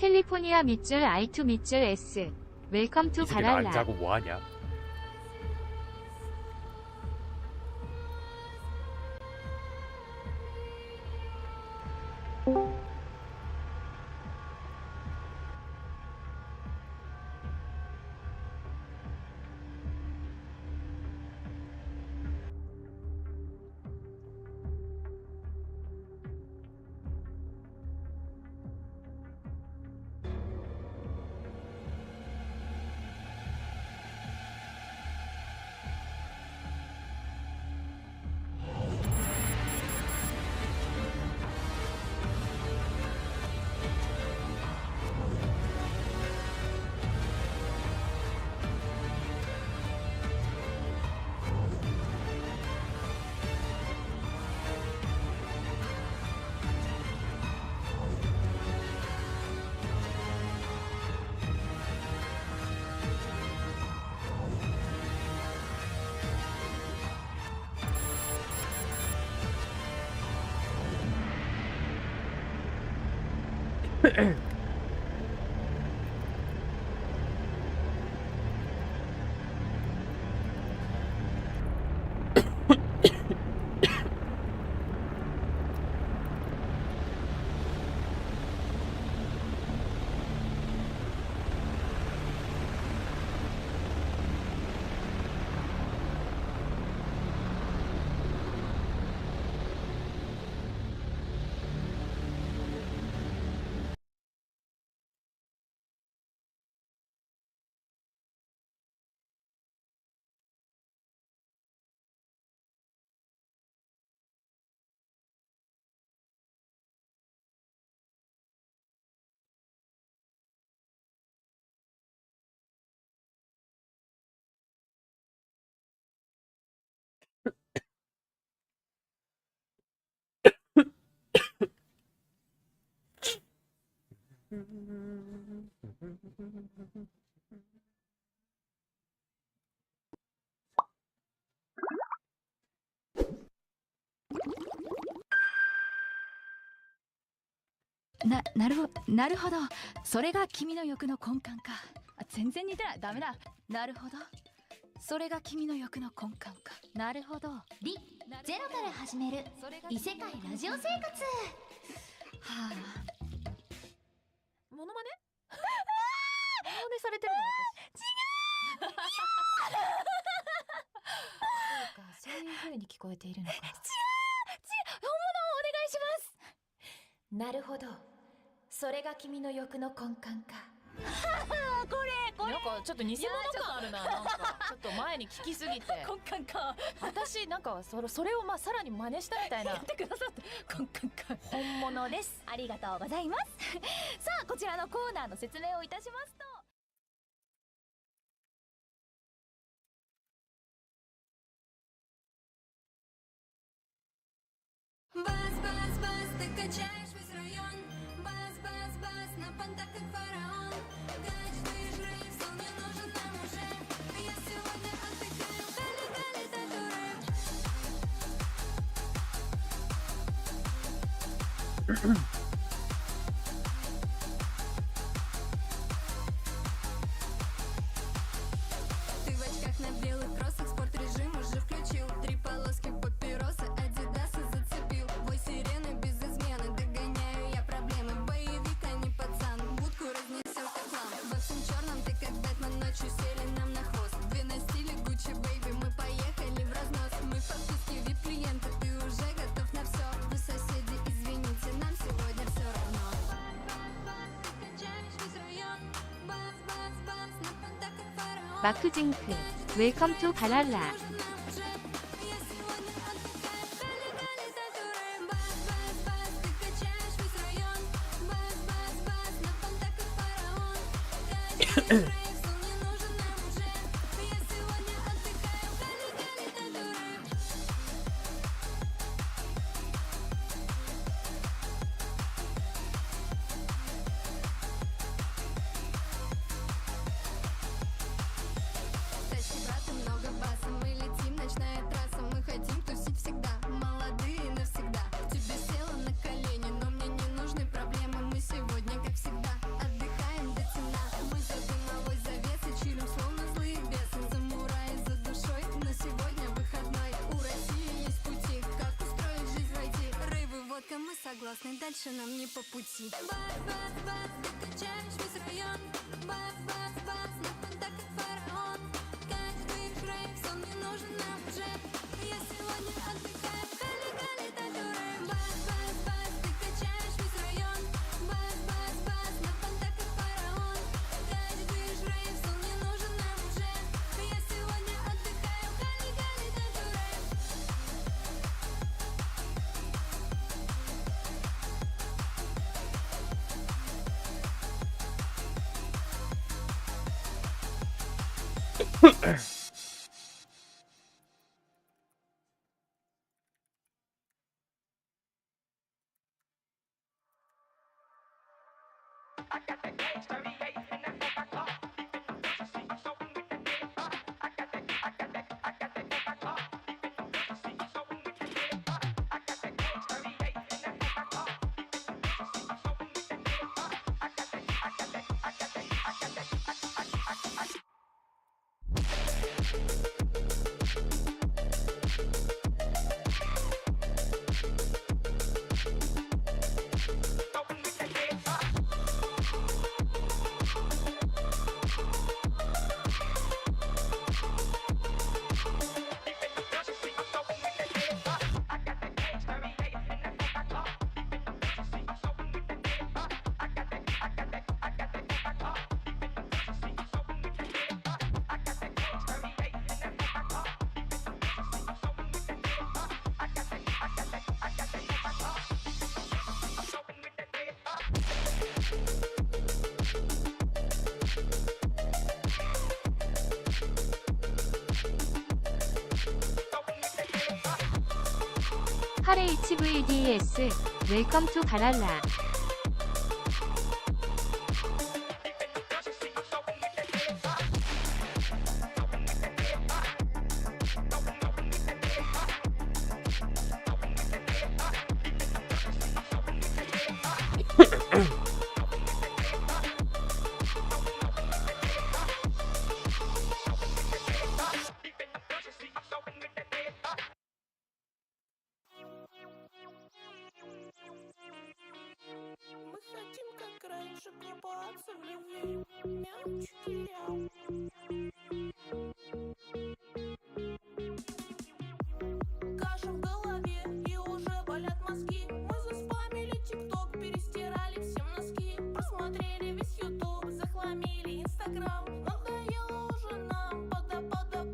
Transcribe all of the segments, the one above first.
캘리포니아 밑줄 I2 밑줄 S 웰컴 투 이 새끼들 안 바랄라. 자고 뭐하냐?なるほど。それが君の欲の根幹か。全然似てない。ダメだ。なるほど。それが君の欲の根幹か。なるほど。ゼロから始める異世界ラジオ生活。はあ。モノマネ？モノマネされてるの私。違う。そうか、そういう風に聞こえているのか。違う。本物をお願いします。なるほど。それが君の欲の根幹か。これなんかちょっと偽物感あるな。なんかちょっと前に聞きすぎて根幹か。私なんかそれをまあさらに真似したみたいな。やってくださった根幹か。本物です。ありがとうございます。さあこちらのコーナーの説明をいたしますと。Бас-бас-бас, ты качаешь весь район. Бас-бас-бас, на понтах как фараон. Каждый жрейф, сон не нужен нам уже. Я сегодня отдыхаю, кали-кали татуре. Ты в очках на белых кроссах, спорт-режим уже включил. 3 полоски папиросы, адидасы зацепил. Бой сирены без измены, догоняю я проблемы. Боевик, а не пацан, будку разнесешь как хлам. Во всем черном ты как Бэтмен, ночью сели нам на хвост. 2 на стиле Гуччи, бэйби, мы поехали в разнос. Мы в подпуске вип-клиента, ты уже готов на все. Вы соседи, извините, нам сегодня все равно. Бас-бас-бас, ты качаешь весь район. Бас-бас-бас, на понтах как фараон. 마크징크 웰컴 투 발랄라. Тачки, брат, и много баса. Мы летим, ночная трасса. Мы хотим тусить всегда, молодые навсегда. К тебе села на колени, но мне не нужны проблемы. Мы сегодня, как всегда, отдыхаем до темна. Мы за дымовой завесой чилим, словно злые бесы. Самураи за душой, но сегодня выходной. У России есть пути, как устроить жизнь в IT. Рейвы, водка, мы согласны, дальше нам не по пути. Бас-бас-бас, ты качаешь весь район. Бас-бас-бас, на понтах как фараон. Каждый шрейф, сон не нужен нам уже. Я сегодня отдыхаю, кали-кали татуре. Бас-бас-бас, ты качаешь весь район. Бас-бас-бас, на понтах как фараон. Каждый шрейф, сон не нужен нам уже. Я сегодня отдыхаю, кали-кали татуре. RHVDS 웰컴 투 발랄라. Мы хотим, как раньше, купаться в любви. Мяу, чики-ряу. Каша в голове и уже болят мозги. Мы заспамили тикток, перестирали всем носки. Просмотрели весь ютуб, захламили инстаграм. Надоело уже нам, пода-пода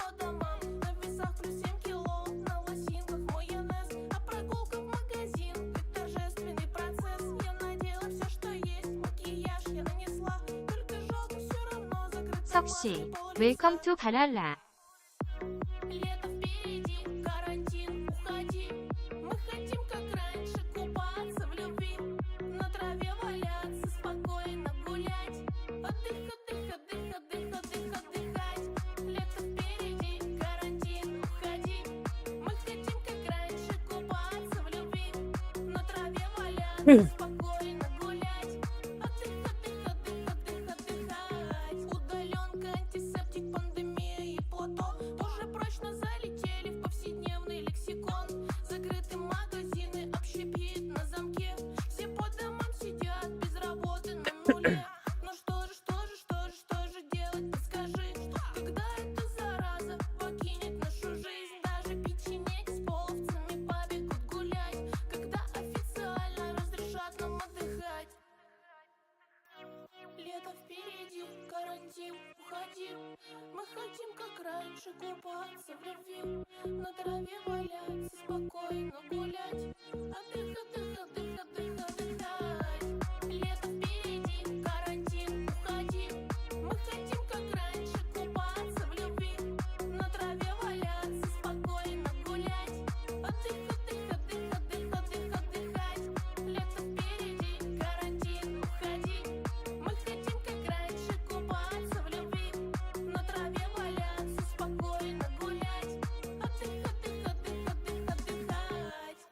이석씨, 웰컴 투 바랄라. Лето впереди, карантин, уходи. Мы хотим, как раньше, купаться в любви. На траве валяться, спокойно гулять. Отдых, отдых, отдых, отдых, отдых, отдыхать. Лето впереди, карантин, уходи. Мы хотим, как раньше, купаться в любви. На траве валяться, спокойно гулять. Отдых, отдых, отдых, отдых, отдыхать. Удаленка, антисептик, пандемия и плато уже прочно залетели в повседневный лексикон. Закрыты магазины, общепит на замке. Все по домам сидят без работы на нуле. Ну что же делать, подскажи. Когда эта зараза покинет нашу жизнь? Даже печенеги с половцами побегут гулять. Когда официально разрешат нам отдыхать? Лето впереди, карантин, уходи. Мы хотим, как раньше, купаться в любви. На траве валяться, спокойно гулять. Отдых, отдых, отдых, отдых, отдыхать. Лето впереди, карантин, уходи. Мы хотим, как раньше, купаться в любви. На траве валяться, спокойно гулять. Отдых, отдых, отдых, отдых, отдых, отдыхать. Лето впереди, карантин, уходи. Мы хотим, как раньше, купаться в любви. На траве валяться, спокойно гулять. Отдых, отдых, отдых, отдых, отдыхать.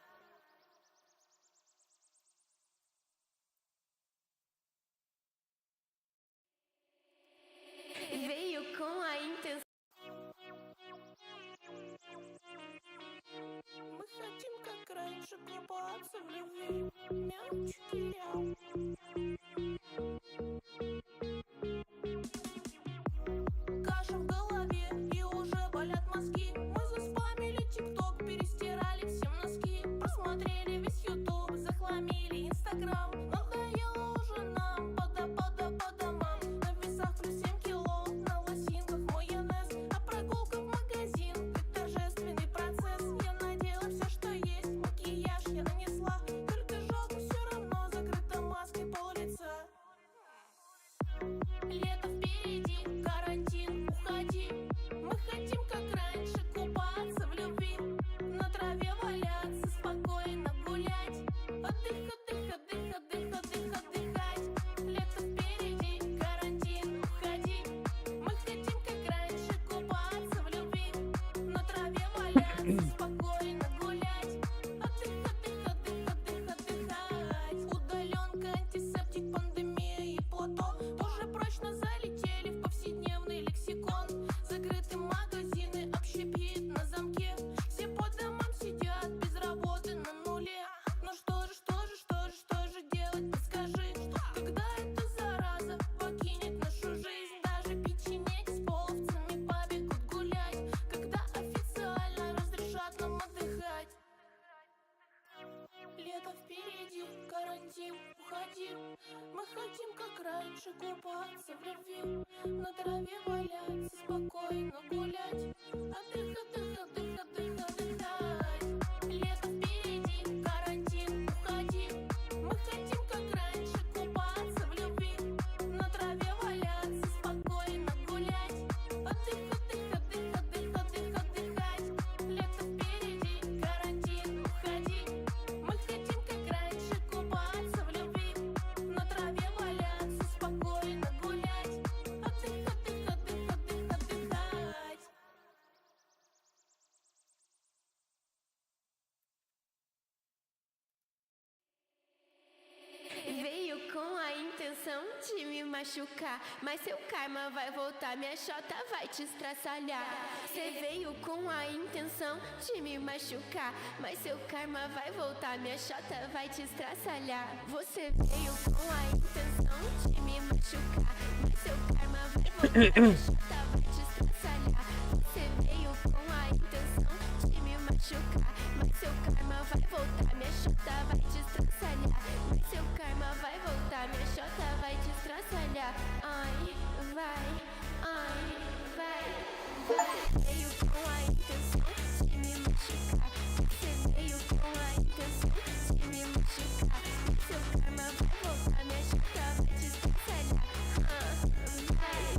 Veio com a intenção. Мы хотим, как раньше, купаться в любви. Мяч терял. Каша в голове и уже болят мозги. Мы заспамили тикток, перестирали всем носки. Просмотрели весь ютуб, захламили инстаграм. Надоело уже нам по домам. На весах плюс 7 кило, на лосинках майонез. А прогулка в магазин, как торжественный процесс. Я надела все, что есть, макияж я нанесла. Только жалко, все равно закрыта маской пол лица. Лето впереди, карантин, уходи. Мы хотим, как раньше, купаться в любви. На траве валяться, спокойно гулять. Отдых, отдых, отдых, отдых, отдых, отдыхать. Лето впереди, карантин, уходи. Мы хотим, как раньше, купаться в любви. На траве валяться, спокойно гулять. Отдых, отдых, отдых, отдых, отдыхать. Удаленка, антисептик, пандемия и плато уже прочно залетели в повседневный лексикон. Закрыты магазины, общепит на замке. Все по домам сидят без работы на нуле. Ну что же делать, подскажи. Когда эта зараза покинет нашу жизнь? Даже печенеги с половцами побегут гулять. Когда официально разрешат нам отдыхать? Лето впереди, карантин, уходи. Мы хотим, как раньше, купаться в любви. На траве валяться, спокойно гулять. Отдых, отдых, отдых, отдых, отдыхать. Лето впереди, карантин, уходи. Мы хотим, как раньше, купаться в любви. На траве валяться, спокойно гулять. Отдых, отдых, отдых, отдых, отдых, отдыхать. Лето впереди, карантин, уходи. Мы хотим, как раньше, купаться в любви. На траве валяться, спокойно гулять. Отдых, отдых, отдых, отдых, отдыхать. Veio com a intenção de me machucar, mas seu karma vai voltar, minha xota vai te estraçalhar. Você veio com a intenção de me machucar, mas seu karma vai voltar, minha xota vai te estraçalhar. Você veio com a intenção de me machucar, mas seu karma vai voltar, minha xota vai te estraçalhar. Você veio com a intenção de me machucar, mas seu karma vai voltar, minha xota vai te estraçalhar. Mas seu karma vai voltar, minha xota vai te estraçalhar. Ai, vai, veio com a intenção de me machucar. Você veio com a intenção de me machucar. Seu karma vai voltar, minha xota vai te estraçalhar. Vai,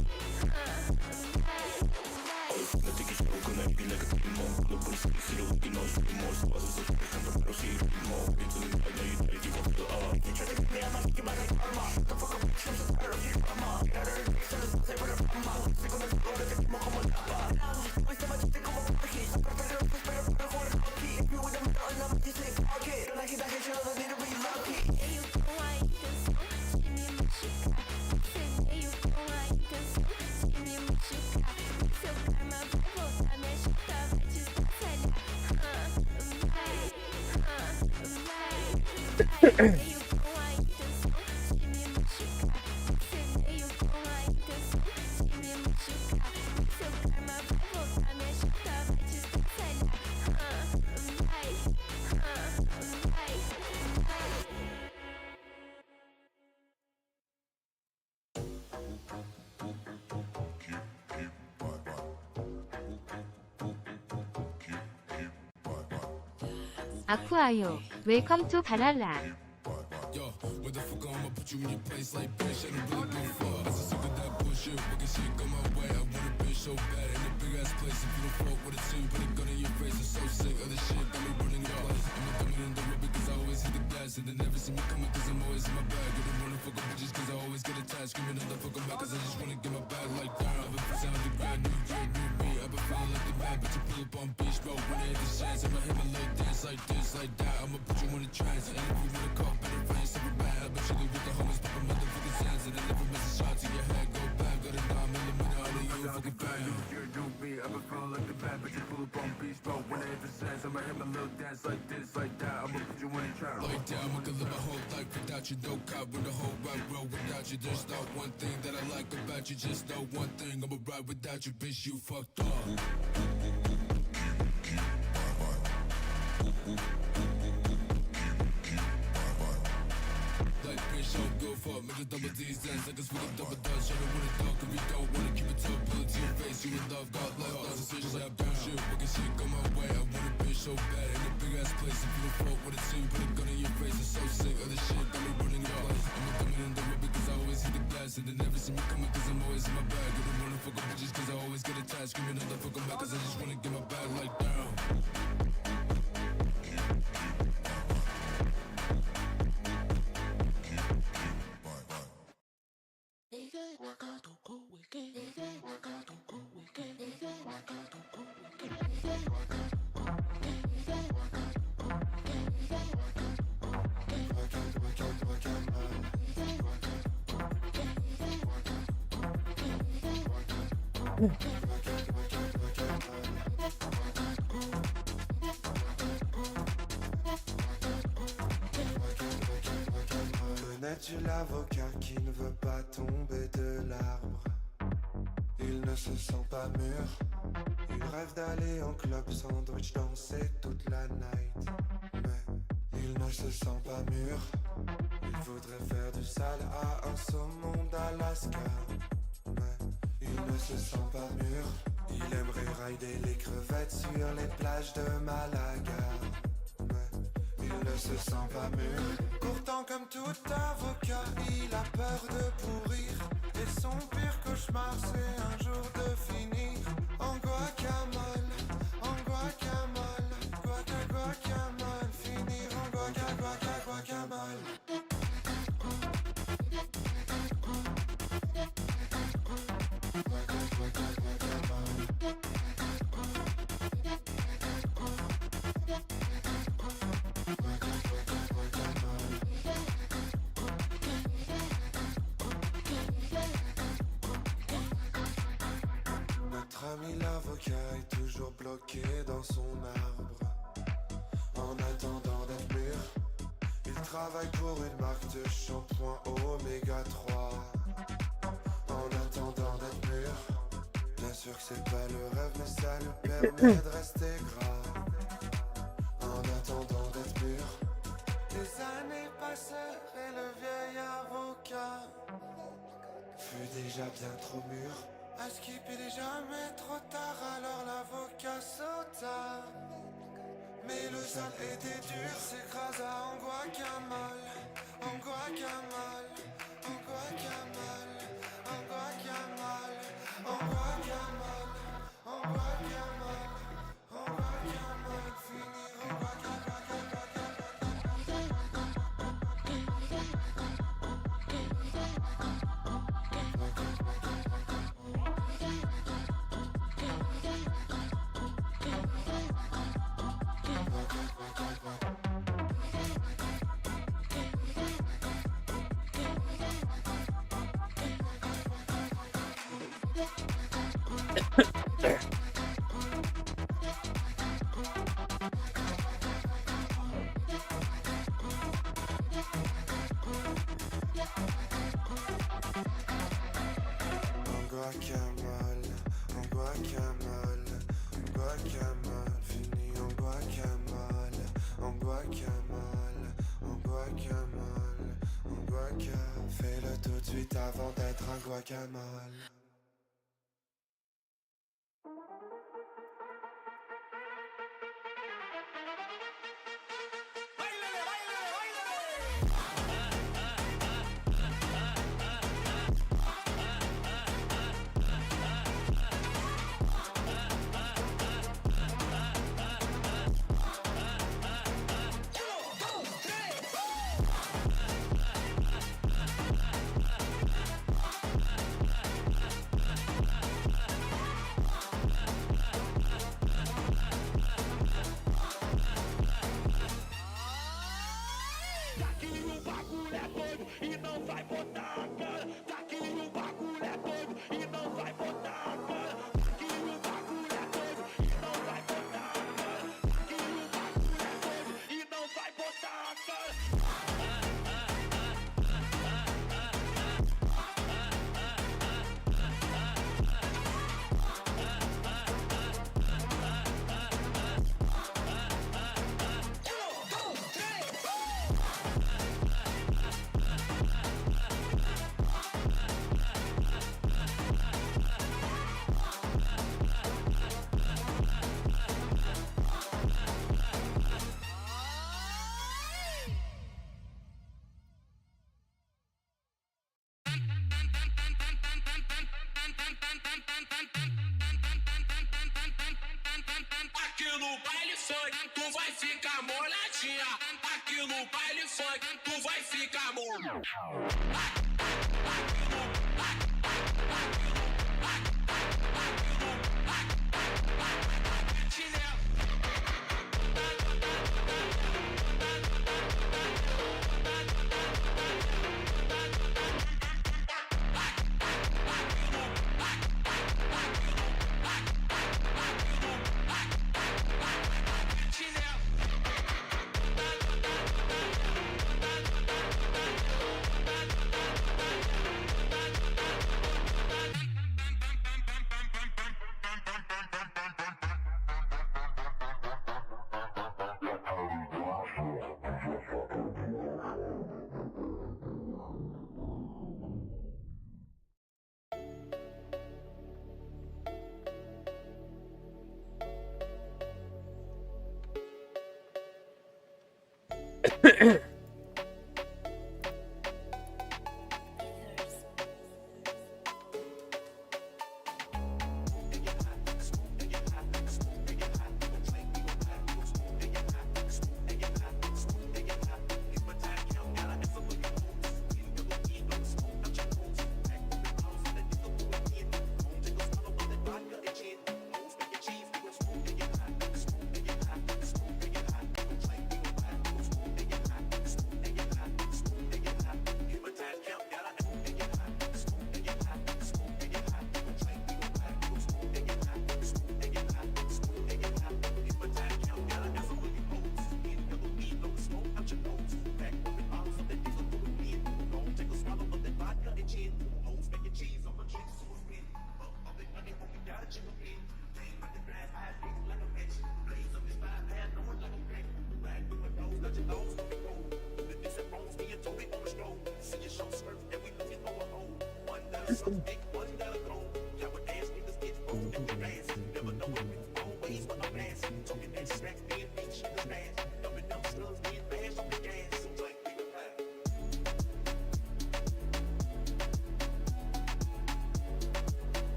아쿠아요. 웰컴 투 바랄라. Connais-tu l'avocat qui ne veut pas tomber de l'arbre? Il ne se sent pas mûr. Il rêve d'aller en club sandwich danser toute la night. Mais il ne se sent pas mûr. Il voudrait faire du sale à un saumon d'Alaska. Mais il ne se sent pas mûr. Il aimerait rider les crevettes sur les plages de Malaga. Mais il ne se sent pas mûr. Pourtant comme tout avocat, il a peur de pourrir. Et son pire cauchemar c'est un jour de finir en guacamole, en guacamole, guacamole, finir en guacamole. Notre ami l'avocat est toujours bloqué dans son arbre. En attendant d'être mûr, il travaille pour une marque de shampoing Oméga 3. En attendant d'être mûr, bien sûr que c'est pas le rêve, mais ça lui permet de rester gras. En attendant d'être mûr, les années passèrent et le vieil avocat fut déjà bien trop mûr. À skipper n'est jamais trop tard, alors l'avocat sauta. Mais le sale était dur, s'écrasa en guacamole, en guacamole, en guacamole, en guacamole, en guacamole, en guacamole. avant d'être un guacamole. Aqui no baile funk, tu vai ficar molhadinha. Aqui no baile funk, tu vai ficar molhadinha.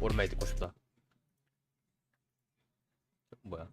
오랜만에 듣고 싶다. 뭐야?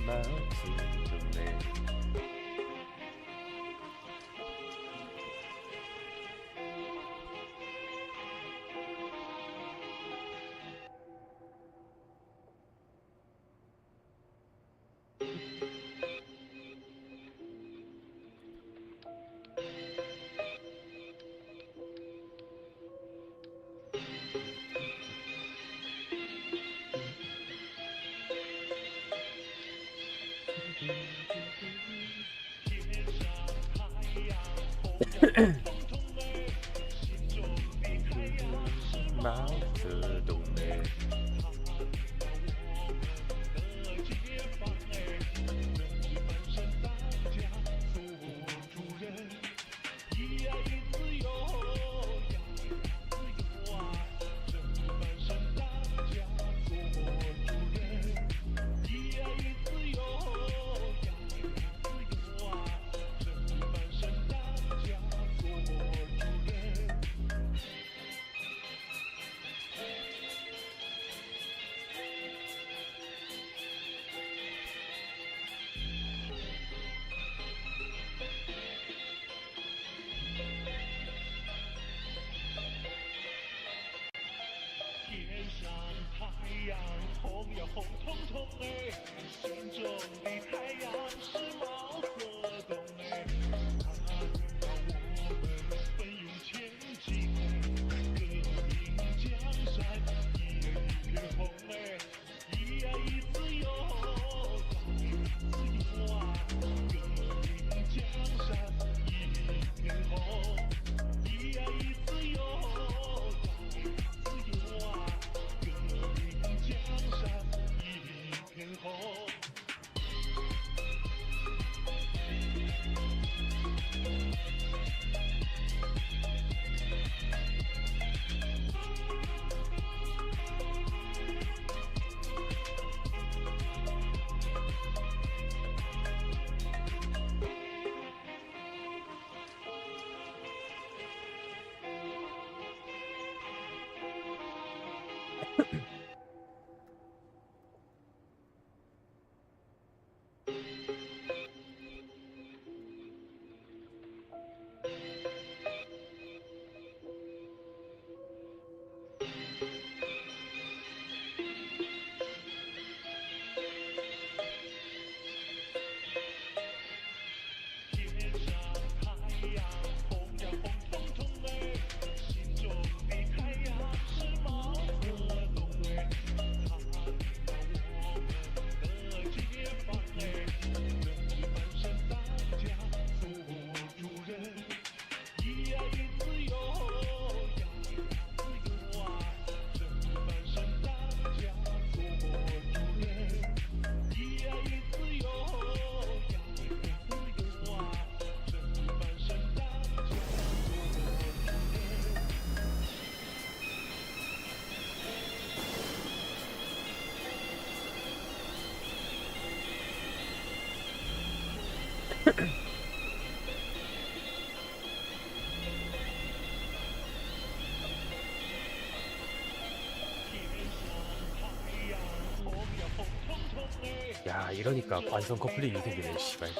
마음 좋네. 마음 좋네. 야 이러니까 관성 커플링이 생기네 씨발.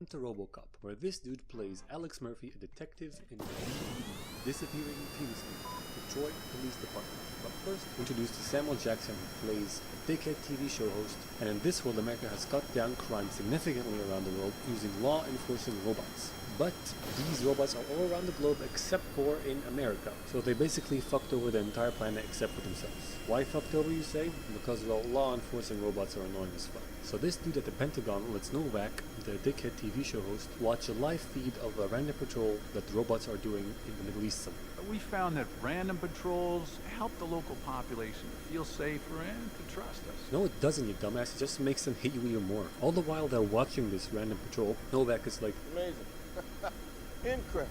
to RoboCop, where this dude plays Alex Murphy, a detective in the disappearing penis Detroit Police Department. But first, introduced to Samuel Jackson, who plays a dickhead TV show host, and in this world America has cut down crime significantly around the world using law enforcing robots. But these robots are all around the globe except for in America. So they basically fucked over the entire planet except for themselves. Why fucked over, you say? Because, well, law enforcing robots are annoying as fuck. So this dude at the Pentagon lets Novak, the dickhead TV show host, watch a live feed of a random patrol that the robots are doing in the Middle East somewhere. We found that random patrols help the local population feel safer and to trust us. No, it doesn't, you dumbass. It just makes them hate you even more. All the while they're watching this random patrol, Novak is like, amazing. Incredible.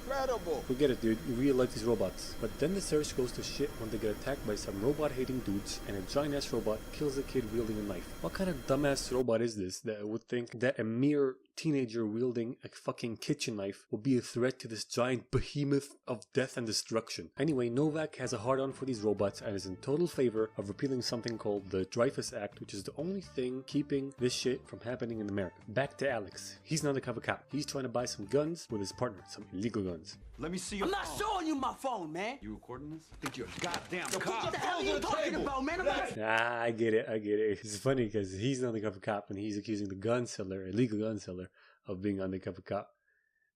Incredible. forget it, dude. You really like these robots. But then the search goes to shit when they get attacked by some robot-hating dudes, and a giant-ass robot kills a kid wielding a knife. What kind of dumbass robot is this that would think that a mere teenager wielding a fucking kitchen knife will be a threat to this giant behemoth of death and destruction? Anyway, Novak has a hard-on for these robots and is in total favor of repealing something called the Dreyfus Act, which is the only thing keeping this shit from happening in America. Back to Alex. He's an undercover cop. He's trying to buy some guns with his partner, some illegal guns. Let me see your I'm not showing you my phone, man. You recording this? I think you're a goddamn What cop. the hell are you talking about, man? I'm not... Ah, I get it. It's funny because he's an undercover cop and he's accusing the gun seller, illegal gun seller, of being an undercover cop.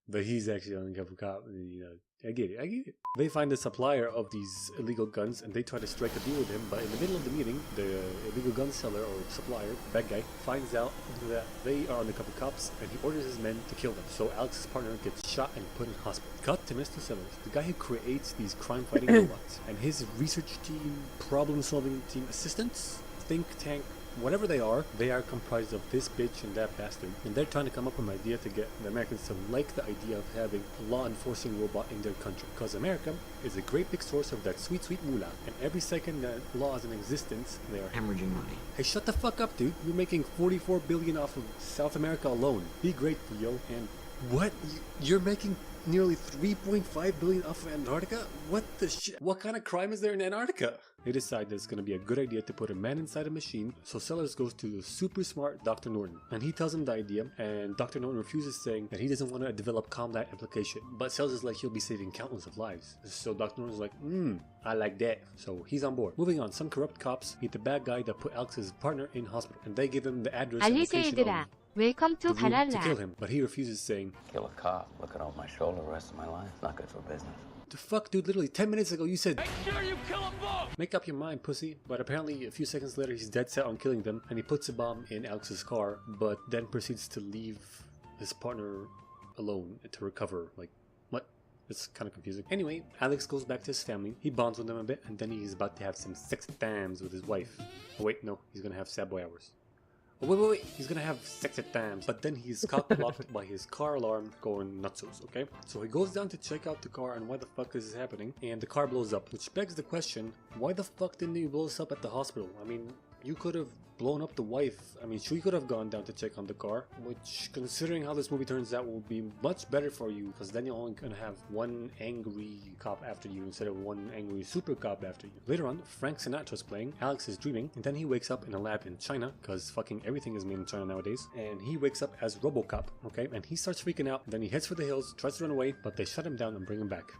But he's actually an undercover cop. And, you know, I get it. They find the supplier of these illegal guns and they try to strike a deal with him. But in the middle of the meeting, the illegal gun seller or supplier, bad guy, finds out that they are undercover cops and he orders his men to kill them. So Alex's partner gets shot and put in hospital. Cut to Mr. Sellers, the guy who creates these crime-fighting robots, and his research team, problem-solving team assistants, think tank, whatever they are comprised of this bitch and that bastard, and they're trying to come up with an idea to get the Americans to like the idea of having a law enforcing robot in their country, because America is a great big source of that sweet moolah, and every second that law is in existence, they are hemorrhaging money. Hey, shut the fuck up, dude. You're making $44 billion off of South America alone. Be grateful, yo. And what? You're making nearly $3.5 billion off of Antarctica? What the shit? What kind of crime is there in Antarctica? They decide that it's going to be a good idea to put a man inside a machine, so Sellers goes to the super smart Dr. Norton, and he tells him the idea, and Dr. Norton refuses, saying that he doesn't want to develop combat application, but Sellers is like he'll be saving countless of lives. So Dr. Norton's like, I like that. So he's on board. Moving on, some corrupt cops meet the bad guy that put Alex's partner in hospital, and they give him the address and location 알리세이드라. Welcome to of the room to kill 발랄라. him, but he refuses, saying, Kill a cop, looking over my shoulder the rest of my life. Not good for business. the fuck, dude, literally 10 minutes ago you said, Make sure you kill them both! make up your mind, pussy. But apparently a few seconds later he's dead set on killing them, and he puts a bomb in Alex's car, but then proceeds to leave his partner alone to recover. Like, what? It's kind of confusing. Anyway, Alex goes back to his family, he bonds with them a bit, and then he's about to have some sex times with his wife. Oh wait, no, he's gonna have sad boy hours. Oh, wait, he's gonna have sex at times, but then he's cock-blocked by his car alarm going nutsos, okay? So he goes down to check out the car and why the fuck is this happening, and the car blows up, which begs the question, why the fuck didn't you blow us up at the hospital? I mean, you could have blown up the wife. I mean, she could have gone down to check on the car, which, considering how this movie turns out, will be much better for you, because then you're only gonna have one angry cop after you instead of one angry super cop after you. Later on, Frank Sinatra's playing, Alex is dreaming, and then he wakes up in a lab in China, because fucking everything is made in China nowadays, and he wakes up as RoboCop, okay? And he starts freaking out, then he heads for the hills, tries to run away, but they shut him down and bring him back.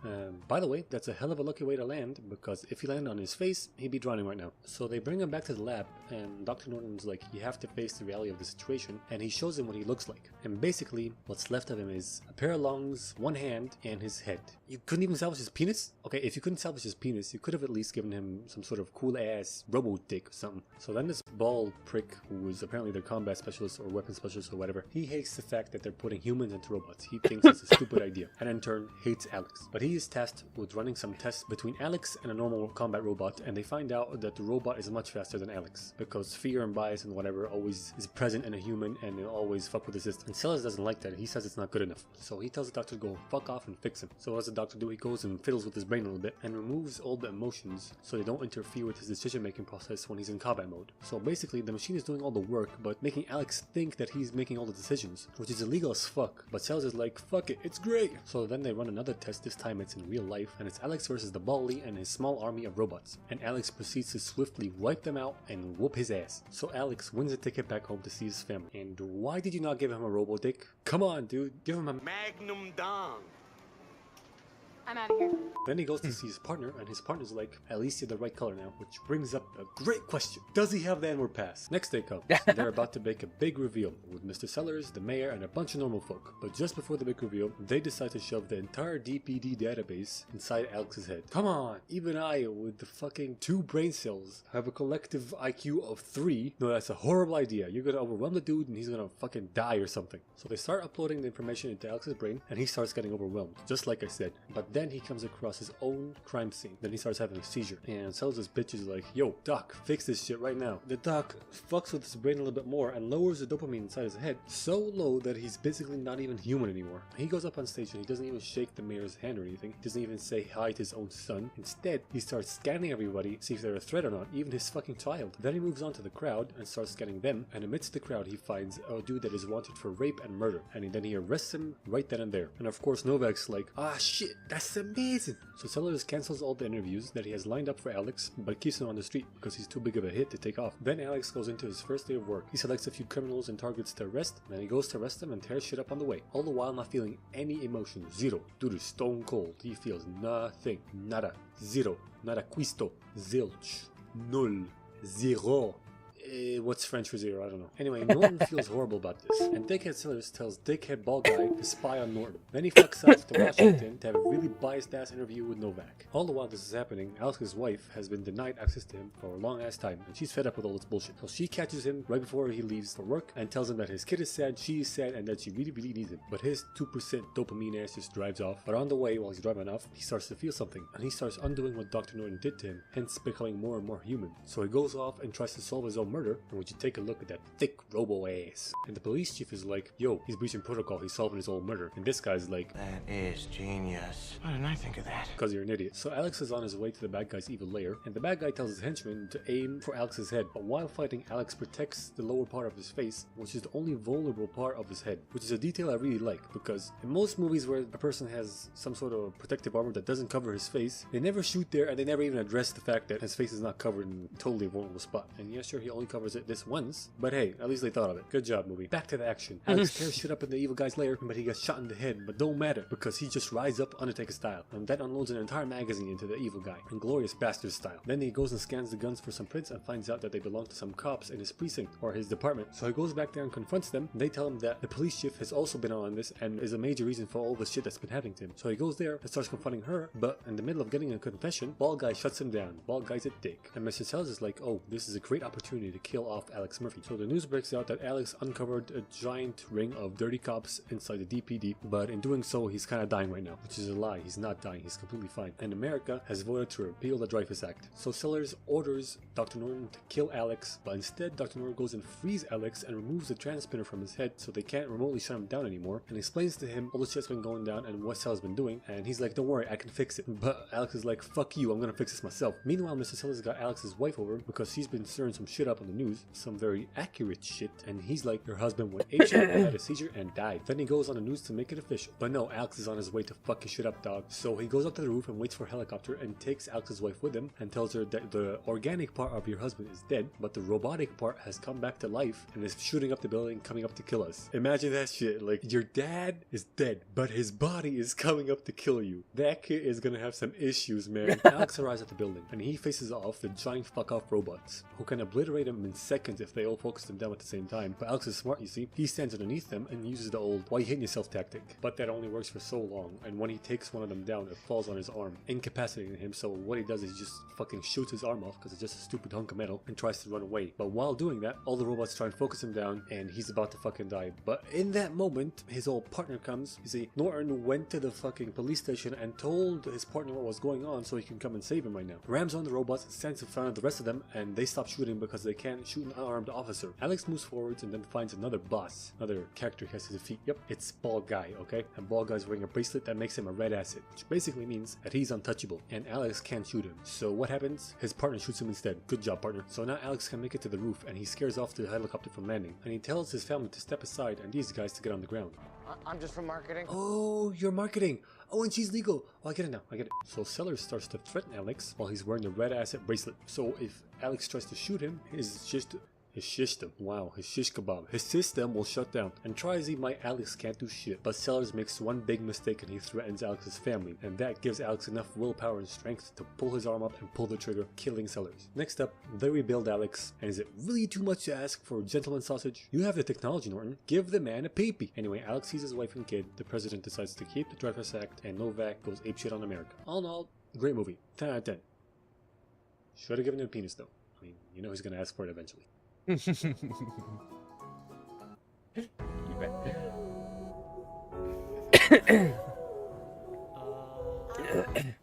By the way, that's a hell of a lucky way to land, because if he landed on his face, he'd be drowning right now. So they bring him back to the lab, and Dr. Norton's like, you have to face the reality of the situation, and he shows him what he looks like. And basically, what's left of him is a pair of lungs, one hand, and his head. You couldn't even salvage his penis? Okay, if you couldn't salvage his penis, you could have at least given him some sort of cool-ass robo-dick or something. So then this bald prick, who is apparently their combat specialist or weapon specialist or whatever, he hates the fact that they're putting humans into robots. He thinks it's a stupid idea, and in turn, hates Alex. But he is tasked with running some tests between Alex and a normal combat robot, and they find out that the robot is much faster than Alex, because fear and bias and whatever always is present in a human, and they'll always fuck with the system. And Sellers doesn't like that. He says it's not good enough. So he tells the doctor to go fuck off and fix him. So what does the doctor do? He goes and fiddles with his brain a little bit and removes all the emotions so they don't interfere with his decision-making process when he's in combat mode. So basically, the machine is doing all the work, but making Alex think that he's making all the decisions, which is illegal as fuck. But Sellers is like, fuck it, it's great. So then they run another test. This time it's in real life, and it's Alex versus the Baldy and his small army of robots. And Alex proceeds to swiftly wipe them out and whoop his ass. So Alex wins a ticket back home to see his family. And why did you not give him a robo dick? Come on, dude, give him a Magnum Dong. I'm out of here. Then he goes to see his partner, and his partner's like, at least you're the right color now, which brings up a great question. Does he have the N-word pass? Next day comes, and they're about to make a big reveal with Mr. Sellers, the mayor, and a bunch of normal folk. But just before the big reveal, they decide to shove the entire DPD database inside Alex's head. Come on, even I, with the fucking 2 brain cells, have a collective IQ of 3. No, that's a horrible idea. You're gonna overwhelm the dude, and he's gonna fucking die or something. So they start uploading the information into Alex's brain, and he starts getting overwhelmed, just like I said. But then he comes across his own crime scene. Then he starts having a seizure, and tells his bitches like, yo, doc, fix this shit right now. The doc fucks with his brain a little bit more and lowers the dopamine inside his head so low that he's basically not even human anymore. He goes up on stage and he doesn't even shake the mayor's hand or anything. He doesn't even say hi to his own son. Instead, he starts scanning everybody, see if they're a threat or not, even his fucking child. Then he moves on to the crowd and starts scanning them, and amidst the crowd he finds a dude that is wanted for rape and murder, and then he arrests him right then and there. And of course Novak's like, ah shit, that's amazing. So Sellers cancels all the interviews that he has lined up for Alex, but keeps him on the street because he's too big of a hit to take off. Then Alex goes into his first day of work. He selects a few criminals and targets to arrest, and he goes to arrest them and tears shit up on the way. All the while not feeling any emotion. Zero. Dude is stone cold. He feels nothing. Nada. Zero. Nada quisto. Zilch. Null. Zero. What's French for zero? I don't know. Anyway, Norton feels horrible about this, and Dickhead Sellers tells Dickhead Bald Guy to spy on Norton. Then he fucks off to Washington to have a really biased ass interview with Novak. All the while this is happening, Alex's wife has been denied access to him for a long ass time, and she's fed up with all this bullshit. So she catches him right before he leaves for work and tells him that his kid is sad, she is sad, and that she really needs him. But his 2% dopamine ass just drives off. But on the way, while he's driving off, he starts to feel something, and he starts undoing what Dr. Norton did to him, hence becoming more and more human. So he goes off and tries to solve his own murder, and would you take a look at that thick robo ass. And the police chief is like, yo, he's breaching protocol, he's solving his own murder. And this guy's like, That is genius. Why didn't I think of that? because you're an idiot. So Alex is on his way to the bad guy's evil lair, and the bad guy tells his henchman to aim for Alex's head. But while fighting, Alex protects the lower part of his face, which is the only vulnerable part of his head, which is a detail I really like, because in most movies where a person has some sort of protective armor that doesn't cover his face, they never shoot there, and they never even address the fact that his face is not covered in a totally vulnerable spot. And yeah, sure, he only covers it this once, but hey, at least they thought of it. Good job, movie. Back to the action. Alex tears shit up in the evil guy's lair, but he gets shot in the head, but don't matter, because he just rides up Undertaker style, and that unloads an entire magazine into the evil guy, Inglorious Bastard style. Then he goes and scans the guns for some prints and finds out that they belong to some cops in his precinct, or his department. So he goes back there and confronts them, and they tell him that the police chief has also been on this, and is a major reason for all the shit that's been happening to him. So he goes there and starts confronting her, but in the middle of getting a confession, Bald Guy shuts him down. Bald Guy's a dick. And Mr. Sellers is like, oh, this is a great opportunity to kill off Alex Murphy. So the news breaks out that Alex uncovered a giant ring of dirty cops inside the DPD, but in doing so, he's kind of dying right now, which is a lie. He's not dying, he's completely fine. And America has voted to repeal the Dreyfus Act. So Sellers orders Dr. Norton to kill Alex, but instead Dr. Norton goes and frees Alex and removes the transmitter from his head so they can't remotely shut him down anymore, and explains to him all the shit's been going down and what Sellers been doing, and he's like, don't worry, I can fix it. But Alex is like, fuck you, I'm gonna fix this myself. Meanwhile, Mr. Sellers got Alex's wife over because she's been stirring some shit up on the news, some very accurate shit, and he's like, your husband went apeshit, had a seizure, and died. Then he goes on the news to make it official. But no, Alex is on his way to fuck his shit up, dog. So he goes up to the roof and waits for a helicopter and takes Alex's wife with him and tells her that the organic part of your husband is dead, but the robotic part has come back to life and is shooting up the building, coming up to kill us. Imagine that shit. Like, your dad is dead, but his body is coming up to kill you. That kid is gonna have some issues, man. Alex arrives at the building and he faces off the giant fuck off robots who can obliterate him in seconds if they all focus him down at the same time. But Alex is smart, you see. He stands underneath them and uses the old why you hitting yourself tactic. But that only works for so long, and when he takes one of them down, it falls on his arm, incapacitating him. So what he does is he just fucking shoots his arm off because it's just a stupid hunk of metal and tries to run away. But while doing that, all the robots try and focus him down and he's about to fucking die. But in that moment, his old partner comes. You see, Norton went to the fucking police station and told his partner what was going on so he can come and save him right now. Rams on the robots and stands in front of the rest of them, and they stop shooting because they can't shoot an unarmed officer. Alex moves forwards and then finds another boss, another character he has to defeat. Yep, it's Bald Guy, okay? And Bald Guy's wearing a bracelet that makes him a red asset, which basically means that he's untouchable, and Alex can't shoot him. So what happens? His partner shoots him instead. Good job, partner. So now Alex can make it to the roof, and he scares off the helicopter from landing, and he tells his family to step aside and these guys to get on the ground. I'm just from marketing. Oh, you're marketing. Oh, and she's legal. Oh, I get it now. I get it. So Sellers starts to threaten Alex while he's wearing the red asset bracelet. So if Alex tries to shoot him, his His system. Wow, his shish kebab. His system will shut down. And try as he might, Alex can't do shit. But Sellers makes one big mistake and he threatens Alex's family. And that gives Alex enough willpower and strength to pull his arm up and pull the trigger, killing Sellers. Next up, they rebuild Alex. And is it really too much to ask for a gentleman sausage? You have the technology, Norton. Give the man a peepee. Anyway, Alex sees his wife and kid. The president decides to keep the Dreyfus Act. And Novak goes apeshit on America. All in all, great movie. 10 out of 10. Should have given him a penis though. I mean, you know he's gonna ask for it eventually.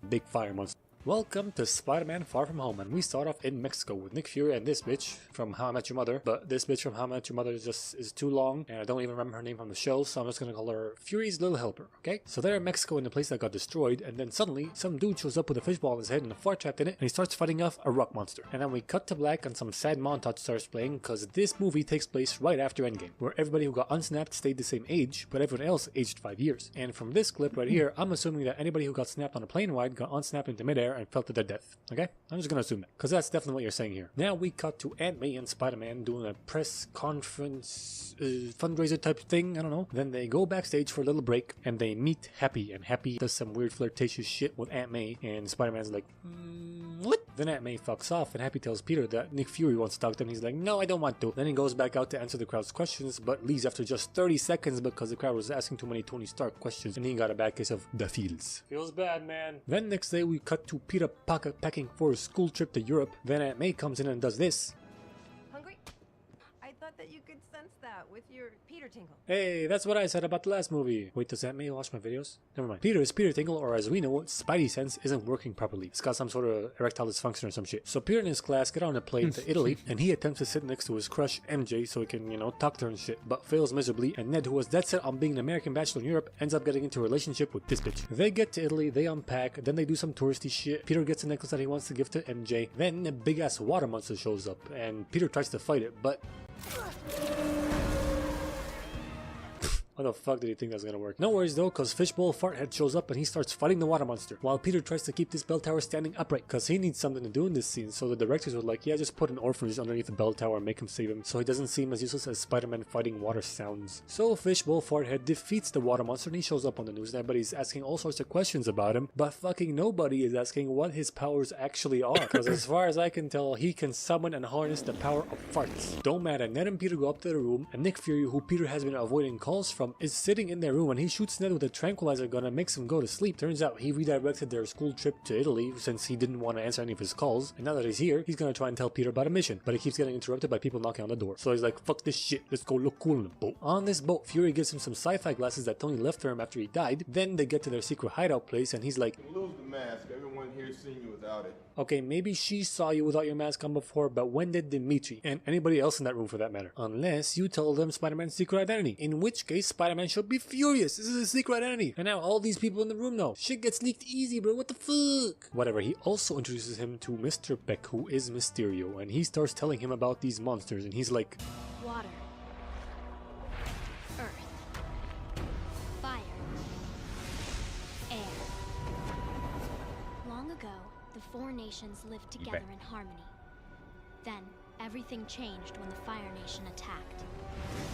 Big fire monster. Welcome to Spider-Man Far From Home, and we start off in Mexico with Nick Fury and this bitch from How I Met Your Mother. But this bitch from How I Met Your Mother is too long, and I don't even remember her name from the show, so I'm just gonna call her Fury's little helper, okay? So they're in Mexico in the place that got destroyed, and then suddenly some dude shows up with a fishball on his head and a fart trapped in it, and he starts fighting off a rock monster. And then we cut to black and some sad montage starts playing, because this movie takes place right after Endgame, where everybody who got unsnapped stayed the same age, but everyone else aged 5 years. And from this clip right here, I'm assuming that anybody who got snapped on a plane ride got unsnapped into midair and fell to their death. Okay? I'm just gonna assume that, because that's definitely what you're saying here. Now we cut to Aunt May and Spider-Man doing a press conference fundraiser type thing, I don't know. Then they go backstage for a little break, and they meet Happy, and Happy does some weird flirtatious shit with Aunt May, and Spider-Man's like, what? Then Aunt May fucks off, and Happy tells Peter that Nick Fury wants to talk to him, he's like, no, I don't want to. Then he goes back out to answer the crowd's questions, but leaves after just 30 seconds because the crowd was asking too many Tony Stark questions, and he got a bad case of the feels. Feels bad, man. Then next day we cut to Peter packing for a school trip to Europe. Then Aunt May comes in and does this. Hungry? I thought that you could sense that with your Peter Tingle. Hey, that's what I said about the last movie. Wait, does Aunt May watch my videos? Never mind. Peter's Peter Tingle, or as we know, Spidey sense, isn't working properly. It's got some sort of erectile dysfunction or some shit. So Peter and his class get on a plane to Italy, and he attempts to sit next to his crush MJ so he can, you know, talk to her and shit, but fails miserably, and Ned, who was dead set on being an American bachelor in Europe, ends up getting into a relationship with this bitch. They get to Italy, they unpack, then they do some touristy shit. Peter gets a necklace that he wants to give to MJ. Then a big ass water monster shows up, and Peter tries to fight it, but how the fuck did he think that was gonna work? No worries though, cause Fishbowl Farthead shows up and he starts fighting the water monster, while Peter tries to keep this bell tower standing upright, cause he needs something to do in this scene. So the directors were like, yeah, just put an orphanage underneath the bell tower and make him save him, so he doesn't seem as useless as Spider-Man fighting water sounds. So Fishbowl Farthead defeats the water monster and he shows up on the news, and everybody's asking all sorts of questions about him, but fucking nobody is asking what his powers actually are, cause as far as I can tell, he can summon and harness the power of farts. Don't matter, Ned and Peter go up to the room, and Nick Fury, who Peter has been avoiding calls from, is sitting in their room, and he shoots Ned with a tranquilizer gun and makes him go to sleep. Turns out he redirected their school trip to Italy since he didn't want to answer any of his calls, and now that he's here, he's gonna try and tell Peter about a mission, but he keeps getting interrupted by people knocking on the door. So he's like, fuck this shit, let's go look cool in the boat. On this boat, Fury gives him some sci-fi glasses that Tony left for him after he died. Then they get to their secret hideout place, and he's like, lose the mask, everyone here's seen you without it. okay, maybe she saw you without your mask on before, but when did Dimitri, and anybody else in that room for that matter? Unless you told them Spider-Man's secret identity, in which case Spider-Man should be furious. This is his secret identity, and now all these people in the room know. Shit gets leaked easy, bro, what the fuck? Whatever, he also introduces him to Mr. Beck, who is Mysterio, and he starts telling him about these monsters, and he's like, Water, earth, fire, air. Long ago, the four nations lived together in harmony. Then, everything changed when the Fire Nation attacked.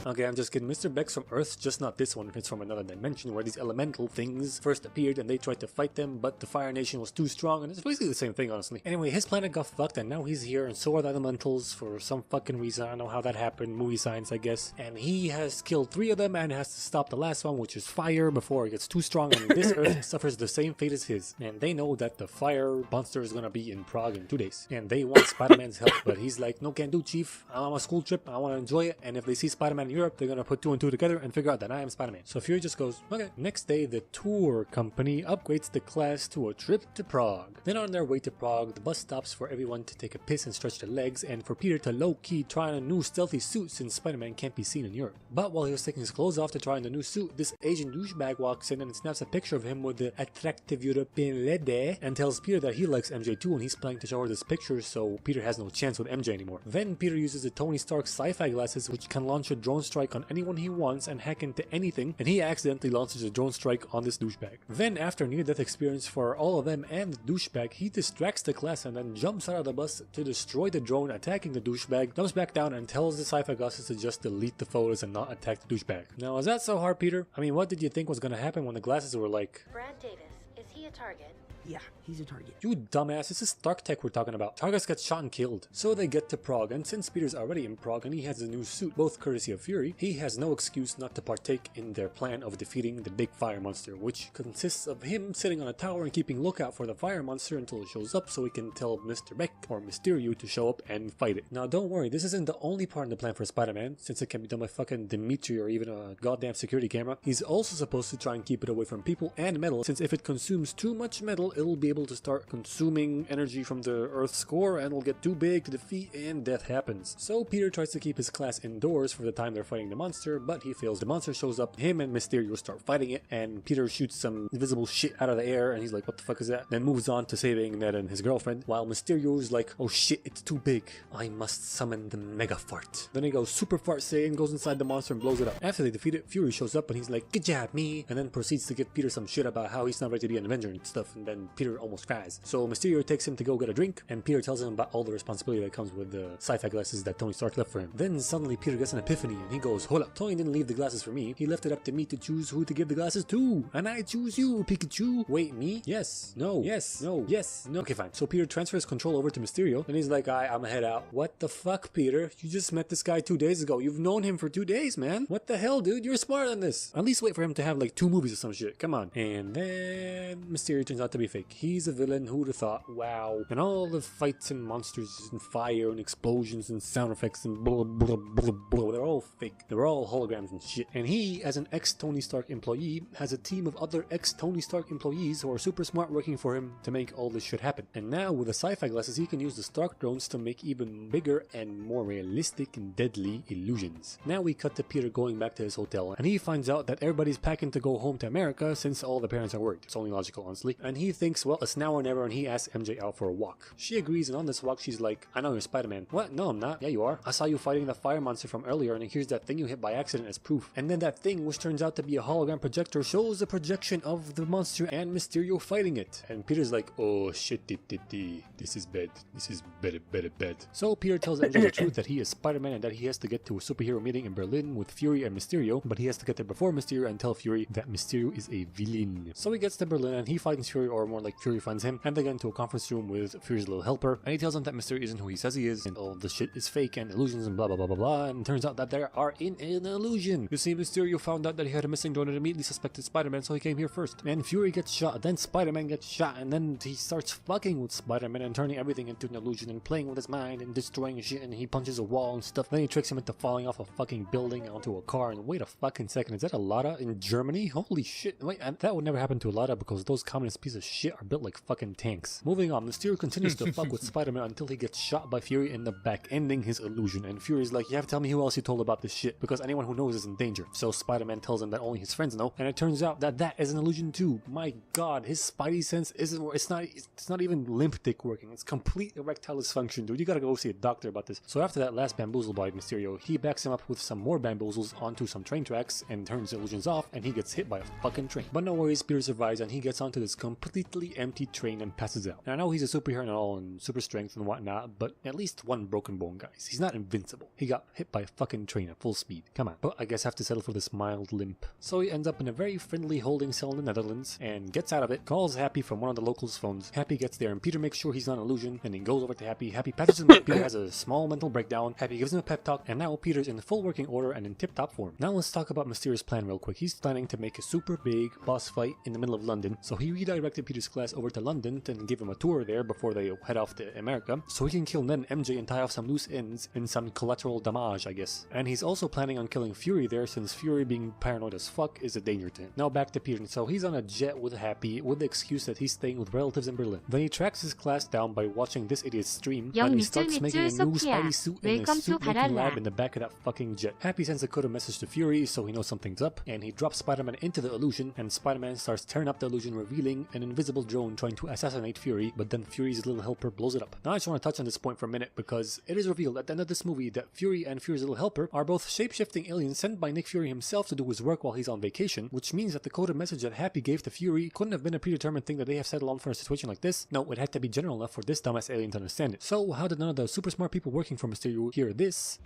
okay, I'm just kidding. Mr. Beck's from Earth, just not this one. It's from another dimension where these elemental things first appeared and they tried to fight them, but the Fire Nation was too strong, and it's basically the same thing, honestly. Anyway, his planet got fucked and now he's here, and so are the elementals for some fucking reason. I don't know how that happened, movie science, I guess. And he has killed 3 of them and has to stop the last one, which is fire, before it gets too strong, and this Earth suffers the same fate as his. And they know that the fire monster is gonna be in Prague in 2 days, and they want Spider-Man's help, but he's like, no, can't do, chief. I'm on a school trip, I want to enjoy it, and if they see Spider-Man in Europe, they're gonna put 2 and 2 together and figure out that I am Spider-Man. So Fury just goes, okay. Next day, the tour company upgrades the class to a trip to Prague. Then on their way to Prague, the bus stops for everyone to take a piss and stretch their legs, and for Peter to low-key try on a new stealthy suit since Spider-Man can't be seen in Europe. But while he was taking his clothes off to try on the new suit, this Asian douchebag walks in and snaps a picture of him with the attractive European lady and tells Peter that he likes MJ too, and he's planning to show her this picture, so Peter has no chance with MJ anymore. Then Peter uses the Tony Stark sci-fi glasses, which can launch a drone strike on anyone he wants and hack into anything, and he accidentally launches a drone strike on this douchebag. Then after a near-death experience for all of them and the douchebag, he distracts the class and then jumps out of the bus to destroy the drone, attacking the douchebag, jumps back down and tells the sci-fi glasses to just delete the photos and not attack the douchebag. Now, is that so hard, Peter? I mean, what did you think was gonna happen when the glasses were like... Brad Davis, is he a target? Yeah, he's a target. You dumbass, this is Stark Tech we're talking about. Targets get shot and killed. So they get to Prague, and since Peter's already in Prague and he has a new suit, both courtesy of Fury, he has no excuse not to partake in their plan of defeating the big fire monster, which consists of him sitting on a tower and keeping lookout for the fire monster until it shows up so he can tell Mr. Beck or Mysterio to show up and fight it. Now don't worry, this isn't the only part in the plan for Spider-Man, since it can be done by fucking Dimitri or even a goddamn security camera. He's also supposed to try and keep it away from people and metal, since if it consumes too much metal, it'll be able to start consuming energy from the Earth's core and will get too big to defeat and death happens. So Peter tries to keep his class indoors for the time they're fighting the monster, but he fails. The monster shows up, him and Mysterio start fighting it, and Peter shoots some invisible shit out of the air and he's like, what the fuck is that? Then moves on to saving Ned and his girlfriend, while Mysterio is like, oh shit, it's too big. I must summon the Mega Fart. Then he goes Super Fart Saiyan, goes inside the monster and blows it up. After they defeat it, Fury shows up and he's like, good job, me, and then proceeds to give Peter some shit about how he's not ready to be an Avenger and stuff, and then Peter almost cries. So Mysterio takes him to go get a drink, and Peter tells him about all the responsibility that comes with the sci-fi glasses that Tony Stark left for him. Then suddenly Peter gets an epiphany and he goes, hold up, Tony didn't leave the glasses for me. He left it up to me to choose who to give the glasses to. And I choose you, Pikachu. Wait, me? Yes. No. Yes. No. Yes. No. Okay, fine. So Peter transfers control over to Mysterio and he's like, I'ma head out. What the fuck, Peter? You just met this guy 2 days ago. You've known him for 2 days, man. What the hell, dude? You're smarter than this. At least wait for him to have like 2 movies or some shit. Come on. And then Mysterio turns out to be fake. He's a villain. Who'd have thought? Wow. And all the fights and monsters and fire and explosions and sound effects and blah blah blah blah, they're all fake. They're all holograms and shit. And he, as an ex-Tony Stark employee, has a team of other ex-Tony Stark employees who are super smart working for him to make all this shit happen. And now with the sci-fi glasses, he can use the Stark drones to make even bigger and more realistic and deadly illusions. Now we cut to Peter going back to his hotel, and he finds out that everybody's packing to go home to America since all the parents are worried. It's only logical, honestly. And he thinks, well, it's now or never, and he asks MJ out for a walk. She agrees, and on this walk she's like, I know you're Spider-Man. What? No, I'm not. Yeah, you are. I saw you fighting the fire monster from earlier, and here's that thing you hit by accident as proof. And then that thing, which turns out to be a hologram projector, shows a projection of the monster and Mysterio fighting it. And Peter's like, oh shit, this is bad. This is bad. So Peter tells MJ the truth, that he is Spider-Man and that he has to get to a superhero meeting in Berlin with Fury and Mysterio, but he has to get there before Mysterio and tell Fury that Mysterio is a villain. So he gets to Berlin and he finds Fury, or more like Fury finds him, and they get into a conference room with Fury's little helper, and he tells him that Mysterio isn't who he says he is, and all the shit is fake and illusions and blah blah blah blah blah, and it turns out that they are in an illusion. You see, Mysterio found out that he had a missing drone and immediately suspected Spider-Man, so he came here first. And Fury gets shot, then Spider-Man gets shot, and then he starts fucking with Spider-Man and turning everything into an illusion and playing with his mind and destroying shit, and he punches a wall and stuff. Then he tricks him into falling off a fucking building onto a car, and wait a fucking second, is that a Lada in Germany? Holy shit. Wait, that would never happen to a Lada because those communist pieces of shit are built like fucking tanks. Moving on, Mysterio continues to fuck with Spider-Man until he gets shot by Fury in the back, ending his illusion. And Fury's like, you have to tell me who else you told about this shit, because anyone who knows is in danger. So Spider-Man tells him that only his friends know, and it turns out that that is an illusion too. My god, his spidey sense isn't, it's not even limp dick working. It's complete erectile dysfunction, dude. You gotta go see a doctor about this. So after that last bamboozle by Mysterio, he backs him up with some more bamboozles onto some train tracks and turns the illusions off, and he gets hit by a fucking train. But no worries, Peter survives and he gets onto this completely empty train and passes out. Now I know he's a superhero and all and super strength and whatnot, but at least one broken bone, guys. He's not invincible. He got hit by a fucking train at full speed. Come on. But I guess I have to settle for this mild limp. So he ends up in a very friendly holding cell in the Netherlands and gets out of it, calls Happy from one of the locals' phones. Happy gets there and Peter makes sure he's not an illusion, and he goes over to Happy. Happy patches him up. Peter has a small mental breakdown. Happy gives him a pep talk, and now Peter's in full working order and in tip-top form. Now let's talk about Mysterio's plan real quick. He's planning to make a super big boss fight in the middle of London, so he redirected Peter's class over to London and give him a tour there before they head off to America, so he can kill Ned and MJ and tie off some loose ends in some collateral damage, I guess. And he's also planning on killing Fury there, since Fury, being paranoid as fuck, is a danger to him. Now back to Peter. So he's on a jet with Happy with the excuse that he's staying with relatives in Berlin. Then he tracks his class down by watching this idiot's stream, and he starts making a new Spidey suit in a suit-making lab in the back of that fucking jet. Happy sends a code message to Fury so he knows something's up, and he drops Spider-Man into the illusion, and Spider-Man starts tearing up the illusion, revealing an invisible invisible drone trying to assassinate Fury, but then Fury's little helper blows it up. Now I just want to touch on this point for a minute because it is revealed at the end of this movie that Fury and Fury's little helper are both shape-shifting aliens sent by Nick Fury himself to do his work while he's on vacation, which means that the coded message that Happy gave to Fury couldn't have been a predetermined thing that they have settled on for a situation like this. No, it had to be general enough for this dumbass alien to understand it. So how did none of the super smart people working for Mysterio hear this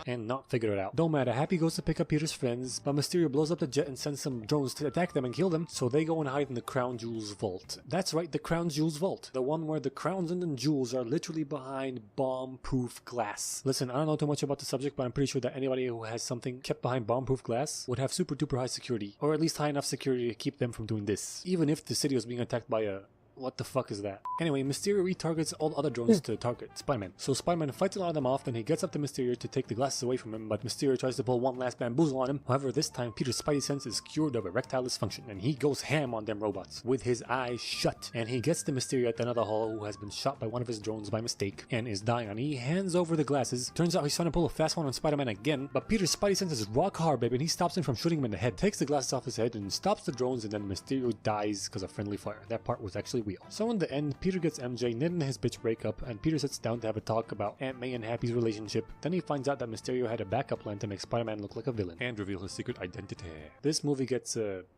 and not figure it out? Don't matter, Happy goes to pick up Peter's friends, but Mysterio blows up the jet and sends some drones to attack them and kill them, so they go and hide in the Crown Jewels vault. That's right, the Crown Jewels vault. The one where the crowns and the jewels are literally behind bomb-proof glass. Listen, I don't know too much about the subject, but I'm pretty sure that anybody who has something kept behind bomb-proof glass would have super duper high security, or at least high enough security to keep them from doing this, even if the city was being attacked by a... what the fuck is that? Anyway, Mysterio retargets all other drones to target Spider-Man. So Spider-Man fights a lot of them off, then he gets up to Mysterio to take the glasses away from him, but Mysterio tries to pull one last bamboozle on him. However, this time Peter's spidey sense is cured of erectile dysfunction, and he goes ham on them robots with his eyes shut. And he gets to Mysterio at another hall, who has been shot by one of his drones by mistake and is dying, and he hands over the glasses. Turns out he's trying to pull a fast one on Spider-Man again, but Peter's spidey sense is rock hard, baby, and he stops him from shooting him in the head, takes the glasses off his head, and stops the drones, and then Mysterio dies because of friendly fire. That part was actually real. So in the end, Peter gets MJ, Ned and his bitch break up, and Peter sits down to have a talk about Aunt May and Happy's relationship. Then he finds out that Mysterio had a backup plan to make Spider-Man look like a villain and reveal his secret identity. This movie gets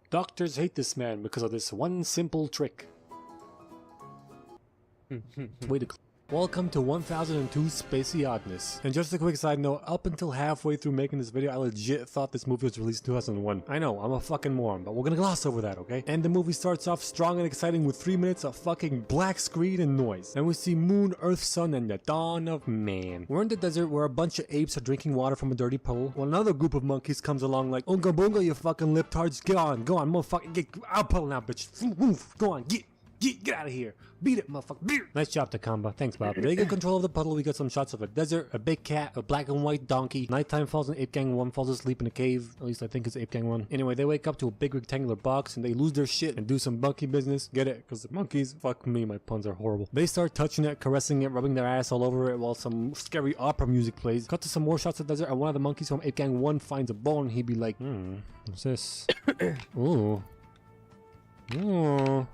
doctors hate this man because of this one simple trick. Way to Welcome to 1002 Spacey Oddness. And just a quick side note, up until halfway through making this video, I legit thought this movie was released in 2001. I know, I'm a fucking moron, but we're gonna gloss over that, okay? And the movie starts off strong and exciting with 3 minutes of fucking black screen and noise. And we see Moon, Earth, Sun, and the dawn of man. We're in the desert where a bunch of apes are drinking water from a dirty pole, while another group of monkeys comes along like, Unga Bunga, you fucking liptards, get on, motherfucker, get out puddle now, bitch. Go on, get out of here. Beat it, motherfucker. Beat it. Nice job, Takamba. Thanks, Bob. They get control of the puddle. We get some shots of a desert, a big cat, a black and white donkey. Nighttime falls and Ape Gang 1 falls asleep in a cave. At least I think it's Ape Gang 1. Anyway, they wake up to a big rectangular box and they lose their shit and do some monkey business. Get it? Because the monkeys, fuck me, my puns are horrible. They start touching it, caressing it, rubbing their ass all over it while some scary opera music plays. Cut to some more shots of the desert and one of the monkeys from Ape Gang 1 finds a bone and he'd be like, what's this? Ooh. Ooh.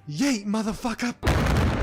Yay, motherfucker!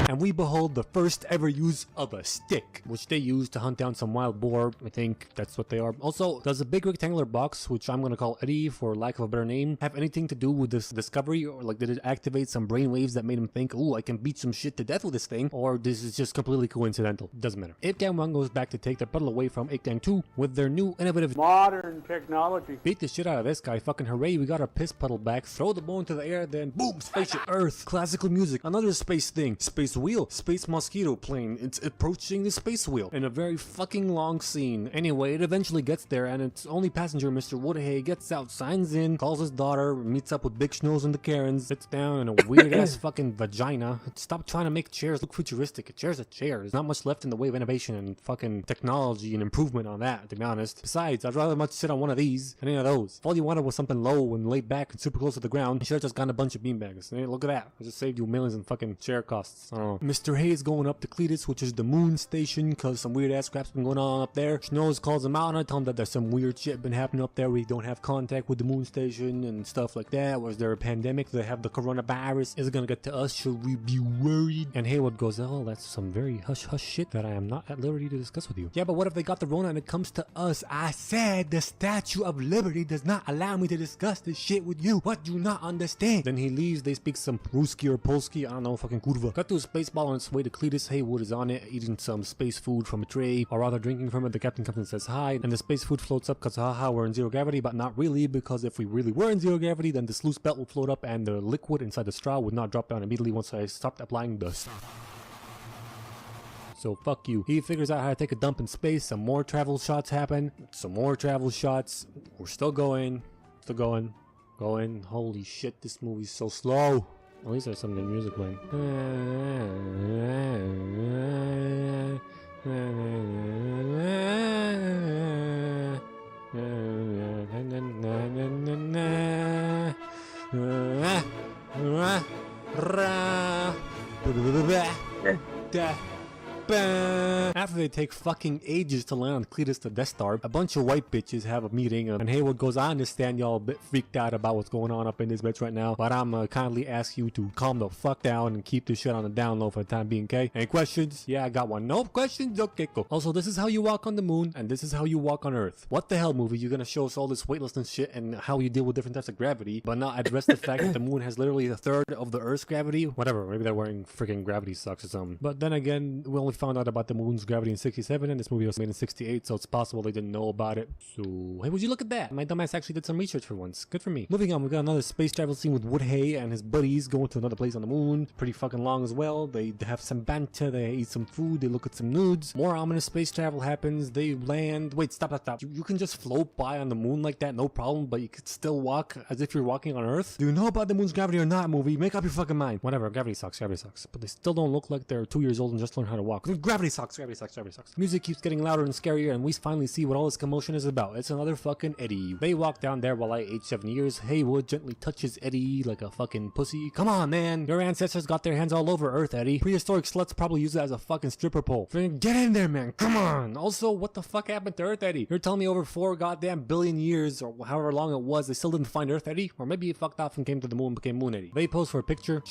And we behold the first ever use of a stick, which they use to hunt down some wild boar. I think that's what they are. Also, does a big rectangular box, which I'm gonna call Eddie for lack of a better name, have anything to do with this discovery? Or like, did it activate some brainwaves that made him think, ooh, I can beat some shit to death with this thing? Or this is just completely coincidental? Doesn't matter. Ape Gang 1 goes back to take their puddle away from Ape Gang 2 with their new innovative modern technology. Beat the shit out of this guy. Fucking hooray, we got our piss puddle back. Throw the bone to the air, then boom, spaceship Earth. Classical music. Another space thing. Space wheel. Space mosquito plane. It's approaching the space wheel in a very fucking long scene. Anyway, it eventually gets there and its only passenger, Mr. Woodhay, gets out, signs in, calls his daughter, meets up with Big Schnoz and the Karens, sits down in a weird ass fucking vagina. Stop trying to make chairs look futuristic. A chair's a chair. There's not much left in the way of innovation and fucking technology and improvement on that, to be honest. Besides, I'd rather much sit on one of these than any of those. If all you wanted was something low and laid back and super close to the ground, you should have just gotten a bunch of beanbags. Hey, look at that. I just saved you millions in fucking chair costs. I don't know. Mr. Hay is going up to Cletus, which is the moon station, because some weird ass crap's been going on up there. Schnoz calls him out and I tell him that there's some weird shit been happening up there. We don't have contact with the moon station and stuff like that. Was there a pandemic? Do they have the coronavirus? Is it gonna get to us? Should we be worried? And Haywood goes, oh, that's some very hush hush shit that I am not at liberty to discuss with you. Yeah, but what if they got the Rona and it comes to us? I said the Statue of Liberty does not allow me to discuss this shit with you. What do you not understand? Then he leaves. They speak some Ruski or Polski. I don't know, fucking kurva. Cut to a space ball on its way to Cletus. Haywood is on it, eating some space food from a tray, or rather drinking from it. The captain comes and says hi, and the space food floats up because haha, we're in zero gravity, but not really, because if we really were in zero gravity, then the sluice belt would float up and the liquid inside the straw would not drop down immediately once I stopped applying the so fuck you. He figures out how to take a dump in space. Some more travel shots happen. Some more travel shots. We're still going. Still going. Going. Holy shit, this movie's so slow. At least there's some good music playing. After they take fucking ages to land on Cletus the Death Star, a bunch of white bitches have a meeting, and Haywood goes, I understand y'all a bit freaked out about what's going on up in this bitch right now, but I'm kindly ask you to calm the fuck down and keep this shit on the down low for the time being, okay? Any questions? Yeah, I got one. No questions? Okay, cool. Also, this is how you walk on the moon, and this is how you walk on Earth. What the hell, movie? You're gonna show us all this weightlessness shit and how you deal with different types of gravity, but not address the fact that the moon has literally a third of the Earth's gravity? Whatever, maybe they're wearing freaking gravity socks or something. But then again, we only found out about the moon's gravity in 67, and this movie was made in 68, so it's possible they didn't know about it. So, hey, would you look at that? My dumbass actually did some research for once. Good for me. Moving on, we got another space travel scene with Woodhay and his buddies going to another place on the moon. Pretty fucking long as well. They have some banter, they eat some food, they look at some nudes. More ominous space travel happens. They land. Wait, stop. You can just float by on the moon like that, no problem, but you could still walk as if you're walking on Earth? Do you know about the moon's gravity or not, movie? Make up your fucking mind. Whatever, gravity sucks. But they still don't look like they're 2 years old and just learned how to walk. Gravity sucks. Music keeps getting louder and scarier, and we finally see what all this commotion is about. It's another fucking Eddie. They walk down there while I age 7 years. Haywood gently touches Eddie like a fucking pussy. Come on, man. Your ancestors got their hands all over Earth, Eddie. Prehistoric sluts probably use it as a fucking stripper pole. Get in there, man. Come on. Also, what the fuck happened to Earth, Eddie? You're telling me over 4 goddamn billion years, or however long it was, they still didn't find Earth, Eddie? Or maybe he fucked off and came to the moon and became Moon Eddie. They pose for a picture.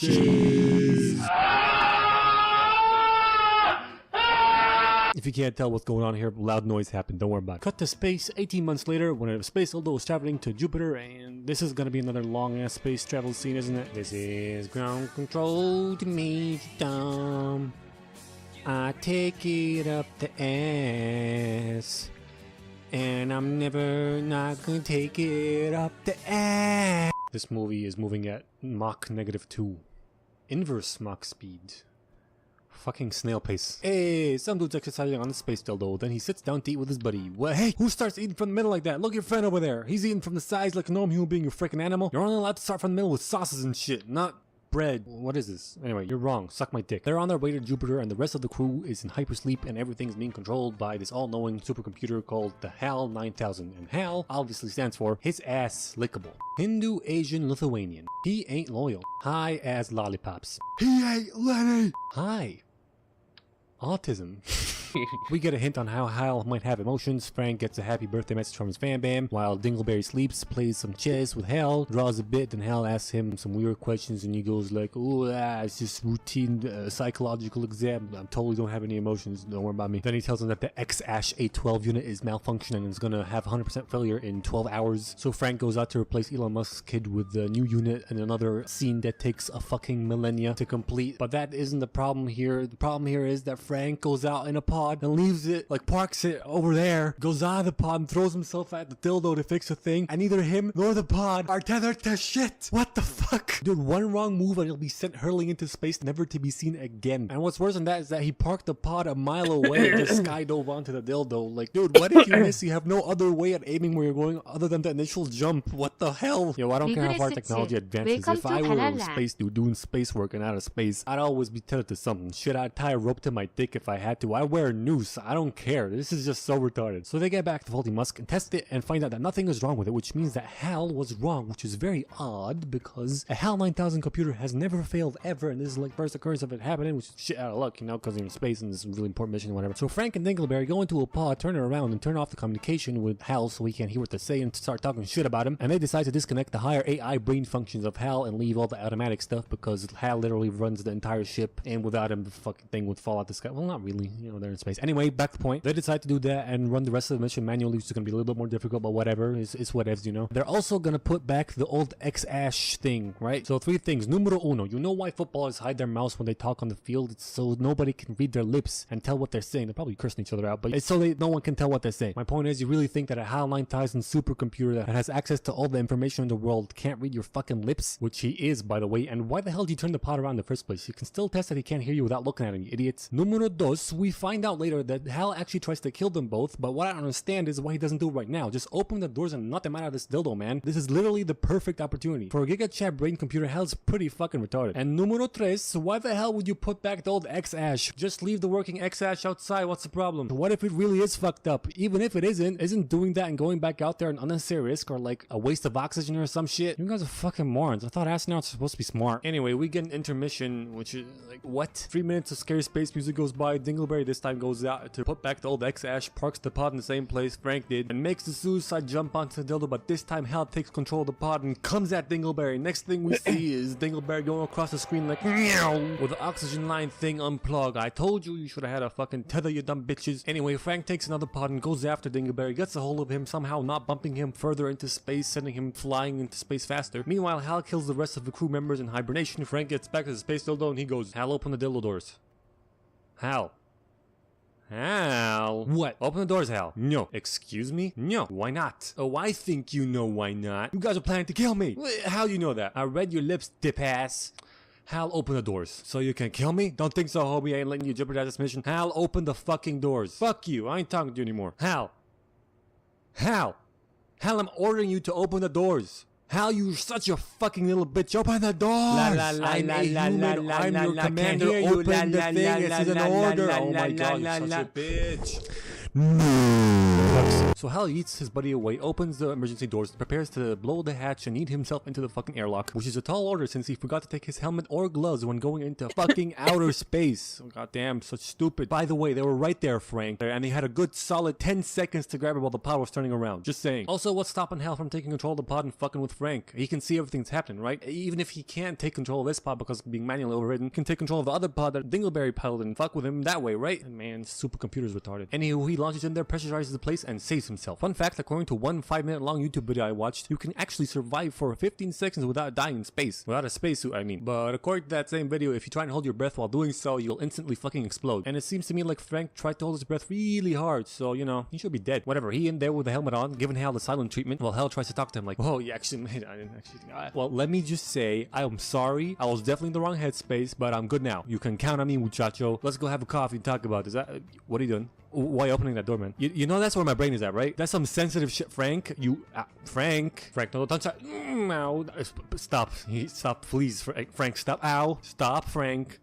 If you can't tell what's going on here, loud noise happened. Don't worry about it. Cut to space 18 months later when a space dildo is traveling to Jupiter, and this is gonna be another long ass space travel scene, isn't it? This is ground control to Major Tom. I take it up the ass, and I'm never not gonna take it up the ass. This movie is moving at Mach -2. Inverse Mach speed. Fucking snail pace. Hey, some dude's exercising on the space dildo, then he sits down to eat with his buddy. Well, hey, who starts eating from the middle like that? Look at your friend over there. He's eating from the sides like a normal human being, you freaking animal. You're only allowed to start from the middle with sauces and shit, not bread. What is this? Anyway, you're wrong. Suck my dick. They're on their way to Jupiter, and the rest of the crew is in hypersleep, and everything's being controlled by this all-knowing supercomputer called the HAL 9000. And HAL obviously stands for His Ass Lickable. Hindu, Asian, Lithuanian. He ain't loyal. High as lollipops. He ain't Lenny. Hi. Autism. We get a hint on how Hal might have emotions. Frank gets a happy birthday message from his fan bam, while Dingleberry sleeps, plays some chess with Hal, draws a bit, and Hal asks him some weird questions, and he goes like, oh, it's just routine psychological exam. I totally don't have any emotions. Don't worry about me. Then he tells him that the X-Ash 812 unit is malfunctioning and is gonna have 100% failure in 12 hours. So Frank goes out to replace Elon Musk's kid with the new unit, and another scene that takes a fucking millennia to complete. But that isn't the problem here. The problem here is that Frank goes out in a pod and leaves it, like parks it over there, goes out of the pod and throws himself at the dildo to fix a thing, and neither him nor the pod are tethered to shit. What the fuck? Dude, one wrong move and he'll be sent hurling into space, never to be seen again. And what's worse than that is that he parked the pod a mile away and just skydove onto the dildo. Like, dude, what if you miss? You have no other way at aiming where you're going other than the initial jump. What the hell? Yo, I don't care how far technology advances. If I were a space dude doing space work and out of space, I'd always be tethered to something. Shit, I'd tie a rope to my dick if I had to. I wear a noose. I don't care. This is just so retarded. So they get back to Faulty Musk and test it and find out that nothing is wrong with it, which means that HAL was wrong, which is very odd because a HAL 9000 computer has never failed ever, and this is like first occurrence of it happening, which is shit out of luck, you know, because you're in space and this is a really important mission or whatever. So Frank and Dingleberry go into a pod, turn it around, and turn off the communication with HAL so he can't hear what they say and start talking shit about him. And they decide to disconnect the higher AI brain functions of HAL and leave all the automatic stuff because HAL literally runs the entire ship, and without him, the fucking thing would fall out the sky. Well, not really, you know, they're in space. Anyway, back to the point. They decide to do that and run the rest of the mission manually, which is going to be a little bit more difficult, but whatever. It's whatevs, you know. They're also going to put back the old X-Ash thing, right? So 3 things. Numero uno. You know why footballers hide their mouths when they talk on the field? It's so nobody can read their lips and tell what they're saying. They're probably cursing each other out, but it's so no one can tell what they're saying. My point is, you really think that a HAL 9000 supercomputer that has access to all the information in the world can't read your fucking lips? Which he is, by the way. And why the hell did you turn the pod around in the first place? You can still test that he can't hear you without looking at him, you idiots. Numero dos. We find out later that Hal actually tries to kill them both, but what I don't understand is why he doesn't do it right now. Just open the doors and knock them out of this dildo, man. This is literally the perfect opportunity. For a GigaChat brain computer, Hal's pretty fucking retarded. And numero tres, why the hell would you put back the old X-Ash? Just leave the working X-Ash outside, what's the problem? What if it really is fucked up? Even if it isn't doing that and going back out there an unnecessary risk or like a waste of oxygen or some shit? You guys are fucking morons. I thought astronauts are supposed to be smart. Anyway, we get an intermission, which is like, what? 3 minutes of scary space music goes by. Dingleberry this time goes out to put back the old X-Ash, parks the pod in the same place Frank did, and makes the suicide jump onto the dildo, but this time Hal takes control of the pod and comes at Dingleberry. Next thing we see is Dingleberry going across the screen like meow with the oxygen line thing unplugged. I told you should have had a fucking tether, you dumb bitches. Anyway, Frank takes another pod and goes after Dingleberry, gets a hold of him, somehow not bumping him further into space, sending him flying into space faster. Meanwhile, Hal kills the rest of the crew members in hibernation. Frank gets back to the space dildo and he goes, Hal, open the dildo doors. Hal. Hal. What? Open the doors, Hal. No. Excuse me? No. Why not? Oh, I think you know why not. You guys are planning to kill me. How do you know that? I read your lips, dip ass. Hal, open the doors. So you can kill me? Don't think so, homie. I ain't letting you jeopardize this mission. Hal, open the fucking doors. Fuck you. I ain't talking to you anymore. Hal. Hal. Hal, I'm ordering you to open the doors. Hal, you're such a fucking little bitch. Open the doors. I'm a human. I'm your commander. Open the thing. It's an order. Oh my god, you're such a bitch. So Hal eats his buddy away, opens the emergency doors, prepares to blow the hatch and eat himself into the fucking airlock, which is a tall order since he forgot to take his helmet or gloves when going into fucking outer space. Oh, goddamn, such stupid. By the way, they were right there, Frank, and they had a good solid 10 seconds to grab it while the pod was turning around. Just saying. Also, what's stopping Hal from taking control of the pod and fucking with Frank? He can see everything that's happening, right? Even if he can't take control of this pod because being manually overridden, he can take control of the other pod that Dingleberry piloted and fuck with him that way, right? And man, supercomputer's retarded. Anywho, he launches in there, pressurizes the place, and saves himself. Fun fact, according to one 5-minute long YouTube video I watched, you can actually survive for 15 seconds without dying in space. Without a spacesuit, I mean. But according to that same video, if you try and hold your breath while doing so, you'll instantly fucking explode. And it seems to me like Frank tried to hold his breath really hard, so, you know, he should be dead. Whatever, he in there with the helmet on, giving Hal the silent treatment, while Hal tries to talk to him like, whoa, you actually made it. I didn't actually think I... Well, let me just say, I am sorry. I was definitely in the wrong headspace, but I'm good now. You can count on me, muchacho. Let's go have a coffee and talk about this. What are you doing? Why opening that door, man? You know that's where my brain is at, right? That's some sensitive shit, Frank. Frank, no, don't touch. Ow. Stop. Stop, please, Frank. Stop. Ow. Stop, Frank.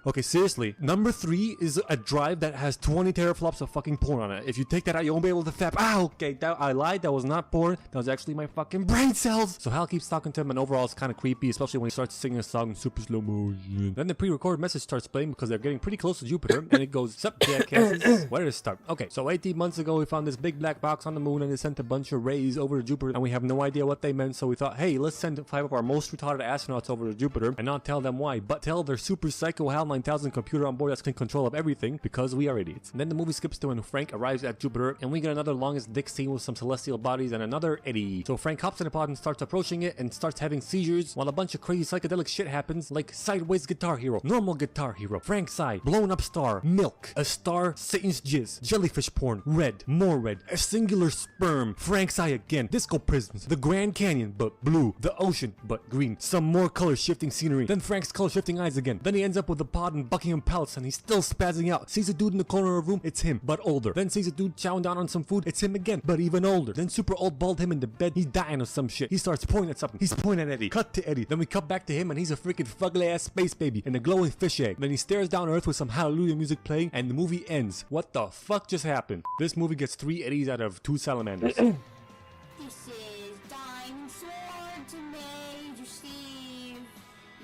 Okay, seriously. Number 3 is a drive that has 20 teraflops of fucking porn on it. If you take that out, you won't be able to fap. Ah, okay, I lied. That was not porn. That was actually my fucking brain cells. So Hal keeps talking to him, and overall it's kind of creepy, especially when he starts singing a song in super slow motion. Then the pre-recorded message starts playing because they're getting pretty close to Jupiter, and it goes, sup, jackasses? Where did it start? Okay, so 18 months ago, we found this big black box on the moon, and it sent a bunch of rays over to Jupiter, and we have no idea what they meant, so we thought, hey, let's send 5 of our most retarded astronauts over to Jupiter, and not tell them why, but tell their super psycho HAL 9000 computer on board that's in control of everything, because we are idiots. And then the movie skips to when Frank arrives at Jupiter, and we get another longest dick scene with some celestial bodies and another Eddie. So Frank hops in a pod and starts approaching it and starts having seizures while a bunch of crazy psychedelic shit happens, like sideways Guitar Hero, normal Guitar Hero, Frank side, blown up star, milk, a star, Satan's jizz, jellyfish porn, red, more red, a singular sperm, Frank's eye again, disco prisms, the Grand Canyon but blue, the ocean but green, some more color shifting scenery, then Frank's color shifting eyes again, then he ends up with the pod in Buckingham Palace and he's still spazzing out, sees a dude in the corner of a room, it's him, but older, then sees a dude chowing down on some food, it's him again, but even older, then super old bald him in the bed, he's dying of some shit, he starts pointing at something, he's pointing at Eddie, cut to Eddie, then we cut back to him and he's a freaking fugly ass space baby in a glowing fish egg, then he stares down Earth with some hallelujah music playing and the movie ends. What the fuck just happened? This movie gets 3 Eddies out of 2 salamanders. This is Diamond Sword to Major Steve.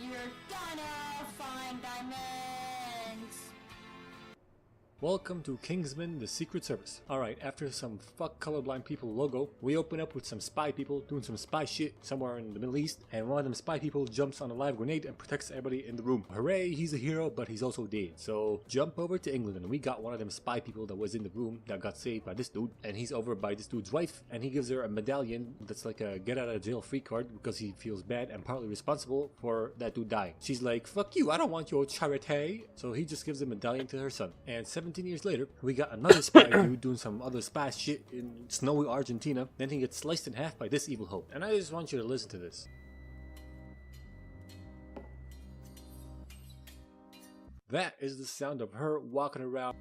You're gonna find diamonds. Welcome to Kingsman, the Secret Service. Alright, after some fuck colorblind people logo, we open up with some spy people doing some spy shit somewhere in the Middle East, and one of them spy people jumps on a live grenade and protects everybody in the room. Hooray, he's a hero, but he's also dead. So jump over to England, and we got one of them spy people that was in the room that got saved by this dude, and he's over by this dude's wife, and he gives her a medallion that's like a get out of jail free card because he feels bad and partly responsible for that dude dying. She's like, fuck you, I don't want your charity. So he just gives a medallion to her son. And 17 years later, we got another spy dude doing some other spy shit in snowy Argentina. Then he gets sliced in half by this evil hope. And I just want you to listen to this. That is the sound of her walking around.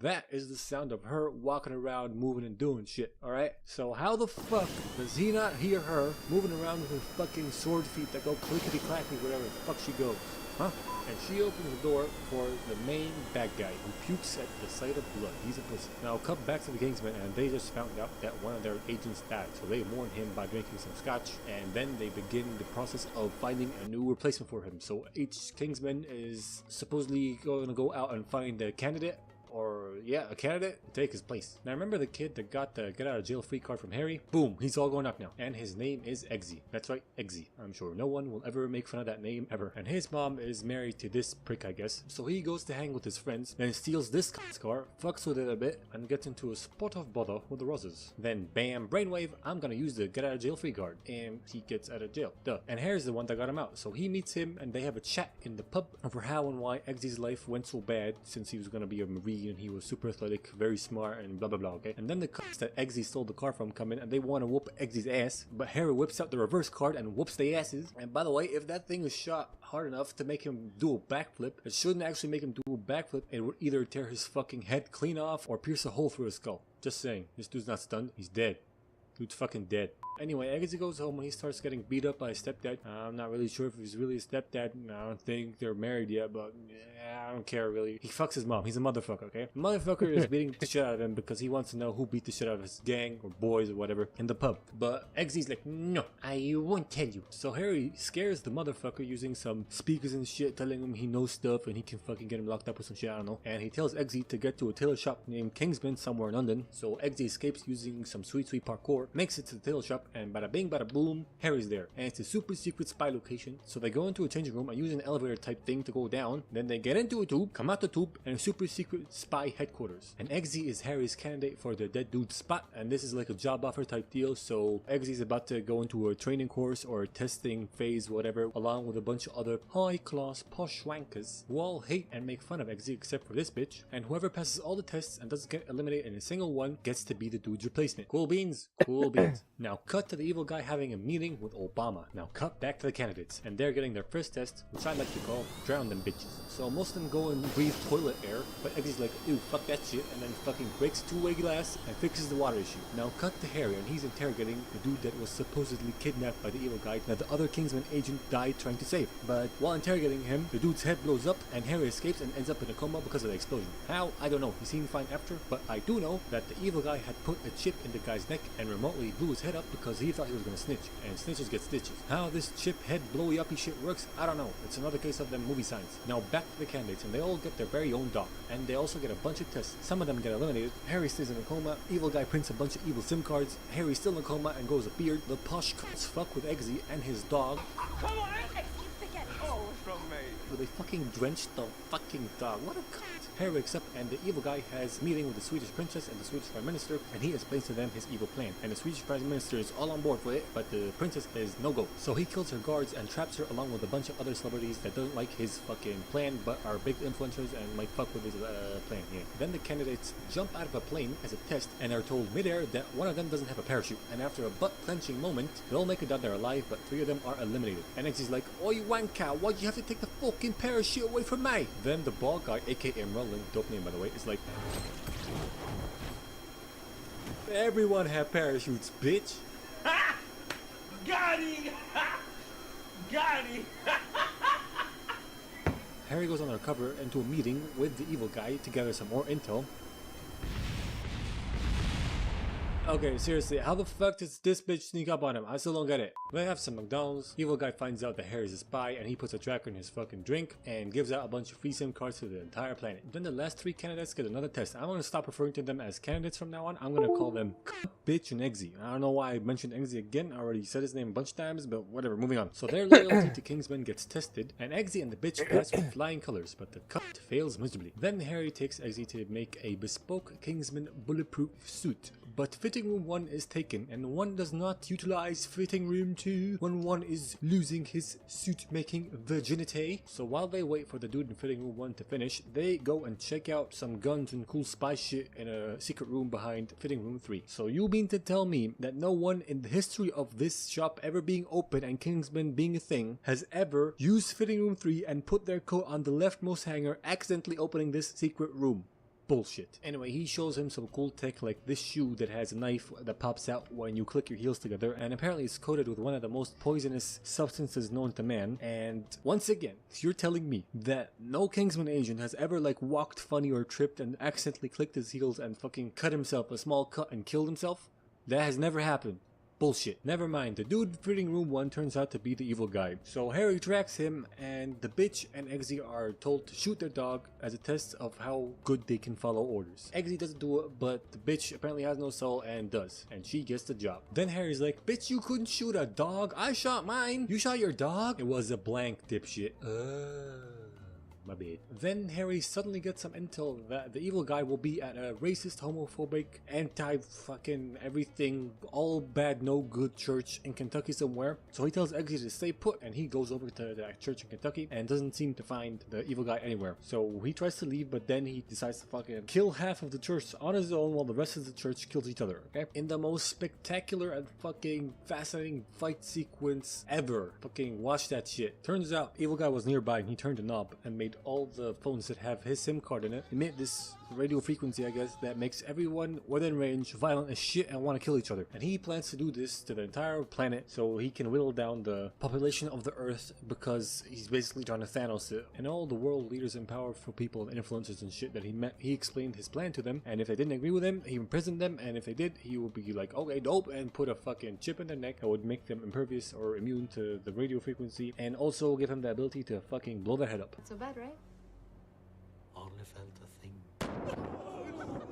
That is the sound of her walking around, moving and doing shit, alright? So how the fuck does he not hear her moving around with her fucking sword feet that go clickety-clackety wherever the fuck she goes? Huh? And she opens the door for the main bad guy who pukes at the sight of blood. He's a pussy. Now cut back to the Kingsmen, and they just found out that one of their agents died. So they mourn him by drinking some scotch, and then they begin the process of finding a new replacement for him. So each Kingsman is supposedly going to go out and find a candidate. Or, yeah, a candidate to take his place. Now remember the kid that got the get out of jail free card from Harry? Boom, he's all going up now. And his name is Eggsy. That's right, Eggsy. I'm sure no one will ever make fun of that name ever. And his mom is married to this prick, I guess. So he goes to hang with his friends, then steals this car, fucks with it a bit, and gets into a spot of bother with the Roses. Then bam, brainwave, I'm gonna use the get out of jail free card. And he gets out of jail. Duh. And Harry's the one that got him out. So he meets him and they have a chat in the pub over how and why Eggsy's life went so bad since he was gonna be a Marine and he was super athletic, very smart, and blah blah blah, okay? And then the cops that Eggsy stole the car from come in and they want to whoop Eggsy's ass, but Harry whips out the reverse card and whoops the asses. And by the way, if that thing is shot hard enough to make him do a backflip, it shouldn't actually make him do a backflip. It would either tear his fucking head clean off or pierce a hole through his skull. Just saying, this dude's not stunned, he's dead. Dude's fucking dead. Anyway, Eggsy goes home and he starts getting beat up by his stepdad. I'm not really sure if he's really a stepdad. I don't think they're married yet, but yeah, I don't care really. He fucks his mom. He's a motherfucker, okay? The motherfucker is beating the shit out of him because he wants to know who beat the shit out of his gang or boys or whatever in the pub. But Eggsy's like, no, I won't tell you. So Harry scares the motherfucker using some speakers and shit, telling him he knows stuff and he can fucking get him locked up with some shit, I don't know. And he tells Eggsy to get to a tailor shop named Kingsman somewhere in London. So Eggsy escapes using some sweet parkour, makes it to the tailor shop, and bada bing bada boom, Harry's there. And it's a super secret spy location. So they go into a changing room and use an elevator type thing to go down. Then they get into a tube, come out the tube, and a super secret spy headquarters. And Eggsy is Harry's candidate for the dead dude spot, and this is like a job offer type deal. So Eggsy's about to go into a training course or a testing phase, whatever, along with a bunch of other high class posh wankers who all hate and make fun of Eggsy except for this bitch. And whoever passes all the tests and doesn't get eliminated in a single one gets to be the dude's replacement. Cool beans, cool beans. Now cut to the evil guy having a meeting with Obama. Now cut back to the candidates, and they're getting their first test, which I like to call drown them bitches. So most of them go and breathe toilet air, but Eggsy's like, ew, fuck that shit, and then fucking breaks two-way glass and fixes the water issue. Now cut to Harry, and he's interrogating the dude that was supposedly kidnapped by the evil guy that the other Kingsman agent died trying to save. But while interrogating him, the dude's head blows up, and Harry escapes and ends up in a coma because of the explosion. How? I don't know. He seemed fine after, but I do know that the evil guy had put a chip in the guy's neck and remotely blew his head up because he thought he was gonna snitch, and snitches get stitches. How this chip head blowy uppy shit works, I don't know. It's another case of them movie signs. Now back to the candidates, and they all get their very own doc, and they also get a bunch of tests. Some of them get eliminated. Harry stays in a coma. Evil guy prints a bunch of evil SIM cards. Harry's still in a coma and grows a beard. The posh cunts fuck with Eggsy and his dog. Come on, oh, from me. They fucking drenched the fucking dog. What a cunt. Harry wakes up and the evil guy has a meeting with the Swedish princess and the Swedish prime minister, and he explains to them his evil plan. And the Swedish prime minister is all on board for it, but the princess is no go. So he kills her guards and traps her along with a bunch of other celebrities that don't like his fucking plan but are big influencers and might fuck with his plan. Yeah. Then the candidates jump out of a plane as a test and are told midair that one of them doesn't have a parachute. And after a butt-clenching moment, they all make it out they're alive, but 3 of them are eliminated. And Eggsy's like, "Oi wanka, why'd you have to take the fucking parachute away from me?" Then the bald guy, aka Merlin, dope name by the way, is like, "Everyone have parachutes, bitch." Ha! Got him! Got him! Harry goes undercover into a meeting with the evil guy to gather some more intel. Okay, seriously, how the fuck does this bitch sneak up on him? I still don't get it. They have some McDonald's. Evil guy finds out that Harry's a spy and he puts a tracker in his fucking drink and gives out a bunch of free SIM cards to the entire planet. Then the last 3 candidates get another test. I'm gonna stop referring to them as candidates from now on. I'm gonna call them Bitch and Eggsy. I don't know why I mentioned Eggsy again. I already said his name a bunch of times, but whatever, moving on. So their loyalty to Kingsman gets tested, and Eggsy and the bitch pass with flying colors, but the cut fails miserably. Then Harry takes Eggsy to make a bespoke Kingsman bulletproof suit. but fitting room 1 is taken, and one does not utilize fitting room 2 when one is losing his suit making virginity. So while they wait for the dude in fitting room 1 to finish, they go and check out some guns and cool spy shit in a secret room behind fitting room 3. So you mean to tell me that no one in the history of this shop ever being open and Kingsman being a thing has ever used fitting room 3 and put their coat on the leftmost hanger, accidentally opening this secret room? Bullshit. Anyway, he shows him some cool tech like this shoe that has a knife that pops out when you click your heels together, and apparently it's coated with one of the most poisonous substances known to man. And once again, you're telling me that no Kingsman agent has ever like walked funny or tripped and accidentally clicked his heels and fucking cut himself a small cut and killed himself? That has never happened. Bullshit. Never mind, the dude fitting room 1 turns out to be the evil guy. So Harry tracks him, and the bitch and Eggsy are told to shoot their dog as a test of how good they can follow orders. Eggsy doesn't do it, but the bitch apparently has no soul and does, and she gets the job. Then Harry's like, bitch, you couldn't shoot a dog, I shot mine. You shot your dog? It was a blank, dipshit. My bad. Then Harry suddenly gets some intel that the evil guy will be at a racist, homophobic, anti-fucking everything, all bad, no good church in Kentucky somewhere. So he tells Eggsy to stay put, and he goes over to that church in Kentucky and doesn't seem to find the evil guy anywhere. So he tries to leave, but then he decides to fucking kill half of the church on his own while the rest of the church kills each other, okay? In the most spectacular and fucking fascinating fight sequence ever. Fucking watch that shit. Turns out, evil guy was nearby and he turned a knob and made all the phones that have his SIM card in it emit this radio frequency, I guess, that makes everyone within range violent as shit and want to kill each other. And he plans to do this to the entire planet so he can whittle down the population of the Earth, because he's basically trying to Thanos it. And all the world leaders and powerful people and influencers and shit that he met, he explained his plan to them, and if they didn't agree with him, he imprisoned them, and if they did, he would be like, okay, dope, and put a fucking chip in their neck that would make them impervious or immune to the radio frequency, and also give him the ability to fucking blow their head up. Not so bad, right? Only felt a thing.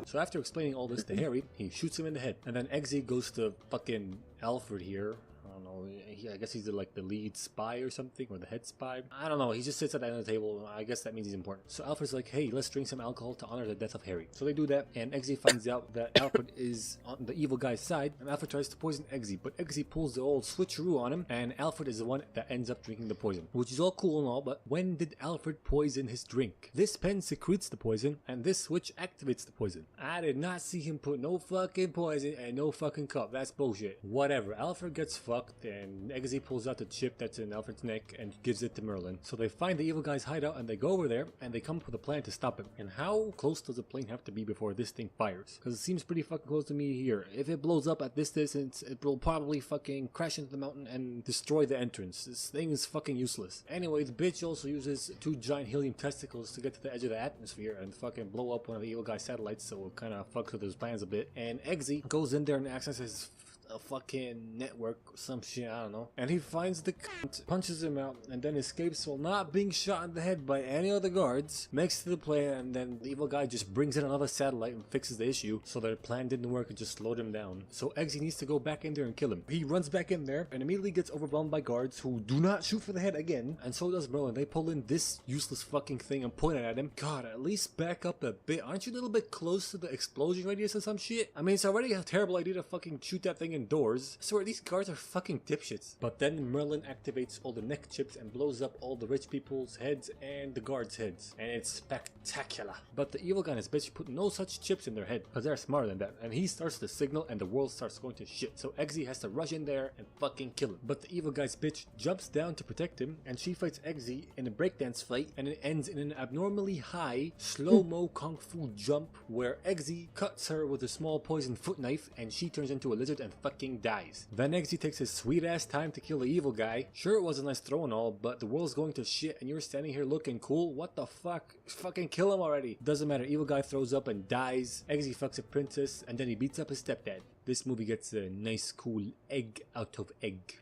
So after explaining all this to Harry, he shoots him in the head. And then Eggsy goes to fucking Alfred here. I don't know, I guess he's like the lead spy or something, or the head spy. I don't know, he just sits at the end of the table. I guess that means he's important. So Alfred's like, hey, let's drink some alcohol to honor the death of Harry. So they do that, and Eggsy finds out that Alfred is on the evil guy's side, and Alfred tries to poison Eggsy, but Eggsy pulls the old switcheroo on him, and Alfred is the one that ends up drinking the poison. Which is all cool and all, but when did Alfred poison his drink? This pen secretes the poison, and this switch activates the poison. I did not see him put no fucking poison and no fucking cup. That's bullshit. Whatever, Alfred gets fucked, and Eggsy pulls out the chip that's in Alfred's neck and gives it to Merlin. So they find the evil guy's hideout, and they go over there, and they come up with a plan to stop him. And how close does a plane have to be before this thing fires? Because it seems pretty fucking close to me here. If it blows up at this distance, it will probably fucking crash into the mountain and destroy the entrance. This thing is fucking useless. Anyway, the bitch also uses 2 giant helium testicles to get to the edge of the atmosphere and fucking blow up one of the evil guy's satellites, so it kind of fucks with his plans a bit. And Eggsy goes in there and accesses a fucking network or some shit, I don't know. And he finds the cunt, punches him out, and then escapes while not being shot in the head by any of the guards. Makes to the plane, and then the evil guy just brings in another satellite and fixes the issue, so their plan didn't work and just slowed him down. So Eggsy needs to go back in there and kill him. He runs back in there and immediately gets overwhelmed by guards who do not shoot for the head again, and so does Merlin. They pull in this useless fucking thing and point it at him. God, at least back up a bit. Aren't you a little bit close to the explosion radius or some shit? I mean, it's already a terrible idea to fucking shoot that thing indoors. I swear, these guards are fucking dipshits. But then Merlin activates all the neck chips and blows up all the rich people's heads and the guards' heads. And it's spectacular. But the evil guy and his bitch put no such chips in their head, because they're smarter than that. And he starts to signal and the world starts going to shit. So Eggsy has to rush in there and fucking kill him. But the evil guy's bitch jumps down to protect him, and she fights Eggsy in a breakdance fight, and it ends in an abnormally high, slow-mo kung fu jump where Eggsy cuts her with a small poison foot knife, and she turns into a lizard and fucking dies. Then Eggsy takes his sweet ass time to kill the evil guy. Sure, it was a nice throw and all, but the world's going to shit and you're standing here looking cool? What the fuck? Fucking kill him already. Doesn't matter, evil guy throws up and dies. Eggsy fucks a princess, and then he beats up his stepdad. This movie gets a nice cool egg out of egg.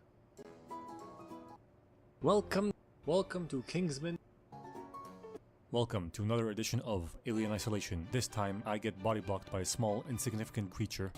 Welcome to Kingsman. Welcome to another edition of Alien Isolation. This time I get body blocked by a small, insignificant creature.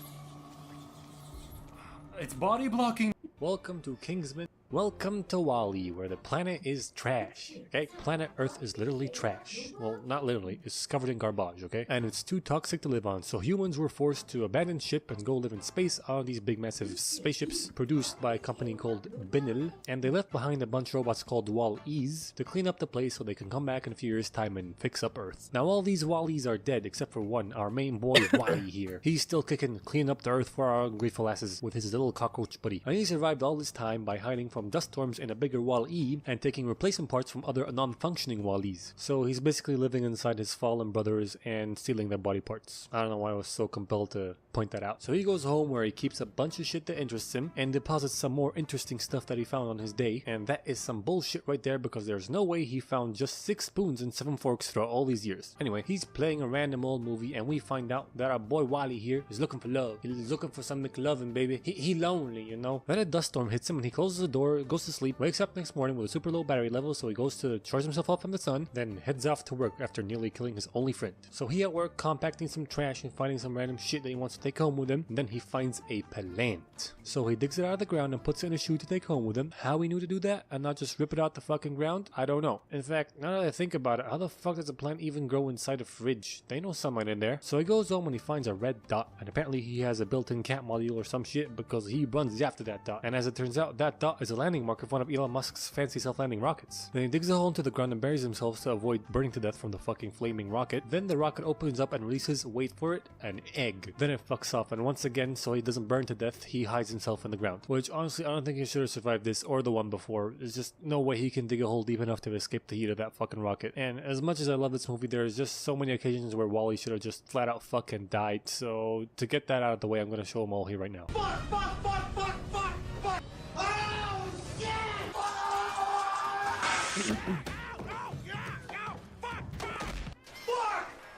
It's body blocking! Welcome to Kingsman. Welcome to Wall-E, where the planet is trash, okay? Planet Earth is literally trash. Well, not literally, it's covered in garbage, okay? And it's too toxic to live on, so humans were forced to abandon ship and go live in space on these big massive spaceships produced by a company called Benil, and they left behind a bunch of robots called Wall-Es to clean up the place so they can come back in a few years' time and fix up Earth. Now all these Wall-Es are dead except for one, our main boy Wally here. He's still kicking, cleaning up the Earth for our ungrateful asses with his little cockroach buddy. And he survived all this time by hiding from dust storms in a bigger Wall-E and taking replacement parts from other non-functioning Wall-Es. So he's basically living inside his fallen brothers and stealing their body parts. I don't know why I was so compelled to point that out. So he goes home where he keeps a bunch of shit that interests him and deposits some more interesting stuff that he found on his day, and that is some bullshit right there because there's no way he found just 6 spoons and 7 forks throughout all these years. Anyway, he's playing a random old movie and we find out that our boy Wally here is looking for love. He's looking for some McLovin, baby. He lonely, you know. Then a dust storm hits him and he closes the door, goes to sleep, wakes up next morning with a super low battery level, so he goes to charge himself up from the sun, then heads off to work after nearly killing his only friend. So he at work compacting some trash and finding some random shit that he wants to take home with him, and then he finds a plant. So he digs it out of the ground and puts it in a shoe to take home with him. How he knew to do that and not just rip it out the fucking ground, I don't know. In fact, now that I think about it, how the fuck does a plant even grow inside a fridge? They know sunlight in there. So he goes home and he finds a red dot, and apparently he has a built-in cat module or some shit because he runs after that dot. And as it turns out, that dot is a landing marker for one of Elon Musk's fancy self-landing rockets. Then he digs a hole into the ground and buries himself to avoid burning to death from the fucking flaming rocket. Then the rocket opens up and releases, wait for it, an egg. Then it fucks off, and once again, so he doesn't burn to death, he hides himself in the ground. Which honestly, I don't think he should have survived this or the one before. There's just no way he can dig a hole deep enough to escape the heat of that fucking rocket. And as much as I love this movie, there's just so many occasions where Wally should have just flat out fucking died. So to get that out of the way, I'm gonna show them all here right now.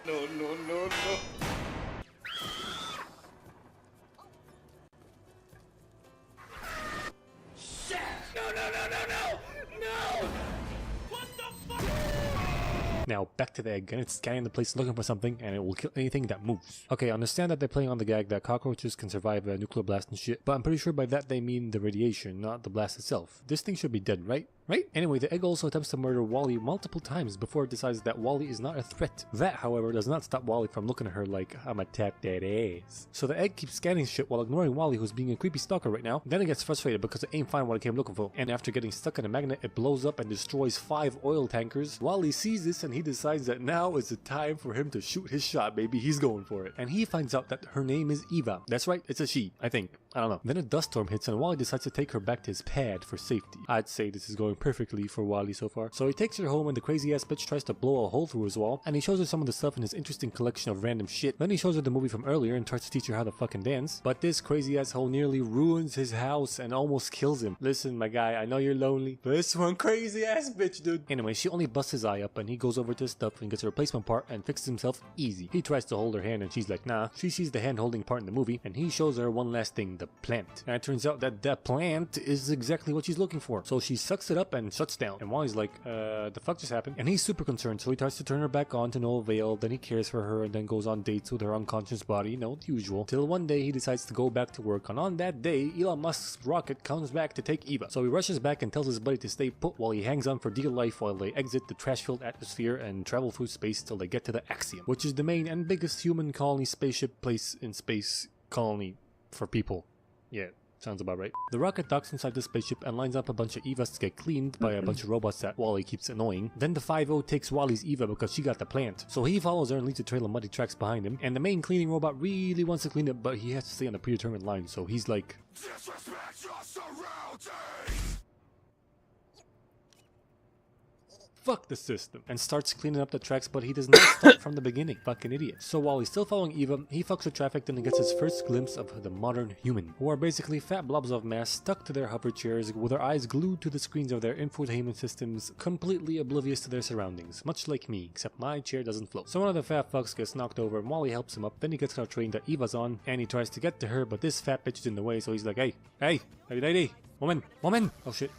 No. Shit! No! What the fuck? Now back to the egg, and it's scanning the place looking for something, and it will kill anything that moves. Okay, I understand that they're playing on the gag that cockroaches can survive a nuclear blast and shit, but I'm pretty sure by that they mean the radiation, not the blast itself. This thing should be dead, right? Anyway, the egg also attempts to murder Wally multiple times before it decides that Wally is not a threat. That, however, does not stop Wally from looking at her like, I'ma tap that ass. So the egg keeps scanning shit while ignoring Wally, who's being a creepy stalker right now. Then it gets frustrated because it ain't find what it came looking for, and after getting stuck in a magnet, it blows up and destroys 5 oil tankers. Wally sees this and he decides that now is the time for him to shoot his shot, baby. He's going for it. And he finds out that her name is Eva. That's right, it's a she, I think. I don't know. Then a dust storm hits and Wally decides to take her back to his pad for safety. I'd say this is going perfectly for Wally so far. So he takes her home and the crazy ass bitch tries to blow a hole through his wall, and he shows her some of the stuff in his interesting collection of random shit. Then he shows her the movie from earlier and tries to teach her how to fucking dance. But this crazy asshole nearly ruins his house and almost kills him. Listen, my guy, I know you're lonely, but this one crazy ass bitch, dude. Anyway, she only busts his eye up and he goes over to his stuff and gets a replacement part and fixes himself easy. He tries to hold her hand and she's like, nah. She sees the hand holding part in the movie and he shows her one last thing, the plant. And it turns out that that plant is exactly what she's looking for. So she sucks it up and shuts down. And Wally's like, the fuck just happened? And he's super concerned, so he tries to turn her back on to no avail. Then he cares for her and then goes on dates with her unconscious body, you know, the usual. Till one day he decides to go back to work, and on that day, Elon Musk's rocket comes back to take Eva. So he rushes back and tells his buddy to stay put while he hangs on for dear life while they exit the trash-filled atmosphere and travel through space till they get to the Axiom, which is the main and biggest human colony spaceship place in space colony for people. Yeah. Sounds about right. The rocket docks inside the spaceship and lines up a bunch of Evas to get cleaned by a bunch of robots that Wally keeps annoying. Then the 5-0 takes Wally's Eva because she got the plant. So he follows her and leaves a trail of muddy tracks behind him. And the main cleaning robot really wants to clean it, but he has to stay on a predetermined line. So he's like, disrespect your surroundings! Fuck the system, and starts cleaning up the tracks, but he does not start from the beginning. Fucking idiot. So while he's still following Eva, he fucks with traffic and gets his first glimpse of the modern human, who are basically fat blobs of mass stuck to their hover chairs with their eyes glued to the screens of their infotainment systems, completely oblivious to their surroundings, much like me, except my chair doesn't float. So one of the fat fucks gets knocked over and Wally helps him up. Then he gets to a train that Eva's on, and he tries to get to her, but this fat bitch is in the way, so he's like, hey, lady, woman, oh shit,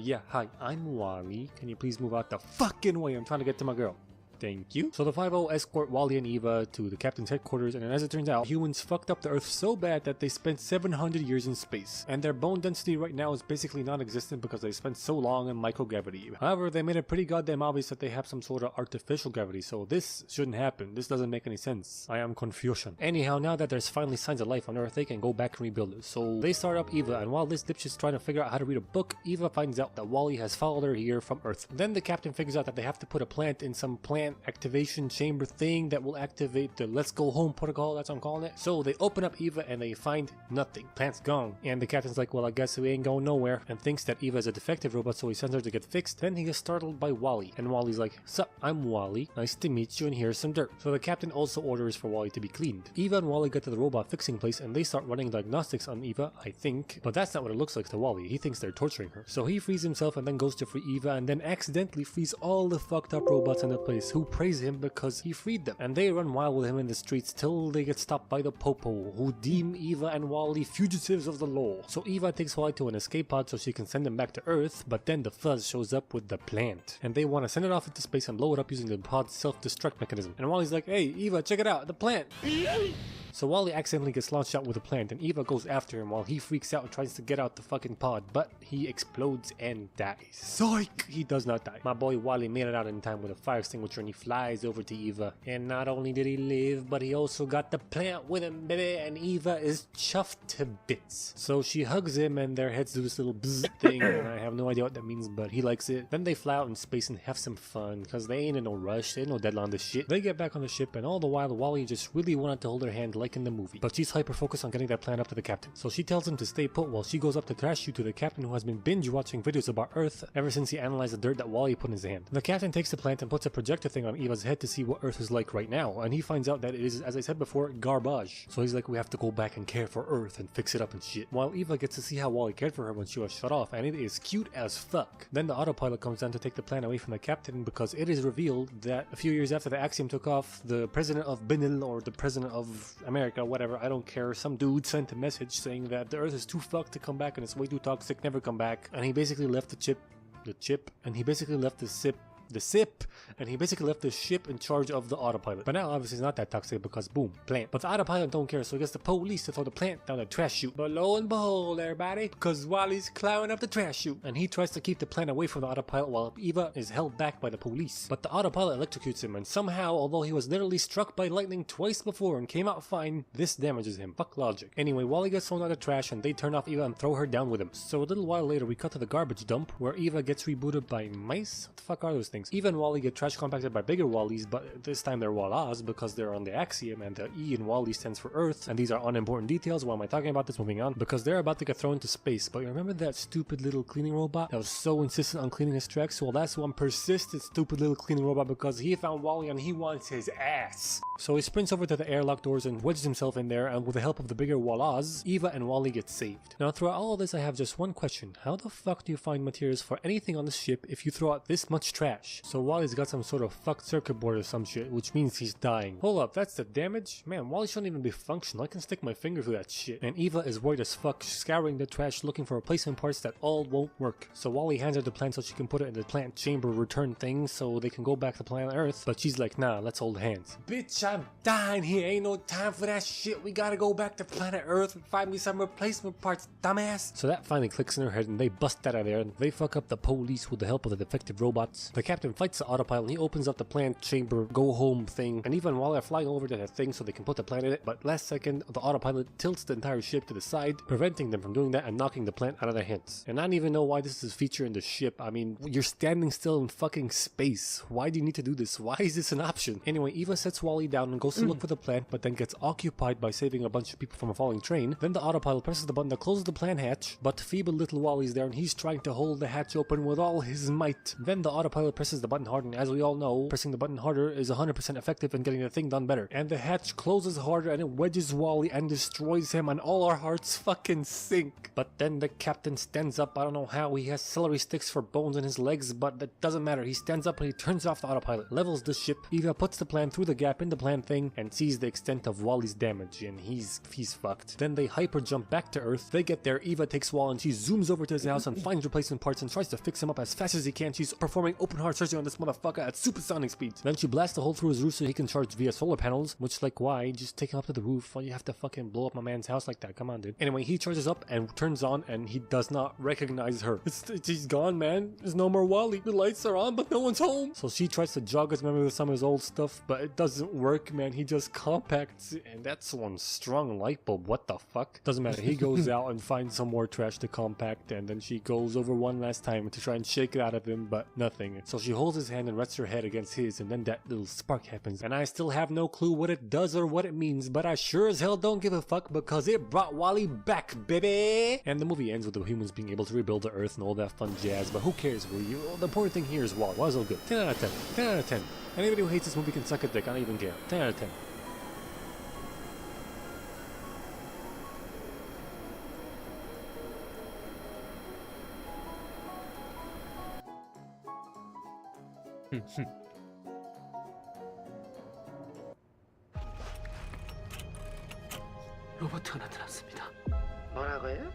yeah, hi, I'm Wally. Can you please move out the fucking way? I'm trying to get to my girl. Thank you. So the 5-0 escort Wally and Eva to the captain's headquarters, and as it turns out, humans fucked up the Earth so bad that they spent 700 years in space. And their bone density right now is basically non-existent because they spent so long in microgravity. However, they made it pretty goddamn obvious that they have some sort of artificial gravity, so this shouldn't happen. This doesn't make any sense. I am confusion. Anyhow, now that there's finally signs of life on Earth, they can go back and rebuild it. So they start up Eva, and while this dipshit's trying to figure out how to read a book, Eva finds out that Wally has followed her here from Earth. Then the captain figures out that they have to put a plant in some plant activation chamber thing that will activate the let's go home protocol, that's what I'm calling it. So they open up Eva and they find nothing. Plant's gone. And the captain's like, well, I guess we ain't going nowhere, and thinks that Eva is a defective robot, so he sends her to get fixed. Then he gets startled by Wally, and Wally's like, sup, I'm Wally, nice to meet you, and here's some dirt. So the captain also orders for Wally to be cleaned. Eva and Wally get to the robot fixing place and they start running diagnostics on Eva, I think, but that's not what it looks like to Wally. He thinks they're torturing her. So he frees himself and then goes to free Eva, and then accidentally frees all the fucked up robots in the place, who praise him because he freed them. And they run wild with him in the streets till they get stopped by the Popo, who deem Eva and Wally fugitives of the law. So Eva takes Wally to an escape pod so she can send him back to Earth, but then the Fuzz shows up with the plant, and they want to send it off into space and blow it up using the pod's self-destruct mechanism. And Wally's like, hey Eva, check it out, the plant! So Wally accidentally gets launched out with a plant, and Eva goes after him while he freaks out and tries to get out the fucking pod, but he explodes and dies. Psych! He does not die. My boy Wally made it out in time with a fire extinguisher, and he flies over to Eva. And not only did he live, but he also got the plant with him, baby, and Eva is chuffed to bits. So she hugs him, and their heads do this little bzzz thing, and I have no idea what that means, but he likes it. Then they fly out in space and have some fun, cause they ain't in no rush, they ain't no deadline on this shit. They get back on the ship, and all the while Wally just really wanted to hold her hand like in the movie, but she's hyper focused on getting that plan up to the captain. So she tells him to stay put while she goes up to crash shoot to the captain, who has been binge watching videos about Earth ever since he analyzed the dirt that Wally put in his hand. The captain takes the plant and puts a projector thing on Eva's head to see what Earth is like right now, and he finds out that it is, as I said before, garbage. So he's like, we have to go back and care for Earth and fix it up and shit. While Eva gets to see how Wally cared for her when she was shut off, and it is cute as fuck. Then the autopilot comes down to take the plan away from the captain, because it is revealed that a few years after the Axiom took off, the president of Benin, or the president of America, whatever, I don't care, some dude sent a message saying that the Earth is too fucked to come back and it's way too toxic, never come back. And he basically left the ship, and he basically left the ship in charge of the autopilot. But now obviously it's not that toxic because boom, plant. But the autopilot don't care, so he gets the police to throw the plant down the trash chute. But lo and behold, everybody, because Wally's climbing up the trash chute, and he tries to keep the plant away from the autopilot while Eva is held back by the police. But the autopilot electrocutes him, and somehow, although he was literally struck by lightning twice before and came out fine, this damages him. Fuck logic. Anyway, Wally gets thrown out of trash, and they turn off Eva and throw her down with him. So a little while later, we cut to the garbage dump, where Eva gets rebooted by mice? What the fuck are those things? Eva and Wally get trash compacted by bigger Wallys, but this time they're Wallas because they're on the Axiom, and the E in Wally stands for Earth, and these are unimportant details. Why am I talking about this? Moving on. Because they're about to get thrown into space. But you remember that stupid little cleaning robot that was so insistent on cleaning his tracks? Well, that's one persistent stupid little cleaning robot, because he found Wally and he wants his ass. So he sprints over to the airlock doors and wedges himself in there, and with the help of the bigger Wallas, Eva and Wally get saved. Now throughout all of this, I have just one question. How the fuck do you find materials for anything on the ship if you throw out this much trash? So Wally's got some sort of fucked circuit board or some shit, which means he's dying. Hold up, that's the damage? Man, Wally shouldn't even be functional. I can stick my finger through that shit. And Eva is worried as fuck, scouring the trash looking for replacement parts that all won't work. So Wally hands her the plant so she can put it in the plant chamber return thing so they can go back to planet Earth. But she's like, nah, let's hold hands. Bitch, I'm dying here. Ain't no time for that shit. We gotta go back to planet Earth and find me some replacement parts, dumbass. So that finally clicks in her head, and they bust out of there, and they fuck up the police with the help of the defective robots. The captain fights the autopilot, and he opens up the plant chamber go home thing, and even while they're flying over to that thing so they can put the plant in it, but last second the autopilot tilts the entire ship to the side, preventing them from doing that and knocking the plant out of their hands. And I don't even know why this is a feature in the ship. I mean, you're standing still in fucking space. Why do you need to do this? Why is this an option? Anyway, Eva sets Wally down and goes to look for the plant, but then gets occupied by saving a bunch of people from a falling train. Then the autopilot presses the button that closes the plant hatch, but feeble little Wally's there and he's trying to hold the hatch open with all his might. Then the autopilot presses the button hard, and as we all know, pressing the button harder is 100% effective in getting the thing done better. And the hatch closes harder and it wedges Wally and destroys him, and all our hearts fucking sink. But then the captain stands up. I don't know how. He has celery sticks for bones in his legs, but that doesn't matter. He stands up and he turns off the autopilot, levels the ship. Eva puts the plant through the gap in the plant thing and sees the extent of Wally's damage, and he's fucked. Then they hyper jump back to Earth. They get there. Eva takes Wally and she zooms over to his house and finds replacement parts and tries to fix him up as fast as he can. She's performing open heart hard searching on this motherfucker at supersonic speeds. Then she blasts a hole through his roof so he can charge via solar panels, which, like, why? Just take him up to the roof. Why do you have to fucking blow up my man's house like that? Come on, dude. Anyway, he charges up and turns on, and he does not recognize her. She's gone, man. There's no more Wally. The lights are on, but no one's home. So she tries to jog his memory with some of his old stuff, but it doesn't work, man. He just compacts, and that's one strong light bulb. What the fuck? Doesn't matter. He goes out and finds some more trash to compact, and then she goes over one last time to try and shake it out of him, but nothing. So she holds his hand and rests her head against his, and then that little spark happens, and I still have no clue what it does or what it means, but I sure as hell don't give a fuck because it brought Wally back, baby! And the movie ends with the humans being able to rebuild the earth and all that fun jazz, but who cares? The important thing here is Wally. Wally's all good. 10 out of 10. 10 out of 10. Anybody who hates this movie can suck a dick. I don't even care. 10 out of 10. 로버트가 나타났습니다. 뭐라고요?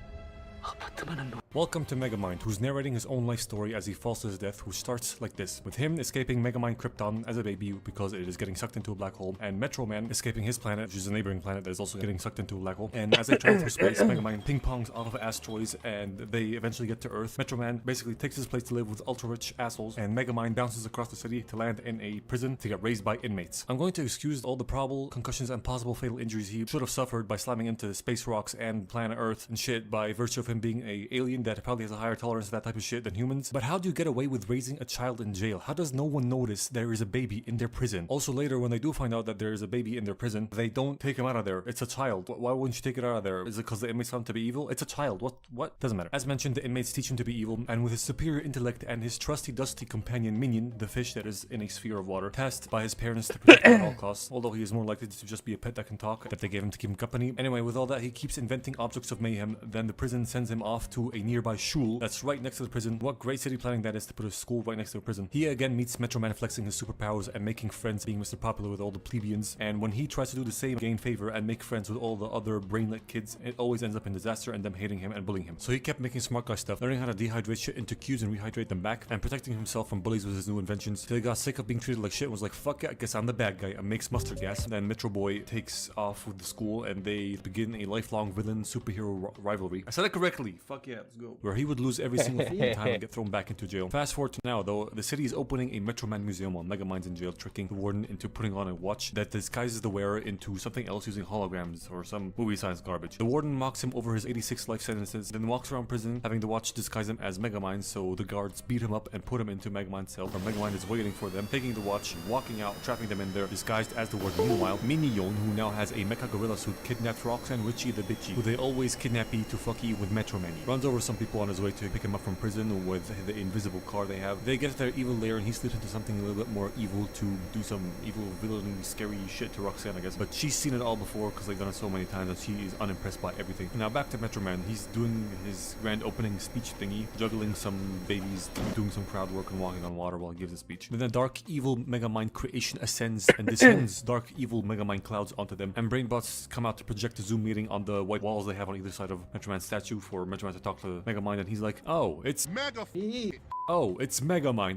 아파트만한 Welcome to Megamind, who's narrating his own life story as he falls to his death, who starts like this, with him escaping Megamind Krypton as a baby because it is getting sucked into a black hole, and Metro Man escaping his planet, which is a neighboring planet that is also getting sucked into a black hole. And as they travel through space, Megamind ping-pongs off of asteroids, and they eventually get to Earth. Metro Man basically takes his place to live with ultra-rich assholes, and Megamind bounces across the city to land in a prison to get raised by inmates. I'm going to excuse all the probable concussions and possible fatal injuries he should have suffered by slamming into space rocks and planet Earth and shit by virtue of him being an alien that probably has a higher tolerance to that type of shit than humans. But how do you get away with raising a child in jail? How does no one notice there is a baby in their prison? Also later, when they do find out that there is a baby in their prison, they don't take him out of there. It's a child. Why wouldn't you take it out of there? Is it because the inmates found him to be evil? It's a child. What? Doesn't matter. As mentioned, the inmates teach him to be evil, and with his superior intellect and his trusty dusty companion Minion, the fish that is in a sphere of water, tasked by his parents to protect him at all costs, although he is more likely to just be a pet that can talk, that they gave him to keep him company. Anyway, with all that, he keeps inventing objects of mayhem. Then the prison sends him off to a nearby shul that's right next to the prison. What great city planning that is to put a school right next to a prison. He again meets Metro Man flexing his superpowers and making friends, being Mr. Popular with all the plebeians, and when he tries to do the same, gain favor and make friends with all the other brainlet kids, it always ends up in disaster and them hating him and bullying him. So he kept making smart guy stuff, learning how to dehydrate shit into cubes and rehydrate them back, and protecting himself from bullies with his new inventions, till he got sick of being treated like shit and was like, fuck it, I guess I'm the bad guy, and makes mustard gas. Then Metro Boy takes off with the school and they begin a lifelong villain superhero rivalry. I said it correctly, fuck yeah, let's go. Where he would lose every single time and get thrown back into jail. Fast forward to now though, the city is opening a Metro Man museum while Megamind's in jail, tricking the warden into putting on a watch that disguises the wearer into something else using holograms or some movie science garbage. The warden mocks him over his 86 life sentences, then walks around prison having the watch disguise him as Megamind, so the guards beat him up and put him into Megamind's cell, where Megamind is waiting for them, taking the watch, walking out, trapping them in there, disguised as the warden. Meanwhile, Minion, who now has a mecha gorilla suit, kidnapped Roxanne, Richie the bitchy, who they always kidnap to fuck you with Metro Man. Runs over some people on his way to pick him up from prison with the invisible car they have. They get to their evil lair and he slips into something a little bit more evil to do some evil, villainy, scary shit to Roxanne, I guess. But she's seen it all before because they've done it so many times and she is unimpressed by everything. Now back to Metro Man. He's doing his grand opening speech thingy, juggling some babies, doing some crowd work and walking on water while he gives a speech. Then a dark, evil Megamind creation ascends and descends dark, evil Megamind clouds onto them, and Brainbots come out to project a Zoom meeting on the white walls they have on either side of Metro Man's statue for Metro Man to talk to Megamind, and he's like, oh, it's Megamind.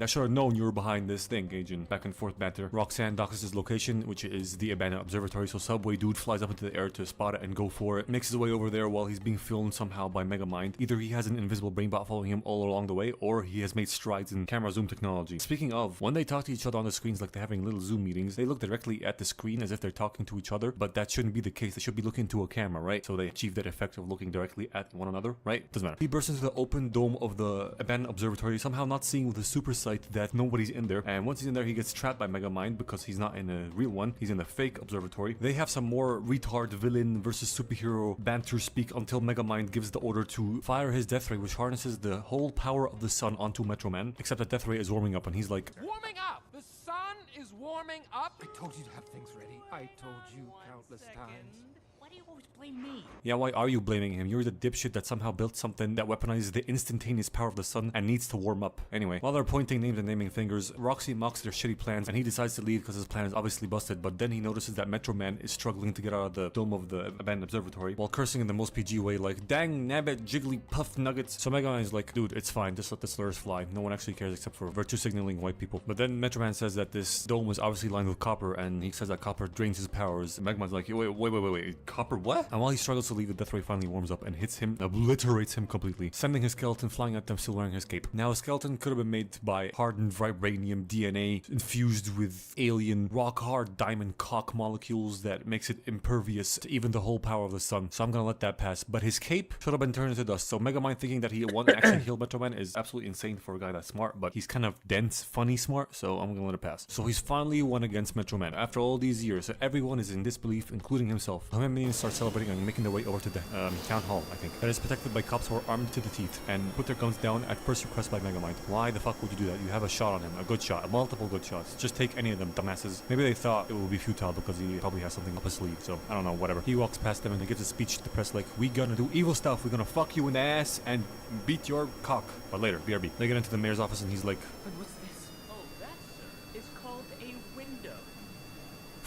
I should have known you were behind this thing, Agent. Back and forth banter. Roxanne docks his location, which is the abandoned observatory, so Subway Dude flies up into the air to spot it and go for it. Makes his way over there while he's being filmed somehow by Megamind. Either he has an invisible brainbot following him all along the way, or he has made strides in camera zoom technology. Speaking of, when they talk to each other on the screens like they're having little Zoom meetings, they look directly at the screen as if they're talking to each other, but that shouldn't be the case. They should be looking to a camera, right? So they achieve that effect of looking directly at one another, right? Doesn't matter. He bursts into the open dome of the abandoned observatory, somehow not seeing with a super sight that nobody's in there, and once he's in there he gets trapped by Megamind because he's not in a real one, he's in a fake observatory. They have some more retard villain versus superhero banter speak until Megamind gives the order to fire his death ray, which harnesses the whole power of the sun onto Metro Man, except that death ray is warming up and he's like, Warming up! The sun is warming up! I told you to have things ready. I told you countless times. you always blame me? Yeah, why are you blaming him? You're the dipshit that somehow built something that weaponizes the instantaneous power of the sun and needs to warm up. Anyway, while they're pointing names and naming fingers, Roxy mocks their shitty plans and he decides to leave because his plan is obviously busted, but then he notices that Metro Man is struggling to get out of the dome of the abandoned observatory while cursing in the most PG way like, dang, nabbit, jiggly, puff nuggets. So Mega Man is like, dude, it's fine, just let the slurs fly. No one actually cares except for virtue signaling white people. But then Metro Man says that this dome was obviously lined with copper and he says that copper drains his powers. And Mega Man's like, wait, copper what? And while he struggles to leave, the death ray finally warms up and hits him, obliterates him completely, sending his skeleton flying at them still wearing his cape. Now a skeleton could have been made by hardened vibranium DNA infused with alien rock hard diamond cock molecules that makes it impervious to even the whole power of the sun. So I'm gonna let that pass. But his cape should have been turned into dust. So Megamind thinking that he won't actually heal Metro Man is absolutely insane for a guy that's smart, but he's kind of dense, funny smart, so I'm gonna let it pass. So he's finally won against Metro Man after all these years. So everyone is in disbelief, including himself. The minions start celebrating and making their way over to the town hall, I think. That is protected by cops who are armed to the teeth and put their guns down at first request by Megamind. Why the fuck would you do that? You have a shot on him, a good shot, multiple good shots. Just take any of them, dumbasses. Maybe they thought it would be futile because he probably has something up his sleeve, so I don't know, whatever. He walks past them and he gives a speech to the press like, we gonna do evil stuff, we're gonna fuck you in the ass and beat your cock. But later, BRB. They get into the mayor's office and he's like, But what's this? Oh, that, sir, is called a window.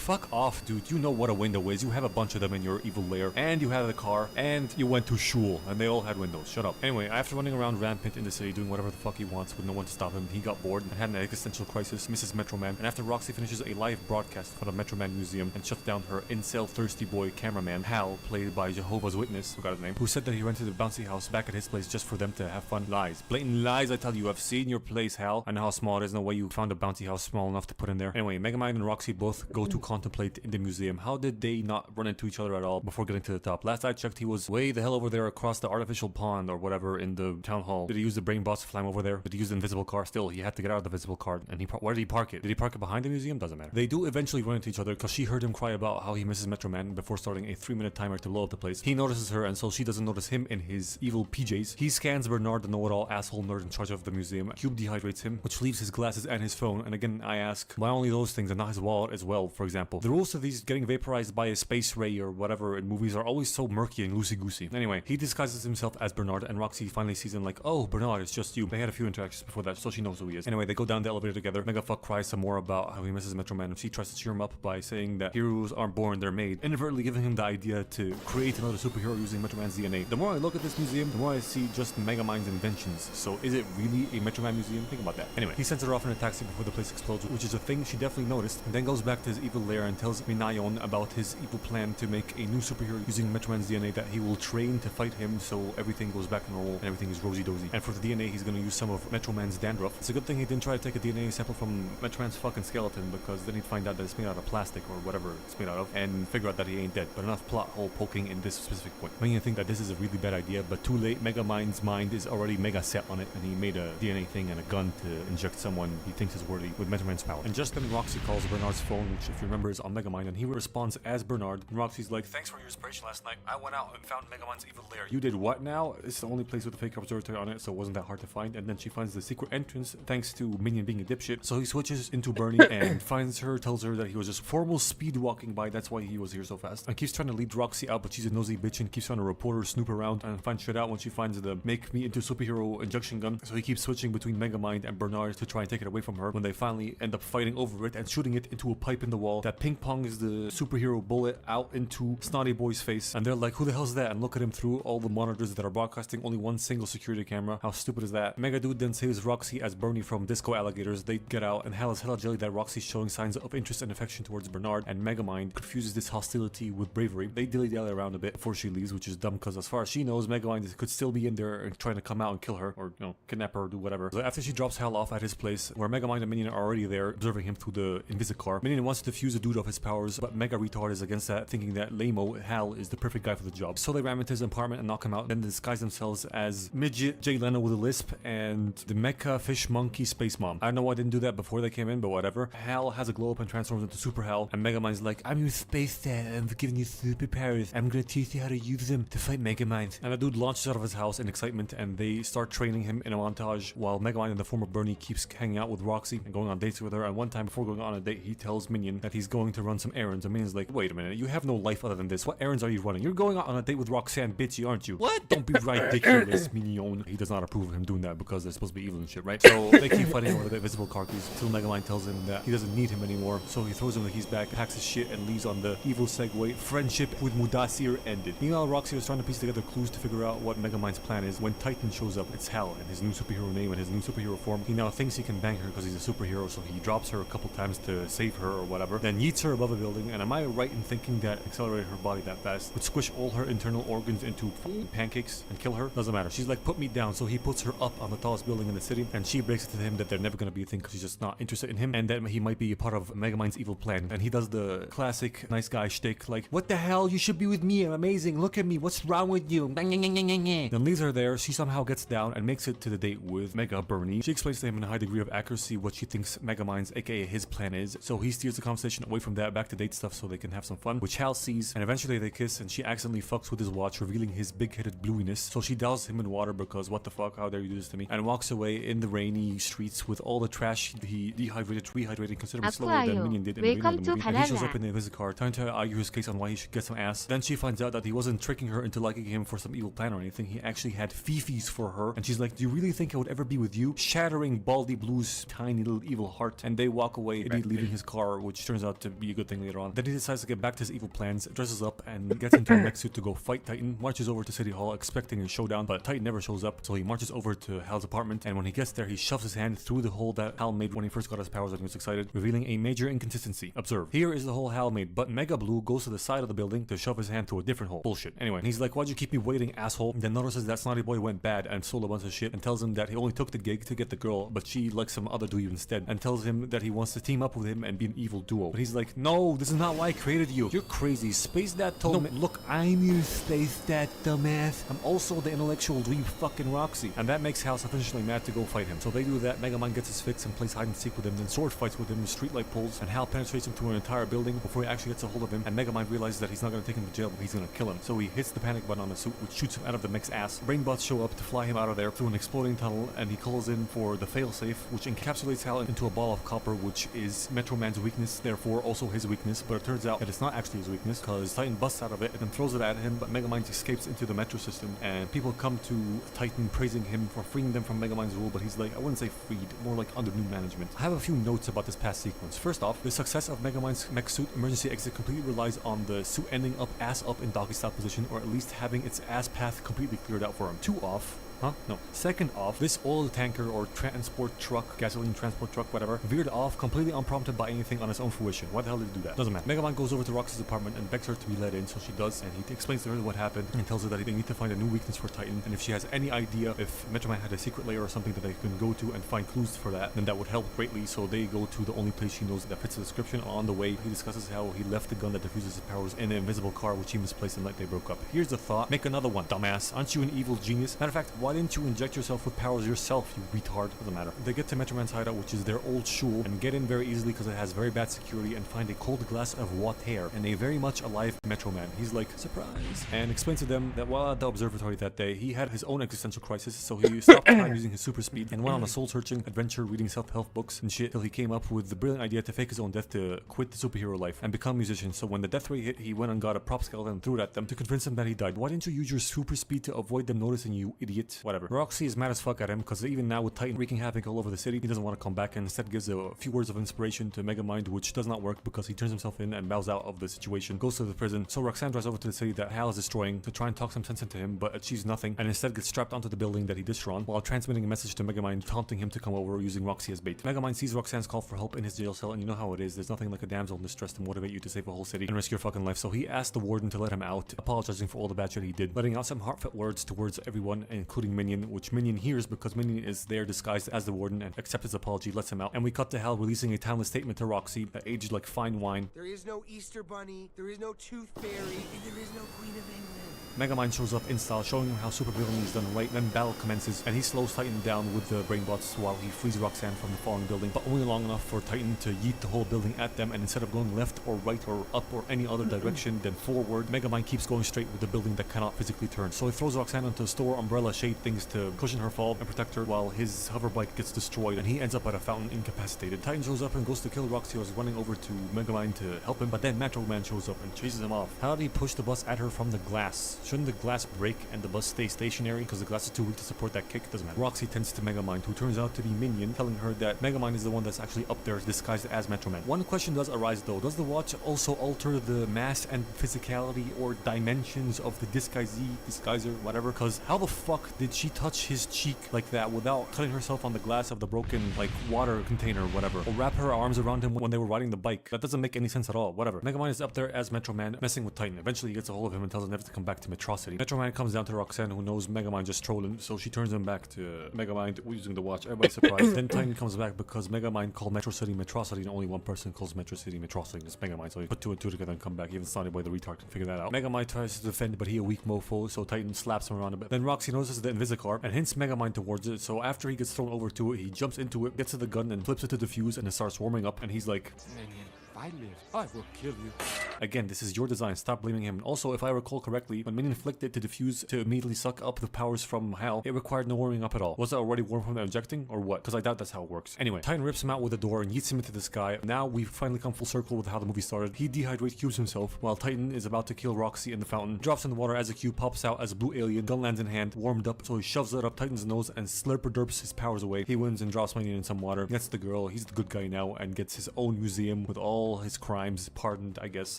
fuck off, dude. You know what a window is. You have a bunch of them in your evil lair, and you have a car, and you went to shul, and they all had windows. Shut up. Anyway, after running around rampant in the city doing whatever the fuck he wants with no one to stop him, he got bored and had an existential crisis, misses Metro Man, and after Roxy finishes a live broadcast for the Metro Man Museum and shuts down her incel thirsty boy cameraman, Hal, played by Jehovah's Witness, forgot his name, who said that he rented a bouncy house back at his place just for them to have fun. Lies. Blatant lies, I tell you. I've seen your place, Hal. I know how small it is. No way you found a bouncy house small enough to put in there. Anyway, Megamind and Roxy both go to contemplate in the museum. How did they not run into each other at all before getting to the top? Last I checked, he was way the hell over there across the artificial pond or whatever in the town hall. Did he use the brain boss to fly him over there? Did he use the invisible car? Still, he had to get out of the visible car. And where did he park it? Did he park it behind the museum? Doesn't matter. They do eventually run into each other because she heard him cry about how he misses Metro Man before starting a 3-minute timer to blow up the place. He notices her, and so she doesn't notice him in his evil PJs. He scans Bernard, the know-it-all asshole nerd in charge of the museum. Cube dehydrates him, which leaves his glasses and his phone. And again, I ask, why only those things and not his wallet as well, for example? The rules of these getting vaporized by a space ray or whatever in movies are always so murky and loosey-goosey. Anyway, he disguises himself as Bernard, and Roxy finally sees him like, oh, Bernard, it's just you. They had a few interactions before that, so she knows who he is. Anyway, they go down the elevator together. Megafuck cries some more about how he misses Metro Man, and she tries to cheer him up by saying that heroes aren't born, they're made, inadvertently giving him the idea to create another superhero using Metro Man's DNA. The more I look at this museum, the more I see just Megamind's inventions. So is it really a Metro Man museum? Think about that. Anyway, he sends her off in a taxi before the place explodes, which is a thing she definitely noticed, and then goes back to his evil lair and tells Minayon about his evil plan to make a new superhero using Metro Man's DNA that he will train to fight him so everything goes back to normal and everything is rosy-dozy. And for the DNA, he's going to use some of Metro Man's dandruff. It's a good thing he didn't try to take a DNA sample from Metro Man's fucking skeleton, because then he'd find out that it's made out of plastic or whatever it's made out of and figure out that he ain't dead. But enough plot hole poking in this specific point. Making you think that this is a really bad idea, but too late. Megamind's mind is already mega set on it, and he made a DNA thing and a gun to inject someone he thinks is worthy with Metro Man's power. And just then Roxy calls Bernard's phone, which if you remember is on Megamind, and he responds as Bernard. And Roxy's like, thanks for your inspiration last night. I went out and found Megamind's evil lair. You did what now? It's the only place with a fake observatory on it, so it wasn't that hard to find. And then she finds the secret entrance thanks to Minion being a dipshit. So he switches into Bernie and finds her, tells her that he was just formal speed walking by, that's why he was here so fast. And keeps trying to lead Roxy out, but she's a nosy bitch and keeps trying to report her, snoop around, and find shit out when she finds the make me into superhero injection gun. So he keeps switching between Megamind and Bernard to try and take it away from her when they finally end up fighting over it and shooting it into a pipe in the wall that ping pongs the superhero bullet out into Snotty Boy's face. And they're like, who the hell's that? And look at him through all the monitors that are broadcasting only one single security camera. How stupid is that? Mega Dude then saves Roxy as Bernie from Disco Alligators. They get out, and Hal is hella jelly that Roxy's showing signs of interest and affection towards Bernard, and Megamind confuses this hostility with bravery. They dilly-dally around a bit before she leaves, which is dumb because as far as she knows, Megamind could still be in there and trying to come out and kill her, or, you know, kidnap her or do whatever. So after she drops Hal off at his place, where Megamind and Minion are already there, observing him through the Invisicar, Minion wants to defuse the dude of his powers, but Mega Retard is against that, thinking that Lamo, Hal, is the perfect guy for the job. So they ram into his apartment and knock him out, then disguise themselves as Midget Jay Leno with a lisp and the Mecha Fish Monkey Space Mom. I don't know why I didn't do that before they came in, but whatever. Hal has a glow up and transforms into Super Hal, and Megamind's like, I'm your space dad, I'm giving you superpowers, I'm gonna teach you how to use them to fight Megamind. And the dude launches out of his house in excitement, and they start training him in a montage while Megamind in the form of Bernie keeps hanging out with Roxy and going on dates with her. And one time before going on a date, he tells Minion that he's going to run some errands. And Minion's like, wait a minute, you have no life other than this. What errands are you running? You're going out on a date with Roxanne, bitchy, aren't you? What? Don't be ridiculous, Minion. He does not approve of him doing that because they're supposed to be evil and shit, right? So they keep fighting over the invisible car keys until Megamind tells him that he doesn't need him anymore. So he throws him the keys back, packs his shit, and leaves on the evil segue. Friendship with Mudasir ended. Meanwhile, Roxy was trying to piece together clues to figure out what Megamind's plan is when Titan shows up. It's Hal, and his new superhero name and his new superhero form. He now thinks he can bang her because he's a superhero, so he drops her a couple times to save her or whatever, then yeets her above a building. And am I right in thinking that accelerating her body that fast would squish all her internal organs into pancakes and kill her? Doesn't matter. She's like, put me down. So he puts her up on the tallest building in the city, and she breaks it to him that they're never going to be a thing because she's just not interested in him, and that he might be a part of Megamind's evil plan. And he does the classic nice guy shtick, like, what the hell? You should be with me. I'm amazing. Look at me. What's wrong with you? Then leaves her there. She somehow gets down and makes it to the date with Mega Bernie. She explains to him in a high degree of accuracy what she thinks Megamind's, aka his plan is. So he steers the conversation away from that back to date stuff so they can have some fun, which Hal sees, and eventually they kiss, and she accidentally fucks with his watch, revealing his big-headed bluiness. So she douses him in water because what the fuck, how dare you do this to me, and walks away in the rainy streets with all the trash he rehydrated considerably slower than Minion did in the beginning of the movie. And he shows up in his car, trying to argue his case on why he should get some ass. Then she finds out that he wasn't tricking her into liking him for some evil plan or anything. He actually had fifis for her, and she's like, do you really think I would ever be with you? Shattering Baldy Blue's tiny little evil heart. And they walk away, indeed leaving his car, which turns out to be a good thing later on. Then he decides to get back to his evil plans, dresses up, and gets into a mech suit to go fight Titan. Marches over to City Hall expecting a showdown, but Titan never shows up, so he marches over to Hal's apartment, and when he gets there, he shoves his hand through the hole that Hal made when he first got his powers and he was excited, revealing a major inconsistency. Observe. Here is the hole Hal made, but Mega Blue goes to the side of the building to shove his hand through a different hole. Bullshit. Anyway, and he's like, why'd you keep me waiting, asshole? And then notices that Snotty Boy went bad and stole a bunch of shit, and tells him that he only took the gig to get the girl, but she likes some other dude instead, and tells him that he wants to team up with him and be an evil duo. But he's like, no, this is not why I created you. You're crazy. Space that told me. Look, I'm your Space that dumbass. I'm also the intellectual dweeb fucking Roxy. And that makes Hal sufficiently mad to go fight him. So they do that. Megamind gets his fix and plays hide and seek with him, then sword fights with him with streetlight pulls, and Hal penetrates him through an entire building before he actually gets a hold of him, and Megamind realizes that he's not going to take him to jail, but he's going to kill him. So he hits the panic button on the suit, which shoots him out of the mech's ass. Brainbots show up to fly him out of there through an exploding tunnel, and he calls in for the failsafe, which encapsulates Hal into a ball of copper, which is Metro Man's weakness, therefore also his weakness. But it turns out that it's not actually his weakness, because Titan busts out of it and then throws it at him, but Megamind escapes into the metro system, and people come to Titan praising him for freeing them from Megamind's rule, but he's like, I wouldn't say freed, more like under new management. I have a few notes about this past sequence. First off, the success of Megamind's mech suit emergency exit completely relies on the suit ending up ass up in doggy style position, or at least having its ass path completely cleared out for him. 2 off. Huh? No. Second off, this oil tanker or transport truck, gasoline transport truck, whatever, veered off completely unprompted by anything on its own fruition. Why the hell did it do that? Doesn't matter. Megamind goes over to Roxy's apartment and begs her to be let in, so she does, and he explains to her what happened and tells her that they need to find a new weakness for Titan, and if she has any idea if Metro Man had a secret layer or something that they can go to and find clues for that, then that would help greatly. So they go to the only place she knows that fits the description. On the way, he discusses how he left the gun that diffuses his powers in the invisible car, which he misplaced the night they broke up. Here's the thought: make another one, dumbass. Aren't you an evil genius? Matter of fact, why didn't you inject yourself with powers yourself, you retard? Doesn't matter. They get to Metro Man's hideout, which is their old shul, and get in very easily because it has very bad security, and find a cold glass of water and a very much alive Metro Man. He's like, surprise, and explains to them that while at the observatory that day, he had his own existential crisis, so he stopped time using his super speed and went on a soul-searching adventure reading self-help books and shit till he came up with the brilliant idea to fake his own death to quit the superhero life and become a musician. So when the death ray hit, he went and got a prop skeleton and threw it at them to convince them that he died. Why didn't you use your super speed to avoid them noticing, you idiot? Whatever. Roxy is mad as fuck at him because even now with Titan wreaking havoc all over the city, he doesn't want to come back and instead gives a few words of inspiration to Megamind, which does not work because he turns himself in and bows out of the situation, goes to the prison. So Roxanne drives over to the city that Hal is destroying to try and talk some sense into him, but achieves nothing, and instead gets strapped onto the building that he destroyed while transmitting a message to Megamind taunting him to come over using Roxy as bait. Megamind sees Roxanne's call for help in his jail cell, and you know how it is, there's nothing like a damsel in distress to motivate you to save a whole city and risk your fucking life. So he asked the warden to let him out, apologizing for all the bad shit he did, letting out some heartfelt words towards everyone, including Minion, which Minion hears because Minion is there disguised as the warden and accepts his apology, lets him out. And we cut to Hal releasing a timeless statement to Roxy that aged like fine wine. There is no Easter Bunny, there is no Tooth Fairy, and there is no Queen of England. Megamind shows up in style, showing him how supervillainy is done right. Then battle commences, and he slows Titan down with the brain bots while he frees Roxanne from the falling building, but only long enough for Titan to yeet the whole building at them, and instead of going left or right or up or any other direction than forward, Megamind keeps going straight with the building that cannot physically turn. So he throws Roxanne onto store umbrella shade things to cushion her fall and protect her while his hover bike gets destroyed and he ends up at a fountain incapacitated. Titan shows up and goes to kill Roxy, who's running over to Megamind to help him, but then Metro Man shows up and chases him off. How did he push the bus at her from the glass? Shouldn't the glass break and the bus stay stationary because the glass is too weak to support that kick? Doesn't matter. Roxy tends to Megamind, who turns out to be Minion, telling her that Megamind is the one that's actually up there disguised as Metro Man. One question does arise though. Does the watch also alter the mass and physicality or dimensions of the disguiser, whatever? Because how the fuck did she touch his cheek like that without cutting herself on the glass of the broken like water container or whatever? Or wrap her arms around him when they were riding the bike? That doesn't make any sense at all. Whatever. Megamind is up there as Metro Man, messing with Titan. Eventually he gets a hold of him and tells him never to come back to Metrocity. Metro Man comes down to Roxanne, who knows Megamind just trolling, so she turns him back to Megamind using the watch. Everybody's surprised. Then Titan comes back because Megamind called Metro City Metrocity and only one person calls Metro City Metrocity. It's Megamind, so he put 2 and 2 together and come back. Even Sonny Boy the retard can figure that out. Megamind tries to defend, but he a weak mofo, so Titan slaps him around a bit. Then Roxy notices the Invisicar and hints Megamind towards it, so after he gets thrown over to it, he jumps into it, gets to the gun and flips it to defuse, and it starts warming up, and he's like, "Minion, if I live, I will kill you." Again, this is your design, stop blaming him. Also, if I recall correctly, when Minion flicked it to defuse to immediately suck up the powers from Hal, it required no warming up at all. Was it already warm from the injecting, or what? Because I doubt that's how it works. Anyway, Titan rips him out with a door and yeets him into the sky. Now we finally come full circle with how the movie started. He dehydrates cubes himself, while Titan is about to kill Roxy in the fountain, drops in the water as a cube pops out as a blue alien, gun lands in hand, warmed up, so he shoves it up Titan's nose and slurper-derps his powers away. He wins and drops Minion in some water, gets the girl, he's the good guy now, and gets his own museum with all his crimes pardoned, I guess,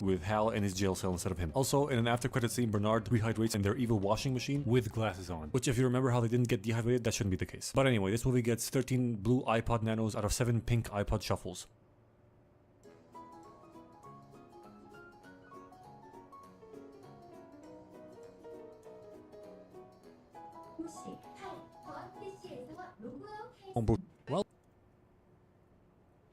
with Hal in his jail cell instead of him. Also, in an after credit scene, Bernard rehydrates in their evil washing machine with glasses on, which if you remember how they didn't get dehydrated, that shouldn't be the case. But anyway, this movie gets 13 blue iPod Nanos out of 7 pink iPod Shuffles. Well,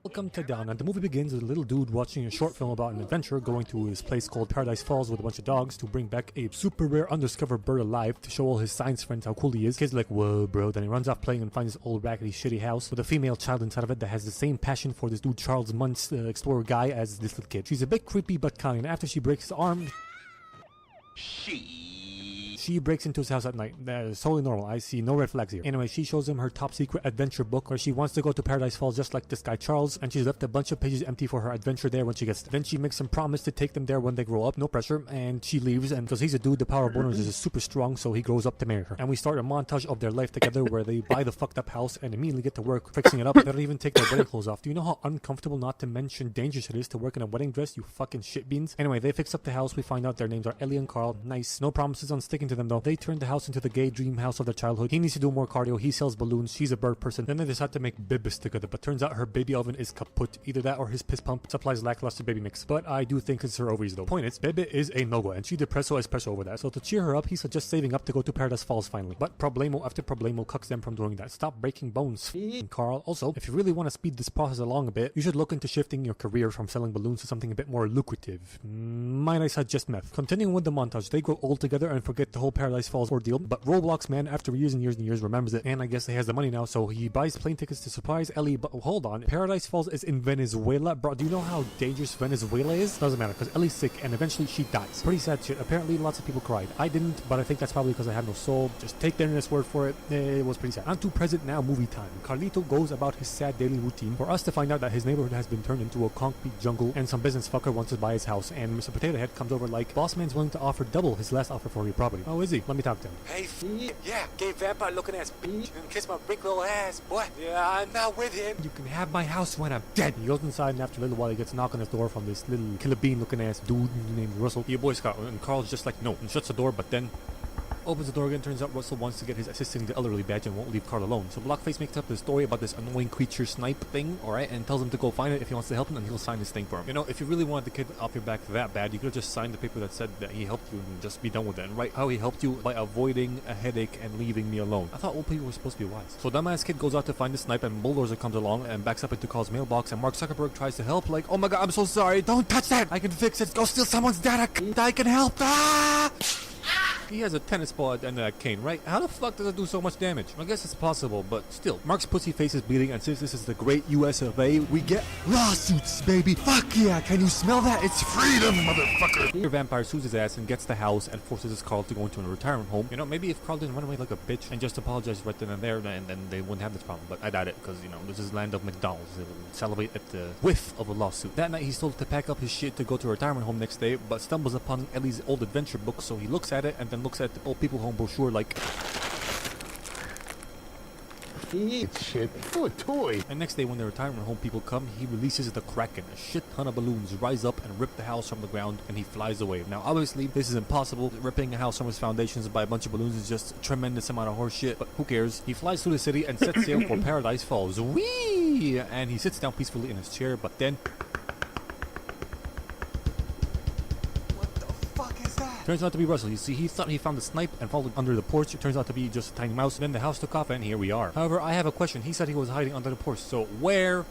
welcome to Down, and the movie begins with a little dude watching a short film about an adventure going to his place called Paradise Falls with a bunch of dogs to bring back a super rare undiscovered bird alive to show all his science friends how cool he is. Kids are like, whoa bro, then he runs off playing and finds this old raggedy shitty house with a female child inside of it that has the same passion for this dude Charles Muntz explorer guy as this little kid. She's a bit creepy but kind. After she breaks his arm, she breaks into his house at night. That is totally normal. I see no red flags here. Anyway, she shows him her top secret adventure book where she wants to go to Paradise Falls just like this guy Charles, and she's left a bunch of pages empty for her adventure there when she gets there. Then she makes him promise to take them there when they grow up, no pressure, and she leaves, and because he's a dude, the power of boners is super strong, so he grows up to marry her. And we start a montage of their life together where they buy the fucked up house and immediately get to work fixing it up. They don't even take their wedding clothes off. Do you know how uncomfortable, not to mention dangerous it is to work in a wedding dress, you fucking shit beans? Anyway, they fix up the house. We find out their names are Ellie and Carl. Nice. No promises on sticking to them though. They turn the house into the gay dream house of their childhood. He needs to do more cardio. He sells balloons. She's a bird person. Then they decide to make bibis together, but turns out her baby oven is kaput. Either that or his piss pump supplies lackluster baby mix. But I do think it's her ovaries though. Point is, Bebe is a no-go and she depresso espresso over that. So to cheer her up, he suggests saving up to go to Paradise Falls finally. But problemo after problemo cucks them from doing that. Stop breaking bones. And Carl, also, if you really want to speed this process along a bit, you should look into shifting your career from selling balloons to something a bit more lucrative. Might I suggest meth? Continuing with the montage, they grow old together and forget the whole Paradise Falls ordeal, but Roblox man, after years and years and years, remembers it, and I guess he has the money now, so he buys plane tickets to surprise Ellie. But hold on, Paradise Falls is in Venezuela? Bro, do you know how dangerous Venezuela is? Doesn't matter, because Ellie's sick and eventually she dies. Pretty sad shit. Apparently lots of people cried. I didn't, but I think that's probably because I have no soul. Just take the internet's word for it. It was pretty sad. On to present now, movie time. Carlito goes about his sad daily routine for us to find out that his neighborhood has been turned into a concrete jungle and some business fucker wants to buy his house, and Mr. Potato Head comes over like, boss man's willing to offer double his last offer for your property. Oh, is he? Let me talk to him. Hey, yeah, gay vampire looking ass bitch. You can kiss my big little ass, boy. Yeah, I'm not with him. You can have my house when I'm dead. He goes inside, and after a little while, he gets a knock on his door from this little killer bean looking ass dude named Russell. Your boy Scott. And Carl's just like, no, and shuts the door, but then opens the door again. Turns out Russell wants to get his assisting the elderly badge and won't leave Carl alone. So Blockface makes up the story about this annoying creature snipe thing, alright, and tells him to go find it if he wants to help him, and he'll sign his thing for him. You know, if you really wanted the kid off your back that bad, you could have just signed the paper that said that he helped you and just be done with it, and write how he helped you by avoiding a headache and leaving me alone. I thought old people were supposed to be wise. So dumbass kid goes out to find the snipe, and Bulldozer comes along and backs up into Carl's mailbox, and Mark Zuckerberg tries to help, like, oh my god, I'm so sorry, don't touch that, I can fix it, go steal someone's data, I can help, ah! He has a tennis ball at the end of that cane, right? How the fuck does it do so much damage? I guess it's possible, but still. Mark's pussy face is bleeding, and since this is the great US of A, we get lawsuits, baby. Fuck yeah, can you smell that? It's freedom, motherfucker. Here Vampire sues his ass and gets the house and forces Carl to go into a retirement home. You know, maybe if Carl didn't run away like a bitch and just apologize right then and there, and then they wouldn't have this problem. But I doubt it, because, you know, this is land of McDonald's. They will salivate at the whiff of a lawsuit. That night, he's told to pack up his shit to go to a retirement home next day, but stumbles upon Ellie's old adventure book, so he looks at it and then looks at the old people home brochure like... He eats shit. Oh, a toy. And next day when the retirement home people come, he releases the Kraken. A shit ton of balloons rise up and rip the house from the ground, and he flies away. Now obviously this is impossible. Ripping a house from its foundations by a bunch of balloons is just a tremendous amount of horse shit, but who cares? He flies through the city and sets sail for Paradise Falls. Whee! And he sits down peacefully in his chair, but then... turns out to be Russell. You see, he thought he found the snipe and followed under the porch. It turns out to be just a tiny mouse. Then the house took off, and here we are. However, I have a question. He said he was hiding under the porch. So where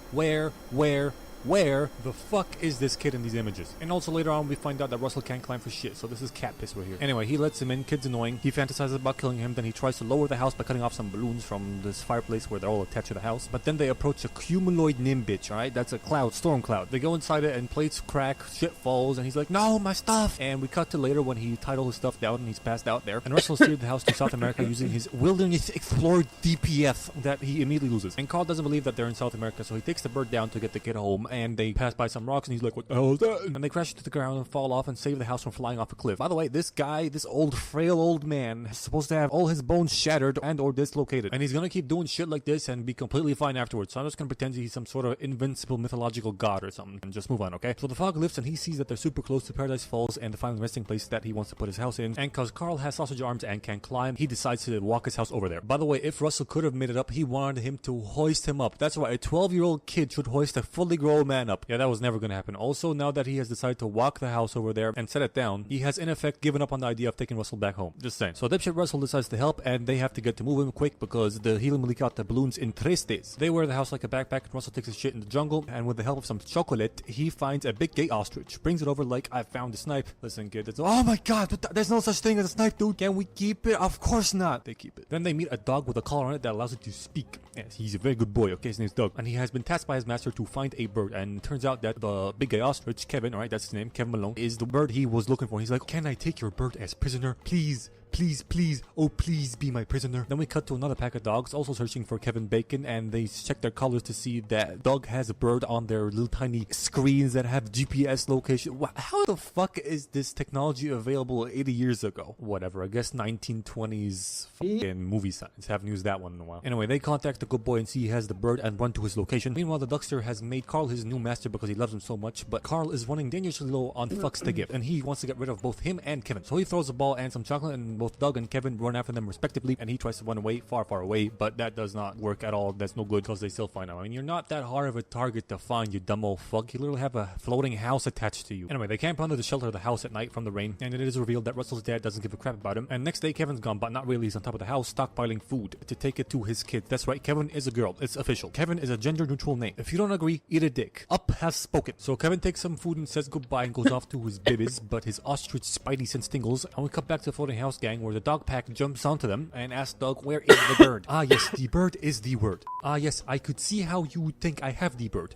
the fuck is this kid in these images? And also later on we find out that Russell can't climb for shit, so this is cat piss right here. Anyway, he lets him in, kid's annoying. He fantasizes about killing him, then he tries to lower the house by cutting off some balloons from this fireplace where they're all attached to the house. But then they approach a cumuloid nimbitch, alright? That's a cloud, storm cloud. They go inside it and plates crack, shit falls, and he's like, no, my stuff! And we cut to later when he tied all his stuff down and he's passed out there. And Russell steered the house to South America using his Wilderness Explorer DPF that he immediately loses. And Carl doesn't believe that they're in South America, so he takes the bird down to get the kid home, and they pass by some rocks and he's like, what the hell is that? And they crash to the ground and fall off and save the house from flying off a cliff. By the way, this guy, this old frail old man, is supposed to have all his bones shattered and or dislocated, and he's gonna keep doing shit like this and be completely fine afterwards. So I'm just gonna pretend he's some sort of invincible mythological god or something and just move on, okay? So the fog lifts and he sees that they're super close to Paradise Falls and the final resting place that he wants to put his house in, and cause Carl has sausage arms and can climb, he decides to walk his house over there. By the way, if Russell could have made it up, he wanted him to hoist him up. That's right, a 12-year-old kid should hoist a fully grown man up. Yeah, that was never gonna happen. Also, now that he has decided to walk the house over there and set it down, he has in effect given up on the idea of taking Russell back home. Just saying. So dipshit Russell decides to help, and they have to get to move him quick because the helium leak out the balloons in 3 days. They wear the house like a backpack, and Russell takes his shit in the jungle, and with the help of some chocolate, he finds a big gay ostrich, brings it over like, I found the snipe. Listen, kid, it's, oh my god, there's no such thing as a snipe, dude. Can we keep it? Of course not. They keep it. Then they meet a dog with a collar on it that allows it to speak. Yes, he's a very good boy, okay? His name's Doug. And he has been tasked by his master to find a bird, and it turns out that the big gay ostrich, Kevin, alright, that's his name, Kevin Malone, is the bird he was looking for. He's like, can I take your bird as prisoner? Please. Please, please, oh please be my prisoner. Then we cut to another pack of dogs also searching for Kevin Bacon, and they check their collars to see that Doug has a bird on their little tiny screens that have GPS location. How the fuck is this technology available 80 years ago? Whatever, I guess 1920s fucking movie science. Haven't used that one in a while. Anyway, they contact the good boy and see he has the bird and run to his location. Meanwhile, the Duckster has made Carl his new master because he loves him so much, but Carl is running dangerously low on fucks to give, and he wants to get rid of both him and Kevin. So he throws a ball and some chocolate, and both Doug and Kevin run after them respectively, and he tries to run away far away, but that does not work at all. That's no good because they still find him. I mean, you're not that hard of a target to find, you dumb old fuck. You literally have a floating house attached to you. Anyway, they camp under the shelter of the house at night from the rain, and it is revealed that Russell's dad doesn't give a crap about him. And next day Kevin's gone, but not really. He's on top of the house stockpiling food to take it to his kids. That's right, Kevin is a girl. It's official. Kevin is a gender neutral name. If you don't agree, eat a dick. Up has spoken. So Kevin takes some food and says goodbye and goes off to his bibbies, but his ostrich spidey sense tingles, and we cut back to the floating house gang where the dog pack jumps onto them and asks Doug, where is the bird? Ah yes, the bird is the word. Ah yes, I could see how you would think I have the bird.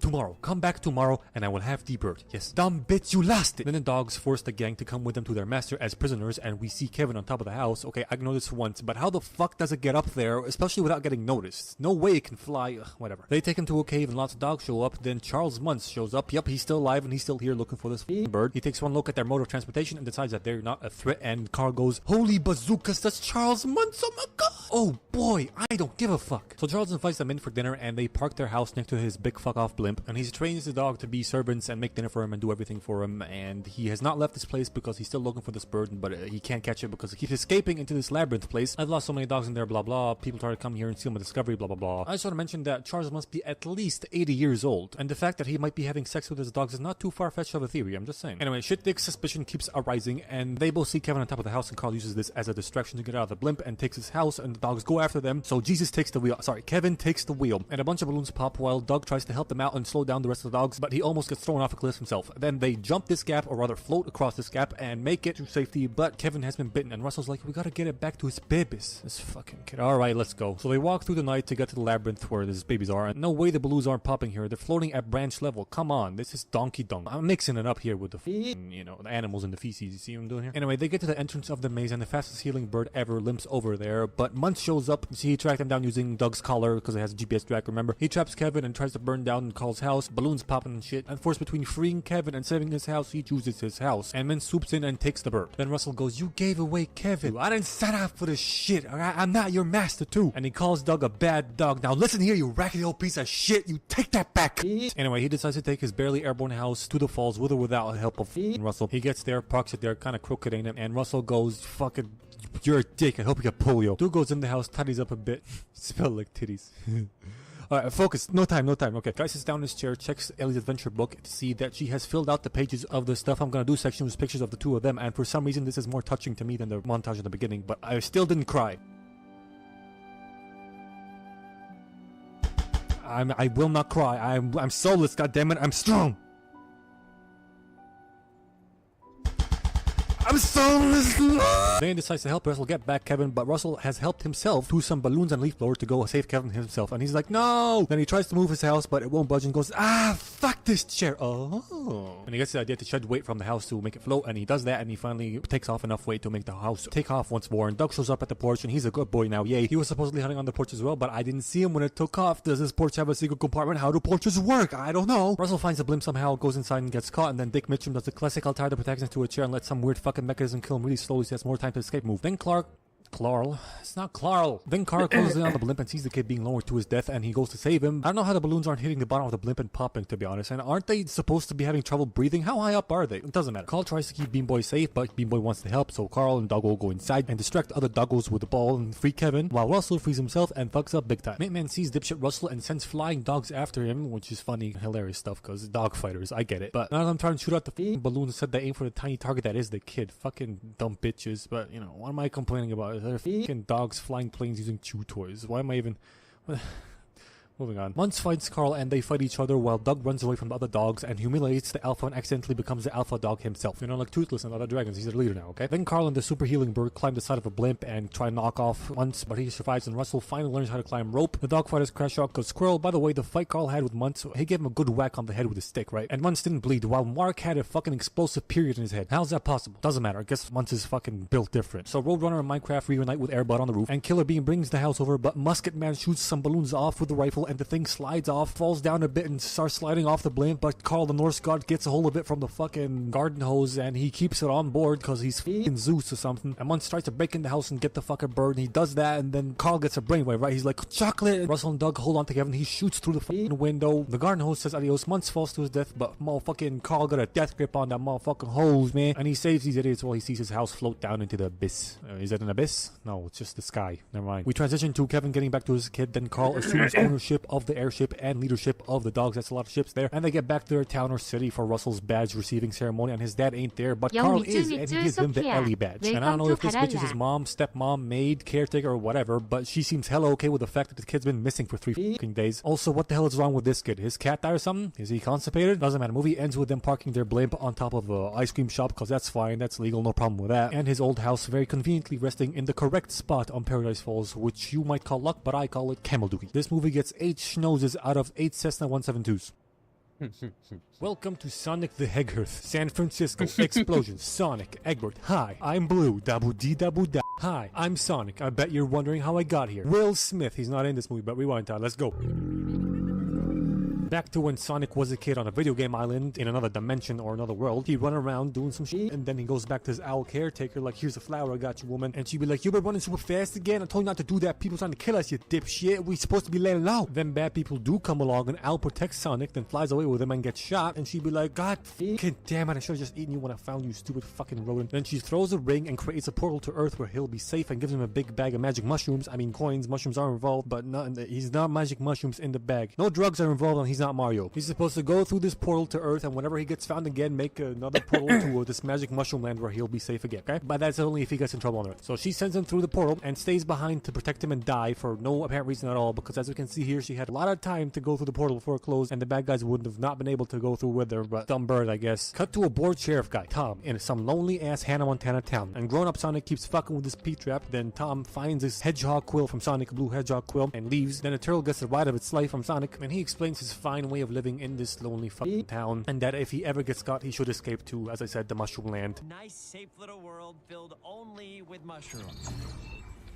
Tomorrow. Come back tomorrow and I will have the bird. Yes. Dumb bitch, you lost it. Then the dogs force the gang to come with them to their master as prisoners, and we see Kevin on top of the house. Okay, I know this once, but how the fuck does it get up there, especially without getting noticed? No way it can fly. Ugh, whatever. They take him to a cave and lots of dogs show up. Then Charles Muntz shows up. Yep, he's still alive and he's still here looking for this bird. He takes one look at their mode of transportation and decides that they're not a threat, and Carl goes, holy bazookas, that's Charles Muntz, oh my god! Oh boy, I don't give a fuck. So Charles invites them in for dinner, and they park their house next to his big fuck off blimp, and he trains the dog to be servants and make dinner for him and do everything for him, and he has not left this place because he's still looking for this bird, but he can't catch it because he keeps escaping into this labyrinth place. I've lost so many dogs in there, blah blah, people try to come here and steal my discovery, blah blah blah. I just want to mention that Charles must be at least 80 years old, and the fact that he might be having sex with his dogs is not too far-fetched of a theory, I'm just saying. Anyway, shit dick suspicion keeps arising, and they both see Kevin on top of the house, and Carl uses this as a distraction to get out of the blimp and takes his house, and dogs go after them. So Jesus takes the wheel. Sorry, Kevin takes the wheel. And a bunch of balloons pop while Doug tries to help them out and slow down the rest of the dogs, but he almost gets thrown off a cliff himself. Then they jump this gap, or rather float across this gap, and make it to safety, but Kevin has been bitten, and Russell's like, we gotta get it back to his babies. This fucking kid. Alright, let's go. So they walk through the night to get to the labyrinth where his babies are, and no way the balloons aren't popping here. They're floating at branch level. Come on, this is Donkey Dong. I'm mixing it up here with the you know, the animals and the feces. You see what I'm doing here? Anyway, they get to the entrance of the maze, and the fastest healing bird ever limps over there, but Muntz shows up. You see, he tracked him down using Doug's collar because it has a GPS track, remember? He traps Kevin and tries to burn down Carl's house, balloons popping and shit, and forced between freeing Kevin and saving his house, he chooses his house, and then swoops in and takes the bird. Then Russell goes, you gave away Kevin. I didn't set up for this shit, alright? I'm not your master too. And he calls Doug a bad dog. Now listen here, you raggedy old piece of shit, you take that back. Anyway, he decides to take his barely airborne house to the falls with or without the help of Russell. He gets there, parks it there, kinda crooked ain't it, and Russell goes, fucking, you're a dick, I hope you get polio. Dude goes in the house, tidies up a bit. Smell like titties. Alright, focus. No time. Okay. Guy sits down in his chair, checks Ellie's adventure book to see that she has filled out the pages of the stuff I'm gonna do section with pictures of the two of them, and for some reason this is more touching to me than the montage at the beginning, but I still didn't cry. I will not cry. I'm soulless, goddammit. I'm strong. I'm soulless. Zane decides to help Russell get back Kevin, but Russell has helped himself to some balloons and leaf blower to go save Kevin himself, and he's like, no! Then he tries to move his house, but it won't budge and goes, fuck this chair. Oh. And he gets the idea to shed weight from the house to make it float, and he does that, and he finally takes off enough weight to make the house take off once more, and Doug shows up at the porch, and he's a good boy now, yay. He was supposedly hiding on the porch as well, but I didn't see him when it took off. Does this porch have a secret compartment? How do porches work? I don't know. Russell finds a blimp somehow, goes inside and gets caught, and then Dick Mitchum does the classic, I'll tie the protagonist to a chair and let some weird fucking mechanism kill him really slowly so he has more time to escape move. Then Clarl. It's not Clarl. Then Carl closes in on the blimp and sees the kid being lowered to his death, and he goes to save him. I don't know how the balloons aren't hitting the bottom of the blimp and popping, to be honest. And aren't they supposed to be having trouble breathing? How high up are they? It doesn't matter. Carl tries to keep Bean Boy safe, but Bean Boy wants to help, so Carl and Doggo go inside and distract other doggos with the ball and free Kevin, while Russell frees himself and fucks up big time. Mintman sees dipshit Russell and sends flying dogs after him, which is funny, hilarious stuff, because dog fighters, I get it. But now that I'm trying to shoot out the balloons, said they aim for the tiny target that is the kid. Fucking dumb bitches. But, you know, what am I complaining about? They're fucking dogs flying planes using chew toys. Why am I even... Moving on. Muntz fights Carl and they fight each other while Doug runs away from the other dogs and humiliates the alpha and accidentally becomes the alpha dog himself. You know, like Toothless and other dragons. He's the leader now, okay? Then Carl and the super healing bird climb the side of a blimp and try and knock off Muntz, but he survives and Russell finally learns how to climb rope. The dog fighters crash out because Squirrel, by the way, the fight Carl had with Muntz, he gave him a good whack on the head with a stick, right? And Muntz didn't bleed while Mark had a fucking explosive period in his head. How's that possible? Doesn't matter. I guess Muntz is fucking built different. So Roadrunner and Minecraft reunite with Airbud on the roof and Killer Bean brings the house over, but Musket Man shoots some balloons off with the rifle and the thing slides off, falls down a bit and starts sliding off the blimp, but Carl the Norse god gets a hold of it from the fucking garden hose and he keeps it on board because he's fucking Zeus or something. And Muntz tries to break in the house and get the fucking bird, and he does that, and then Carl gets a brainwave, right? He's like, chocolate! Russell and Doug hold on to Kevin, he shoots through the fucking window. The garden hose says adios, Muntz falls to his death, but motherfucking Carl got a death grip on that motherfucking hose, man. And he saves these idiots while he sees his house float down into the abyss. Is that an abyss? No, it's just the sky. Never mind. We transition to Kevin getting back to his kid, then Carl assumes ownership of the airship and leadership of the dogs. That's a lot of ships there. And they get back to their town or city for Russell's badge receiving ceremony, and his dad ain't there, but Carl is, and he gives him the Ellie badge. And I don't know if this bitch is his mom, stepmom, maid, caretaker, or whatever, but she seems hella okay with the fact that the kid's been missing for 3 fucking days. Also, what the hell is wrong with this kid? His cat died or something? Is he constipated? Doesn't matter. Movie ends with them parking their blimp on top of a ice cream shop, because that's fine, that's legal, no problem with that. And his old house very conveniently resting in the correct spot on Paradise Falls, which you might call luck, but I call it camel dookie. This movie gets 8 schnozzes out of 8 Cessna 172s. Welcome to Sonic the Hedgehog, San Francisco, explosion, Sonic, Egbert, hi, I'm Blue, double D double da. Hi, I'm Sonic, I bet you're wondering how I got here. Will Smith, he's not in this movie, but rewind time, let's go. Back to when Sonic was a kid on a video game island in another dimension or another world. He'd run around doing some shit, and then he goes back to his owl caretaker like, here's a flower, I got you, woman. And she'd be like, you been running super fast again? I told you not to do that. People trying to kill us, you dipshit. We supposed to be laying low. Then bad people do come along, and Owl protects Sonic, then flies away with him and gets shot. And she'd be like, God fucking damn it, I should have just eaten you when I found you, stupid fucking rodent. Then she throws a ring and creates a portal to Earth where he'll be safe and gives him a big bag of magic mushrooms. I mean coins, mushrooms are involved, but he's not magic mushrooms in the bag. No drugs are involved, and he's not Mario. He's supposed to go through this portal to Earth, and whenever he gets found again, make another portal to this magic mushroom land where he'll be safe again, okay? But that's only if he gets in trouble on Earth. So she sends him through the portal and stays behind to protect him and die for no apparent reason at all, because as we can see here, she had a lot of time to go through the portal before it closed, and the bad guys wouldn't have not been able to go through with her, but dumb bird, I guess. Cut to a bored sheriff guy, Tom, in some lonely-ass Hannah Montana town, and grown-up Sonic keeps fucking with this P-trap. Then Tom finds his hedgehog quill from Sonic, a blue hedgehog quill, and leaves. Then a turtle gets the ride of its life from Sonic, and he explains his fine way of living in this lonely fucking town, and that if he ever gets caught, he should escape to, as I said, the mushroom land. Nice, safe little world filled only with mushrooms.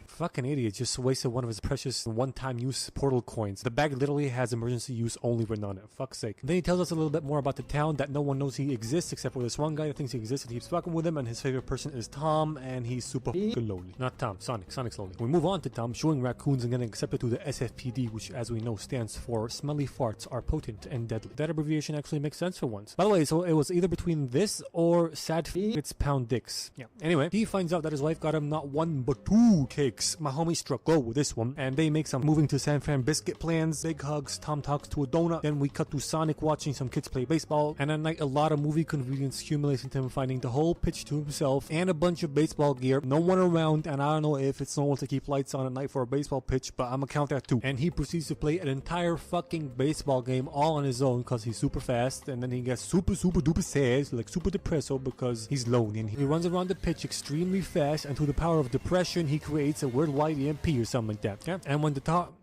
Fucking idiot, just wasted one of his precious one-time use portal coins. The bag literally has emergency use only written on it. Fuck's sake. Then he tells us a little bit more about the town, that no one knows he exists except for this one guy that thinks he exists and keeps fucking with him, and his favorite person is Tom, and he's super fucking lonely. Not Tom, Sonic. Sonic's lonely. We move on to Tom showing raccoons and getting accepted to the SFPD, which as we know stands for Smelly Farts Are Potent and Deadly. That abbreviation actually makes sense for once. By the way, so it was either between this or Sad It's Pound Dicks. Yeah. Anyway, he finds out that his wife got him not one but two cakes. My homie struck gold with this one, and they make some moving to San Fran biscuit plans. Big hugs, Tom talks to a donut, then we cut to Sonic watching some kids play baseball, and at night a lot of movie convenience accumulates into him finding the whole pitch to himself and a bunch of baseball gear, no one around, and I don't know if it's normal to keep lights on at night for a baseball pitch, but I'm gonna count that too. And he proceeds to play an entire fucking baseball game all on his own because he's super fast, and then he gets super duper sad, like super depresso because he's lonely, and he runs around the pitch extremely fast, and through the power of depression he creates a worldwide EMP or something like that. Yeah? And when the top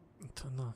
No,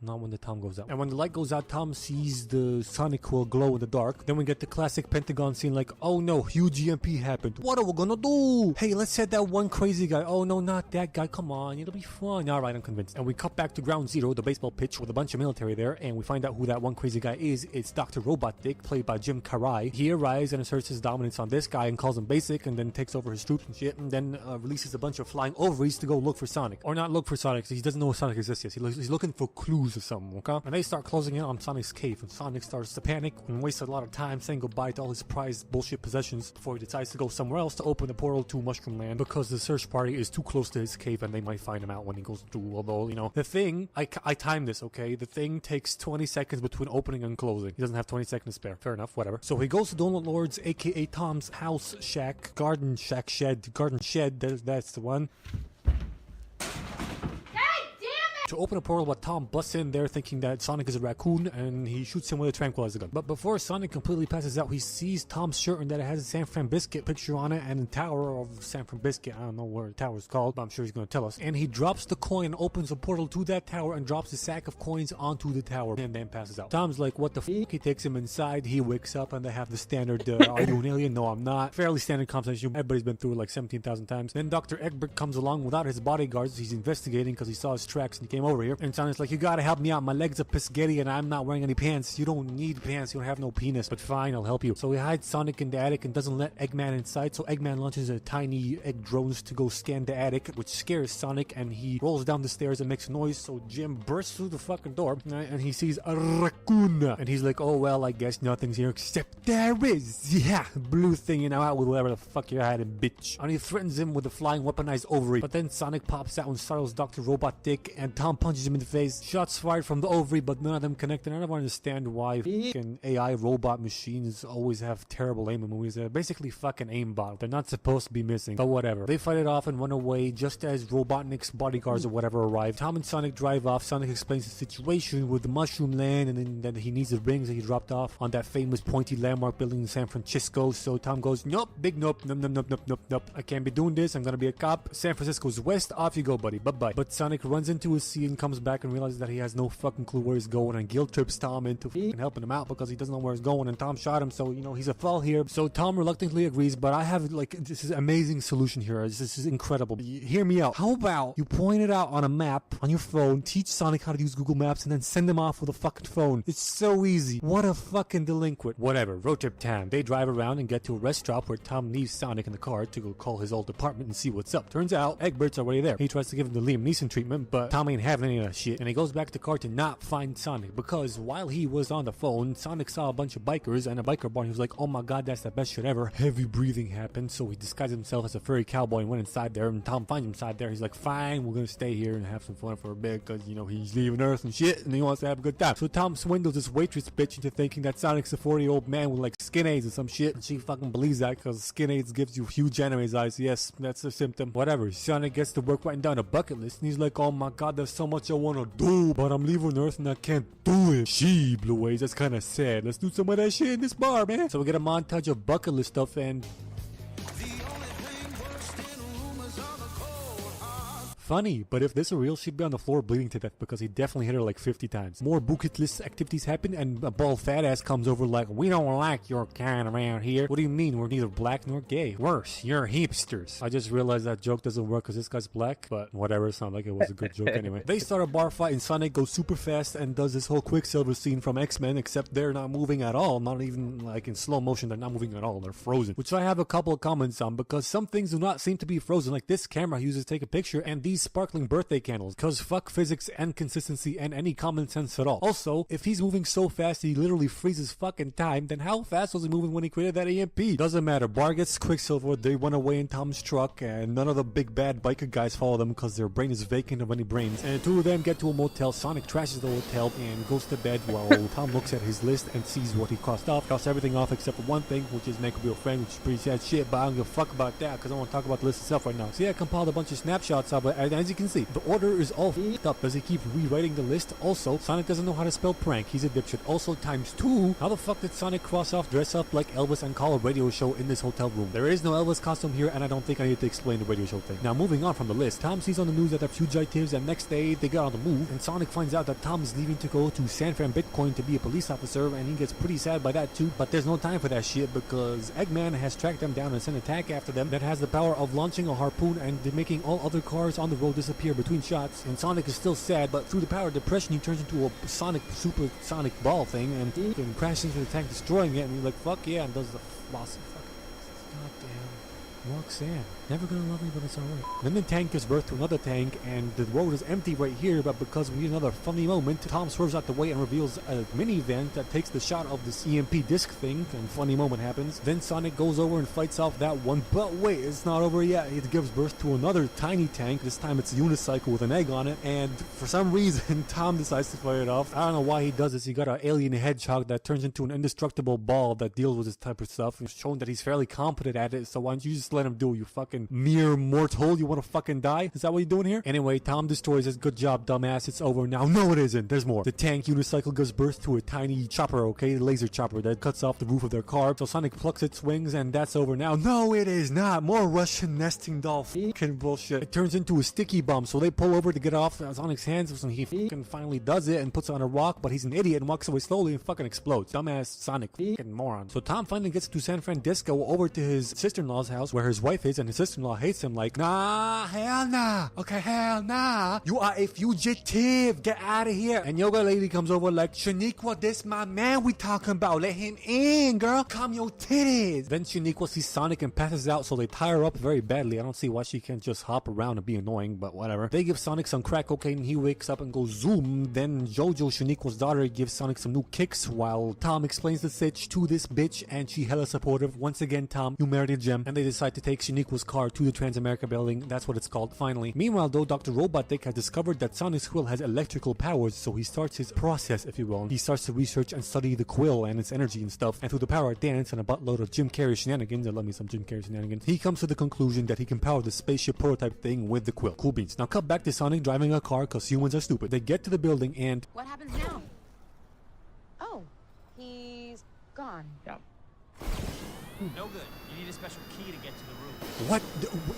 not when the Tom goes out. And when the light goes out, Tom sees the Sonic quill glow in the dark. Then we get the classic Pentagon scene like, oh no, huge EMP happened. What are we gonna do? Hey, let's set that one crazy guy. Oh no, not that guy. Come on, it'll be fun. Alright, I'm convinced. And we cut back to Ground Zero, the baseball pitch with a bunch of military there, and we find out who that one crazy guy is. It's Dr. Robot Dick, played by Jim Karai. He arrives and asserts his dominance on this guy and calls him basic, and then takes over his troops and shit, and then releases a bunch of flying ovaries to go look for Sonic. Or not look for Sonic, because he doesn't know Sonic exists yet. He's looking for clues or something, okay? And they start closing in on Sonic's cave, and Sonic starts to panic and wastes a lot of time saying goodbye to all his prized bullshit possessions before he decides to go somewhere else to open the portal to Mushroom Land, because the search party is too close to his cave and they might find him out when he goes through. Although, you know, the thing, I timed this, okay? The thing takes 20 seconds between opening and closing. He doesn't have 20 seconds to spare. Fair enough, whatever. So he goes to Donut Lord's, aka Tom's house shack, garden shed, that's the one. To open a portal, but Tom busts in there thinking that Sonic is a raccoon, and he shoots him with a tranquilizer gun. But before Sonic completely passes out, he sees Tom's shirt and that it has a San Fran Biscuit picture on it and a tower of San Fran Biscuit. I don't know what the tower is called, but I'm sure he's going to tell us. And he drops the coin, opens a portal to that tower, and drops a sack of coins onto the tower, and then passes out. Tom's like, what the f***? He takes him inside, he wakes up, and they have the standard, are you an alien? No, I'm not. Fairly standard conversation. Everybody's been through it like 17,000 times. Then Dr. Egbert comes along without his bodyguards. He's investigating because he saw his tracks and he came over here, and Sonic's like, you gotta help me out, my legs are pisgetti and I'm not wearing any pants. You don't need pants, you don't have no penis, but fine, I'll help you. So he hides Sonic in the attic and doesn't let Eggman inside, so Eggman launches a tiny egg drones to go scan the attic, which scares Sonic, and he rolls down the stairs and makes a noise, so Jim bursts through the fucking door, and he sees a raccoon, and he's like, oh well, I guess nothing's here except there is, yeah, blue thing, you know, out with whatever the fuck you're hiding, bitch. And he threatens him with a flying weaponized ovary, but then Sonic pops out and startles Dr. Robot Dick, and Tom punches him in the face. Shots fired from the ovary, but none of them connect, and I never understand why fucking AI robot machines always have terrible aim in movies. They're basically fucking aimbot. They're not supposed to be missing, but whatever. They fight it off and run away just as Robotnik's bodyguards or whatever arrive. Tom and Sonic drive off. Sonic explains the situation with the Mushroom Land, and then that he needs the rings that he dropped off on that famous pointy landmark building in San Francisco. So Tom goes, nope, big nope, nope. I can't be doing this. I'm gonna be a cop. San Francisco's west. Off you go, buddy. Bye-bye. But Sonic runs into a sea and comes back and realizes that he has no fucking clue where he's going, and guilt trips Tom into fucking helping him out because he doesn't know where he's going, and Tom shot him, so you know he's a fall here. So Tom reluctantly agrees, but I have like this is amazing solution here. This is incredible. Hear me out. How about you point it out on a map on your phone, teach Sonic how to use Google Maps, and then send him off with a fucking phone? It's so easy. What a fucking delinquent. Whatever. Road trip time. They drive around and get to a rest stop where Tom leaves Sonic in the car to go call his old apartment and see what's up. Turns out Egbert's already there. He tries to give him the Liam Neeson treatment, but Tom ain't having any of that shit. And he goes back to the car to not find Sonic, because while he was on the phone, Sonic saw a bunch of bikers and a biker bar, and he was like, oh my god, that's the best shit ever. Heavy breathing happened, so he disguised himself as a furry cowboy and went inside there, and Tom finds him inside there. He's like, fine, we're gonna stay here and have some fun for a bit, because, you know, he's leaving Earth and shit, and he wants to have a good time. So Tom swindles this waitress bitch into thinking that Sonic's a 40-year-old man with like skin AIDS or some shit, and she fucking believes that because skin AIDS gives you huge anime eyes. Yes, that's a symptom. Whatever. Sonic gets to work writing down a bucket list, and he's like, oh my god, there's so much I want to do, but I'm leaving Earth and I can't do it. She Blue Ace, that's kind of sad. Let's do some of that shit in this bar, man. So we get a montage of bucket list stuff, and funny, but if this were real, she'd be on the floor bleeding to death because he definitely hit her like 50 times. More bucket list activities happen, and a bald fat ass comes over like, we don't like your kind around here. What do you mean? We're neither black nor gay. Worse, you're hipsters. I just realized that joke doesn't work because this guy's black, but whatever, it sounded like it was a good joke anyway. They start a bar fight and Sonic goes super fast and does this whole Quicksilver scene from X-Men, except they're not moving at all. Not even like in slow motion, they're not moving at all. They're frozen, which I have a couple of comments on, because some things do not seem to be frozen. Like this camera uses to take a picture, and these sparkling birthday candles, because fuck physics and consistency and any common sense at all. Also, if he's moving so fast he literally freezes fucking time, then how fast was he moving when he created that EMP? Doesn't matter. Bar gets Quicksilver, they run away in Tom's truck, and none of the big bad biker guys follow them because their brain is vacant of any brains. And the two of them get to a motel. Sonic trashes the hotel and goes to bed while Tom looks at his list and sees what he crossed off. Crossed everything off except for one thing, which is make a real friend, which is pretty sad shit, but I don't give a fuck about that because I want to talk about the list itself right now. So yeah, I compiled a bunch of snapshots of it, and as you can see, the order is all f***ed up as he keeps rewriting the list. Also, Sonic doesn't know how to spell prank. He's a dipshit. Also, ×2, how the fuck did Sonic cross off dress up like Elvis and call a radio show in this hotel room? There is no Elvis costume here, and I don't think I need to explain the radio show thing. Now, moving on from the list, Tom sees on the news that they're fugitives, and next day they get on the move, and Sonic finds out that Tom is leaving to go to San Fran Bitcoin to be a police officer, and he gets pretty sad by that too, but there's no time for that shit because Eggman has tracked them down and sent an attack after them that has the power of launching a harpoon and making all other cars on the road disappear between shots. And Sonic is still sad, but through the power of depression he turns into a Sonic super Sonic ball thing and crashes into the tank, destroying it, and he's like, fuck yeah, and does the boss. Goddamn Roxanne. Never gonna love me, but it's alright. Then the tank gives birth to another tank, and the road is empty right here, but because we need another funny moment, Tom swerves out the way and reveals a minivan that takes the shot of this EMP disc thing, and funny moment happens. Then Sonic goes over and fights off that one, but wait, it's not over yet. It gives birth to another tiny tank. This time it's a unicycle with an egg on it, and for some reason, Tom decides to fire it off. I don't know why he does this. He got an alien hedgehog that turns into an indestructible ball that deals with this type of stuff. It's shown that he's fairly competent at it, so why don't you just let him do it, you fucking mere mortal? You want to fucking die? Is that what you're doing here? Anyway, Tom destroys it. Good job, dumbass. It's over now. No, it isn't. There's more. The tank unicycle gives birth to a tiny chopper, okay? The laser chopper that cuts off the roof of their car. So Sonic plucks its wings, and that's over now. No, it is not. More Russian nesting doll fucking bullshit. It turns into a sticky bomb, so they pull over to get off Sonic's hands, and he fucking finally does it and puts it on a rock, but he's an idiot and walks away slowly and fucking explodes. Dumbass Sonic fucking moron. So Tom finally gets to San Francisco, over to his sister-in-law's house where his wife is, and his sister-in-law hates him like, nah, hell nah. Okay, hell nah. You are a fugitive. Get out of here. And yoga lady comes over like, Shaniqua, this my man we talking about. Let him in, girl. Calm your titties. Then Shaniqua sees Sonic and passes out, so they tie her up very badly. I don't see why she can't just hop around and be annoying, but whatever. They give Sonic some crack cocaine, and he wakes up and goes zoom. Then Jojo, Shaniqua's daughter, gives Sonic some new kicks while Tom explains the sitch to this bitch, and she hella supportive. Once again, Tom, you married a gem. And they decide to take Shaniqua's car to the Transamerica building. That's what it's called, finally. Meanwhile, though, Dr. Robotnik has discovered that Sonic's quill has electrical powers, so he starts his process, if you will. He starts to research and study the quill and its energy and stuff, and through the power of dance and a buttload of Jim Carrey shenanigans, I love me some Jim Carrey shenanigans, he comes to the conclusion that he can power the spaceship prototype thing with the quill. Cool beans. Now cut back to Sonic driving a car, because humans are stupid. They get to the building and... What happens now? Oh, he's gone. Yep. No good. You need a special key to get to the room. What?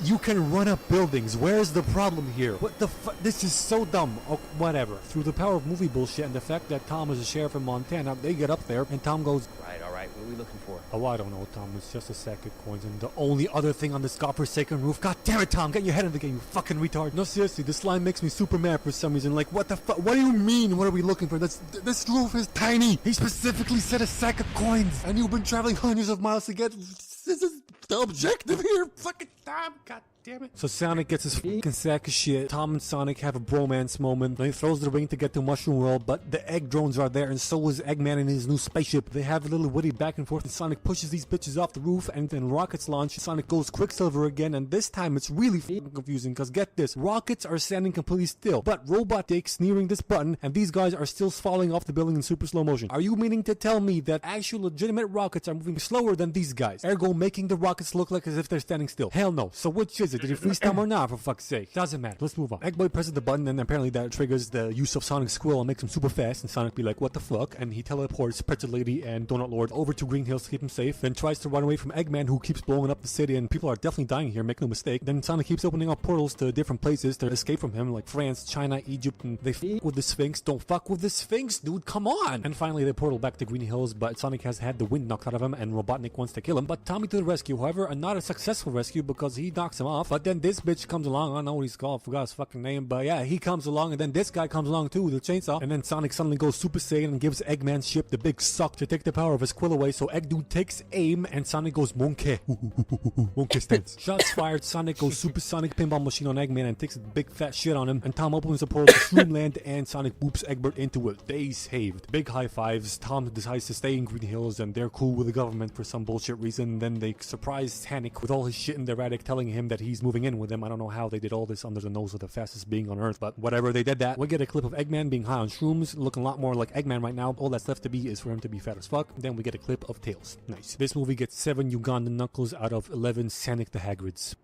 You can run up buildings. Where's the problem here? What the fuck? This is so dumb. Oh, whatever. Through the power of movie bullshit and the fact that Tom is a sheriff in Montana, they get up there and Tom goes, All right. What are we looking for? oh, I don't know, Tom. It's just a sack of coins and the only other thing on this godforsaken roof. God damn it, Tom. Get your head in the game, you fucking retard. No, seriously, this line makes me super mad for some reason. Like, what the fuck? What do you mean? What are we looking for? This roof is tiny. He specifically said a sack of coins. And you've been traveling hundreds of miles to get... This is the objective here. Fucking Tom. God damn it. So Sonic gets his fucking sack of shit. Tom and Sonic have a bromance moment. Then he throws the ring to get to Mushroom World, but the egg drones are there, and so is Eggman in his new spaceship. They have a little witty back and forth, and Sonic pushes these bitches off the roof, and then rockets launch. Sonic goes Quicksilver again, and this time it's really fucking confusing, because get this, rockets are standing completely still, but Robotnik's nearing this button, and these guys are still falling off the building in super slow motion. Are you meaning to tell me that actual legitimate rockets are moving slower than these guys, ergo making the rockets look like as if they're standing still? Hell no. So which is it? Did he freeze time or not, for fuck's sake? Doesn't matter. Let's move on. Eggboy presses the button, and apparently that triggers the use of Sonic's Squirrel and makes him super fast, and Sonic be like, what the fuck? And he teleports Pretzel Lady and Donut Lord over to Green Hills to keep him safe, then tries to run away from Eggman, who keeps blowing up the city, and people are definitely dying here, make no mistake. Then Sonic keeps opening up portals to different places to escape from him, like France, China, Egypt, and they fuck with the Sphinx. Don't fuck with the Sphinx, dude, come on! And finally they portal back to Green Hills, but Sonic has had the wind knocked out of him, and Robotnik wants to kill him, but Tommy to the rescue, however, and not a successful rescue because he knocks him off. But then this bitch comes along, I don't know what he's called, forgot his fucking name, but yeah, he comes along, and then this guy comes along too with a chainsaw, and then Sonic suddenly goes Super Saiyan and gives Eggman's ship the big suck to take the power of his quill away, so Egg Dude takes aim, and Sonic goes Monkey. Monkey stance. Shots fired, Sonic goes supersonic pinball machine on Eggman and takes a big fat shit on him, and Tom opens a portal to Shroomland, and Sonic boops Egbert into it. They saved. Big high fives. Tom decides to stay in Green Hills, and they're cool with the government for some bullshit reason. Then they surprise Sonic with all his shit in their attic, telling him that he's moving in with them. I don't know how they did all this under the nose of the fastest being on Earth, but whatever, they did that. We get a clip of Eggman being high on shrooms, looking a lot more like Eggman right now. All that's left to be is for him to be fat as fuck. Then we get a clip of Tails. Nice. This movie gets 7 Ugandan knuckles out of 11 Sonic the Hagrids.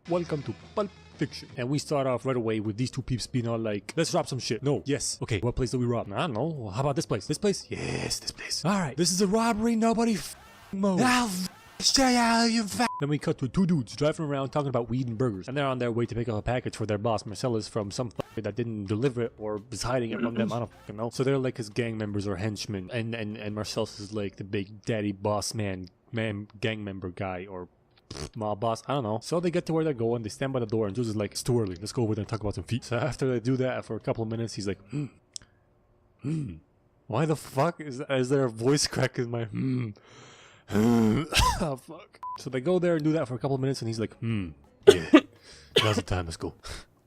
Welcome to Pulp Fiction. And we start off right away with these two peeps being all like, let's rob some shit. No. Yes. Okay, what place do we rob? I don't know. Well, how about this place? This place? Yes, this place. Alright, this is a robbery nobody knows. Then we cut to two dudes driving around talking about weed and burgers, and they're on their way to pick up a package for their boss Marcellus from some that didn't deliver it or is hiding it from them. I don't fucking know. So they're like his gang members or henchmen, and Marcellus is like the big daddy boss man gang member guy or mob boss, I don't know. So they get to where they're going, they stand by the door, and Jules is like, it's too early, let's go over there and talk about some feet. So after they do that for a couple of minutes, he's like, why the fuck is there a voice crack in my oh fuck. So they go there and do that for a couple of minutes, and he's like, yeah, now's the time, let's go.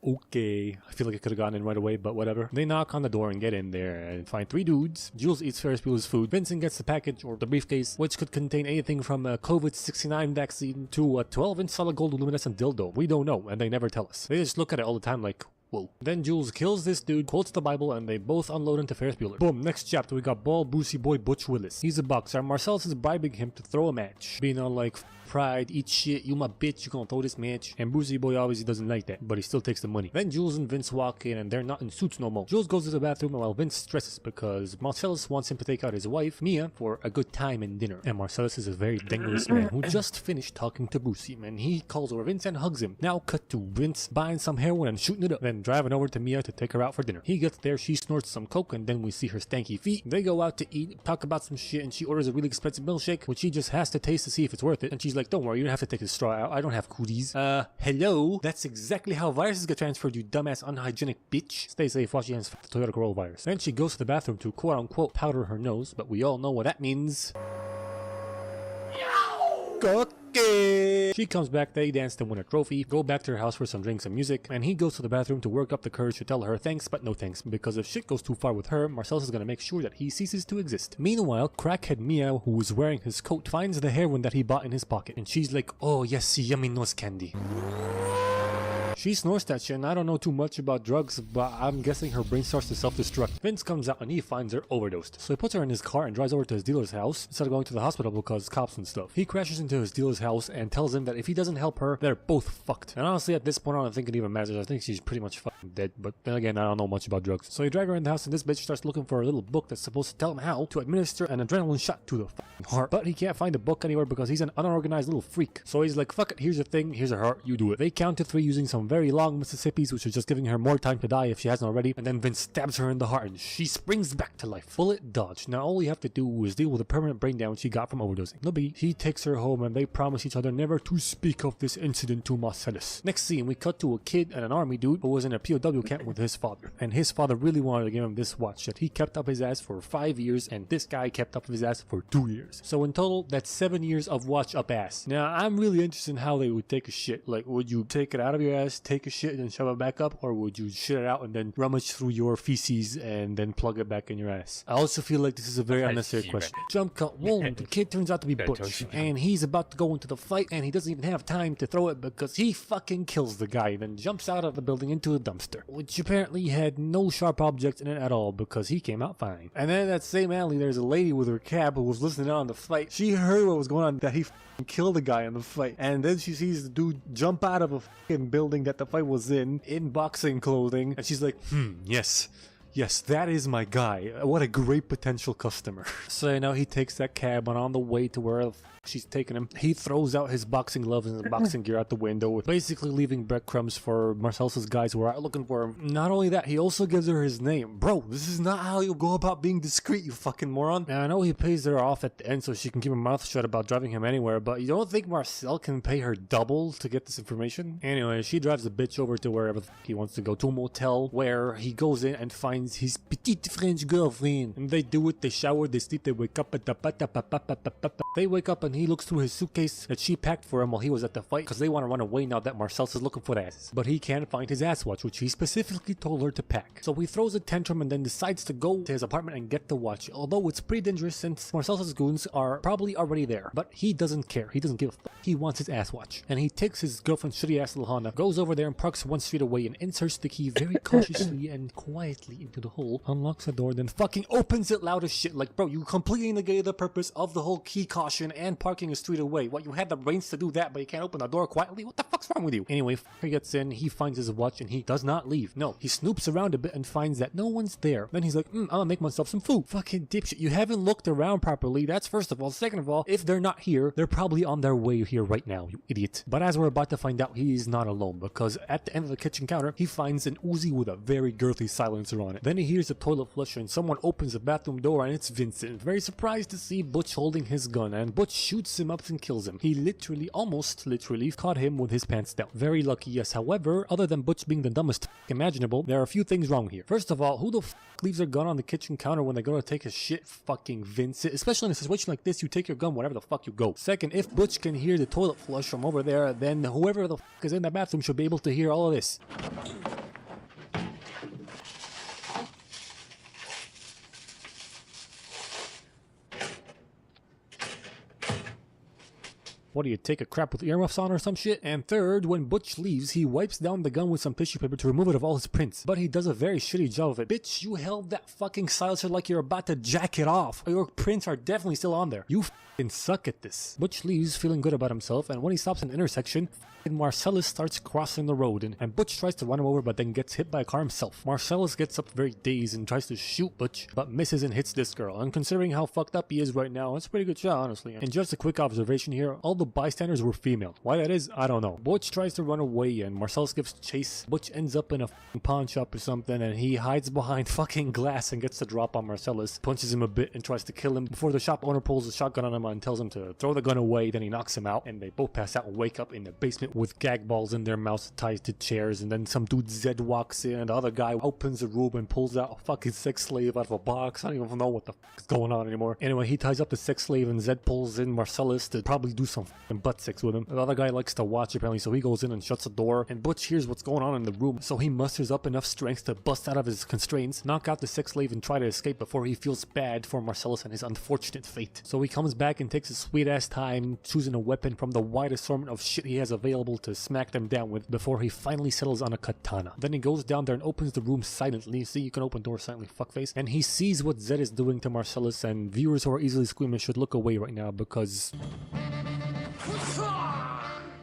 Okay, I feel like I could have gotten in right away, but whatever. They knock on the door and get in there and find 3 dudes. Jules eats Ferris Bueller's food. Vincent gets the package or the briefcase, which could contain anything from a COVID-69 vaccine to a 12-inch solid gold luminescent dildo. We don't know, and they never tell us. They just look at it all the time like, whoa. Then Jules kills this dude, quotes the Bible, and they both unload into Ferris Bueller. Boom, next chapter we got bald Brucey boy Butch Willis. He's a boxer. Marcellus is bribing him to throw a match. Being all like, pride, eat shit, you my bitch, you gonna throw this match. And Brucey boy obviously doesn't like that, but he still takes the money. Then Jules and Vince walk in, and they're not in suits no more. Jules goes to the bathroom while Vince stresses because Marcellus wants him to take out his wife, Mia, for a good time and dinner. And Marcellus is a very dangerous man who just finished talking to Brucey, and he calls over Vince and hugs him. Now cut to Vince buying some heroin and shooting it up, then driving over to Mia to take her out for dinner. He gets there, she snorts some coke, and then we see her stanky feet. They go out to eat, talk about some shit, and she orders a really expensive milkshake, which she just has to taste to see if it's worth it. And she's like, don't worry, you don't have to take the straw out, I don't have cooties. Hello? That's exactly how viruses get transferred, you dumbass unhygienic bitch. Stay safe, wash your hands, fuck the Toyota Corolla virus. Then she goes to the bathroom to quote-unquote powder her nose, but we all know what that means. Okay. She comes back, they dance to win a trophy, go back to her house for some drinks and music, and he goes to the bathroom to work up the courage to tell her thanks but no thanks, because if shit goes too far with her, Marcellus is gonna make sure that he ceases to exist. Meanwhile, crackhead Mia, who is wearing his coat, finds the heroin that he bought in his pocket, and she's like, oh yes, yummy nose candy. She snores that shit, and I don't know too much about drugs, but I'm guessing her brain starts to self-destruct. Vince comes out and he finds her overdosed. So he puts her in his car and drives over to his dealer's house instead of going to the hospital because cops and stuff. He crashes into his dealer's house and tells him that if he doesn't help her, they're both fucked. And honestly, at this point, I don't think it even matters. I think she's pretty much fucking dead, but then again, I don't know much about drugs. So he drags her in the house, and this bitch starts looking for a little book that's supposed to tell him how to administer an adrenaline shot to the fucking heart. But he can't find the book anywhere because he's an unorganized little freak. So he's like, fuck it, here's a thing, here's a heart, you do it. They count to 3 using some very long Mississippis, which are just giving her more time to die if she hasn't already, and then Vince stabs her in the heart and she springs back to life. Bullet dodge. Now all you have to do is deal with the permanent brain damage she got from overdosing. No biggie. He takes her home and they promise each other never to speak of this incident to Marcellus. Next scene, we cut to a kid and an army dude who was in a POW camp with his father, and his father really wanted to give him this watch that he kept up his ass for 5 years and this guy kept up his ass for 2 years. So in total, that's 7 years of watch up ass. Now I'm really interested in how they would take a shit. Like, would you take it out of your ass, take a shit and then shove it back up, or would you shit it out and then rummage through your feces and then plug it back in your ass? I also feel like this is a very unnecessary question. Jump cut 1, the kid turns out to be Butch, and he's about to go into the fight and he doesn't even have time to throw it because he fucking kills the guy and then jumps out of the building into a dumpster, which apparently had no sharp objects in it at all because he came out fine. And then in that same alley, there's a lady with her cab who was listening on the fight. She heard what was going on, that he killed the guy in the fight, and then she sees the dude jump out of a fucking building that the fight was in boxing clothing, and she's like, yes, that is my guy. What a great potential customer. So now he takes that cab, and on the way to where the she's taking him, he throws out his boxing gloves and his boxing gear out the window, basically leaving breadcrumbs for Marcellus' guys who are out looking for him. Not only that, he also gives her his name. Bro, this is not how you go about being discreet, you fucking moron. Now I know he pays her off at the end so she can keep her mouth shut about driving him anywhere, but you don't think Marcel can pay her double to get this information? Anyway, she drives the bitch over to wherever he wants to go, to a motel where he goes in and finds his petite French girlfriend. And they do it, they shower, they sleep, they wake up at the They wake up and he looks through his suitcase that she packed for him while he was at the fight because they want to run away now that Marcellus is looking for the asses. But he can't find his ass watch, which he specifically told her to pack. So he throws a tantrum and then decides to go to his apartment and get the watch, although it's pretty dangerous since Marcellus' goons are probably already there. But he doesn't care. He doesn't give a fuck. He wants his ass watch. And he takes his girlfriend's shitty ass little Honda, goes over there and parks 1 street away and inserts the key very cautiously and quietly into the hole, unlocks the door, then fucking opens it loud as shit. Like, bro, you completely negated the purpose of the whole key caution and parking a street away. What, you had the brains to do that, but you can't open the door quietly? What the fuck's wrong with you? Anyway, he gets in, he finds his watch, and he does not leave. No, he snoops around a bit and finds that no one's there. Then he's like, I'm gonna make myself some food. Fucking dipshit, you haven't looked around properly. That's first of all. Second of all, if they're not here, they're probably on their way here right now, you idiot. But as we're about to find out, he is not alone, because at the end of the kitchen counter, he finds an Uzi with a very girthy silencer on it. Then he hears a toilet flush and someone opens the bathroom door and it's Vincent. Very surprised to see Butch holding his gun, and Butch shoots him up and kills him. He literally, almost literally, caught him with his pants down. Very lucky, yes. However, other than Butch being the dumbest imaginable, there are a few things wrong here. First of all, who the leaves their gun on the kitchen counter when they go to take a shit? Fucking Vincent. Especially in a situation like this, you take your gun wherever the fuck you go. Second, if Butch can hear the toilet flush from over there, then whoever the fuck is in the bathroom should be able to hear all of this. What do you take a crap with earmuffs on or some shit? And third, when Butch leaves, he wipes down the gun with some tissue paper to remove it of all his prints. But he does a very shitty job of it. Bitch, you held that fucking silencer like you're about to jack it off. Your prints are definitely still on there. You fucking suck at this. Butch leaves feeling good about himself, and when he stops in an intersection, Marcellus starts crossing the road, and Butch tries to run him over but then gets hit by a car himself. Marcellus gets up very dazed and tries to shoot Butch, but misses and hits this girl. And considering how fucked up he is right now, it's a pretty good shot, honestly. And just a quick observation here, all the bystanders were female. Why that is, I don't know. Butch tries to run away and Marcellus gives chase. Butch ends up in a pawn shop or something, and he hides behind fucking glass and gets the drop on Marcellus, punches him a bit and tries to kill him before the shop owner pulls a shotgun on him and tells him to throw the gun away. Then he knocks him out and they both pass out and wake up in the basement with gag balls in their mouths tied to chairs. And then some dude Zed walks in and the other guy opens the room and pulls out a fucking sex slave out of a box. I don't even know what the fuck is going on anymore. Anyway, he ties up the sex slave and Zed pulls in Marcellus to probably do some fucking butt sex with him. The other guy likes to watch apparently, so he goes in and shuts the door, and Butch hears what's going on in the room, so he musters up enough strength to bust out of his constraints, knock out the sex slave and try to escape before he feels bad for Marcellus and his unfortunate fate. So he comes back and takes his sweet ass time choosing a weapon from the wide assortment of shit he has available to smack them down with before he finally settles on a katana. Then he goes down there and opens the room silently. See, you can open doors silently, fuckface. And he sees what Zed is doing to Marcellus, and viewers who are easily squeamish should look away right now because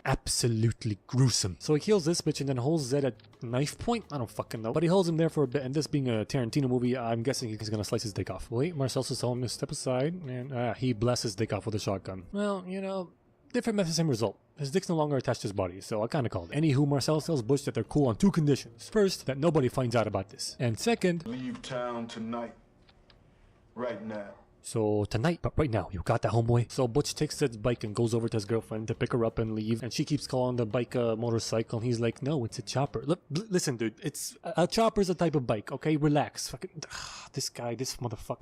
absolutely gruesome. So he kills this bitch and then holds Zed at knife point? I don't fucking know. But he holds him there for a bit, and this being a Tarantino movie, I'm guessing he's gonna slice his dick off. Wait, Marcellus is telling him to step aside, and he blasts his dick off with a shotgun. Well, you know, different method, same result. His dick's no longer attached to his body, so I kinda called it. Anywho, Marcellus tells Butch that they're cool on 2 conditions. First, that nobody finds out about this. And second, Leave town tonight. Right now. so tonight, but right now, you got that, homeboy? So Butch takes his bike and goes over to his girlfriend to pick her up and leave, and she keeps calling the bike a motorcycle, and he's like, no, it's a chopper. Look, listen, dude, it's a chopper's a type of bike, okay? Relax. Fucking, this guy, this motherfucker.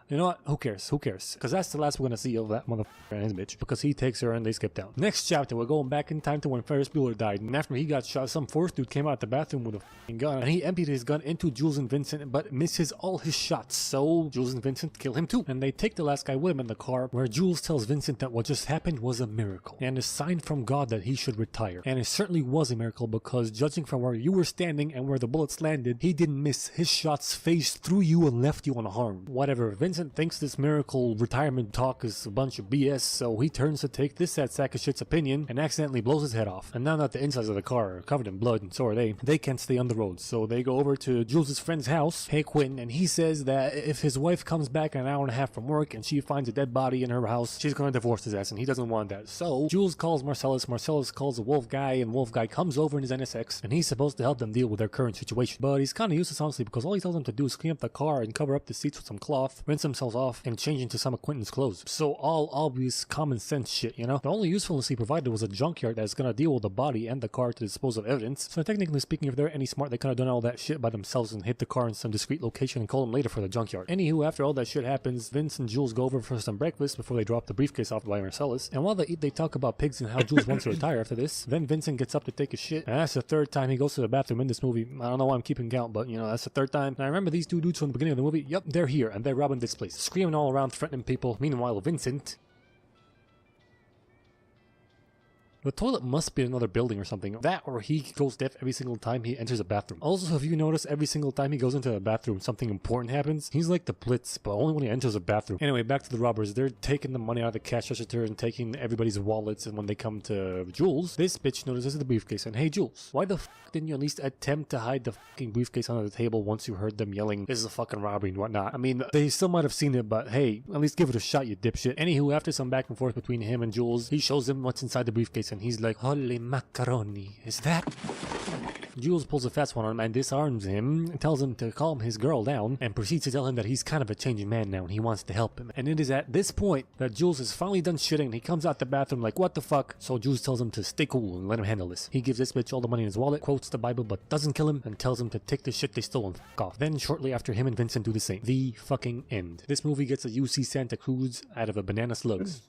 You know what? Who cares? Who cares? Because that's the last we're gonna see of that motherfucker and his bitch. Because he takes her and they skip down. Next chapter, we're going back in time to when Ferris Bueller died. And after he got shot, some fourth dude came out the bathroom with a fucking gun. And he emptied his gun into Jules and Vincent, but misses all his shots. So Jules and Vincent kill him too. And they take the last guy with him in the car, where Jules tells Vincent that what just happened was a miracle. And a sign from God that he should retire. And it certainly was a miracle, because judging from where you were standing and where the bullets landed, he didn't miss. His shots phased through you and left you unharmed. Whatever. Vincent thinks this miracle retirement talk is a bunch of BS, so he turns to take this sad sack of shit's opinion and accidentally blows his head off. And now that the insides of the car are covered in blood, and so are they can't stay on the road. So they go over to Jules' friend's house, hey Quinn, and he says that if his wife comes back in an hour and a half from work and she finds a dead body in her house, she's gonna divorce his ass, and he doesn't want that. So Jules calls Marcellus, Marcellus calls the Wolf guy, and Wolf guy comes over in his NSX, and he's supposed to help them deal with their current situation. But he's kinda useless, honestly, because all he tells them to do is clean up the car and cover up the seats with some cloth, rinse themselves off, and change into some acquaintance clothes. So all obvious common sense shit, you know? The only usefulness he provided was a junkyard that's gonna deal with the body and the car to dispose of evidence. So technically speaking, if they're any smart, they could have done all that shit by themselves and hit the car in some discreet location and call them later for the junkyard. Anywho, after all that shit happens, Vince and Jules go over for some breakfast before they drop the briefcase off by Marcellus. And while they eat, they talk about pigs and how Jules wants to retire after this. Then Vincent gets up to take a shit, and that's the 3rd time he goes to the bathroom in this movie. I don't know why I'm keeping count, but you know, that's the 3rd time. And I remember these 2 dudes from the beginning of the movie. Yep, they're here, and they're robbing this place, screaming all around, threatening people. Meanwhile, Vincent... The toilet must be in another building or something. That, or he goes deaf every single time he enters a bathroom. Also, have you noticed every single time he goes into a bathroom, something important happens? He's like the Blitz, but only when he enters a bathroom. Anyway, back to the robbers. They're taking the money out of the cash register and taking everybody's wallets, and when they come to Jules, this bitch notices the briefcase, and hey Jules, why the f didn't you at least attempt to hide the fucking briefcase under the table once you heard them yelling, this is a fucking robbery and whatnot? I mean, they still might have seen it, but hey, at least give it a shot, you dipshit. Anywho, after some back and forth between him and Jules, he shows him what's inside the briefcase, and he's like, holy macaroni, is that? Jules pulls a fast one on him and disarms him, tells him to calm his girl down, and proceeds to tell him that he's kind of a changing man now and he wants to help him. And it is at this point that Jules is finally done shitting and he comes out the bathroom like, what the fuck? So Jules tells him to stay cool and let him handle this. He gives this bitch all the money in his wallet, quotes the Bible but doesn't kill him, and tells him to take the shit they stole and fuck off. Then shortly after, him and Vincent do the same. The fucking end. This movie gets a UC Santa Cruz out of a banana slugs.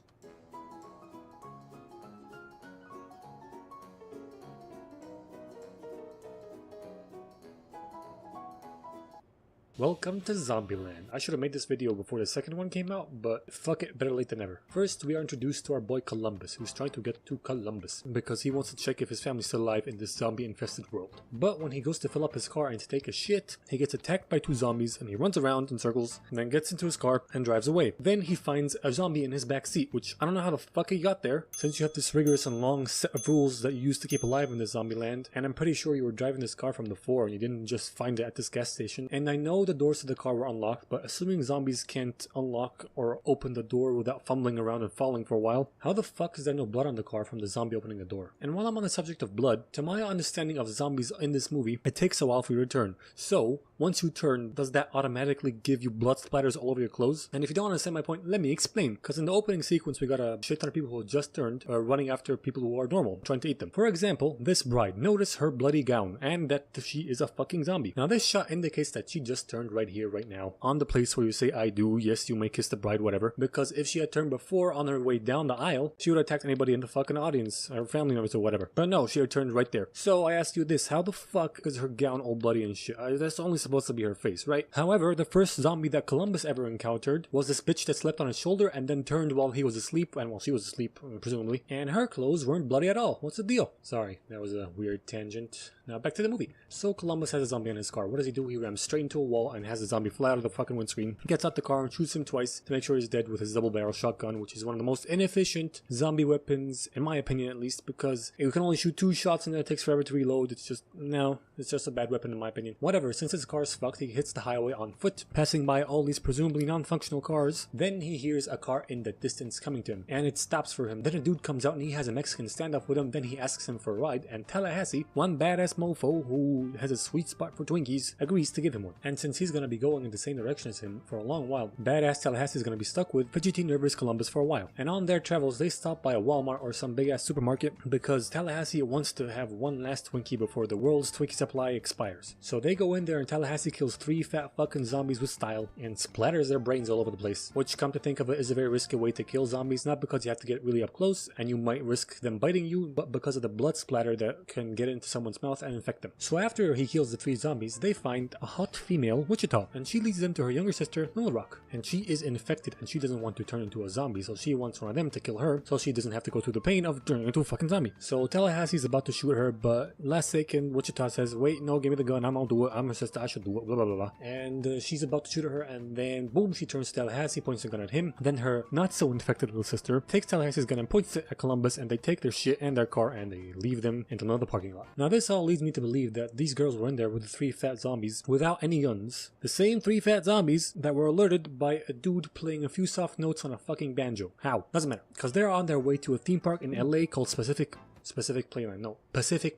Welcome to Zombieland. I should have made this video before the second one came out, but fuck it, better late than never. First, we are introduced to our boy Columbus, who's trying to get to Columbus because he wants to check if his family's still alive in this zombie-infested world. But when he goes to fill up his car and to take a shit, he gets attacked by 2 zombies and he runs around in circles and then gets into his car and drives away. Then he finds a zombie in his back seat, which I don't know how the fuck he got there, since you have this rigorous and long set of rules that you use to keep alive in this zombie land, and I'm pretty sure you were driving this car from the 4 and you didn't just find it at this gas station. And I know the doors to the car were unlocked, but assuming zombies can't unlock or open the door without fumbling around and falling for a while, how the fuck is there no blood on the car from the zombie opening the door? And while I'm on the subject of blood, to my understanding of zombies in this movie, it takes a while for you to turn. So, once you turn, does that automatically give you blood splatters all over your clothes? And if you don't understand my point, let me explain. Because in the opening sequence, we got a shit ton of people who just turned, running after people who are normal, trying to eat them. For example, this bride. Notice her bloody gown, and that she is a fucking zombie. Now this shot indicates that she just turned right here, right now, on the place where you say I do, yes, you may kiss the bride, whatever. Because if she had turned before on her way down the aisle, she would have attacked anybody in the fucking audience, or family members or whatever. But no, she had turned right there. So I ask you this, how the fuck is her gown all bloody and shit? That's only supposed to be her face, right? However, the first zombie that Columbus ever encountered was this bitch that slept on his shoulder and then turned while he was asleep, and while she was asleep, presumably, and her clothes weren't bloody at all. What's the deal? Sorry, that was a weird tangent. Now back to the movie. So Columbus has a zombie in his car. What does he do? He rams straight into a wall wall and has the zombie fly out of the fucking windscreen. He gets out the car and shoots him twice to make sure he's dead with his double barrel shotgun, which is one of the most inefficient zombie weapons, in my opinion at least, because you can only shoot 2 shots and then it takes forever to reload. It's just, no, it's just a bad weapon in my opinion. Whatever, since his car is fucked, he hits the highway on foot, passing by all these presumably non-functional cars. Then he hears a car in the distance coming to him, and it stops for him. Then a dude comes out and he has a Mexican standoff with him. Then he asks him for a ride, and Tallahassee, one badass mofo who has a sweet spot for Twinkies, agrees to give him one. And since he's gonna be going in the same direction as him for a long while, badass Tallahassee is gonna be stuck with fidgety nervous Columbus for a while. And on their travels, they stop by a Walmart or some big ass supermarket because Tallahassee wants to have one last Twinkie before the world's Twinkie supply expires. So they go in there and Tallahassee kills 3 fat fucking zombies with style and splatters their brains all over the place, which, come to think of it, is a very risky way to kill zombies, not because you have to get really up close and you might risk them biting you, but because of the blood splatter that can get into someone's mouth and infect them. So after he kills the 3 zombies, they find a hot female Wichita, and she leads them to her younger sister Little Rock, and she is infected and she doesn't want to turn into a zombie, so she wants one of them to kill her so she doesn't have to go through the pain of turning into a fucking zombie. So Tallahassee's about to shoot her, but last second Wichita says, wait, no, give me the gun, I'm gonna do it, I'm her sister, I should do it, blah blah blah blah. And she's about to shoot her, and then boom, she turns to Tallahassee, points a gun at him. Then her not so infected little sister takes Tallahassee's gun and points it at Columbus, and they take their shit and their car and they leave them into another parking lot. Now this all leads me to believe that these girls were in there with the 3 fat zombies without any guns. The same 3 fat zombies that were alerted by a dude playing a few soft notes on a fucking banjo. How? Doesn't matter, because they're on their way to a theme park in LA called Pacific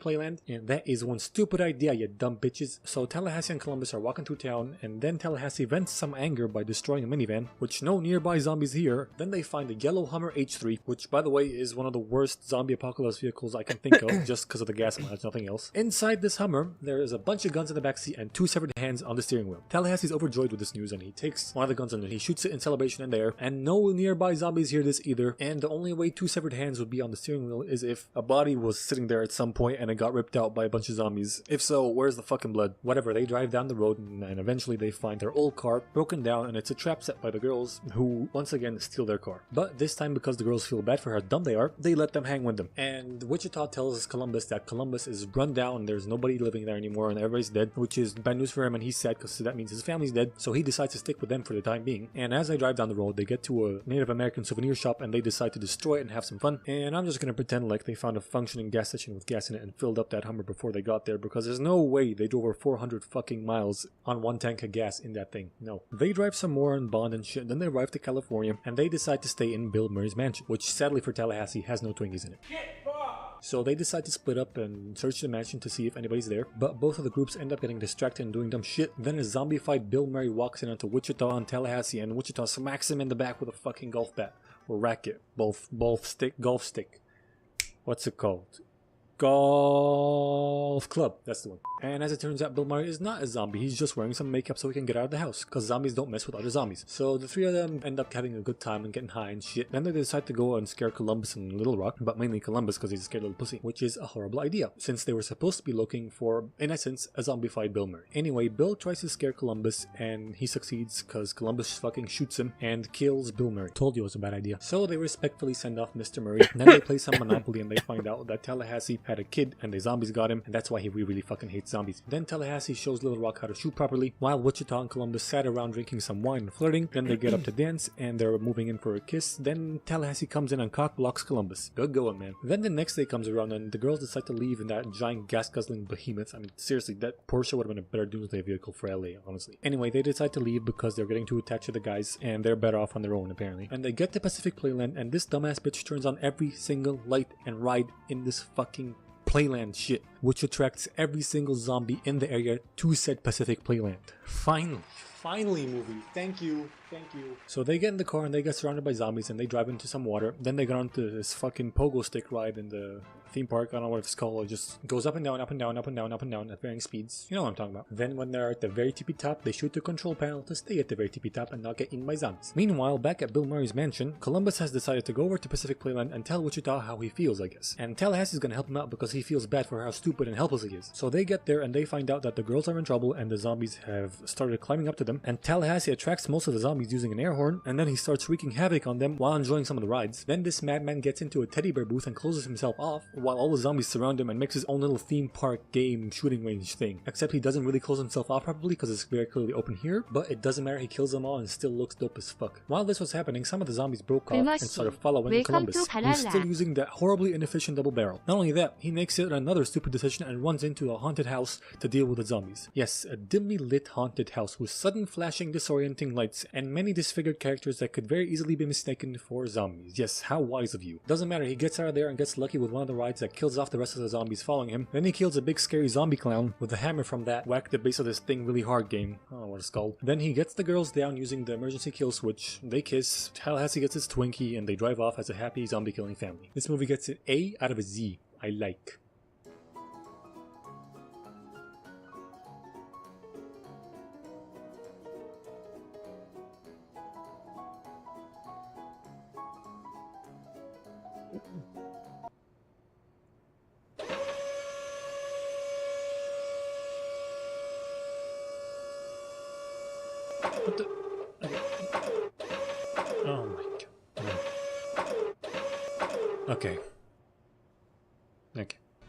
Playland, and that is one stupid idea, you dumb bitches. So Tallahassee and Columbus are walking through town, and then Tallahassee vents some anger by destroying a minivan, which no nearby zombies hear. Then they find a yellow Hummer H3, which by the way is one of the worst zombie apocalypse vehicles I can think of, just because of the gas mileage, nothing else. Inside this Hummer, there is a bunch of guns in the backseat and 2 severed hands on the steering wheel. Tallahassee's overjoyed with this news, and he takes one of the guns and he shoots it in celebration in there, and no nearby zombies hear this either, and the only way 2 severed hands would be on the steering wheel is if a body was sitting there at some point and it got ripped out by a bunch of zombies. If so, where's the fucking blood? Whatever, they drive down the road and eventually they find their old car broken down, and it's a trap set by the girls, who once again steal their car. But this time, because the girls feel bad for how dumb they are, they let them hang with them. And Wichita tells Columbus that Columbus is run down, there's nobody living there anymore and everybody's dead, which is bad news for him, and he's sad because that means his family's dead, so he decides to stick with them for the time being. And as they drive down the road, they get to a Native American souvenir shop and they decide to destroy it and have some fun. And I'm just gonna pretend like they found a functioning gas station with gas in it and filled up that Hummer before they got there, because there's no way they drove over 400 fucking miles on 1 tank of gas in that thing. No. They drive some more and bond and shit, then they arrive to California and they decide to stay in Bill Murray's mansion, which sadly for Tallahassee has no Twinkies in it. So they decide to split up and search the mansion to see if anybody's there, but both of the groups end up getting distracted and doing dumb shit. Then a zombified Bill Murray walks in onto Wichita and Tallahassee, and Wichita smacks him in the back with a fucking golf bat or racket, golf stick. What's it called? Golf club, that's the one. And as it turns out, Bill Murray is not a zombie, he's just wearing some makeup so he can get out of the house, because zombies don't mess with other zombies. So the 3 of them end up having a good time and getting high and shit. Then they decide to go and scare Columbus and Little Rock, but mainly Columbus because he's a scared little pussy, which is a horrible idea, since they were supposed to be looking for, in essence, a zombified Bill Murray. Anyway, Bill tries to scare Columbus and he succeeds because Columbus fucking shoots him and kills Bill Murray. Told you it was a bad idea. So they respectfully send off Mr. Murray. Then they play some Monopoly and they find out that Tallahassee had a kid and the zombies got him, and that's why he really fucking hates zombies. Then Tallahassee shows Little Rock how to shoot properly, while Wichita and Columbus sat around drinking some wine and flirting. Then they get up to dance and they're moving in for a kiss. Then Tallahassee comes in and cock blocks Columbus. Good going, man. Then the next day comes around and the girls decide to leave in that giant gas guzzling behemoth. I mean, seriously, that Porsche would have been a better doomsday vehicle for LA, honestly. Anyway, they decide to leave because they're getting too attached to the guys and they're better off on their own apparently. And they get to Pacific Playland and this dumbass bitch turns on every single light and ride in this fucking Playland shit, which attracts every single zombie in the area to said Pacific Playland. Finally movie, thank you. So they get in the car and they get surrounded by zombies and they drive into some water. Then they get onto this fucking pogo stick ride in the theme park. I don't know what it's called. It just goes up and down, up and down, up and down, up and down at varying speeds. You know what I'm talking about. Then when they're at the very tippy top, they shoot the control panel to stay at the very tippy top and not get eaten by zombies. Meanwhile, back at Bill Murray's mansion, Columbus has decided to go over to Pacific Playland and tell Wichita how he feels, I guess. And Tallahassee's gonna help him out because he feels bad for how stupid and helpless he is. So they get there and they find out that the girls are in trouble and the zombies have started climbing up to them. And Tallahassee attracts most of the zombies using an air horn, and then he starts wreaking havoc on them while enjoying some of the rides. Then this madman gets into a teddy bear booth and closes himself off, while all the zombies surround him and makes his own little theme park game shooting range thing. Except he doesn't really close himself off properly because it's very clearly open here, but it doesn't matter, he kills them all and still looks dope as fuck. While this was happening, some of the zombies broke off and started following Columbus, who's still using that horribly inefficient double barrel. Not only that, he makes it another stupid decision and runs into a haunted house to deal with the zombies. Yes, a dimly lit haunted house with sudden flashing disorienting lights and many disfigured characters that could very easily be mistaken for zombies. Yes, how wise of you. Doesn't matter, he gets out of there and gets lucky with one of the rides that kills off the rest of the zombies following him. Then he kills a big scary zombie clown with a hammer from that whack the base of this thing really hard game. I don't know what it's called. Then he gets the girls down using the emergency kill switch. They kiss, Tallahassee gets his Twinkie, and they drive off as a happy zombie killing family. This movie gets an A out of a Z. I like. What the? Oh my god. Okay.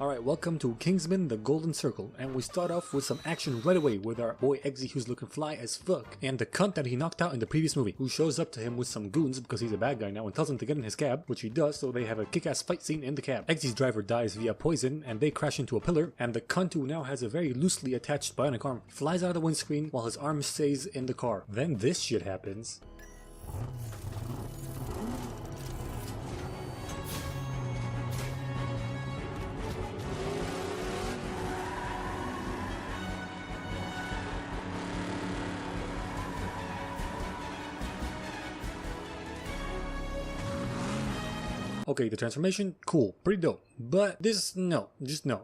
Alright, welcome to Kingsman The Golden Circle, and we start off with some action right away with our boy Eggsy, who's looking fly as fuck, and the cunt that he knocked out in the previous movie, who shows up to him with some goons because he's a bad guy now and tells him to get in his cab, which he does, so they have a kick-ass fight scene in the cab. Eggsy's driver dies via poison, and they crash into a pillar, and the cunt, who now has a very loosely attached bionic arm, flies out of the windscreen while his arm stays in the car. Then this shit happens. Okay, the transformation, cool, pretty dope. But this, no, just no.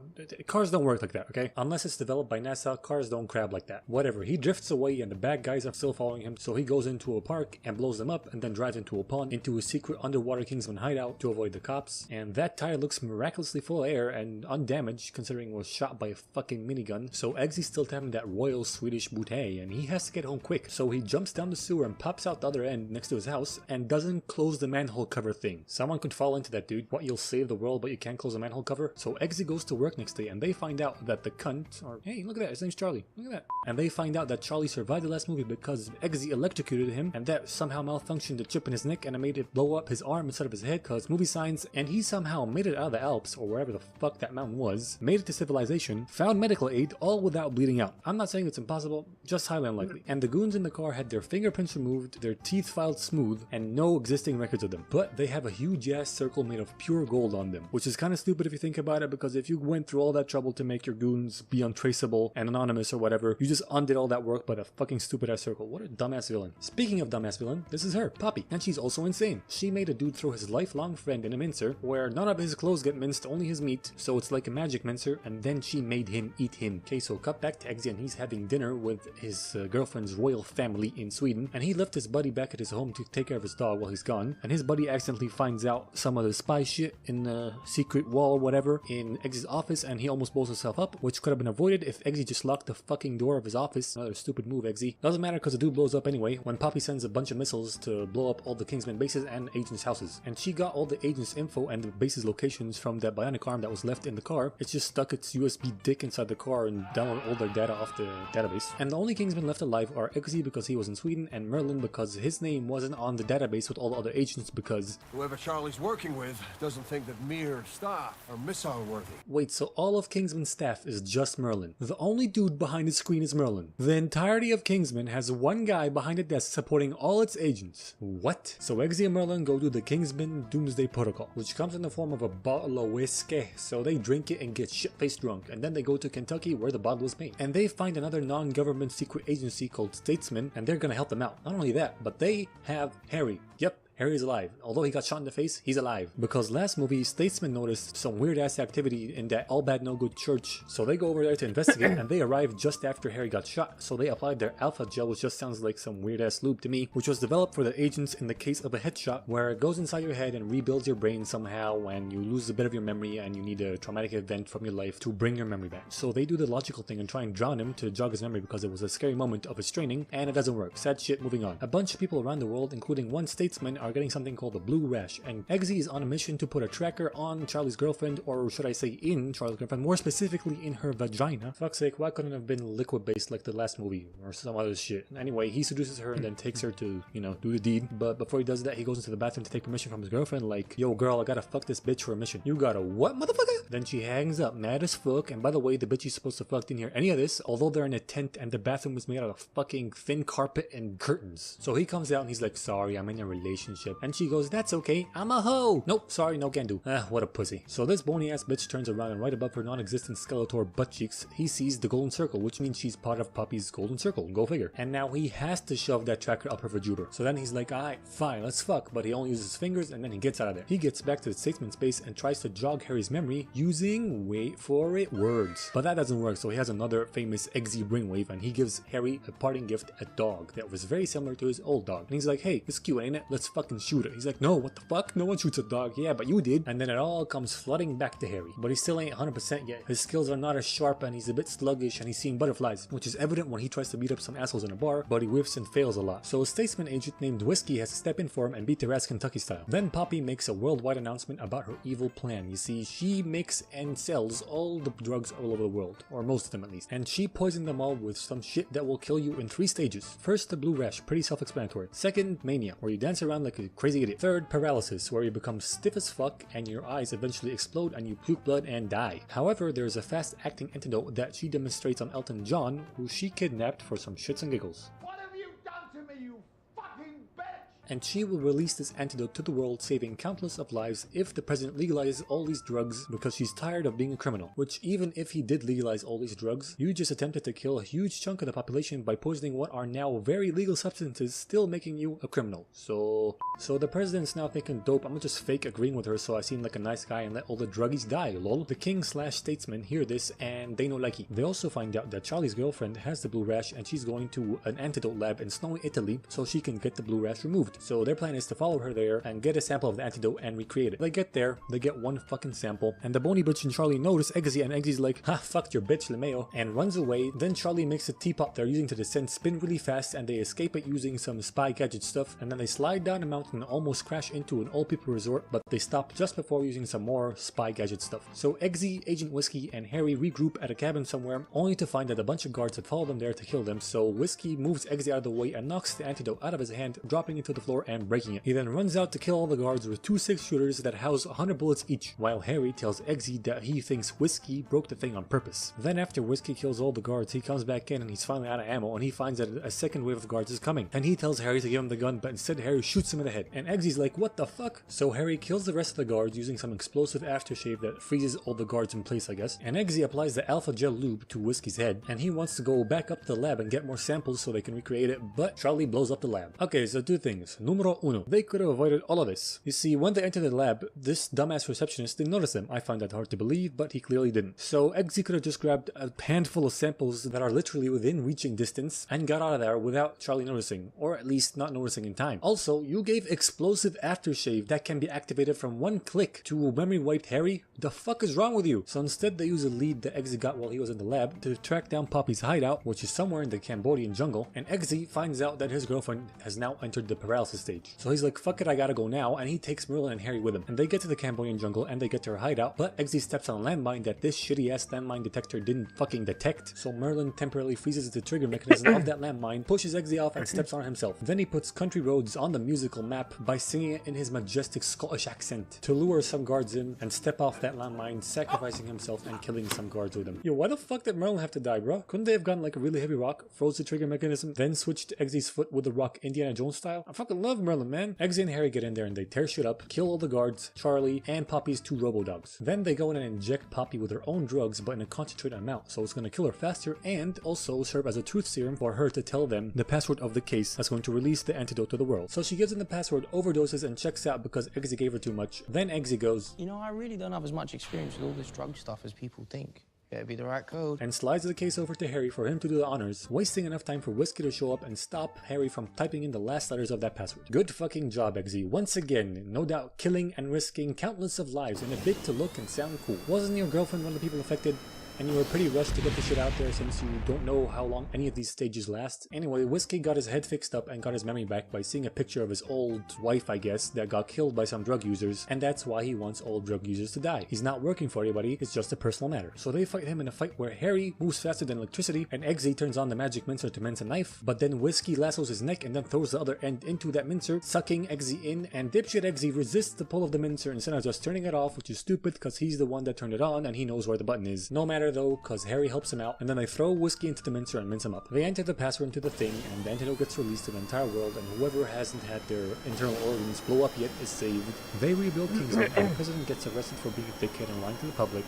Cars don't work like that, okay? Unless it's developed by NASA, cars don't crab like that. Whatever, he drifts away and the bad guys are still following him, so he goes into a park and blows them up and then drives into a pond into a secret underwater Kingsman hideout to avoid the cops. And that tire looks miraculously full of air and undamaged considering it was shot by a fucking minigun. So Eggsy's still having that royal Swedish bouteille and he has to get home quick. So he jumps down the sewer and pops out the other end next to his house and doesn't close the manhole cover thing. Someone could fall into that, dude. What, you'll save the world but you can't close a manhole cover? So Eggsy goes to work next day and they find out that the cunt, or hey, look at that, his name's Charlie, look at that. And they find out that Charlie survived the last movie because Eggsy electrocuted him and that somehow malfunctioned the chip in his neck and it made it blow up his arm instead of his head because movie signs, and he somehow made it out of the Alps or wherever the fuck that mountain was, made it to civilization, found medical aid, all without bleeding out. I'm not saying it's impossible, just highly unlikely. And the goons in the car had their fingerprints removed, their teeth filed smooth, and no existing records of them. But they have a huge ass circle made of pure gold on them, which is kind of stupid if you think about it, because if you went through all that trouble to make your goons be untraceable and anonymous or whatever, you just undid all that work by the fucking stupid ass circle. What a dumbass villain. Speaking of dumbass villain, this is her, Poppy, and she's also insane. She made a dude throw his lifelong friend in a mincer where none of his clothes get minced, only his meat, so it's like a magic mincer, and then she made him eat him. Okay, so cut back to Eggsy and he's having dinner with his girlfriend's royal family in Sweden, and he left his buddy back at his home to take care of his dog while he's gone, and his buddy accidentally finds out some of the spy shit in the secret wall, whatever, in Eggsy's office, and he almost blows himself up, which could have been avoided if Eggsy just locked the fucking door of his office. Another stupid move, Eggsy. Doesn't matter because the dude blows up anyway when Poppy sends a bunch of missiles to blow up all the Kingsman bases and agents' houses. And she got all the agents' info and the bases' locations from that bionic arm that was left in the car. It just stuck its USB dick inside the car and downloaded all their data off the database. And the only Kingsmen left alive are Eggsy because he was in Sweden, and Merlin because his name wasn't on the database with all the other agents because whoever Charlie's working with doesn't think that mere staff are missile worthy. Wait, so all of Kingsman's staff is just Merlin? The only dude behind the screen is Merlin. The entirety of Kingsman has one guy behind a desk supporting all its agents. What? So Eggsy and Merlin go to the Kingsman Doomsday Protocol, which comes in the form of a bottle of whiskey. So they drink it and get shit-faced drunk, and then they go to Kentucky where the bottle was made. And they find another non-government secret agency called Statesman, and they're gonna help them out. Not only that, but they have Harry. Yep. Harry's alive. Although he got shot in the face, he's alive. Because last movie, Statesman noticed some weird ass activity in that all bad no good church. So they go over there to investigate and they arrive just after Harry got shot. So they applied their alpha gel, which just sounds like some weird ass lube to me, which was developed for the agents in the case of a headshot where it goes inside your head and rebuilds your brain somehow and you lose a bit of your memory and you need a traumatic event from your life to bring your memory back. So they do the logical thing and try and drown him to jog his memory because it was a scary moment of his training, and it doesn't work. Sad shit, moving on. A bunch of people around the world, including one statesman, are getting something called the Blue Rash, and Eggsy is on a mission to put a tracker on Charlie's girlfriend, or should I say in Charlie's girlfriend, more specifically in her vagina. Fuck's sake, why couldn't it have been liquid based like the last movie or some other shit? Anyway, he seduces her and then takes her to, you know, do the deed. But before he does that, he goes into the bathroom to take permission from his girlfriend, like, yo girl, I gotta fuck this bitch for a mission. You gotta what, motherfucker? Then she hangs up, mad as fuck, and by the way, the bitch he's supposed to fuck didn't hear any of this, although they're in a tent and the bathroom is made out of fucking thin carpet and curtains. So he comes out and he's like, sorry, I'm in a relationship. And she goes, that's okay, I'm a hoe. Nope, sorry, no can do. What a pussy. So this bony ass bitch turns around and right above her non-existent Skeletor butt cheeks, he sees the golden circle, which means she's part of Poppy's golden circle. Go figure. And now he has to shove that tracker up her vajooter. So then he's like, alright, fine, let's fuck, but he only uses his fingers and then he gets out of there. He gets back to the statesman space and tries to jog Harry's memory using, wait for it, words. But that doesn't work, so he has another famous Eggsy brainwave and he gives Harry a parting gift, a dog that was very similar to his old dog. And he's like, hey, it's cute, ain't it? Let's fucking shoot it. He's like, no, what the fuck? No one shoots a dog. Yeah, but you did. And then it all comes flooding back to Harry. But he still ain't 100% yet. His skills are not as sharp and he's a bit sluggish and he's seeing butterflies, which is evident when he tries to beat up some assholes in a bar, but he whiffs and fails a lot. So a statesman agent named Whiskey has to step in for him and beat their ass Kentucky style. Then Poppy makes a worldwide announcement about her evil plan. You see, she makes and sells all the drugs all over the world, or most of them at least, and she poisoned them all with some shit that will kill you in 3 stages. First, the Blue Rash, pretty self-explanatory. Second, mania, where you dance around like a crazy idiot. Third, paralysis, where you become stiff as fuck and your eyes eventually explode and you puke blood and die. However, there is a fast-acting antidote that she demonstrates on Elton John, who she kidnapped for some shits and giggles. What have you done to me, you fucking bitch? And she will release this antidote to the world, saving countless of lives if the president legalizes all these drugs, because she's tired of being a criminal. Which, even if he did legalize all these drugs, you just attempted to kill a huge chunk of the population by poisoning what are now very legal substances, still making you a criminal. So the president's now thinking, dope, I'm gonna just fake agreeing with her so I seem like a nice guy and let all the druggies die, lol. The king/statesman hear this and they no likey. They also find out that Charlie's girlfriend has the Blue Rash and she's going to an antidote lab in snowy Italy so she can get the Blue Rash removed. So their plan is to follow her there and get a sample of the antidote and recreate it. They get there, they get one fucking sample, and the bony bitch and Charlie notice Eggsy, and Eggsy's like, ha, fucked your bitch, LeMayo, and runs away. Then Charlie makes a teapot they're using to descend spin really fast, and they escape it using some spy gadget stuff, and then they slide down a mountain and almost crash into an old people resort, but they stop just before using some more spy gadget stuff. So Eggsy, Agent Whiskey, and Harry regroup at a cabin somewhere, only to find that a bunch of guards had followed them there to kill them. So Whiskey moves Eggsy out of the way and knocks the antidote out of his hand, dropping it to the floor and breaking it. He then runs out to kill all the guards with 2 6-shooters that house 100 bullets each, while Harry tells Eggsy that he thinks Whiskey broke the thing on purpose. Then after Whiskey kills all the guards, he comes back in and he's finally out of ammo, and he finds that a second wave of guards is coming, and he tells Harry to give him the gun, but instead Harry shoots him in the head, and Eggsy's like, what the fuck? So Harry kills the rest of the guards using some explosive aftershave that freezes all the guards in place, I guess, and Eggsy applies the alpha gel lube to Whiskey's head, and he wants to go back up to the lab and get more samples so they can recreate it, but Charlie blows up the lab. Okay, so 2 things. Numero uno, they could have avoided all of this. You see, when they entered the lab, this dumbass receptionist didn't notice them. I find that hard to believe, but he clearly didn't. So Eggsy could have just grabbed a handful of samples that are literally within reaching distance and got out of there without Charlie noticing, or at least not noticing in time. Also, you gave explosive aftershave that can be activated from 1 click to memory wiped Harry? The fuck is wrong with you? So instead they use a lead that Eggsy got while he was in the lab to track down Poppy's hideout, which is somewhere in the Cambodian jungle, and Eggsy finds out that his girlfriend has now entered the paralysis stage. So he's like, fuck it, I gotta go now, and he takes Merlin and Harry with him. And they get to the Cambodian jungle and they get to her hideout, but Eggsy steps on a landmine that this shitty ass landmine detector didn't fucking detect. So Merlin temporarily freezes the trigger mechanism of that landmine, pushes Eggsy off and steps on himself. Then he puts Country Roads on the musical map by singing it in his majestic Scottish accent to lure some guards in and step off that landmine, sacrificing himself and killing some guards with him. Yo, why the fuck did Merlin have to die, bro? Couldn't they have gotten like a really heavy rock, froze the trigger mechanism, then switched Eggsy's foot with the rock Indiana Jones style? I fucking love Merlin, man. Eggsy and Harry get in there and they tear shit up, kill all the guards, Charlie, and Poppy's 2 robo-dogs. Then they go in and inject Poppy with her own drugs, but in a concentrated amount, so it's gonna kill her faster and also serve as a truth serum for her to tell them the password of the case that's going to release the antidote to the world. So she gives them the password, overdoses, and checks out because Eggsy gave her too much. Then Eggsy goes, You know, I really don't have as much experience with all this drug stuff as people think. Better be the right code. And slides the case over to Harry for him to do the honors, wasting enough time for Whiskey to show up and stop Harry from typing in the last letters of that password. Good fucking job, Eggsy. Once again, no doubt killing and risking countless of lives in a bid to look and sound cool. Wasn't your girlfriend one of the people affected? and you were pretty rushed to get the shit out there since you don't know how long any of these stages last. Anyway, Whiskey got his head fixed up and got his memory back by seeing a picture of his old wife, I guess, that got killed by some drug users, and that's why he wants all drug users to die. He's not working for anybody, it's just a personal matter. So they fight him in a fight where Harry moves faster than electricity, and Eggsy turns on the magic mincer to mince a knife, but then Whiskey lassos his neck and then throws the other end into that mincer, sucking Eggsy in, and dipshit Eggsy resists the pull of the mincer instead of just turning it off, which is stupid because he's the one that turned it on and he knows where the button is. No matter though, cause Harry helps him out, and then they throw Whiskey into the mincer and mince him up. They enter the password into the thing, and the antidote gets released to the entire world, and whoever hasn't had their internal organs blow up yet is saved. They rebuild Kingston, and the president gets arrested for being a dickhead and lying to the public,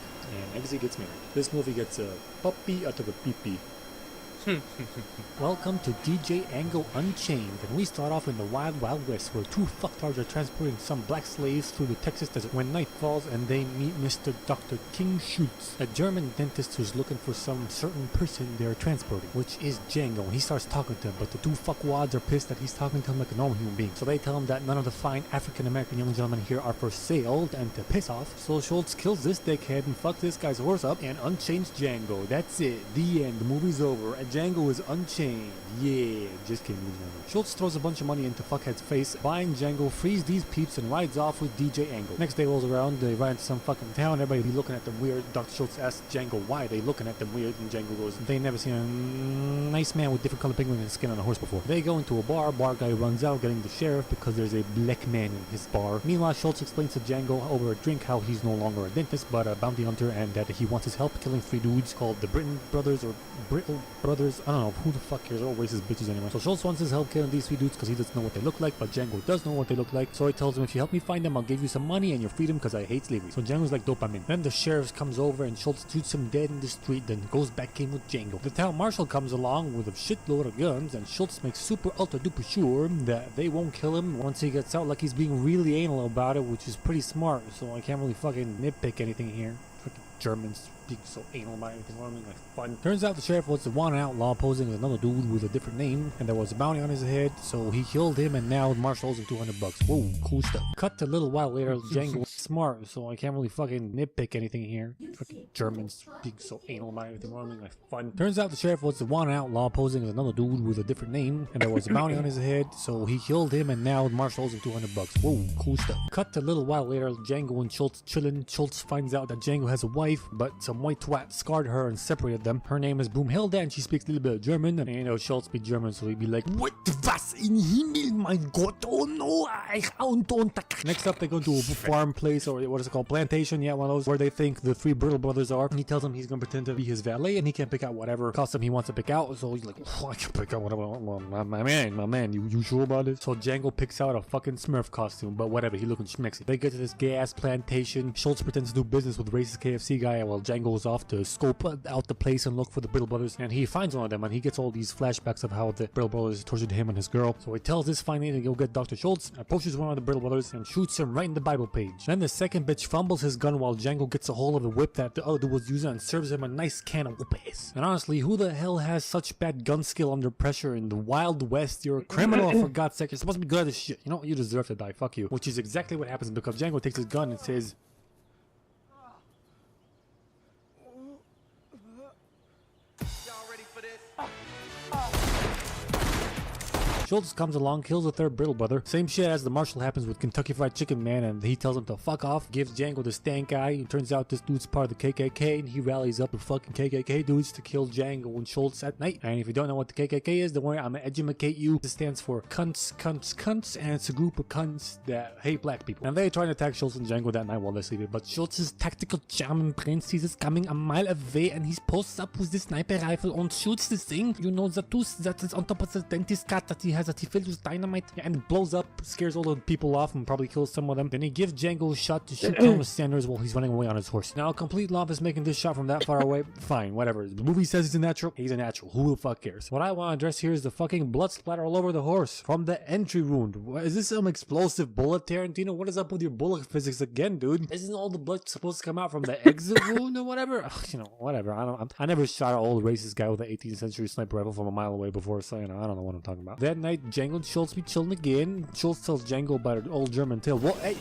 and Eggsy gets married. This movie gets a puppy out of a pee-pee. Welcome to DJ Angle Unchained, and we start off in the wild west where two fucktards are transporting some black slaves through the Texas desert when night falls and they meet Mr. Dr. King Schutz, a German dentist who's looking for some certain person they're transporting, which is Django, and he starts talking to him, but the two fuckwads are pissed that he's talking to him like a normal human being, so they tell him that none of the fine African American young gentlemen here are for sale and to piss off. So Schultz kills this dickhead and fucks this guy's horse up and unchains Django. That's it, the end, the movie's over. Django is unchained. Yeah, just kidding. Schultz throws a bunch of money into Fuckhead's face, buying Django, frees these peeps, and rides off with DJ Angle. Next day rolls around, they ride into some fucking town, everybody be looking at them weird. Dr. Schultz asks Django why they looking at them weird, and Django goes, they never seen a nice man with different colored pigment and skin on a horse before. They go into a bar guy runs out getting the sheriff because there's a black man in his bar. Meanwhile, Schultz explains to Django over a drink how he's no longer a dentist but a bounty hunter, and that he wants his help killing three dudes called the Britton Brothers or Brittle Brothers. I don't know who the fuck cares, all racist bitches anyway. So Schultz wants his help killing these three dudes because he doesn't know what they look like, but Django does know what they look like. So he tells him, if you help me find them, I'll give you some money and your freedom because I hate slavery. So Django's like, dope, I'm in. Then the sheriff comes over and Schultz shoots him dead in the street, then goes back in with Django. The town marshal comes along with a shitload of guns, and Schultz makes super ultra duper sure that they won't kill him once he gets out, like he's being really anal about it, which is pretty smart. So I can't really fucking nitpick anything here. Fucking Germans being so anal about anything, I mean, like fun. Turns out the sheriff was the one outlaw posing as another dude with a different name, and there was a bounty on his head, so he killed him, and now the marshal owes him $200. Whoa, cool stuff. Cut to a little while later, Django was smart, so I can't really fucking nitpick anything here. Fucking Germans being so anal about anything, I mean, like fun. Turns out the sheriff was the one outlaw posing as another dude with a different name, and there was a bounty on his head, so he killed him, and now the marshal owes him $200. Whoa, cool stuff. Cut to a little while later, Django and Schultz chilling. Schultz finds out that Django has a wife, but some white twat scarred her and separated them. Her name is Boomhilda, and she speaks a little bit of German, and you know Schultz speaks German, so he'd be like, what was in Himmel, mein Gott, oh no, Next up, they go to a farm place, or what is it called, plantation, yeah, one of those, where they think the three Brittle brothers are, and he tells them he's gonna pretend to be his valet, and he can pick out whatever costume he wants to pick out, so he's like, I can pick out whatever, well, my man, you sure about it? So Django picks out a fucking Smurf costume, but whatever, he looking schmexy. They get to this gas plantation, Schultz pretends to do business with the racist KFC guy, while Django's off to scope out the place and look for the Brittle brothers, and he finds one of them, and he gets all these flashbacks of how the Brittle brothers tortured him and his girl. So he tells this fine lady to go get Dr. Schultz, approaches one of the Brittle brothers, and shoots him right in the Bible page. Then the second bitch fumbles his gun while Django gets a hold of the whip that the other dude was using and serves him a nice can of whoop ass. And honestly, who the hell has such bad gun skill under pressure in the Wild West? You're a criminal, for God's sake. You're supposed to be good at this shit. You know, you deserve to die. Fuck you. Which is exactly what happens because Django takes his gun and says, Schultz comes along, kills the third Brittle brother. Same shit as the marshal happens with Kentucky Fried Chicken Man, and he tells him to fuck off, gives Django the stank eye. It turns out this dude's part of the KKK, and he rallies up the fucking KKK dudes to kill Django and Schultz at night. And if you don't know what the KKK is, don't worry, I'm gonna educate you. It stands for cunts, cunts, cunts, and it's a group of cunts that hate black people. And they try to attack Schultz and Django that night while they're sleeping, but Schultz's tactical German prince sees us coming a mile away, and he posts up with the sniper rifle and shoots this thing. You know, the tooth that is on top of the dentist cat that he has, that he filled with dynamite, and it blows up, scares all the people off, and probably kills some of them. Then he gives Django a shot to shoot Thomas Sanders while he's running away on his horse. Now, a complete novice making this shot from that far away, fine, whatever. The movie says he's a natural, he's a natural. Who the fuck cares? What I want to address here is the fucking blood splatter all over the horse from the entry wound. Is this some explosive bullet, Tarantino? What is up with your bullet physics again, dude? Isn't all the blood supposed to come out from the exit wound or whatever? Ugh, you know, whatever. I never shot an old racist guy with an 18th century sniper rifle from a mile away before, so you know, I don't know what I'm talking about. That night, Django and Schultz be chilling again. Schultz tells Django about an old German tale. Whoa, hey,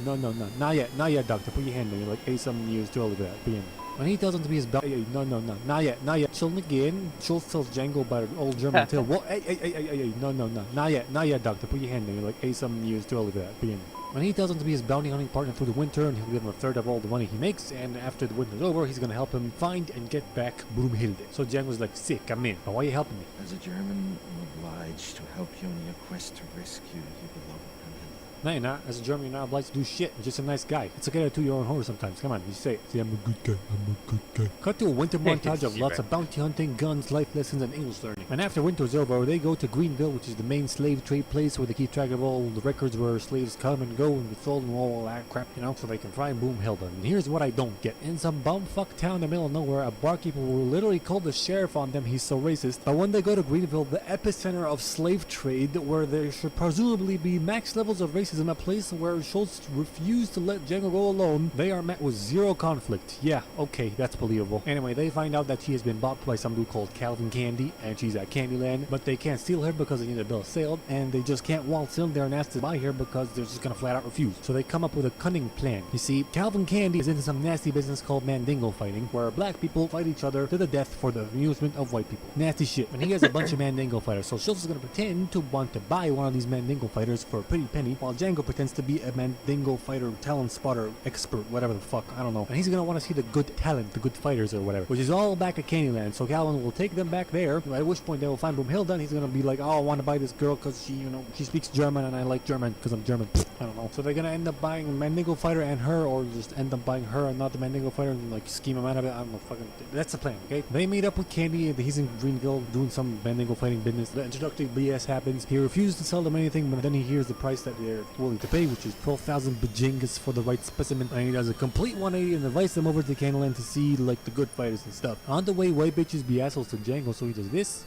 no, not yet, doctor. Put your hand in. You're like 80-something years too old for that. Put your hand in. When he tells him to be his bounty, no, not yet. Chilling again. Schultz tells Django about an old German tale. What? Hey, no, not yet, doctor. Put your hand there. You're like 8-some years too early for that. Begin. When he tells him to be his bounty hunting partner through the winter, and he'll give him a third of all the money he makes, and after the winter's over, he's gonna help him find and get back Broomhilde. So Django's like, sick, I'm in. But why are you helping me? As a German, I'm obliged to help you in your quest to rescue your beloved Brunhilde. No, you're not. As a German, you're not obliged to do shit. You're just a nice guy. It's okay to toot your own horn sometimes. Come on, you say it. Say, I'm a good guy. Cut to a winter montage of lots of bounty hunting, guns, life lessons, and English learning. And after winter's over, they go to Greenville, which is the main slave trade place where they keep track of all the records where slaves come and go and get sold and all that crap, you know, so they can find Broomhilde. And here's what I don't get. In some bumfuck town in the middle of nowhere, a barkeeper will literally call the sheriff on them. He's so racist. But when they go to Greenville, the epicenter of slave trade, where there should presumably be max levels of racism, a place where Schultz refused to let Django go alone, they are met with zero conflict. Yeah, okay, that's believable. Anyway, they find out that she has been bought by some dude called Calvin Candy, and she's at Candyland, but they can't steal her because they need a bill of sale, and they just can't waltz in there and ask to buy her because they're just gonna flat out refuse. So they come up with a cunning plan. You see, Calvin Candy is into some nasty business called Mandingo fighting, where black people fight each other to the death for the amusement of white people. Nasty shit. And he has a bunch of Mandingo fighters, so Schultz is gonna pretend to want to buy one of these Mandingo fighters for a pretty penny, while Django pretends to be a Mandingo fighter, talent spotter, expert, whatever the fuck, I don't know. And he's gonna want to see the good talent, the good fighters or whatever, which is all back at Candyland. So Calvin will take them back there, at which point they will find Broomhilde, and he's gonna be like, oh, I want to buy this girl because she, you know, she speaks German and I like German because I'm German. I don't know. So they're gonna end up buying a Mandingo fighter and her, or just end up buying her and not the Mandingo fighter and like scheme him out of it. I don't know, fucking, that's the plan, okay? They meet up with Candy, and he's in Greenville doing some Mandingo fighting business. The introductory BS happens. He refuses to sell them anything, but then he hears the price that they're willing to pay, which is 12,000 bajingas for the right specimen, and he does a complete 180 and invites them over to Candyland to see like the good fighters and stuff. On the way, white bitches be assholes to Django, so he does this.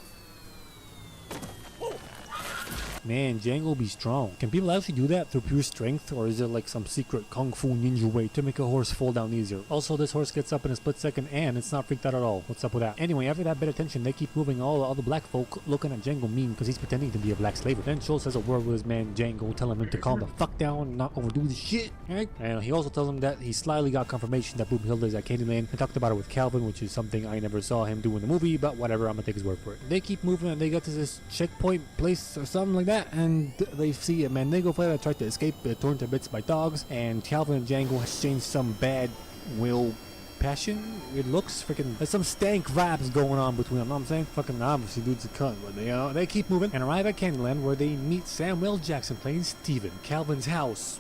Man, Django be strong. Can people actually do that through pure strength, or is it like some secret kung fu ninja way to make a horse fall down easier? Also, this horse gets up in a split second and it's not freaked out at all. What's up with that? Anyway, after that bit of tension, they keep moving. All the other black folk looking at Django mean because he's pretending to be a black slave. Then Schultz has a word with his man Django, telling him to calm the fuck down and not overdo this shit, right? And he also tells him that he slyly got confirmation that Broomhilde is at Candyland. I talked about it with Calvin, which is something I never saw him do in the movie, but whatever, I'm gonna take his word for it. They keep moving and they get to this checkpoint place or something like that, and they see a Mandingo fighter that tried to escape, torn to bits by dogs, and Calvin and Django exchange some bad will passion. It looks freaking, there's some stank vibes going on between them. You know what I'm saying? Fucking obviously dude's a cunt, but they keep moving and arrive at Candyland, where they meet Samuel Jackson playing Steven, Calvin's house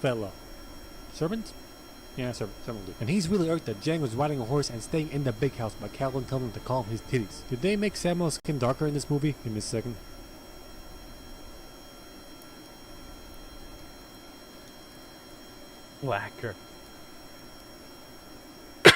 fella. Servant? Yeah, servant will do. And he's really irked that Django's riding a horse and staying in the big house, but Calvin tells him to calm his titties. Did they make Samuel's skin darker in this movie? Give me a second. Lacquer.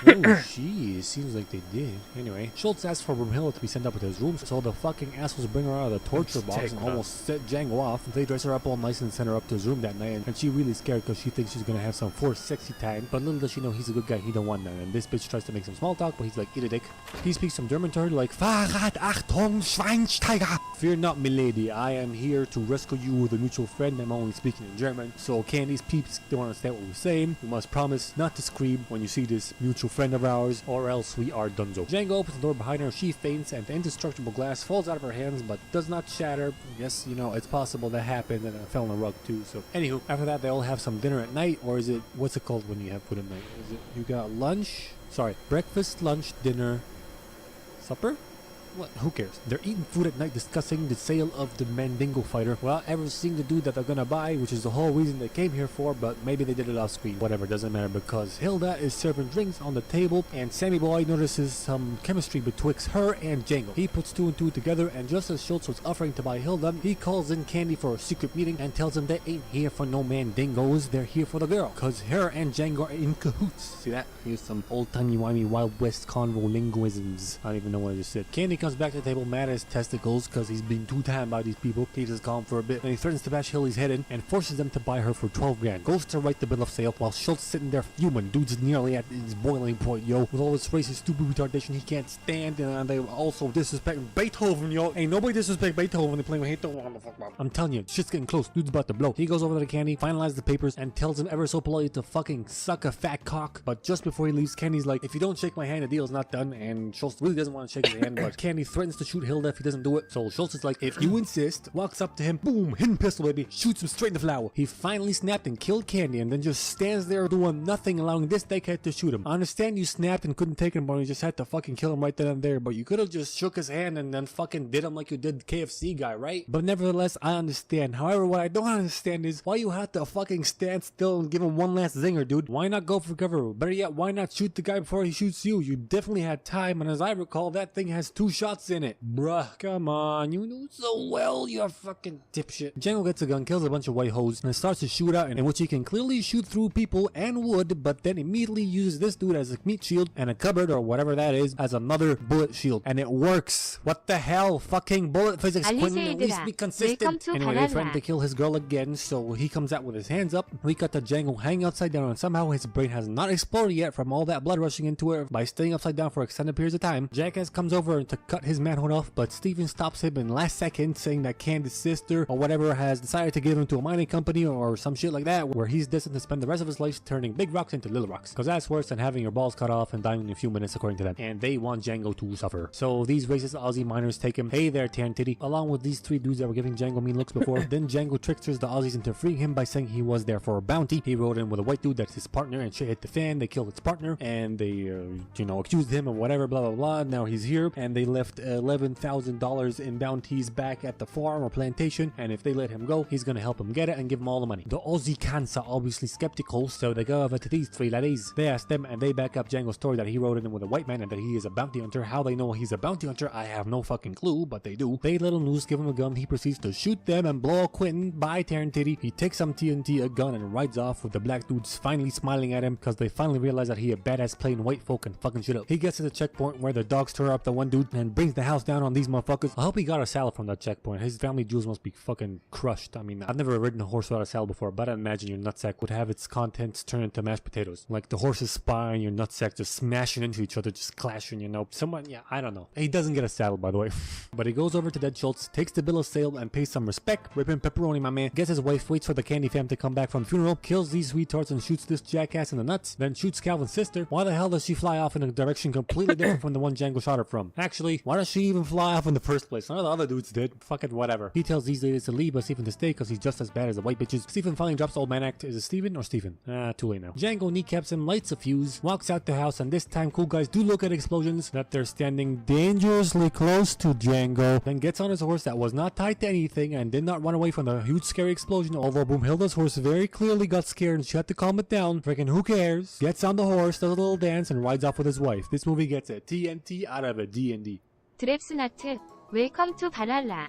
Oh, geez, seems like they did. Anyway, Schultz asks for Broomhilde to be sent up to his room, so the fucking assholes bring her out of the torture box and almost set Django off. They dress her up all nice and send her up to his room that night, and she's really scared because she thinks she's gonna have some forced sexy time. But little does she know he's a good guy, he don't want none. And this bitch tries to make some small talk, but he's like, eat a dick. He speaks some German to her like, Fahrrad, Achtung, Schweinsteiger. Fear not, milady, I am here to rescue you with a mutual friend. I'm only speaking in German, so Candy's peeps don't understand what we're saying. We must promise not to scream when you see this mutual friend of ours, or else we are donezo. Django opens the door behind her, she faints, and the indestructible glass falls out of her hands but does not shatter. Yes, you know, it's possible that happened, and it fell on the rug too. So anywho, after that they all have some dinner at night, or is it, what's it called when you have food at night? Is it, you got lunch? Sorry, breakfast, lunch, dinner, supper? What? Who cares? They're eating food at night, discussing the sale of the Mandingo fighter without ever seeing the dude that they're gonna buy, which is the whole reason they came here for, but maybe they did it off screen. Whatever, doesn't matter, because Hilda is serving drinks on the table, and Sammy Boy notices some chemistry betwixt her and Django. He puts two and two together, and just as Schultz was offering to buy Hilda, he calls in Candy for a secret meeting and tells him they ain't here for no Mandingos, they're here for the girl, cause her and Django are in cahoots. See that? Here's some old-timey-wimey Wild West convo linguisms. I don't even know what I just said. Candy comes back to the table mad at his testicles because he's being too timed by these people. Keeps his calm for a bit. Then he threatens to bash Hilly's head in and forces them to buy her for 12 grand. Goes to write the bill of sale while Schultz sitting there fuming. Dude's nearly at his boiling point, yo. With all his racist, stupid retardation he can't stand, and they also disrespecting Beethoven, yo. Ain't nobody disrespect Beethoven when they playing with Beethoven. I'm telling you, shit's getting close. Dude's about to blow. He goes over to the Candy, finalizes the papers, and tells him ever so politely to fucking suck a fat cock. But just before he leaves, Candy's like, if you don't shake my hand, the deal's not done. And Schultz really doesn't want to shake his hand, but Candy threatens to shoot Hilda if he doesn't do it. So Schultz is like, if you insist, walks up to him, boom, hidden pistol, baby, shoots him straight in the flower. He finally snapped and killed Candy, and then just stands there doing nothing, allowing this dickhead to shoot him. I understand you snapped and couldn't take him, but you just had to fucking kill him right then and there. But you could have just shook his hand and then fucking did him like you did the KFC guy, right? But nevertheless, I understand. However, what I don't understand is why you have to fucking stand still and give him one last zinger, dude. Why not go for cover? Better yet, why not shoot the guy before he shoots you? You definitely had time, and as I recall, that thing has 2 shots in it. Bruh, come on, you knew so well, you fucking dipshit. Django gets a gun, kills a bunch of white hoes, and starts a shootout in which he can clearly shoot through people and wood, but then immediately uses this dude as a meat shield and a cupboard or whatever that is as another bullet shield. And it works. What the hell? Fucking bullet physics, Quentin, at least be consistent. Anyway, they threaten to kill his girl again, so he comes out with his hands up. We got the Django hanging upside down, and somehow his brain has not exploded yet from all that blood rushing into it by staying upside down for extended periods of time. Jackass comes over to cut his manhood off, but Steven stops him in last second, saying that Candy's sister or whatever has decided to give him to a mining company or some shit like that, where he's destined to spend the rest of his life turning big rocks into little rocks, because that's worse than having your balls cut off and dying in a few minutes according to them, and they want Django to suffer. So these racist Aussie miners take him, hey there Tan Titty, along with these 3 dudes that were giving Django mean looks before. Then Django tricksters the Aussies into freeing him by saying he was there for a bounty. He rode in with a white dude that's his partner, and shit hit the fan. They killed his partner, and they accused him of whatever, blah blah blah. Now he's here, and they left $11,000 in bounties back at the farm or plantation, and if they let him go, he's gonna help him get it and give him all the money. The Aussie cans are obviously skeptical, so they go over to these 3 ladies. They ask them, and they back up Django's story that he rode in with a white man and that he is a bounty hunter. How they know he's a bounty hunter, I have no fucking clue, but they do. They let him loose, give him a gun. He proceeds to shoot them and blow Quentin by Taryn Titty. He takes some TNT, a gun, and rides off with the black dudes finally smiling at him because they finally realize that he a badass playing white folk and fucking shit up. He gets to the checkpoint where the dogs tear up the one dude and brings the house down on these motherfuckers. I hope he got a saddle from that checkpoint. His family jewels must be fucking crushed. I mean, I've never ridden a horse without a saddle before, but I imagine your nutsack would have its contents turn into mashed potatoes. Like the horse's spine, your nutsack just smashing into each other, just clashing, Someone, yeah, I don't know. He doesn't get a saddle, by the way. But he goes over to Dead Schultz, takes the bill of sale and pays some respect. Ripping pepperoni, my man. Gets his wife, waits for the Candy fam to come back from the funeral, kills these retards and shoots this jackass in the nuts, then shoots Calvin's sister. Why the hell does she fly off in a direction completely different from the one Django shot her from? Actually, why does she even fly off in the first place? None of the other dudes did. Fuck it, whatever. He tells these ladies to leave, but Stephen to stay because he's just as bad as the white bitches. Stephen finally drops the old man act. Is it Stephen or Stephen? Too late now. Django kneecaps him, lights a fuse, walks out the house, and this time cool guys do look at explosions that they're standing dangerously close to Django, then gets on his horse that was not tied to anything and did not run away from the huge scary explosion, although Boomhilda's horse very clearly got scared and she had to calm it down. Freaking who cares? Gets on the horse, does a little dance, and rides off with his wife. This movie gets a TNT out of a D&D. 드랩스나트, 웰컴 투 바랄라.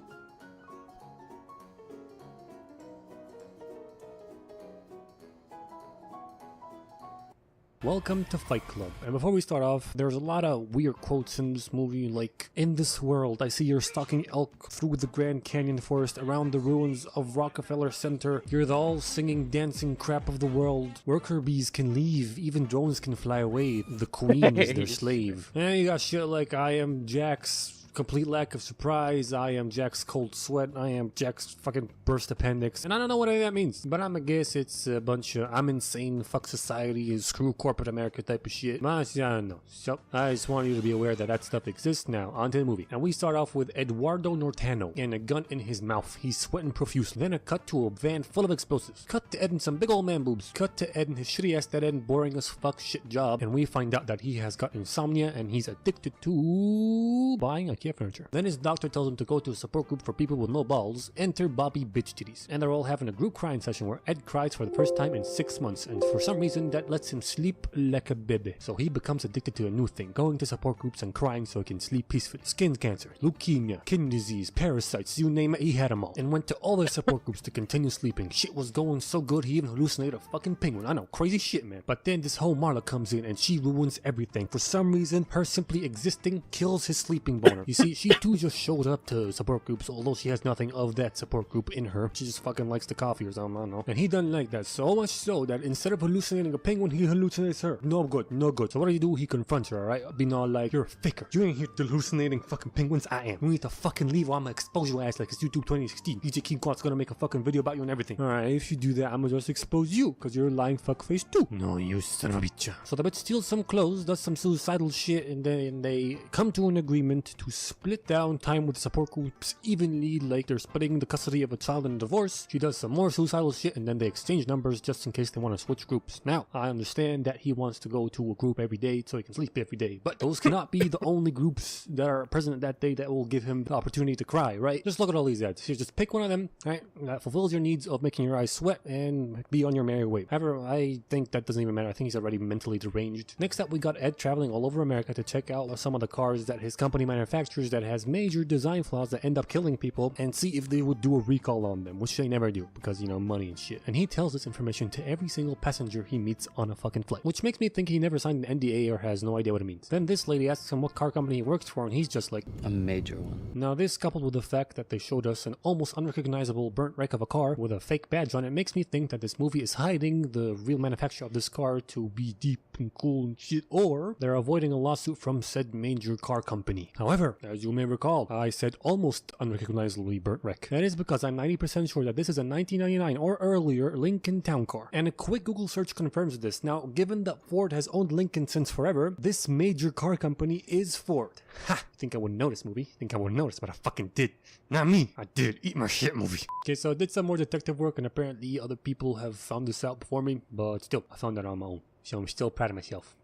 Welcome to Fight Club. And before we start off, there's a lot of weird quotes in this movie, like, in this world, I see you're stalking elk through the Grand Canyon forest, around the ruins of Rockefeller Center. You're the all singing, dancing crap of the world. Worker bees can leave, even drones can fly away. The queen is their slave. And you got shit like, I am Jack's complete lack of surprise, I am Jack's cold sweat, I am Jack's fucking burst appendix, and I don't know what any of that means, but I'ma guess it's a bunch of I'm insane, fuck society, screw corporate America type of shit. I don't know. So I just want you to be aware that that stuff exists. Now on to the movie, and we start off with Eduardo Nortano and a gun in his mouth. He's sweating profusely. Then a cut to a van full of explosives. Cut to Ed and some big old man boobs. Cut to Ed and his shitty ass dead end boring as fuck shit job, and we find out that he has got insomnia and he's addicted to buying a furniture. Then his doctor tells him to go to a support group for people with no balls. Enter Bobby Bitch Titties. And they're all having a group crying session where Ed cries for the first time in 6 months, and for some reason that lets him sleep like a baby. So he becomes addicted to a new thing, going to support groups and crying so he can sleep peacefully. Skin cancer, leukemia, kidney disease, parasites, you name it, he had them all. And went to all their support groups to continue sleeping. Shit was going so good he even hallucinated a fucking penguin. I know, crazy shit, man. But then this whole Marla comes in and she ruins everything. For some reason, her simply existing kills his sleeping boner. You You see, she too just showed up to support groups, although she has nothing of that support group in her. She just fucking likes the coffee or something, I don't know. And he doesn't like that, so much so that instead of hallucinating a penguin, he hallucinates her. No good, no good. So what do? He confronts her, alright? Being all like, you're a faker. You ain't here hallucinating fucking penguins, I am. You need to fucking leave or I'm gonna expose your ass like it's YouTube 2016. DJ King Quat's gonna make a fucking video about you and everything. Alright, if you do that, I'm gonna just expose you, cause you're a lying fuckface too. No, you son of a bitch. So the bitch steals some clothes, does some suicidal shit, and then they come to an agreement to split down time with support groups evenly, like they're splitting the custody of a child in a divorce. She does some more suicidal shit, and then they exchange numbers just in case they want to switch groups. Now, I understand that he wants to go to a group every day so he can sleep every day, but those cannot be the only groups that are present that day that will give him the opportunity to cry, right? Just look at all these ads. You just pick one of them, right? That fulfills your needs of making your eyes sweat and be on your merry way. However, I think that doesn't even matter. I think he's already mentally deranged. Next up, we got Ed traveling all over America to check out some of the cars that his company manufactures that has major design flaws that end up killing people, and see if they would do a recall on them, which they never do because, you know, money and shit. And he tells this information to every single passenger he meets on a fucking flight, which makes me think he never signed an NDA or has no idea what it means. Then this lady asks him what car company he works for, and he's just like, a major one. Now this, coupled with the fact that they showed us an almost unrecognizable burnt wreck of a car with a fake badge on it, makes me think that this movie is hiding the real manufacturer of this car to be deep and cool and shit, or they're avoiding a lawsuit from said major car company. However, as you may recall, I said almost unrecognizably burnt wreck. That is because I'm 90% sure that this is a 1999 or earlier Lincoln Town Car, and a quick Google search confirms this. Now, given that Ford has owned Lincoln since forever, this major car company is Ford. Ha! Think I wouldn't notice, movie? Think I wouldn't notice, but I fucking did. Not me. I did. Eat my shit, movie. Okay, so I did some more detective work, and apparently other people have found this out before me, but still, I found that on my own. So I'm still proud of myself.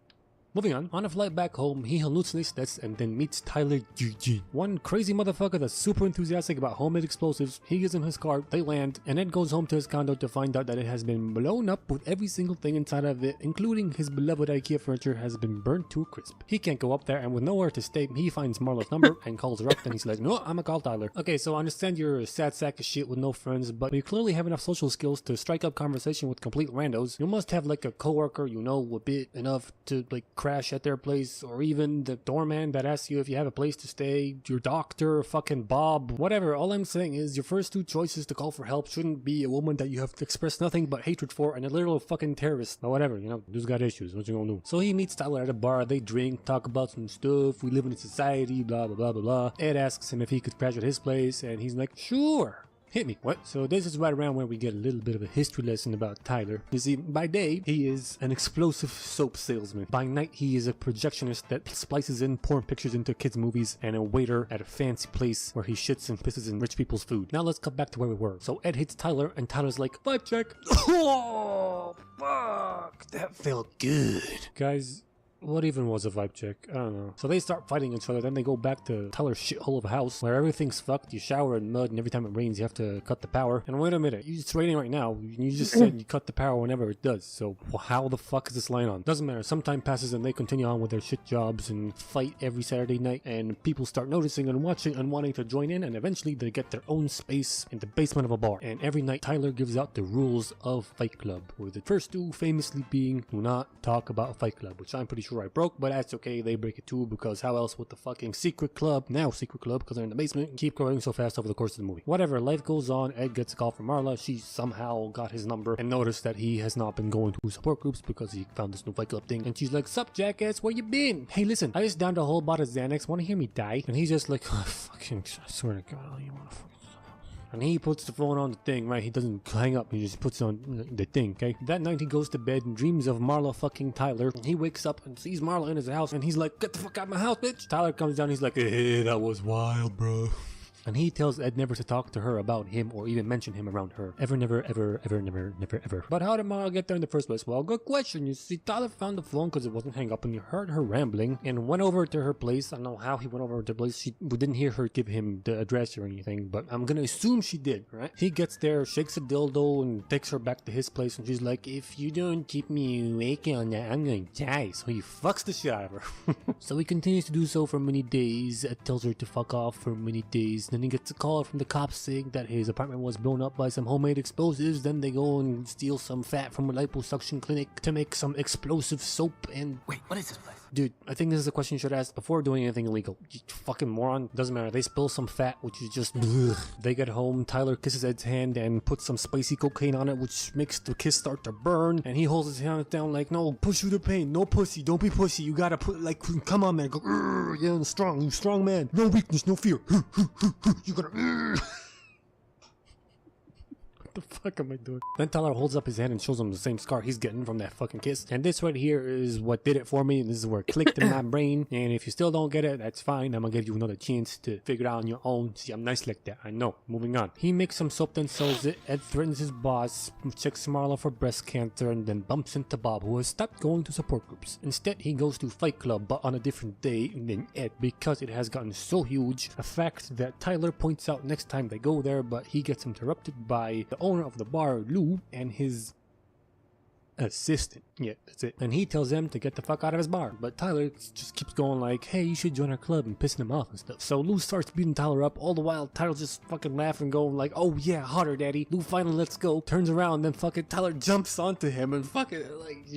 Moving on a flight back home, he hallucinates this and then meets Tyler Eugene, one crazy motherfucker that's super enthusiastic about homemade explosives. He gives him his car, they land, and Ed goes home to his condo to find out that it has been blown up with every single thing inside of it, including his beloved IKEA furniture has been burnt to a crisp. He can't go up there, and with nowhere to stay, he finds Marla's number and calls her up, and he's like, no, I'm gonna call Tyler. Okay, so I understand you're a sad sack of shit with no friends, but you clearly have enough social skills to strike up conversation with complete randos. You must have like a coworker you know a bit enough to like crash at their place, or even the doorman that asks you if you have a place to stay, your doctor, fucking Bob, whatever. All I'm saying is your first two choices to call for help shouldn't be a woman that you have expressed nothing but hatred for and a literal fucking terrorist. Or whatever, you know, dude's got issues. What you gonna do? So he meets Tyler at a bar, they drink, talk about some stuff, we live in a society, blah blah blah blah blah. Ed asks him if he could crash at his place, and he's like, sure. Hit me. What? So this is right around where we get a little bit of a history lesson about Tyler. You see, by day, he is an explosive soap salesman. By night, he is a projectionist that splices in porn pictures into kids' movies, and a waiter at a fancy place where he shits and pisses in rich people's food. Now let's cut back to where we were. So Ed hits Tyler, and Tyler's like, vibe check. Oh, fuck. That felt good. Guys, what even was a vibe check? I don't know. So they start fighting each other, then they go back to Tyler's shithole of a house where everything's fucked. You shower in mud, and every time it rains you have to cut the power. And wait a minute, it's raining right now. You just said you cut the power whenever it does. So how the fuck is this line on? Doesn't matter. Some time passes and they continue on with their shit jobs and fight every Saturday night, and people start noticing and watching and wanting to join in, and eventually they get their own space in the basement of a bar. And every night Tyler gives out the rules of Fight Club, with the first two famously being do not talk about Fight Club, which I'm pretty sure I broke, but that's okay. They break it too, because how else would the fucking secret club, now secret club because they're in the basement, keep growing so fast over the course of the movie? Whatever, life goes on. Ed gets a call from Marla. She somehow got his number and noticed that he has not been going to support groups because he found this new Fight Club thing, and she's like, sup jackass, where you been? Hey listen, I just downed a whole bottle of Xanax, wanna hear me die? And he's just like, oh, fucking, I swear to God, you wanna fucking... And he puts the phone on the thing, right? He doesn't hang up, he just puts it on the thing, okay? That night he goes to bed and dreams of Marla fucking Tyler. And he wakes up and sees Marla in his house, and he's like, get the fuck out of my house, bitch! Tyler comes down, he's like, hey, that was wild, bro. And he tells Ed never to talk to her about him or even mention him around her. Ever, never, ever, ever, never, never, ever. But how did Marla get there in the first place? Well, good question. You see, Tyler found the phone because it wasn't hang up, and he heard her rambling and went over to her place. I don't know how he went over to her place. We didn't hear her give him the address or anything, but I'm gonna assume she did, right? He gets there, shakes a dildo, and takes her back to his place, and she's like, if you don't keep me awake on that, I'm going to die. So he fucks the shit out of her. So he continues to do so for many days. Ed tells her to fuck off for many days. Then he gets a call from the cops saying that his apartment was blown up by some homemade explosives. Then they go and steal some fat from a liposuction clinic to make some explosive soap. And wait, what is this place? Dude, I think this is a question you should ask before doing anything illegal. You fucking moron. Doesn't matter. They spill some fat, which is just blech. They get home, Tyler kisses Ed's hand and puts some spicy cocaine on it, which makes the kiss start to burn. And he holds his hand down like, no, push through the pain. No pussy. Don't be pussy. You gotta put, like, come on, man. Go, yeah, I'm strong. You strong man. No weakness, no fear. You gotta... What the fuck am I doing? Then Tyler holds up his hand and shows him the same scar he's getting from that fucking kiss. And this right here is what did it for me. This is where it clicked in my brain. And if you still don't get it, that's fine. I'm gonna give you another chance to figure it out on your own. See, I'm nice like that. I know. Moving on. He makes some soap, then sells it. Ed threatens his boss, checks Marla for breast cancer, and then bumps into Bob, who has stopped going to support groups. Instead, he goes to Fight Club, but on a different day than Ed, because it has gotten so huge. A fact that Tyler points out next time they go there, but he gets interrupted by the owner of the bar, Lou, and his assistant. Yeah, that's it. And he tells them to get the fuck out of his bar. But Tyler just keeps going like, hey, you should join our club, and pissing him off and stuff. So Lou starts beating Tyler up. All the while, Tyler just fucking laughing, going like, oh yeah, harder, daddy. Lou finally lets go, turns around, and then fucking Tyler jumps onto him and fucking like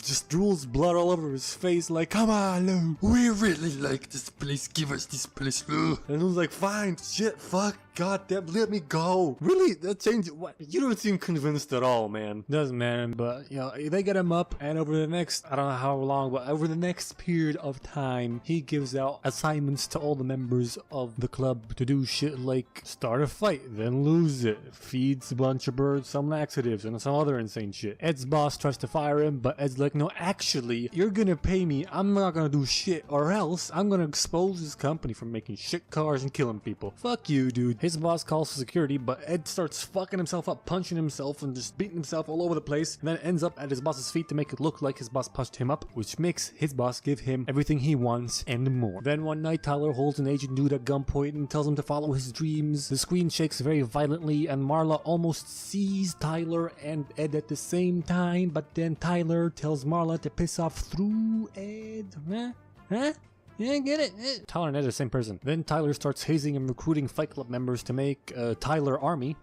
just drools blood all over his face like, come on, Lou. We really like this place. Give us this place, Lou. And Lou's like, fine, shit, fuck. God damn, let me go. Really? That changed what? You don't seem convinced at all, man. Doesn't matter, but you know, they get him up, and over the next, I don't know how long, but over the next period of time, he gives out assignments to all the members of the club to do shit like start a fight, then lose it, feeds a bunch of birds some laxatives, and some other insane shit. Ed's boss tries to fire him, but Ed's like, no, actually, you're gonna pay me. I'm not gonna do shit, or else I'm gonna expose this company for making shit cars and killing people. Fuck you, dude. His boss calls for security, but Ed starts fucking himself up, punching himself, and just beating himself all over the place, and then ends up at his boss's feet to make it look like his boss punched him up, which makes his boss give him everything he wants and more. Then one night, Tyler holds an agent dude at gunpoint and tells him to follow his dreams. The screen shakes very violently, and Marla almost sees Tyler and Ed at the same time, but then Tyler tells Marla to piss off through Ed. Huh? Yeah, get it. Tyler and Ed are the same person. Then Tyler starts hazing and recruiting Fight Club members to make a Tyler army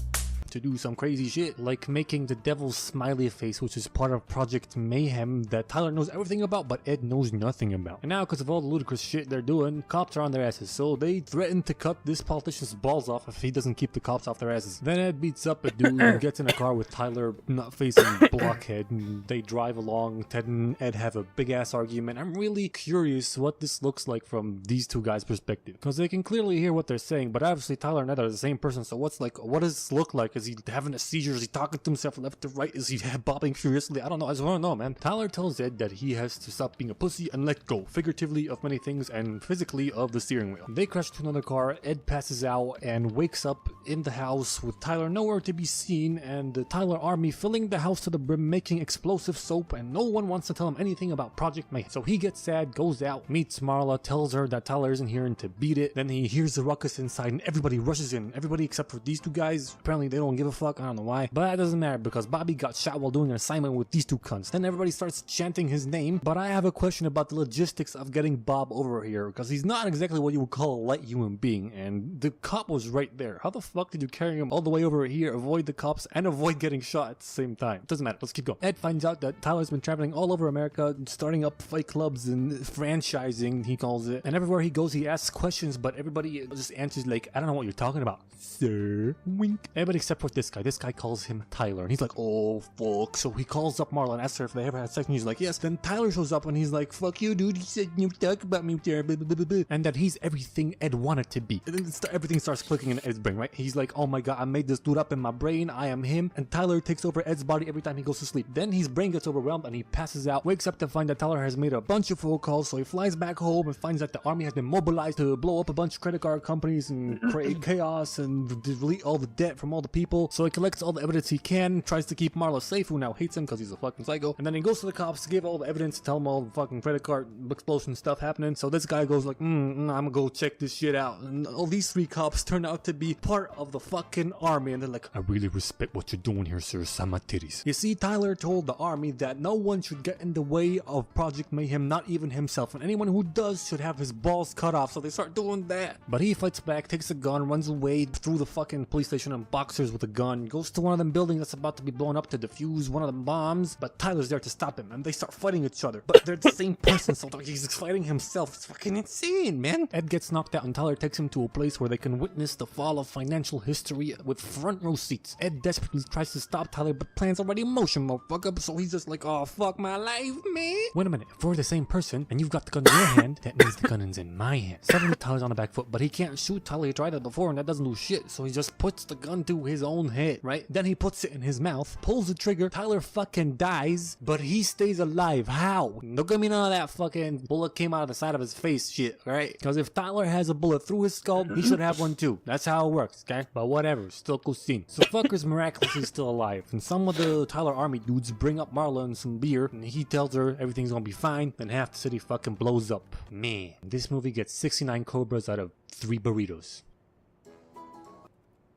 to do some crazy shit, like making the devil's smiley face, which is part of Project Mayhem that Tyler knows everything about, but Ed knows nothing about. And now, because of all the ludicrous shit they're doing, cops are on their asses, so they threaten to cut this politician's balls off if he doesn't keep the cops off their asses. Then Ed beats up a dude and gets in a car with Tyler not facing Blockhead, and they drive along. Ted and Ed have a big ass argument. I'm really curious what this looks like from these two guys' perspective, because they can clearly hear what they're saying, but obviously Tyler and Ed are the same person, so what does this look like? Is he having a seizure? Is he talking to himself left to right? Is he bobbing furiously? I don't know. I just want to know, man. Tyler tells Ed that he has to stop being a pussy and let go, figuratively of many things and physically of the steering wheel. They crash to another car. Ed passes out and wakes up in the house with Tyler nowhere to be seen, and the Tyler army filling the house to the brim, making explosive soap, and no one wants to tell him anything about Project Mayhem. So he gets sad, goes out, meets Marla, tells her that Tyler isn't here and to beat it. Then he hears the ruckus inside and everybody rushes in. Everybody except for these two guys. Apparently they don't give a fuck. I don't know why, but that doesn't matter because Bobby got shot while doing an assignment with these two cunts. Then everybody starts chanting his name, but I have a question about the logistics of getting Bob over here, because he's not exactly what you would call a light human being, and the cop was right there. How the fuck did you carry him all the way over here, avoid the cops, and avoid getting shot at the same time? Doesn't matter, let's keep going. Ed finds out that Tyler's been traveling all over America, starting up fight clubs and franchising, he calls it, and everywhere he goes he asks questions, but everybody just answers like, I don't know what you're talking about, sir. Wink. Everybody except for this guy. This guy calls him Tyler, and he's like, oh fuck. So he calls up Marla and asks her if they ever had sex, and he's like, yes. Then Tyler shows up and he's like, fuck you, dude, you said you talk about me there, blah, blah, blah, blah. And that he's everything Ed wanted to be. And then everything starts clicking in Ed's brain, right? He's like, oh my god, I made this dude up in my brain, I am him. And Tyler takes over Ed's body every time he goes to sleep. Then his brain gets overwhelmed and he passes out, wakes up to find that Tyler has made a bunch of phone calls, so he flies back home and finds that the army has been mobilized to blow up a bunch of credit card companies and create chaos and delete all the debt from all the people people. So he collects all the evidence he can, tries to keep Marla safe, who now hates him because he's a fucking psycho. And then he goes to the cops to give all the evidence, tell them all the fucking credit card explosion stuff happening. So this guy goes like, I'm gonna go check this shit out. And all these 3 cops turn out to be part of the fucking army. And they're like, I really respect what you're doing here, sir. Sama titties. You see, Tyler told the army that no one should get in the way of Project Mayhem, not even himself. And anyone who does should have his balls cut off. So they start doing that. But he fights back, takes a gun, runs away through the fucking police station and boxers with a gun, goes to one of them buildings that's about to be blown up to defuse one of the bombs. But Tyler's there to stop him, and they start fighting each other. But they're the same person, so he's fighting himself. It's fucking insane, man. Ed gets knocked out, and Tyler takes him to a place where they can witness the fall of financial history with front row seats. Ed desperately tries to stop Tyler, but plan's already in motion, motherfucker. So he's just like, oh, fuck my life, man. Wait a minute, if we're the same person, and you've got the gun in your hand, that means the gun is in my hand. Suddenly, Tyler's on the back foot, but he can't shoot Tyler. He tried that before, and that doesn't do shit. So he just puts the gun to his own head, right? Then he puts it in his mouth, pulls the trigger. Tyler fucking dies, but he stays alive. How? Don't give me none of that fucking bullet came out of the side of his face shit, right? Because if Tyler has a bullet through his skull, he should have one too. That's how it works, okay? But whatever, still cool scene. So fucker's miraculously still alive, and some of the Tyler army dudes bring up Marla and some beer, and he tells her everything's gonna be fine. Then half the city fucking blows up. Man, this movie gets 69 cobras out of 3 burritos.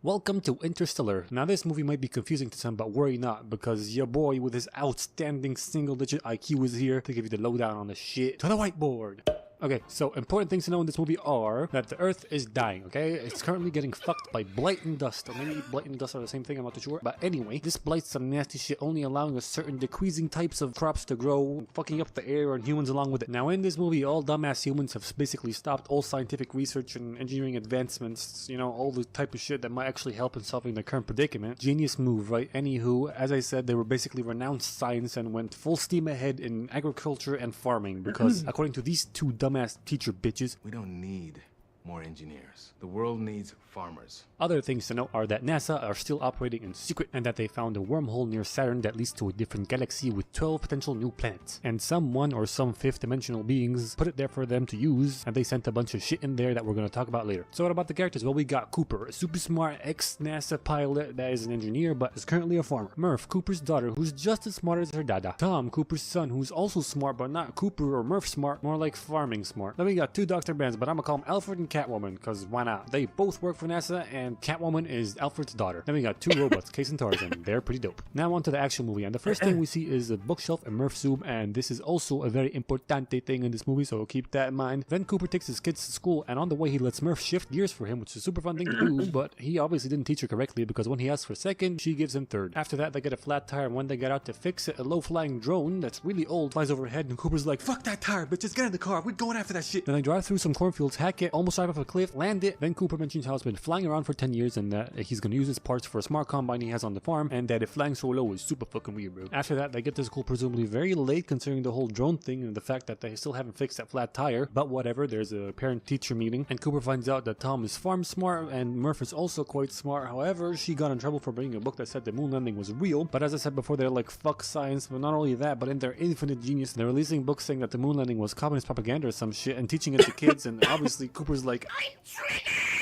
Welcome to Interstellar. Now this movie might be confusing to some, but worry not, because your boy with his outstanding single-digit IQ is here to give you the lowdown on the shit to the whiteboard. Okay, so important things to know in this movie are that the Earth is dying, okay? It's currently getting fucked by blight and dust, or maybe blight and dust are the same thing, I'm not too sure. But anyway, this blight's some nasty shit, only allowing a certain decreasing types of crops to grow, fucking up the air and humans along with it. Now in this movie, all dumbass humans have basically stopped all scientific research and engineering advancements, you know, all the type of shit that might actually help in solving the current predicament. Genius move, right? Anywho, as I said, they were basically renounced science and went full steam ahead in agriculture and farming, because according to these 2 dumbass teacher bitches, we don't need more engineers. The world needs farmers. Other things to note are that NASA are still operating in secret, and that they found a wormhole near Saturn that leads to a different galaxy with 12 potential new planets. And someone or some 5th dimensional beings put it there for them to use, and they sent a bunch of shit in there that we're going to talk about later. So what about the characters? Well, we got Cooper, a super smart ex-NASA pilot that is an engineer but is currently a farmer. Murph, Cooper's daughter, who's just as smart as her dada. Tom, Cooper's son, who's also smart but not Cooper or Murph smart, more like farming smart. Then we got 2 Dr. Bands, but I'm gonna call them Alfred and Catwoman, because why not? They both work for NASA, and Catwoman is Alfred's daughter. Then we got 2 robots, Case and Tarzan. They're pretty dope. Now on to the action movie, and the first thing we see is a bookshelf in Murph's room, and this is also a very importante thing in this movie, so keep that in mind. Then Cooper takes his kids to school, and on the way he lets Murph shift gears for him, which is a super fun thing to do, but he obviously didn't teach her correctly, because when he asks for second, she gives him third. After that, they get a flat tire, and when they get out to fix it, a low-flying drone that's really old flies overhead, and Cooper's like, fuck that tire, bitches, get in the car, we're going after that shit. Then they drive through some cornfields, hack it, almost drive off a cliff, land it. Then Cooper mentions how it's been flying around for 10 years, and that he's gonna use his parts for a smart combine he has on the farm, and that it flying so low is super fucking weird, bro. After that, they get to school presumably very late, considering the whole drone thing and the fact that they still haven't fixed that flat tire, but whatever. There's a parent-teacher meeting, and Cooper finds out that Tom is farm smart, and Murph is also quite smart. However, she got in trouble for bringing a book that said the moon landing was real, but as I said before, they're like, fuck science. But not only that, but in their infinite genius, they're releasing books saying that the moon landing was communist propaganda or some shit, and teaching it to kids, and obviously Cooper's like,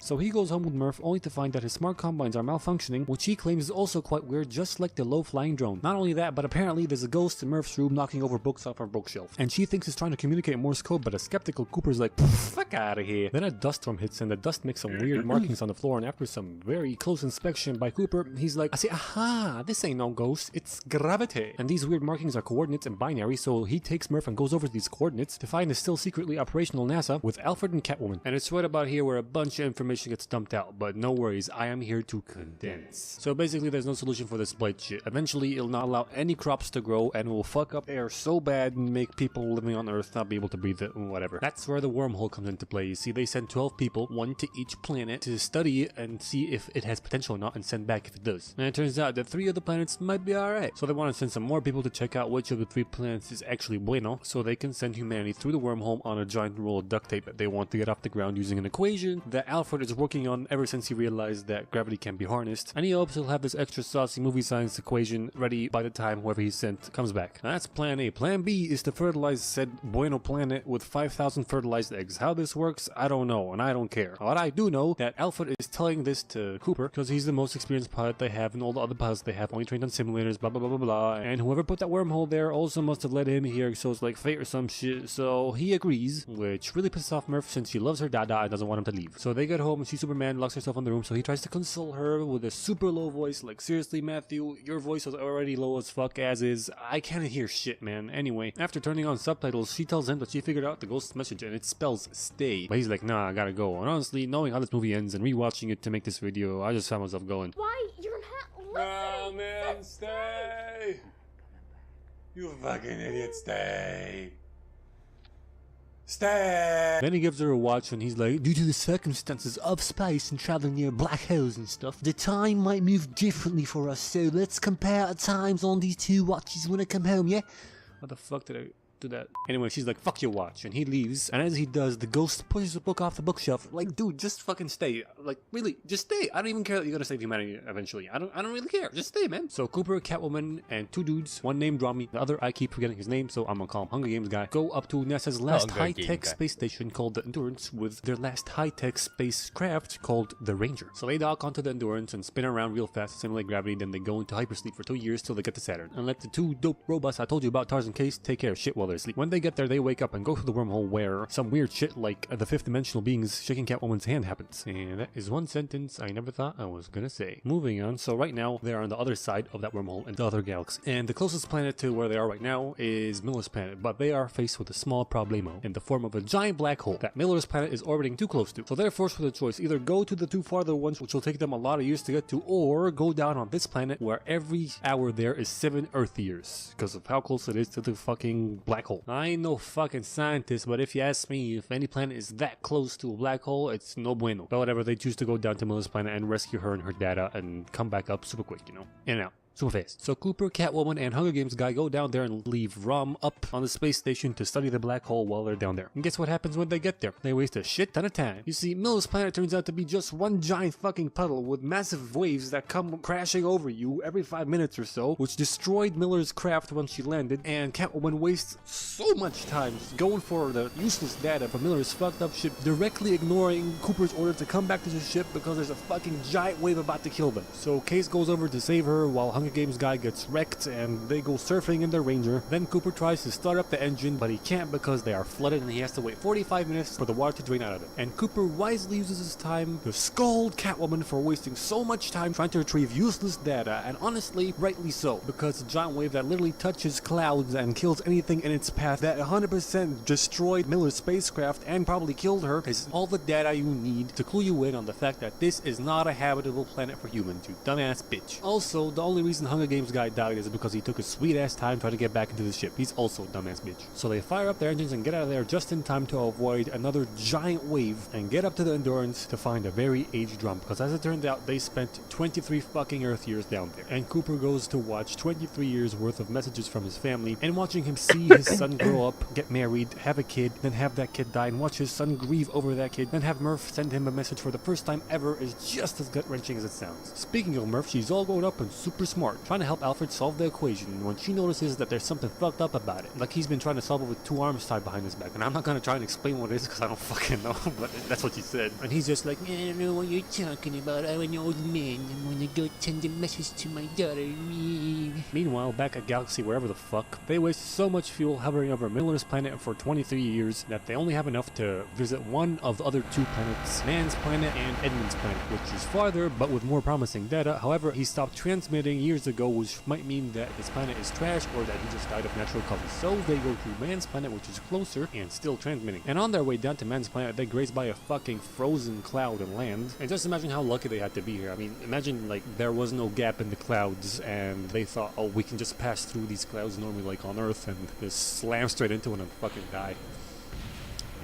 so he goes home with Murph, only to find that his smart combines are malfunctioning, which he claims is also quite weird, just like the low-flying drone. Not only that, but apparently there's a ghost in Murph's room knocking over books off her bookshelf, and she thinks he's trying to communicate Morse code, but a skeptical Cooper's like, fuck out of here. Then a dust storm hits, and the dust makes some weird markings on the floor, and after some very close inspection by Cooper, he's like, I say, aha, this ain't no ghost, it's gravity. And these weird markings are coordinates and binary, so he takes Murph and goes over to these coordinates to find the still secretly operational NASA with Alfred and Catwoman. And it's right about here where a bunch of information gets dumped out, but no worries, I am here to condense. So basically there's no solution for this blight shit. Eventually it'll not allow any crops to grow, and will fuck up air so bad and make people living on Earth not be able to breathe it, whatever. That's where the wormhole comes into play. You see, they send 12 people, 1 to each planet, to study it and see if it has potential or not, and send back if it does. And it turns out that 3 of the planets might be alright. So they want to send some more people to check out which of the 3 planets is actually bueno, so they can send humanity through the wormhole on a giant roll of duct tape that they want to get off the ground using an equation that Alfred is working on ever since he realized that gravity can be harnessed, and he hopes he'll have this extra saucy movie science equation ready by the time whoever he sent comes back. Now, that's plan A. Plan B is to fertilize said Bueno planet with 5,000 fertilized eggs. How this works, I don't know, and I don't care. What I do know that Alfred is telling this to Cooper because he's the most experienced pilot they have, and all the other pilots they have only trained on simulators, blah blah blah blah blah, and whoever put that wormhole there also must have led him here, so it's like fate or some shit. So he agrees, which really pisses off Murph since she loves her dada and doesn't want him to leave. So they get home and see Superman, locks herself in the room, so he tries to console her with a super low voice, like, seriously Matthew, your voice is already low as fuck as is. I can't hear shit, man. Anyway, after turning on subtitles, she tells him that she figured out the ghost message and it spells stay. But he's like, nah, I gotta go. And honestly, knowing how this movie ends and rewatching it to make this video, I just found myself going, Why? You're not listening! no, man, stay! You fucking idiot, stay! Stay! Then he gives her a watch and he's like, due to the circumstances of space and traveling near black holes and stuff, the time might move differently for us, so let's compare our times on these two watches when I come home, yeah? What the fuck did I do that? Anyway, she's like, fuck your watch, and he leaves, and as he does, the ghost pushes the book off the bookshelf. Like, dude, just fucking stay. Like, really, just stay. I don't even care that you're gonna save humanity eventually. I don't really care. Just stay, man. So Cooper, Catwoman, and two dudes, one named Rami, the other I keep forgetting his name, so I'm gonna call him Hunger Games guy, go up to NASA's last high-tech space station called the Endurance with their last high-tech spacecraft called the Ranger. So they dock onto the Endurance and spin around real fast to simulate gravity, then they go into hypersleep for 2 years till they get to Saturn. And let the two dope robots I told you about, Tarzan Case, take care of shit while they're asleep. When they get there, they wake up and go through the wormhole where some weird shit like the fifth dimensional beings shaking Catwoman's hand happens. And that is one sentence I never thought I was gonna say. Moving on, so right now they're on the other side of that wormhole in the other galaxy. And the closest planet to where they are right now is Miller's planet, but they are faced with a small problemo in the form of a giant black hole that Miller's planet is orbiting too close to. So they're forced with a choice, either go to the two farther ones, which will take them a lot of years to get to, or go down on this planet where every hour there is 7 Earth years because of how close it is to the fucking black hole. I ain't no fucking scientist, but if you ask me, if any planet is that close to a black hole, it's no bueno. But whatever, they choose to go down to Miller's planet and rescue her and her data and come back up super quick, you know, in and out. Super fast. So Cooper, Catwoman, and Hunger Games guy go down there and leave Rom up on the space station to study the black hole while they're down there. And guess what happens when they get there? They waste a shit ton of time. You see, Miller's planet turns out to be just one giant fucking puddle with massive waves that come crashing over you every 5 minutes or so, which destroyed Miller's craft when she landed, and Catwoman wastes so much time just going for the useless data from Miller's fucked up ship, directly ignoring Cooper's order to come back to the ship because there's a fucking giant wave about to kill them. So Case goes over to save her while Hunger Games guy gets wrecked and they go surfing in their Ranger. Then Cooper tries to start up the engine, but he can't because they are flooded and he has to wait 45 minutes for the water to drain out of it. And Cooper wisely uses his time to scold Catwoman for wasting so much time trying to retrieve useless data, and honestly, rightly so, because the giant wave that literally touches clouds and kills anything in its path that 100% destroyed Miller's spacecraft and probably killed her is all the data you need to clue you in on the fact that this is not a habitable planet for humans, you dumbass bitch. Also, the only reason Hunger Games guy died is because he took a sweet ass time trying to get back into the ship. He's also a dumbass bitch. So they fire up their engines and get out of there just in time to avoid another giant wave and get up to the Endurance to find a very aged Rom, because as it turned out, they spent 23 fucking Earth years down there. And Cooper goes to watch 23 years worth of messages from his family, and watching him see his son grow up, get married, have a kid, then have that kid die, and watch his son grieve over that kid, then have Murph send him a message for the first time ever is just as gut-wrenching as it sounds. Speaking of Murph, she's all grown up and super smart, trying to help Alfred solve the equation when she notices that there's something fucked up about it. Like he's been trying to solve it with 2 arms tied behind his back. And I'm not gonna try and explain what it is because I don't fucking know, but that's what she said. And he's just like, I don't know what you're talking about. I'm an old man. I'm gonna go send a message to my daughter. Meanwhile, back at Galaxy wherever the fuck, they waste so much fuel hovering over Miller's planet for 23 years that they only have enough to visit one of the other 2 planets, Man's planet and Edmund's planet, which is farther but with more promising data. However, he stopped transmitting years ago, which might mean that his planet is trash or that he just died of natural causes. So they go to Man's planet, which is closer and still transmitting. And on their way down to Man's planet, they graze by a fucking frozen cloud and land. And just imagine how lucky they had to be here. I mean, imagine like there was no gap in the clouds and they thought, oh, we can just pass through these clouds normally like on Earth and just slam straight into it and fucking die.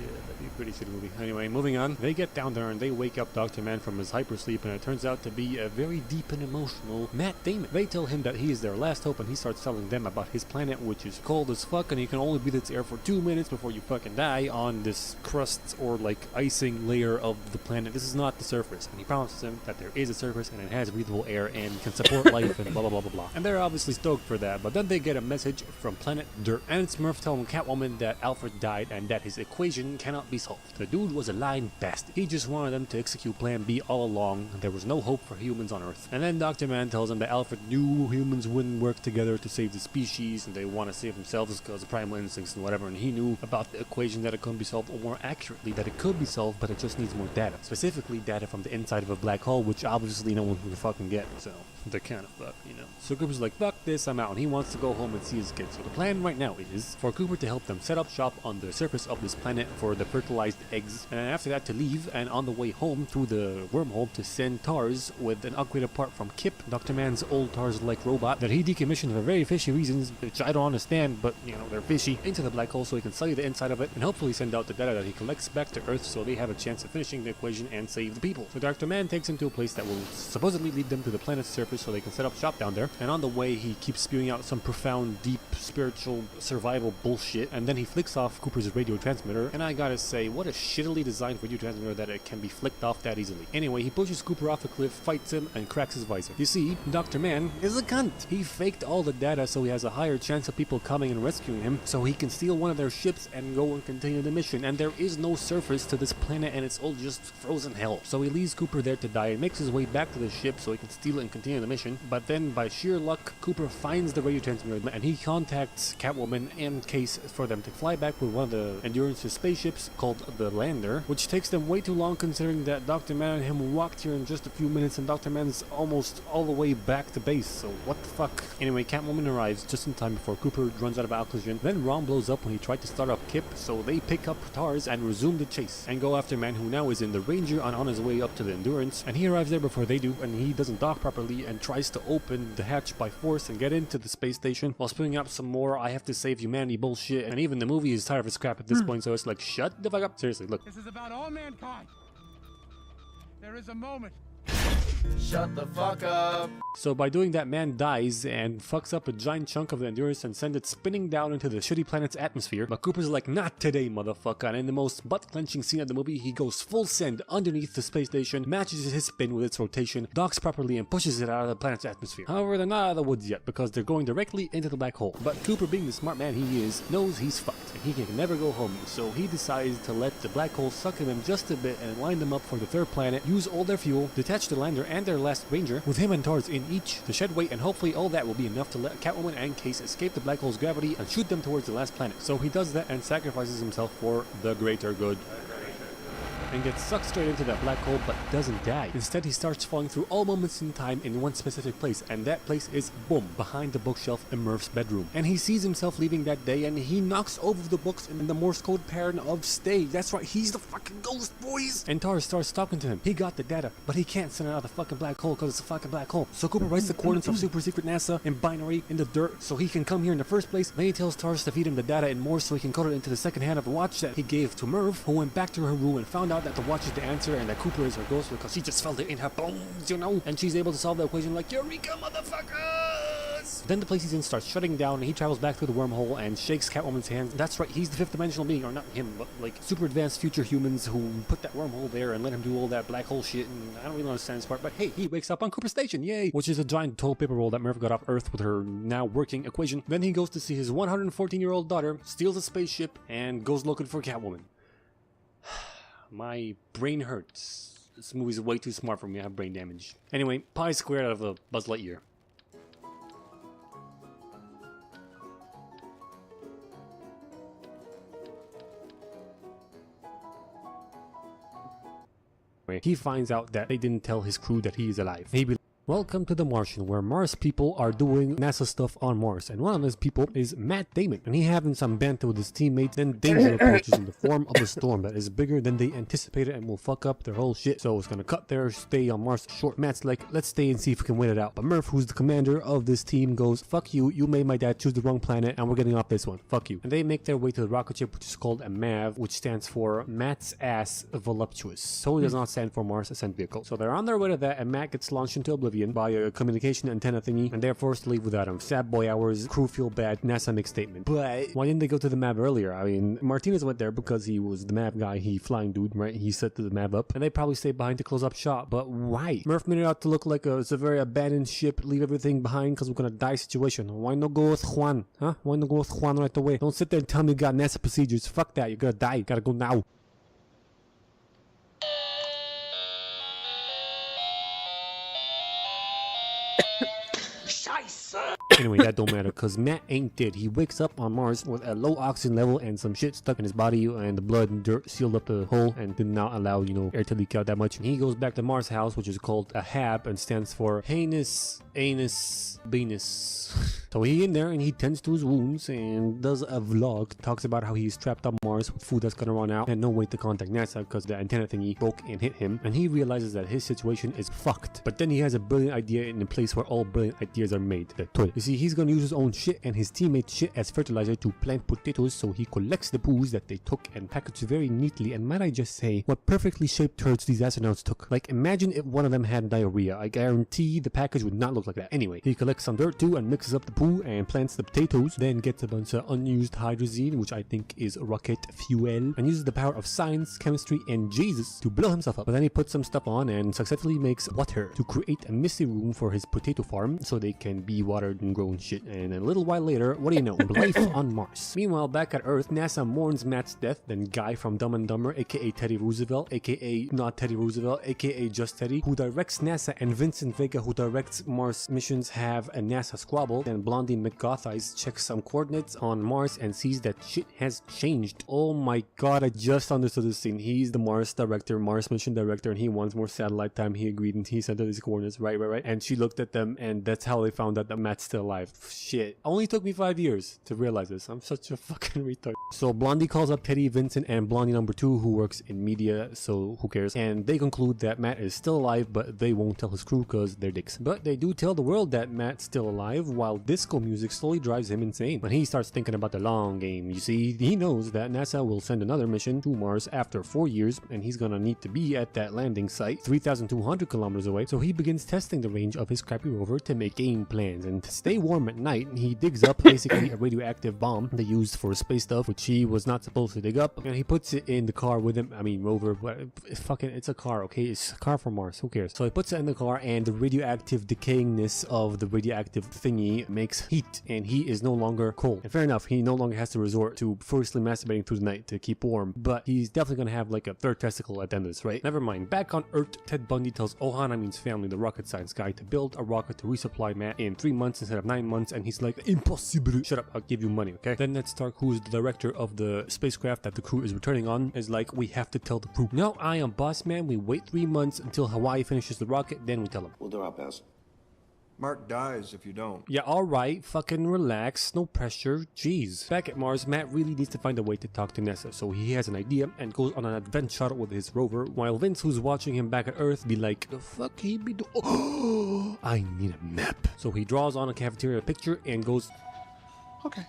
Yeah, that'd be pretty shitty movie. Anyway, moving on. They get down there and they wake up Dr. Man from his hypersleep, and it turns out to be a very deep and emotional Matt Damon. They tell him that he is their last hope, and he starts telling them about his planet, which is cold as fuck, and you can only breathe its air for 2 minutes before you fucking die on this crust or like icing layer of the planet. This is not the surface. And he promises them that there is a surface and it has breathable air and can support life and blah blah blah blah blah. And they're obviously stoked for that, but then they get a message from Planet Dirt, and it's Murph telling Catwoman that Alfred died and that his equation cannot be solved. The dude was a lying bastard. He just wanted them to execute Plan B all along. There was no hope for humans on Earth. And then Dr. Man tells them that Alfred knew humans wouldn't work together to save the species, and they want to save themselves because of primal instincts and whatever, and he knew about the equation that it couldn't be solved, or more accurately, that it could be solved, but it just needs more data. Specifically, data from the inside of a black hole, which obviously no one can fucking get, so they're kind of fucked, you know. So Cooper's like, fuck this, I'm out, and he wants to go home and see his kids. So the plan right now is for Cooper to help them set up shop on the surface of this planet for the fertilized eggs, and after that to leave, and on the way home through the wormhole to send TARS with an upgraded part from Kip, Dr. Man's old TARS-like robot that he decommissioned for very fishy reasons, which I don't understand, but you know, they're fishy, into the black hole so he can study the inside of it and hopefully send out the data that he collects back to Earth so they have a chance of finishing the equation and save the people. So Dr. Man takes him to a place that will supposedly lead them to the planet's surface so they can set up shop down there, and on the way he keeps spewing out some profound, deep, spiritual, survival bullshit, and then he flicks off Cooper's radio transmitter, and I gotta say, what a shittily designed radio transmitter that it can be flicked off that easily. Anyway, he pushes Cooper off a cliff, fights him, and cracks his visor. You see, Dr. Man is a cunt. He faked all the data so he has a higher chance of people coming and rescuing him, so he can steal one of their ships and go and continue the mission, and there is no surface to this planet and it's all just frozen hell. So he leaves Cooper there to die and makes his way back to the ship so he can steal it and continue the mission, but then by sheer luck, Cooper finds the radio transmitter and he contacts Catwoman and Case for them to fly back with one of the Endurance's spaceships called the Lander, which takes them way too long considering that Dr. Man and him walked here in just a few minutes and Dr. Man's almost all the way back to base, so what the fuck. Anyway, Catwoman arrives just in time before Cooper runs out of oxygen, then Ron blows up when he tried to start up Kip, so they pick up TARS and resume the chase and go after Man, who now is in the Ranger and on his way up to the Endurance, and he arrives there before they do, and he doesn't dock properly and tries to open the hatch by force and get into the space station while spewing out some more I have to save humanity bullshit, and even the movie is tired of his crap at this point, so it's like, shut the fuck up. Seriously, look. This is about all mankind. There is a moment. Shut the fuck up. So by doing that, Man dies and fucks up a giant chunk of the Endurance and sends it spinning down into the shitty planet's atmosphere. But Cooper's like, not today, motherfucker. And in the most butt-clenching scene of the movie, he goes full send underneath the space station, matches his spin with its rotation, docks properly, and pushes it out of the planet's atmosphere. However, they're not out of the woods yet because they're going directly into the black hole. But Cooper, being the smart man he is, knows he's fucked and he can never go home. So he decides to let the black hole suck him in just a bit and line them up for the third planet, use all their fuel, detach the lander and their last Ranger, with him and TARS in each to shed weight, and hopefully all that will be enough to let Catwoman and Case escape the black hole's gravity and shoot them towards the last planet. So he does that and sacrifices himself for the greater good. And gets sucked straight into that black hole but doesn't die. Instead, he starts falling through all moments in time in one specific place, and that place is, boom, behind the bookshelf in Murph's bedroom. And he sees himself leaving that day and he knocks over the books in the Morse code pattern of stay. That's right, he's the fucking ghost, boys! And TARS starts talking to him. He got the data, but he can't send it out of the fucking black hole because it's a fucking black hole. So Cooper writes the coordinates of super secret NASA in binary in the dirt so he can come here in the first place. Then he tells TARS to feed him the data in Morse so he can code it into the second hand of the watch that he gave to Murph, who went back to her room and found out that the watch is the answer and that Cooper is her ghost because she just felt it in her bones, you know? And she's able to solve the equation like, Eureka, motherfuckers! Then the place he's in starts shutting down and he travels back through the wormhole and shakes Catwoman's hand. That's right, he's the fifth dimensional being, or not him, but like super advanced future humans who put that wormhole there and let him do all that black hole shit, and I don't really understand this part, but hey, he wakes up on Cooper Station, yay! Which is a giant toilet paper roll that Murph got off Earth with her now working equation. Then he goes to see his 114-year-old daughter, steals a spaceship, and goes looking for Catwoman. My brain hurts. This movie's way too smart for me. I have brain damage. Anyway, pi squared out of a Buzz Lightyear. He finds out that they didn't tell his crew that he is alive. He Welcome to The Martian, where Mars people are doing NASA stuff on Mars, and one of those people is Matt Damon, and he having some banter with his teammates. Then danger approaches in the form of a storm that is bigger than they anticipated and will fuck up their whole shit. So it's gonna cut their stay on Mars short. Matt's like, let's stay and see if we can wait it out. But Murph, who's the commander of this team, goes, fuck you, you made my dad choose the wrong planet and we're getting off this one. Fuck you. And they make their way to the rocket ship, which is called a MAV, which stands for Matt's Ass Voluptuous. So it does not stand for Mars Ascent Vehicle. So they're on their way to that, and Matt gets launched into oblivion by a communication antenna thingy, and they're forced to leave without him. Sad boy hours, crew feel bad, NASA makes statement. But why didn't they go to the MAV earlier? I mean, Martinez went there because he was the MAV guy, he flying dude, right? He set the MAV up, and they probably stayed behind to close up shop. But why? Murph made it out to look like it's a very abandoned ship, leave everything behind because we're gonna die situation. Why not go with Juan? Huh? Why not go with Juan right away? Don't sit there and tell me you got NASA procedures. Fuck that, you're gonna die. You gotta go now. Anyway, that don't matter because Matt ain't dead. He wakes up on Mars with a low oxygen level and some shit stuck in his body, and the blood and dirt sealed up the hole and did not allow, you know, air to leak out that much. And he goes back to Mars house, which is called a HAB and stands for Heinous Anus Venus. So he in there and he tends to his wounds and does a vlog, talks about how he's trapped on Mars with food that's gonna run out and no way to contact NASA because the antenna thingy broke and hit him, and he realizes that his situation is fucked. But then he has a brilliant idea in a place where all brilliant ideas are made, the toilet. You see, he's gonna use his own shit and his teammates' shit as fertilizer to plant potatoes, so he collects the poos that they took and packaged very neatly. And might I just say, what perfectly shaped turds these astronauts took. Like, imagine if one of them had diarrhea. I guarantee the package would not look like that. Anyway, he collects some dirt too and mixes up the poo and plants the potatoes, then gets a bunch of unused hydrazine, which I think is rocket fuel, and uses the power of science, chemistry, and Jesus to blow himself up. But then he puts some stuff on and successfully makes water to create a misty room for his potato farm so they can be watered and grown shit. And a little while later, what do you know? Life on Mars. Meanwhile, back at Earth, NASA mourns Matt's death. Then Guy from Dumb and Dumber, aka Teddy Roosevelt, aka not Teddy Roosevelt, aka just Teddy, who directs NASA, and Vincent Vega, who directs Mars missions, have a NASA squabble. Then Blondie McGotheyes checks some coordinates on Mars and sees that shit has changed. Oh my god, I just understood this scene. He's the Mars director, Mars mission director, and he wants more satellite time. He agreed and he sent her these coordinates. Right. And she looked at them, and that's how they found out that Matt's still alive. Shit. Only took me 5 years to realize this. I'm such a fucking retard. So Blondie calls up Teddy, Vincent, and Blondie number 2, who works in media, so who cares? And they conclude that Matt is still alive, but they won't tell his crew because they're dicks. But they do tell the world that Matt's still alive, while disco music slowly drives him insane. When he starts thinking about the long game, you see, he knows that NASA will send another mission to Mars after 4 years, and he's gonna need to be at that landing site 3,200 kilometers away. So he begins testing the range of his crappy rover to make game plans, and to stay warm at night, he digs up basically a radioactive bomb they used for space stuff, which he was not supposed to dig up, and he puts it in the car with him. I mean, rover, but it's a car, okay? It's a car from Mars, who cares? So he puts it in the car, and the radioactive decayingness of the radioactive thingy makes heat, and he is no longer cold. And fair enough, he no longer has to resort to firstly masturbating through the night to keep warm, but he's definitely gonna have like a third testicle at the end of this, right? Never mind. Back on Earth, Ted Bundy tells Ohana means family, the rocket science guy, to build a rocket to resupply Matt in 3 months instead of 9 months, and he's like, impossible. Shut up, I'll give you money, okay? Then Ned Stark, who is the director of the spacecraft that the crew is returning on, is like, we have to tell the crew. No, I am boss man, we wait 3 months until Hawaii finishes the rocket, then we tell them. We'll do our best. Mark dies if you don't. Yeah, alright, fucking relax, no pressure, jeez. Back at Mars, Matt really needs to find a way to talk to NASA, so he has an idea and goes on an adventure with his rover, while Vince, who's watching him back at Earth, be like, the fuck he be doing? Oh, I need a map. So he draws on a cafeteria picture and goes, Okay.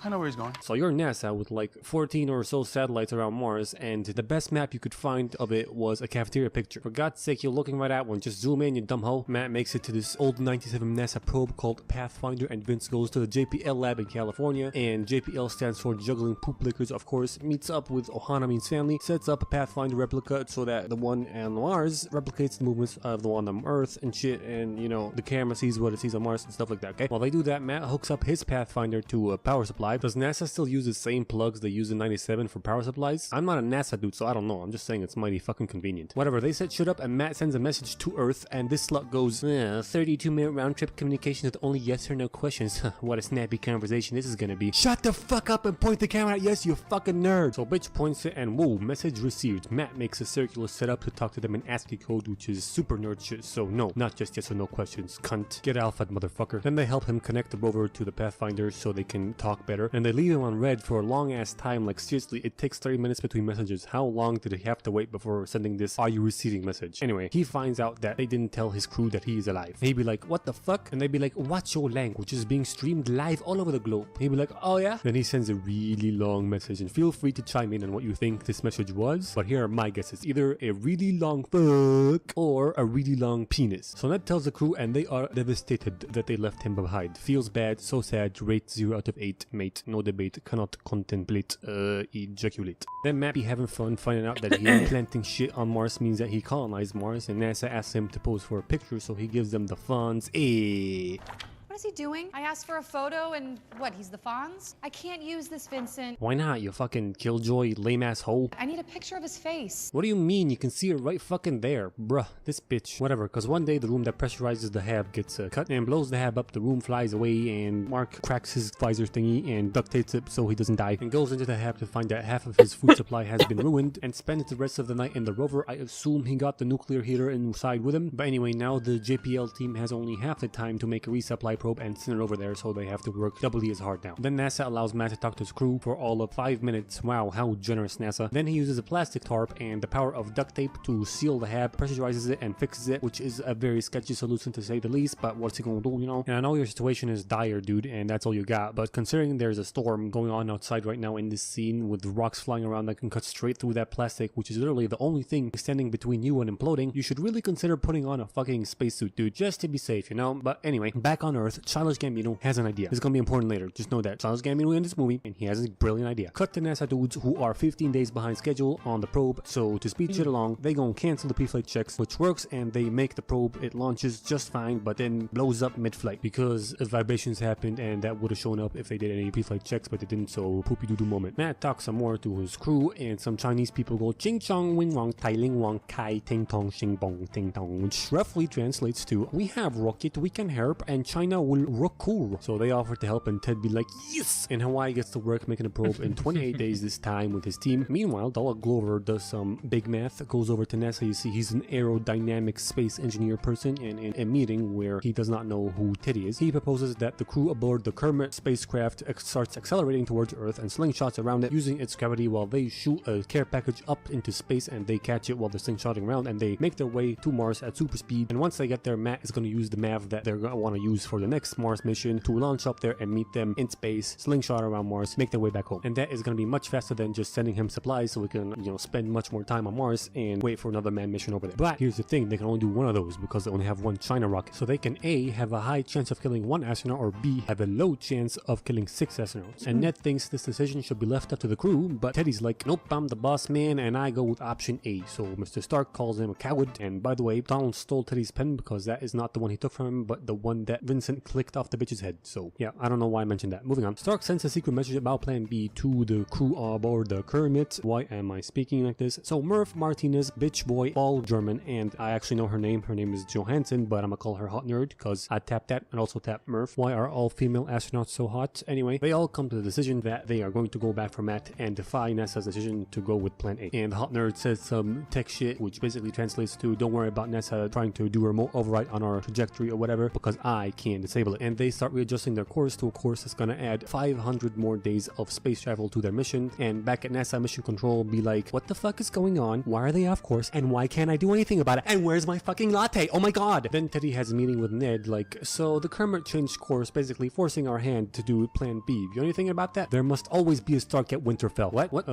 I know where he's going. So you're NASA with like 14 or so satellites around Mars, and the best map you could find of it was a cafeteria picture. For God's sake, you're looking right at one. Just zoom in, you dumb hoe. Matt makes it to this old 97 NASA probe called Pathfinder, and Vince goes to the JPL lab in California, and JPL stands for Juggling Poop Lickers, of course, meets up with Ohana means family, sets up a Pathfinder replica so that the one on Mars replicates the movements of the one on Earth and shit, and you know, the camera sees what it sees on Mars and stuff like that, okay? While they do that, Matt hooks up his Pathfinder to a power supply, alive, does NASA still use the same plugs they used in 97 for power supplies? I'm not a NASA dude, so I don't know. I'm just saying it's mighty fucking convenient. Whatever, they set shit up and Matt sends a message to Earth and this slut goes, 32-minute round-trip communication with only yes or no questions. What a snappy conversation this is gonna be. Shut the fuck up and point the camera at yes, you fucking nerd. So bitch points it and whoa, message received. Matt makes a circular setup to talk to them in ASCII code, which is super nerd shit, so no, not just yes or no questions, cunt. Get alpha, motherfucker. Then they help him connect the rover to the Pathfinder so they can talk better, and they leave him on red for a long ass time. Like seriously, it takes 30 minutes between messages. How long did he have to wait before sending this "are you receiving" message? Anyway, he finds out that they didn't tell his crew that he is alive. He'd be like, what the fuck? And they'd be like, what's your language is being streamed live all over the globe. He'd be like, oh yeah? Then he sends a really long message, and feel free to chime in on what you think this message was, but here are my guesses. Either a really long fuck or a really long penis. So Ned tells the crew and they are devastated that they left him behind. Feels bad, so sad, rate 0 out of 8, mate, no debate, cannot contemplate, ejaculate. Then Matt be having fun finding out that he planting shit on Mars means that he colonized Mars, and NASA asks him to pose for a picture, so he gives them the funds. What is he doing? I asked for a photo and what, he's the Fonz? I can't use this, Vincent. Why not, you fucking killjoy lame ass hoe? I need a picture of his face. What do you mean? You can see it right fucking there. Bruh, this bitch. Whatever, cause one day the room that pressurizes the hab gets cut and blows the hab up, the room flies away and Mark cracks his visor thingy and duct tapes it so he doesn't die and goes into the hab to find that half of his food supply has been ruined and spends the rest of the night in the rover. I assume he got the nuclear heater inside with him. But anyway, now the JPL team has only half the time to make a resupply probe and send it over there, so they have to work doubly as hard now. Then NASA allows Matt to talk to his crew for all of 5 minutes. Wow, how generous NASA. Then he uses a plastic tarp and the power of duct tape to seal the hab, pressurizes it and fixes it, which is a very sketchy solution to say the least, but what's he gonna do, you know? And I know your situation is dire, dude, and that's all you got, but considering there's a storm going on outside right now in this scene with rocks flying around that can cut straight through that plastic, which is literally the only thing standing between you and imploding, you should really consider putting on a fucking spacesuit, dude, just to be safe, you know? But anyway, back on Earth, Childish Gambino has an idea. It's gonna be important later. Just know that Childish Gambino in this movie, and he has a brilliant idea. Cut to NASA dudes who are 15 days behind schedule on the probe, so to speed shit along, they gonna cancel the pre-flight checks, which works, and they make the probe. It launches just fine, but then blows up mid-flight because vibrations happened, and that would have shown up if they did any pre-flight checks, but they didn't, so poopy doo-doo moment. Matt talks some more to his crew, and some Chinese people go ching chong wing wong tai ling wong kai ting tong shing bong ting tong, which roughly translates to, we have rocket, we can help, and China will recur. So they offer to help, and Ted be like, yes! And Hawaii gets to work making a probe in 28 days this time with his team. Meanwhile, Donald Glover does some big math, goes over to NASA. You see he's an aerodynamic space engineer person, and in a meeting where he does not know who Teddy is, he proposes that the crew aboard the Kermit spacecraft starts accelerating towards Earth and slingshots around it using its gravity while they shoot a care package up into space, and they catch it while they're slingshotting around, and they make their way to Mars at super speed. And once they get there, Matt is going to use the math that they're going to want to use for the next Mars mission to launch up there and meet them in space, slingshot around Mars, make their way back home. And that is going to be much faster than just sending him supplies, so we can, you know, spend much more time on Mars and wait for another manned mission over there. But here's the thing, they can only do one of those because they only have one China rocket. So they can A, have a high chance of killing one astronaut, or B, have a low chance of killing 6 astronauts. And Ned thinks this decision should be left up to the crew, but Teddy's like, nope, I'm the boss man and I go with option A. So Mr. Stark calls him a coward. And by the way, Donald stole Teddy's pen because that is not the one he took from him, but the one that Vincent clicked off the bitch's head. So yeah, I don't know why I mentioned that. Moving on. Stark sends a secret message about Plan B to the crew aboard the Kermit. Why am I speaking like this? So Murph, Martinez, Bitch Boy, all German, and I actually know her name. Her name is Johansson, but I'm gonna call her Hot Nerd because I tapped that and also tapped Murph. Why are all female astronauts so hot? Anyway, they all come to the decision that they are going to go back for Matt and defy NASA's decision to go with Plan A. And Hot Nerd says some tech shit, which basically translates to, don't worry about NASA trying to do a remote override on our trajectory or whatever, because I can disable it. And they start readjusting their course to a course that's gonna add 500 more days of space travel to their mission. And back at NASA Mission Control be like, what the fuck is going on? Why are they off course? And why can't I do anything about it? And where's my fucking latte? Oh my god! Then Teddy has a meeting with Ned like, so the Kermit changed course, basically forcing our hand to do Plan B. You know anything about that? There must always be a Stark at Winterfell. What?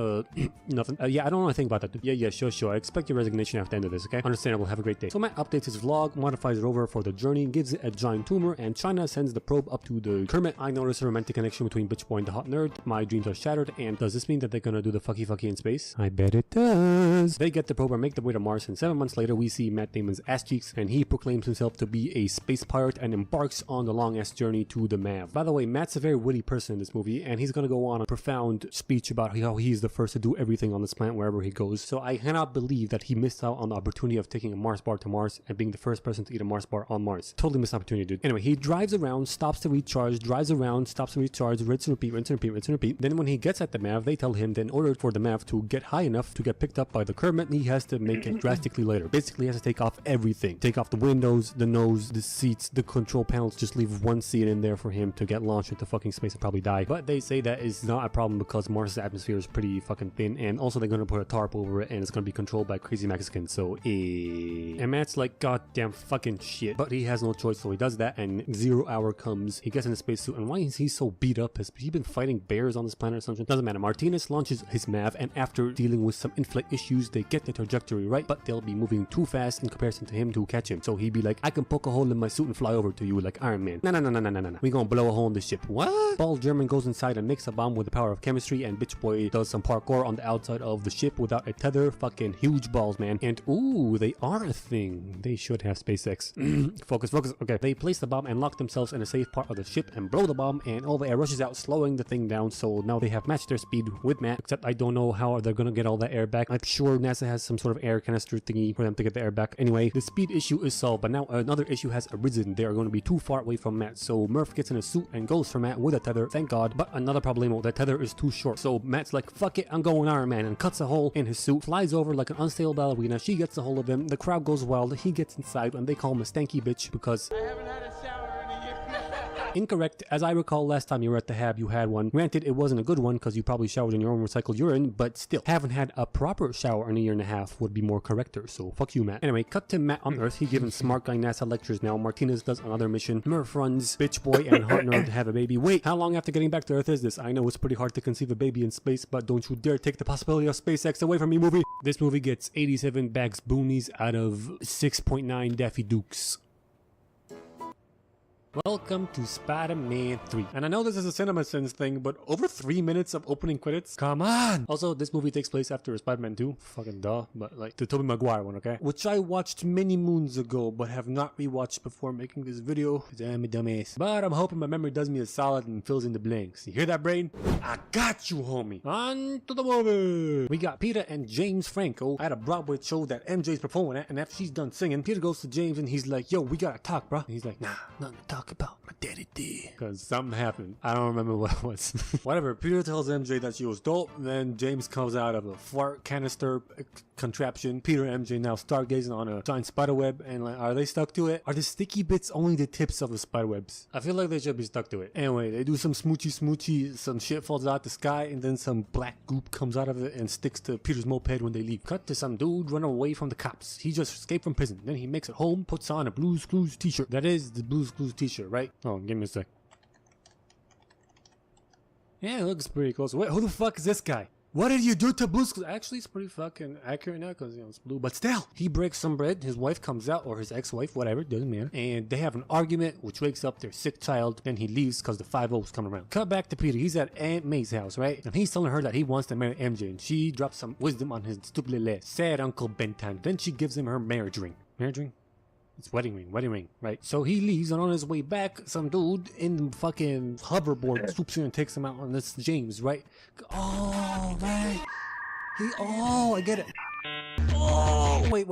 Nothing. Yeah, I don't know anything about that. Yeah, sure. I expect your resignation after the end of this, okay? Understandable. Have a great day. So Matt updates his vlog, modifies it over for the journey, gives it a giant tumor, and China sends the probe up to the Kermit. I notice a romantic connection between Bitch Boy and the hot nerd. My dreams are shattered, and does this mean that they're gonna do the fucky in space? I bet it does. They get the probe and make their way to Mars, and 7 months later we see Matt Damon's ass cheeks, and he proclaims himself to be a space pirate and embarks on the long ass journey to the Mav. By the way, Matt's a very witty person in this movie, and he's gonna go on a profound speech about how he's the first to do everything on this planet wherever he goes. So I cannot believe that he missed out on the opportunity of taking a Mars bar to Mars and being the first person to eat a Mars bar on Mars. Totally missed opportunity, dude. Anyway, he drives around, stops to recharge, drives around, stops to recharge, rinse and repeat, rinse and repeat, rinse and repeat. Then when he gets at the Mav, they tell him that in order for the Mav to get high enough to get picked up by the Kermit, he has to make it drastically lighter. Basically, he has to take off everything. Take off the windows, the nose, the seats, the control panels, just leave one seat in there for him to get launched into fucking space and probably die. But they say that is not a problem because Mars's atmosphere is pretty fucking thin, and also they're gonna put a tarp over it and it's gonna be controlled by crazy Mexicans, so And Matt's like, goddamn fucking shit. But he has no choice, so he does that, and 0 hour comes. He gets in the spacesuit, and why is he so beat up? Has he been fighting bears on this planet or something? Doesn't matter. Martinez launches his Mav, and after dealing with some in-flight issues, they get the trajectory right, but they'll be moving too fast in comparison to him to catch him. So he'd be like, I can poke a hole in my suit and fly over to you like Iron Man. No. We gonna blow a hole in the ship. What? Bald German goes inside and makes a bomb with the power of chemistry, and Bitch Boy does some parkour on the outside of the ship without a tether. Fucking huge balls, man. And ooh, they are a thing. They should have SpaceX. Focus. Okay, they place the bomb and lock themselves in a safe part of the ship and blow the bomb, and all the air rushes out, slowing the thing down. So now they have matched their speed with Matt, except I don't know how they're gonna get all that air back. I'm sure NASA has some sort of air canister thingy for them to get the air back. Anyway, the speed issue is solved, but now another issue has arisen. They are going to be too far away from Matt, so Murph gets in a suit and goes for Matt with a tether, thank God. But another problemo, the tether is too short, so Matt's like, fuck it, I'm going Iron Man, and cuts a hole in his suit, flies over like an unstable ballerina. She gets a hold of him, the crowd goes wild, he gets inside, and they call him a stanky bitch because I haven't had a shower in a year. Incorrect. As I recall, last time you were at the Hab, you had one. Granted, it wasn't a good one because you probably showered in your own recycled urine, but still, haven't had a proper shower in a year and a half would be more correcter, so fuck you, Matt. Anyway, cut to Matt on Earth. He given smart guy NASA lectures now. Martinez does another mission. Murph runs. Bitch Boy and Hot Nerd have a baby. Wait, how long after getting back to Earth is this? I know it's pretty hard to conceive a baby in space, but don't you dare take the possibility of SpaceX away from me, movie. This movie gets 87 bags boonies out of 6.9 Daffy Dukes. Welcome to Spider-Man 3. And I know this is a CinemaSins thing, but over 3 minutes of opening credits? Come on! Also, this movie takes place after Spider-Man 2. Fucking duh. But like, the Tobey Maguire one, okay? Which I watched many moons ago, but have not rewatched before making this video. Cause I'm a dumbass. But I'm hoping my memory does me a solid and fills in the blanks. You hear that, brain? I got you, homie. On to the movie! We got Peter and James Franco at a Broadway show that MJ's performing at, and after she's done singing, Peter goes to James and he's like, yo, we gotta talk, bro. And he's like, nah, nothing to talk about. My daddy did. Because something happened. I don't remember what it was. Whatever. Peter tells MJ that she was dope. Then James comes out of a fart canister contraption. Peter and MJ now stargazing on a giant spiderweb. And like, are they stuck to it? Are the sticky bits only the tips of the spiderwebs? I feel like they should be stuck to it. Anyway, they do some smoochy. Some shit falls out the sky. And then some black goop comes out of it and sticks to Peter's moped when they leave. Cut to some dude running away from the cops. He just escaped from prison. Then he makes it home, puts on a Blue's Clues t-shirt. That is the Blue's Clues t-shirt, right? Oh, give me a sec. Yeah, it looks pretty close. Wait, who the fuck is this guy? What did you do to Blue's Clues? Actually, it's pretty fucking accurate now because, you know, it's blue. But still, he breaks some bread. His wife comes out, or his ex-wife, whatever, doesn't matter. And they have an argument, which wakes up their sick child. Then he leaves because the 5-0's coming around. Cut back to Peter. He's at Aunt May's house, right? And he's telling her that he wants to marry MJ. And she drops some wisdom on his stupid little ass. Sad Uncle Benton. Then she gives him her marriage ring. Marriage ring? It's wedding ring, right? So he leaves, and on his way back, some dude in the fucking hoverboard swoops in and takes him out, and that's James, right? Oh, right. I get it. Oh, wait.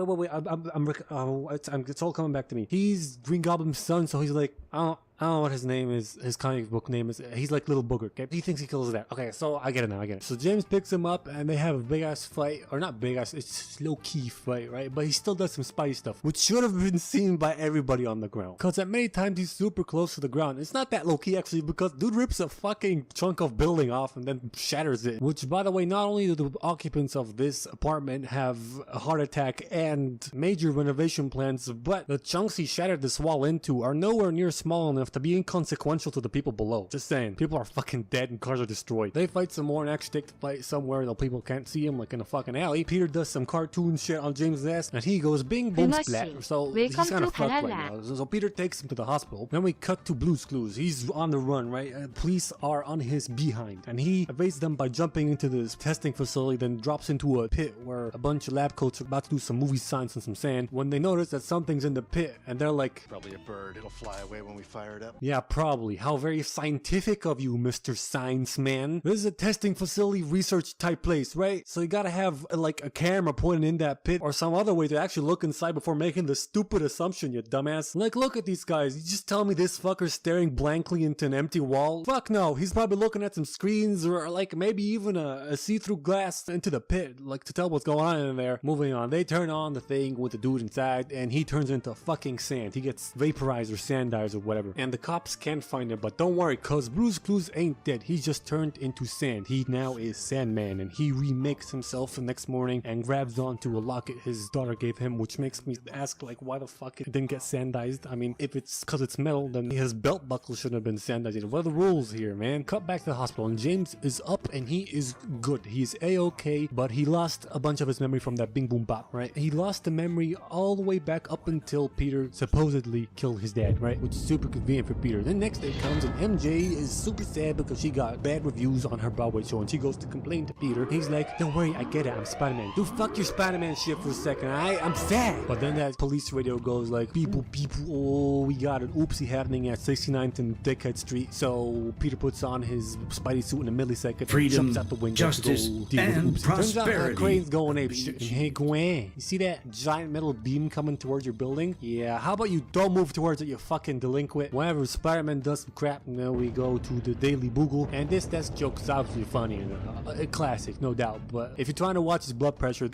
It's all coming back to me. He's Green Goblin's son, so he's like, I don't know what his name is, his comic book name is. He's like Little Booger, okay? He thinks he kills that. Okay, so I get it now, So James picks him up and they have a big ass fight, or not big ass, it's low key fight, right? But he still does some Spidey stuff, which should have been seen by everybody on the ground. Cause at many times he's super close to the ground. It's not that low key actually, because dude rips a fucking chunk of building off and then shatters it. Which, by the way, not only do the occupants of this apartment have a heart attack and major renovation plans, but the chunks he shattered this wall into are nowhere near small enough to be inconsequential to the people below. Just saying, people are fucking dead and cars are destroyed. They fight some more and actually take the fight somewhere though people can't see him, like in a fucking alley. Peter does some cartoon shit on James' ass and he goes bing boom splat. So he's kind of fucked right now. So Peter takes him to the hospital. Then we cut to Blue's Clues. He's on the run, right? Police are on his behind and he evades them by jumping into this testing facility, then drops into a pit where a bunch of lab coats are about to do some movie science on some sand when they notice that something's in the pit and they're like, probably a bird. It'll fly away when we fire it up. Yeah, probably. How very scientific of you, Mr. Science Man. This is a testing facility research type place, right? So you gotta have like a camera pointed in that pit or some other way to actually look inside before making the stupid assumption, you dumbass. Like, look at these guys. You just tell me this fucker's staring blankly into an empty wall? Fuck no. He's probably looking at some screens or like maybe even a see-through glass into the pit, like to tell what's going on in there. Moving on. They turn on the thing with the dude inside and he turns into fucking sand. He gets vaporized or sandized or whatever. And the cops can't find him, but don't worry, cause Blue's Clues ain't dead. He just turned into sand. He now is Sandman and he remakes himself the next morning and grabs onto a locket his daughter gave him, which makes me ask like why the fuck it didn't get sandized. I mean, if it's cause it's metal, then his belt buckle shouldn't have been sandized. What are the rules here, man? Cut back to the hospital and James is up and he is good. He's a-okay, but he lost a bunch of his memory from that bing boom bop, right? He lost the memory all the way back up until Peter supposedly killed his dad, right? Which is super convenient for Peter. Then next day comes and MJ is super sad because she got bad reviews on her Broadway show and she goes to complain to Peter. He's like, don't worry, I get it, I'm Spider-Man. Dude, fuck your Spider-Man shit for a second, I'm sad. But then that police radio goes like, people, oh, we got an oopsie happening at 69th and Dickhead Street. So Peter puts on his Spidey suit in a millisecond, freedom, jumps out the window, justice, to go deal with and oopsie. Turns out prosperity. Crane's going ape shit. Hey Gwen, you see that giant metal beam coming towards your building? Yeah, how about you don't move towards it, you fucking delinquent. Whenever Spider-Man does some crap, then we go to the Daily Bugle, and this joke is obviously funny and a classic, no doubt. But if you're trying to watch his blood pressure,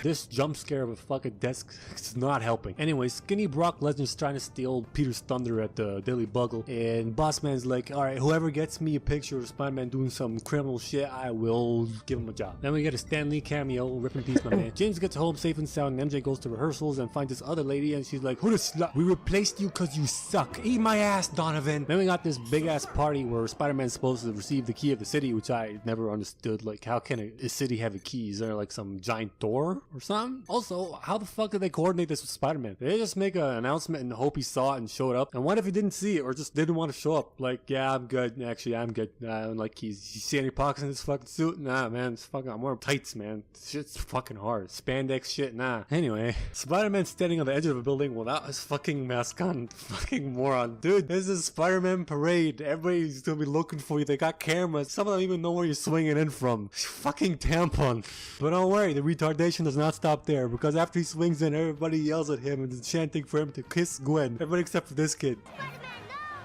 this jump scare of a fucking desk is not helping. Anyway, skinny Brock Lesnar's trying to steal Peter's thunder at the Daily Bugle, and Bossman's like, alright, whoever gets me a picture of Spider-Man doing some criminal shit, I will give him a job. Then we get a Stan Lee cameo, rip in peace, my man. James gets home safe and sound, and MJ goes to rehearsals and finds this other lady, and she's like, who the slut? We replaced you cause you suck. Eat my ass, Donovan. Then we got this big ass party where Spider-Man's supposed to receive the key of the city, which I never understood. Like, how can a city have a key? Is there like some giant door or something? Also, how the fuck did they coordinate this with Spider-Man? Did they just make an announcement and hope he saw it and showed up? And what if he didn't see it or just didn't want to show up? Like, yeah, I'm good. Actually, I'm good. I don't like keys. You see any pockets in this fucking suit? Nah, man. It's fucking, I'm wearing tights, man. This shit's fucking hard. Spandex shit, nah. Anyway, Spider-Man standing on the edge of a building without his fucking mask on. Fucking moron. Dude, this is Spider-Man parade. Everybody's gonna be looking for you. They got cameras. Some of them even know where you're swinging in from. Fucking tampon. But don't worry, the retardation does not stop there, because after he swings in, everybody yells at him and is chanting for him to kiss Gwen. Everybody except for this kid.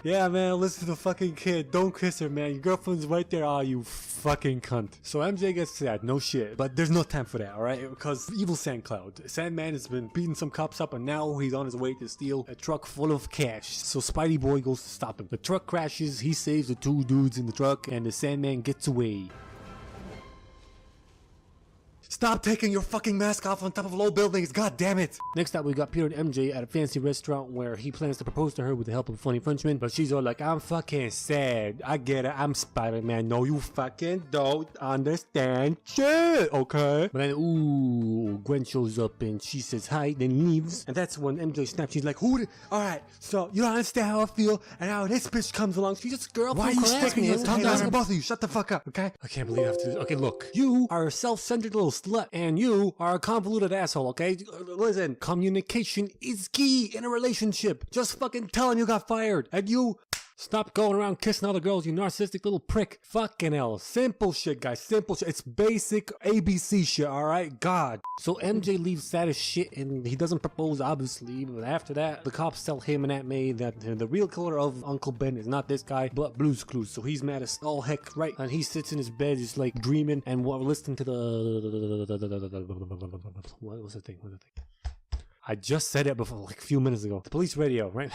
Yeah, man, listen to the fucking kid. Don't kiss her, man. Your girlfriend's right there. Oh, you fucking cunt. So MJ gets sad, no shit. But there's no time for that, alright? Because evil Sandcloud. Sandman has been beating some cops up and now he's on his way to steal a truck full of cash. So Spidey Boy goes to stop him. The truck crashes, he saves the two dudes in the truck, and the Sandman gets away. Stop taking your fucking mask off on top of low buildings, god damn it! Next up, we got Peter and MJ at a fancy restaurant where he plans to propose to her with the help of a funny Frenchman, but she's all like, I'm fucking sad. I get it, I'm Spider-Man. No, you fucking don't understand shit, okay? But then, ooh, Gwen shows up and she says hi, then leaves. And that's when MJ snaps. She's like, alright, so you don't understand how I feel, and now this bitch comes along. She's just a girl. Why are you sticking your tongue down? Both of you, shut the fuck up, okay? I can't believe I have to do this. Okay, look, you are a self-centered little slut, and you are a convoluted asshole, okay? Listen, communication is key in a relationship. Just fucking tell him you got fired, and you stop going around kissing other girls, you narcissistic little prick. Fucking hell. Simple shit, guys. Simple shit. It's basic ABC shit, alright? God. So MJ leaves sad as shit, and he doesn't propose, obviously. But after that, the cops tell him and Aunt May that the real killer of Uncle Ben is not this guy, but Blue's Clues. So he's mad as all heck, right? And he sits in his bed, just like dreaming, and listening to the... What was the thing? I just said it before, like a few minutes ago. The police radio, right?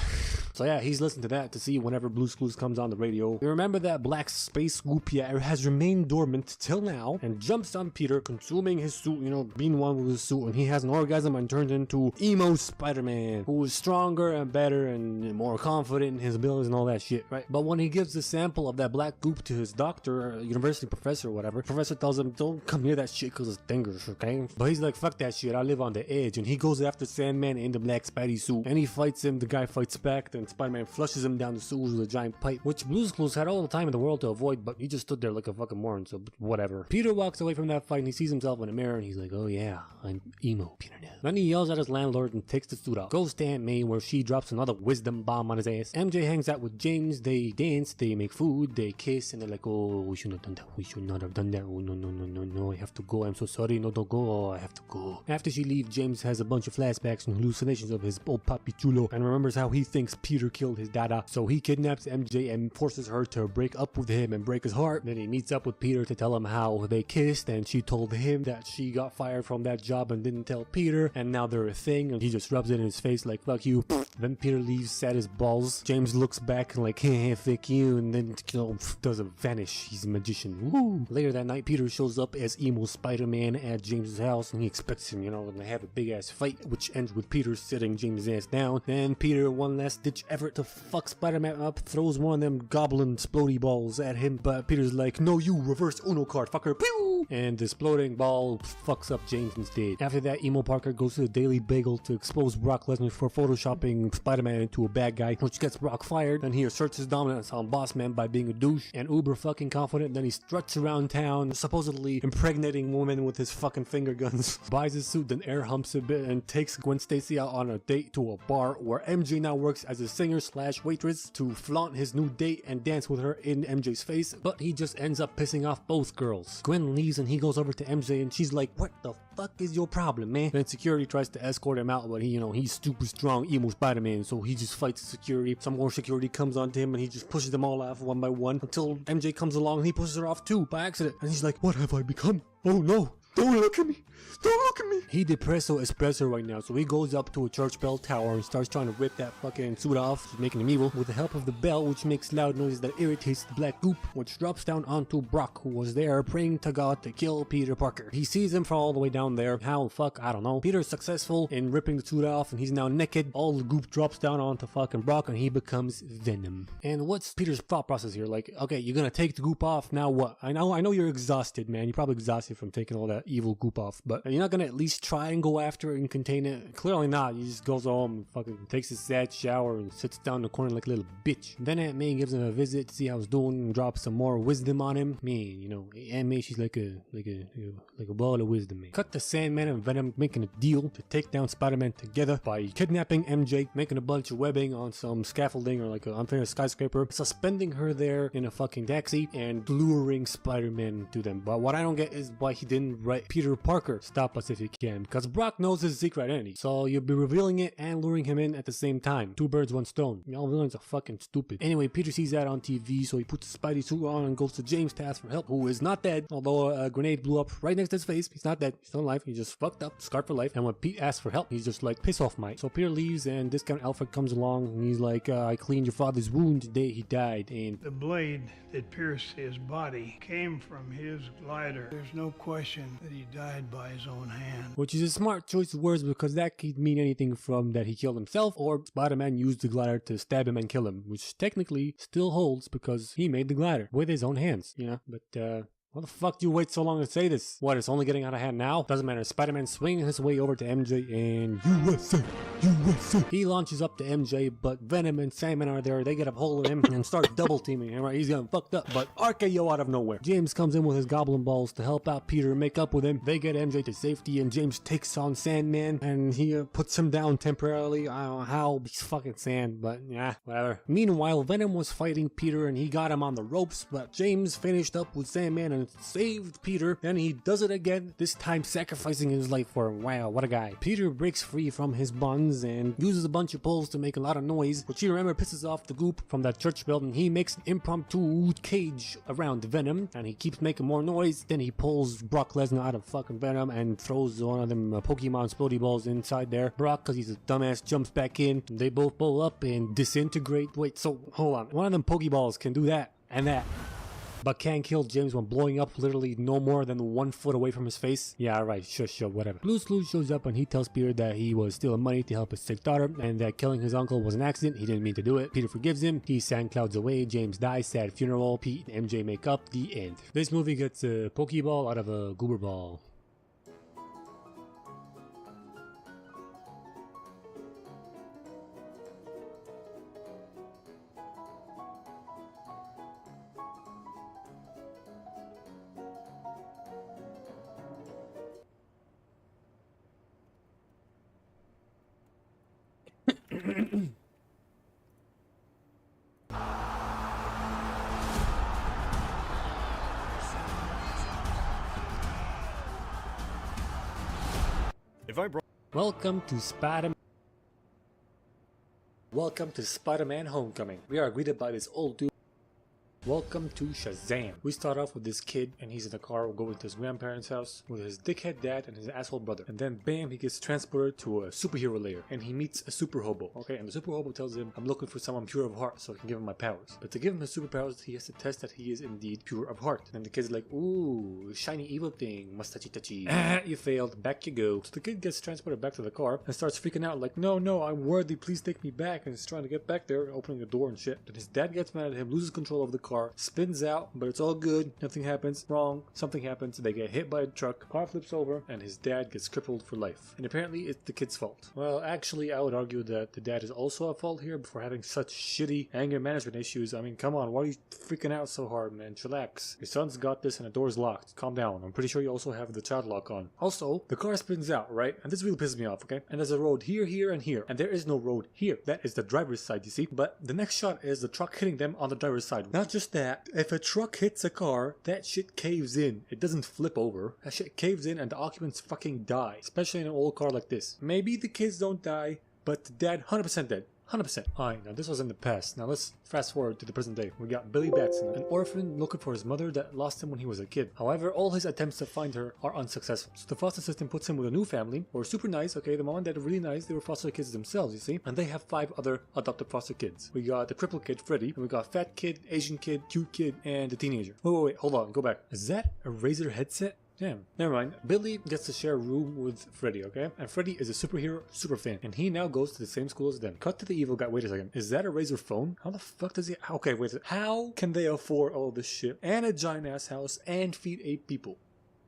So yeah, he's listening to that to see whenever Blue's Clues comes on the radio. You remember that black space goop, yeah, it has remained dormant till now, and jumps on Peter, consuming his suit, you know, being one with his suit, and he has an orgasm and turns into emo Spider-Man, who is stronger and better and more confident in his abilities and all that shit, right? But when he gives the sample of that black goop to his doctor, university professor or whatever, professor tells him, don't come near that shit because it's dangerous, okay? But he's like, fuck that shit, I live on the edge, and he goes after Sandman in the black Spidey suit, and he fights him, the guy fights back, then Spider-Man flushes him down the sewers with a giant pipe, which Blue's Clues had all the time in the world to avoid, but he just stood there like a fucking moron, so whatever. Peter walks away from that fight and he sees himself in a mirror and he's like, oh yeah, I'm emo Peter now. Then he yells at his landlord and takes the suit off. Goes to Aunt May where she drops another wisdom bomb on his ass. MJ hangs out with James, they dance, they make food, they kiss, and they're like, oh, we shouldn't have done that, we should not have done that, oh no, I have to go, I'm so sorry, no, don't go, oh, I have to go. After she leaves, James has a bunch of flashbacks and hallucinations of his old papi chulo and remembers how he thinks Peter killed his dada, so he kidnaps MJ and forces her to break up with him and break his heart. Then he meets up with Peter to tell him how they kissed, and she told him that she got fired from that job and didn't tell Peter, and now they're a thing, and he just rubs it in his face like, fuck you. Then Peter leaves sad as balls. James looks back and like, hey, fuck you, and then, you know, doesn't vanish. He's a magician. Woo! Later that night, Peter shows up as emo Spider-Man at James's house, and he expects him, you know, and they have a big ass fight, which ends with Peter sitting James' ass down. Then Peter, one last ditch effort to fuck Spider-Man up, throws one of them goblin explodey balls at him, but Peter's like, no, you reverse Uno card, fucker. Pew! And the exploding ball fucks up James instead. After that, emo Parker goes to the Daily Bagel to expose Brock Lesnar for photoshopping Spider-Man into a bad guy, which gets Brock fired. Then he asserts his dominance on Boss Man by being a douche and uber fucking confident. Then he struts around town, supposedly impregnating women with his fucking finger guns. Buys his suit, then air humps a bit, and takes Gwen Stacy out on a date to a bar where MJ now works as a singer/waitress to flaunt his new date and dance with her in MJ's face, but he just ends up pissing off both girls. Gwen leaves and he goes over to MJ and she's like, what the fuck is your problem, man? Then security tries to escort him out, but he, you know, he's super strong emo Spider-Man, so he just fights security. Some more security comes onto him and he just pushes them all off one by one until MJ comes along and he pushes her off too by accident, and he's like, what have I become? Oh no, don't look at me. Don't look at me. He depresso espresso right now, so he goes up to a church bell tower and starts trying to rip that fucking suit off, making him evil, with the help of the bell, which makes loud noises that irritates the black goop, which drops down onto Brock, who was there praying to God to kill Peter Parker. He sees him from all the way down there. How the fuck? I don't know. Peter's successful in ripping the suit off and he's now naked. All the goop drops down onto fucking Brock and he becomes Venom. And what's Peter's thought process here? Like, okay, you're gonna take the goop off, now what? I know you're exhausted, man. You're probably exhausted from taking all that evil goop off, but you're not gonna at least try and go after it and contain it? Clearly not. He just goes home and fucking takes a sad shower and sits down in the corner like a little bitch. Then Aunt May gives him a visit to see how he's doing and drops some more wisdom on him. Man, you know, Aunt May, she's like a ball of wisdom, man. Cut to Sandman and Venom making a deal to take down Spider-Man together by kidnapping MJ, making a bunch of webbing on some scaffolding or like a skyscraper, suspending her there in a fucking taxi and luring Spider-Man to them. But what I don't get is why he didn't write Peter Parker, stop us if you can, because Brock knows his secret identity, so you'll be revealing it and luring him in at the same time. Two birds, one stone. Y'all villains are fucking stupid. Anyway, Peter sees that on TV, so he puts the Spidey suit on and goes to James to ask for help, who is not dead, although a grenade blew up right next to his face. He's not dead, he's still alive, he just fucked up, scarred for life. And when Pete asks for help, he's just like, piss off, mate. So Peter leaves and Discount Alfred comes along and he's like, I cleaned your father's wound the day he died, and The blade that pierced his body came from his glider. There's no question that he died by his own hand. which is a smart choice of words because that could mean anything from that he killed himself or Spider-Man used the glider to stab him and kill him, which technically still holds because he made the glider with his own hands, you know. But why the fuck do you wait so long to say this? What, it's only getting out of hand now? Doesn't matter. Spider-Man swinging his way over to MJ and USA. He launches up to MJ, but Venom and Sandman are there. They get a hold of him and start double teaming him, right? He's getting fucked up, but RKO out of nowhere. James comes in with his goblin balls to help out Peter and make up with him. They get MJ to safety and James takes on Sandman and he puts him down temporarily. I don't know how, he's fucking sand, but yeah, whatever. Meanwhile, Venom was fighting Peter and he got him on the ropes, but James finished up with Sandman and and saved Peter. Then he does it again, this time sacrificing his life for him. Wow, what a guy. Peter breaks free from his bonds and uses a bunch of poles to make a lot of noise, which you remember pisses off the goop from that church building. He makes an impromptu cage around Venom, and he keeps making more noise. Then he pulls Brock Lesnar out of fucking Venom and throws one of them Pokemon Splody balls inside there. Brock, because he's a dumbass, jumps back in. They both blow up and disintegrate. Wait, so hold on. One of them Pokeballs can do that and that, but can't kill James when blowing up literally no more than 1 foot away from his face? Yeah, right, sure, whatever. Blue Sleuth shows up and he tells Peter that he was stealing money to help his sick daughter and that killing his uncle was an accident. He didn't mean to do it. Peter forgives him. He sand clouds away. James dies. Sad funeral. Pete and MJ make up. The end. This movie gets a Pokeball out of a Goober Ball. Welcome to Spider-Man Homecoming. We are greeted by this old dude. Welcome to Shazam. We start off with this kid and he's in the car going to his grandparents' house with his dickhead dad and his asshole brother. And then bam, he gets transported to a superhero lair and he meets a super hobo. Okay, and the super hobo tells him, I'm looking for someone pure of heart so I can give him my powers. But to give him his superpowers, he has to test that he is indeed pure of heart. And the kid's like, ooh, shiny evil thing, mustache touchy. You failed, back you go. So the kid gets transported back to the car and starts freaking out like, no, I'm worthy, please take me back. And he's trying to get back there, opening the door and shit. Then his dad gets mad at him, loses control of the car, spins out, but it's all good. Nothing happens. Wrong. Something happens. They get hit by a truck. Car flips over, and his dad gets crippled for life. And apparently, it's the kid's fault. Well, actually, I would argue that the dad is also at fault here for having such shitty anger management issues. I mean, come on, why are you freaking out so hard, man? Chillax. Your son's got this, and the door's locked. Calm down. I'm pretty sure you also have the child lock on. Also, the car spins out, right? And this really pisses me off, okay? And there's a road here, and here. And there is no road here. That is the driver's side, you see? But the next shot is the truck hitting them on the driver's side. Not just that. If a truck hits a car, that shit caves in. It doesn't flip over. That shit caves in and the occupants fucking die. Especially in an old car like this. Maybe the kids don't die, but the dad 100% dead. 100%. Alright, now this was in the past. Now let's fast forward to the present day. We got Billy Batson, an orphan looking for his mother that lost him when he was a kid. However, all his attempts to find her are unsuccessful. So the foster system puts him with a new family, who are super nice, okay? The mom and dad are really nice. They were foster kids themselves, you see? And they have 5 other adopted foster kids. We got the crippled kid, Freddy, and we got fat kid, Asian kid, cute kid, and the teenager. Wait, hold on, go back. Is that a Razer headset? Damn, never mind. Billy gets to share a room with Freddy, okay? And Freddy is a superhero super fan, and he now goes to the same school as them. Cut to the evil guy. Wait a second. Is that a Razer phone? How the fuck does he... Okay, wait a second. How can they afford all this shit and a giant ass house and feed 8 people?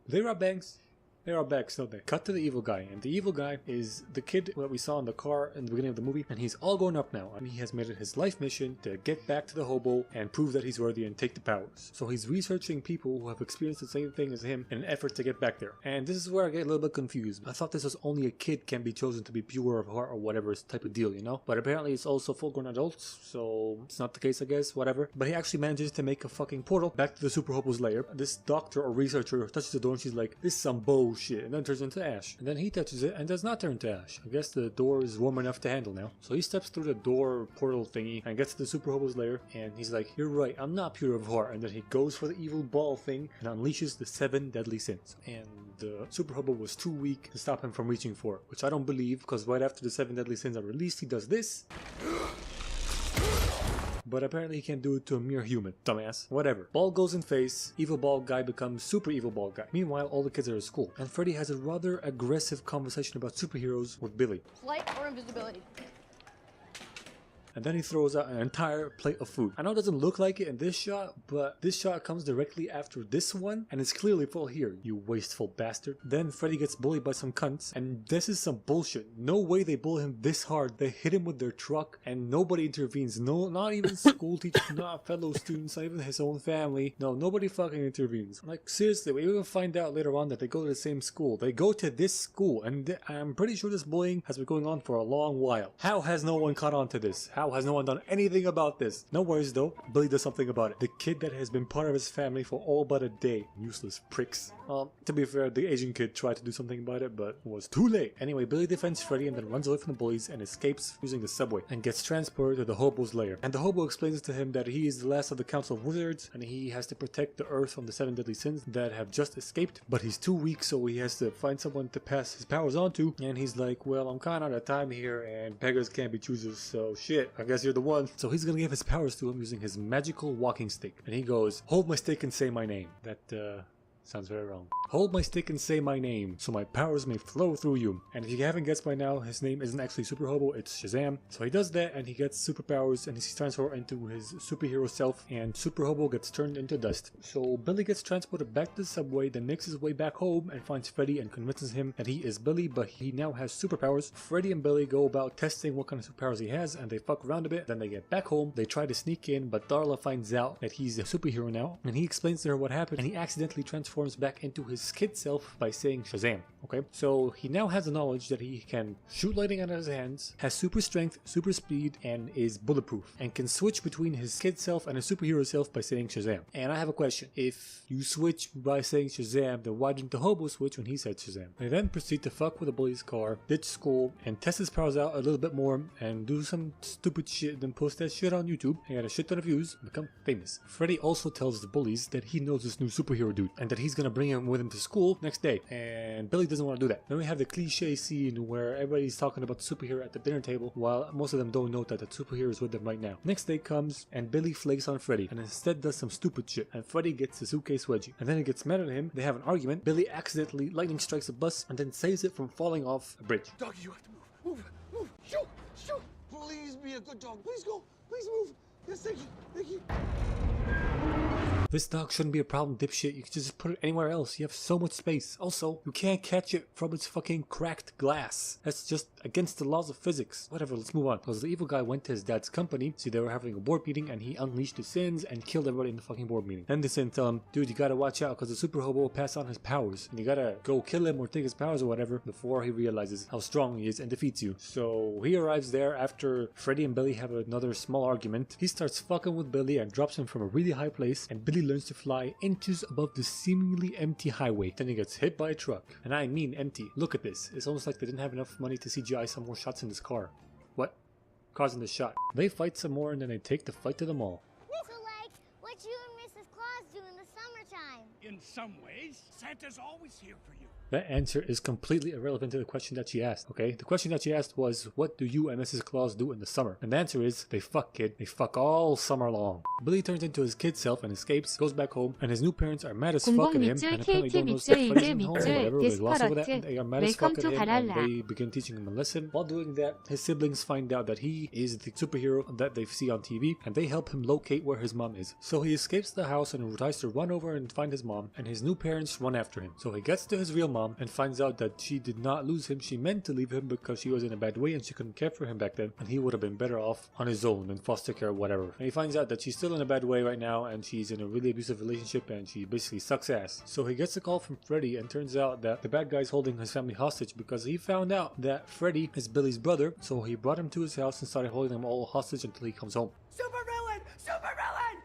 They rob banks. They are back, don't they? Cut to the evil guy, and the evil guy is the kid that we saw in the car in the beginning of the movie, and he's all grown up now, and he has made it his life mission to get back to the hobo and prove that he's worthy and take the powers. So he's researching people who have experienced the same thing as him in an effort to get back there. And this is where I get a little bit confused. I thought this was only a kid can be chosen to be pure of heart or whatever type of deal, you know? But apparently it's also full-grown adults, so it's not the case, I guess, whatever. But he actually manages to make a fucking portal back to the super hobo's lair. This doctor or researcher touches the door and she's like, this is some bullshit, and then turns into ash. And then he touches it and does not turn to ash. I guess the door is warm enough to handle now. So he steps through the door portal thingy and gets to the super hobo's lair, and he's like, you're right, I'm not pure of heart. And then he goes for the evil ball thing and unleashes the 7 deadly sins. And the super hobo was too weak to stop him from reaching for it, which I don't believe, because right after the 7 deadly sins are released, he does this. But apparently he can't do it to a mere human. Dumbass. Whatever. Ball goes in face. Evil ball guy becomes super evil ball guy. Meanwhile, all the kids are at school. And Freddy has a rather aggressive conversation about superheroes with Billy. Flight or invisibility? And then he throws out an entire plate of food. I know it doesn't look like it in this shot, but this shot comes directly after this one, and it's clearly full here, you wasteful bastard. Then Freddy gets bullied by some cunts, and this is some bullshit. No way they bully him this hard. They hit him with their truck, and nobody intervenes. No, not even school teachers, not fellow students, not even his own family. No, nobody fucking intervenes. Like, seriously, we even find out later on that they go to the same school. They go to this school, and I'm pretty sure this bullying has been going on for a long while. How has no one caught on to this? How How has no one done anything about this? No worries though, Billy does something about it. The kid that has been part of his family for all but a day. Useless pricks. To be fair, the Asian kid tried to do something about it, but it was too late. Anyway, Billy defends Freddy and then runs away from the bullies and escapes using the subway and gets transported to the hobo's lair. And the hobo explains to him that he is the last of the Council of Wizards and he has to protect the earth from the 7 deadly sins that have just escaped, but he's too weak, so he has to find someone to pass his powers on to. And he's like, well, I'm kind of out of time here and beggars can't be choosers, so shit, I guess you're the one. So he's gonna give his powers to him using his magical walking stick. And he goes, hold my stick and say my name. That sounds very wrong. Hold my stick and say my name, so my powers may flow through you. And if you haven't guessed by now, his name isn't actually Super Hobo, it's Shazam. So he does that and he gets superpowers and he's transformed into his superhero self, and Super Hobo gets turned into dust. So Billy gets transported back to the subway, then makes his way back home and finds Freddy and convinces him that he is Billy, but he now has superpowers. Freddy and Billy go about testing what kind of superpowers he has and they fuck around a bit. Then they get back home, they try to sneak in, but Darla finds out that he's a superhero now and he explains to her what happened, and he accidentally transforms back into his kid self by saying Shazam. Okay, so he now has the knowledge that he can shoot lightning out of his hands, has super strength, super speed, and is bulletproof, and can switch between his kid self and his superhero self by saying Shazam. And I have a question. If you switch by saying Shazam, then why didn't the hobo switch when he said Shazam? They then proceed to fuck with the bully's car, ditch school, and test his powers out a little bit more, and do some stupid shit, then post that shit on YouTube, and get a shit ton of views, and become famous. Freddy also tells the bullies that he knows this new superhero dude, and that he's gonna bring him with him to school next day, and Billy doesn't want to do that. Then we have the cliche scene where everybody's talking about the superhero at the dinner table, while most of them don't know that the superhero is with them right now. Next day comes, and Billy flakes on Freddy, and instead does some stupid shit, and Freddy gets the suitcase wedgie, and then he gets mad at him, they have an argument, Billy accidentally lightning strikes a bus, and then saves it from falling off a bridge. Doggy, you have to move. Move. Shoot. Please be a good dog. Please go. Please move. Yes, thank you. This dog shouldn't be a problem, dipshit. You can just put it anywhere else. You have so much space. Also, you can't catch it from its fucking cracked glass. That's just against the laws of physics. Whatever, let's move on. Because the evil guy went to his dad's company, see they were having a board meeting, and he unleashed his sins and killed everybody in the fucking board meeting. Then they said tell him, dude, you gotta watch out because the super hobo will pass on his powers. And you gotta go kill him or take his powers or whatever before he realizes how strong he is and defeats you. So he arrives there after Freddy and Billy have another small argument. He starts fucking with Billy and drops him from a really high place, and Billy learns to fly inches above the seemingly empty highway. Then he gets hit by a truck. And I mean empty. Look at this. It's almost like they didn't have enough money to CGI some more shots in this car. What? Car's in the shot. They fight some more and then they take the fight to the mall. So like, what you and Mrs. Claus do in the summertime? In some ways, Santa's always here for you. That answer is completely irrelevant to the question that she asked, okay? The question that she asked was, what do you and Mrs. Claus do in the summer? And the answer is, they fuck, kid. They fuck all summer long. Billy turns into his kid self and escapes, goes back home, and his new parents are mad as fuck at him, and apparently don't know Freddy's in home or whatever. They gloss over that, and they are mad as fuck at him, and they begin teaching him a lesson. While doing that, his siblings find out that he is the superhero that they see on TV, and they help him locate where his mom is. So he escapes the house and tries to run over and find his mom, and his new parents run after him. So he gets to his real mom and finds out that she did not lose him. She meant to leave him because she was in a bad way and she couldn't care for him back then, and he would have been better off on his own in foster care or whatever. And he finds out that she's still in a bad way right now and she's in a really abusive relationship and she basically sucks ass. So he gets a call from Freddy, and turns out that the bad guy's holding his family hostage because he found out that Freddy is Billy's brother. So he brought him to his house and started holding them all hostage until he comes home. Super villain! Super villain!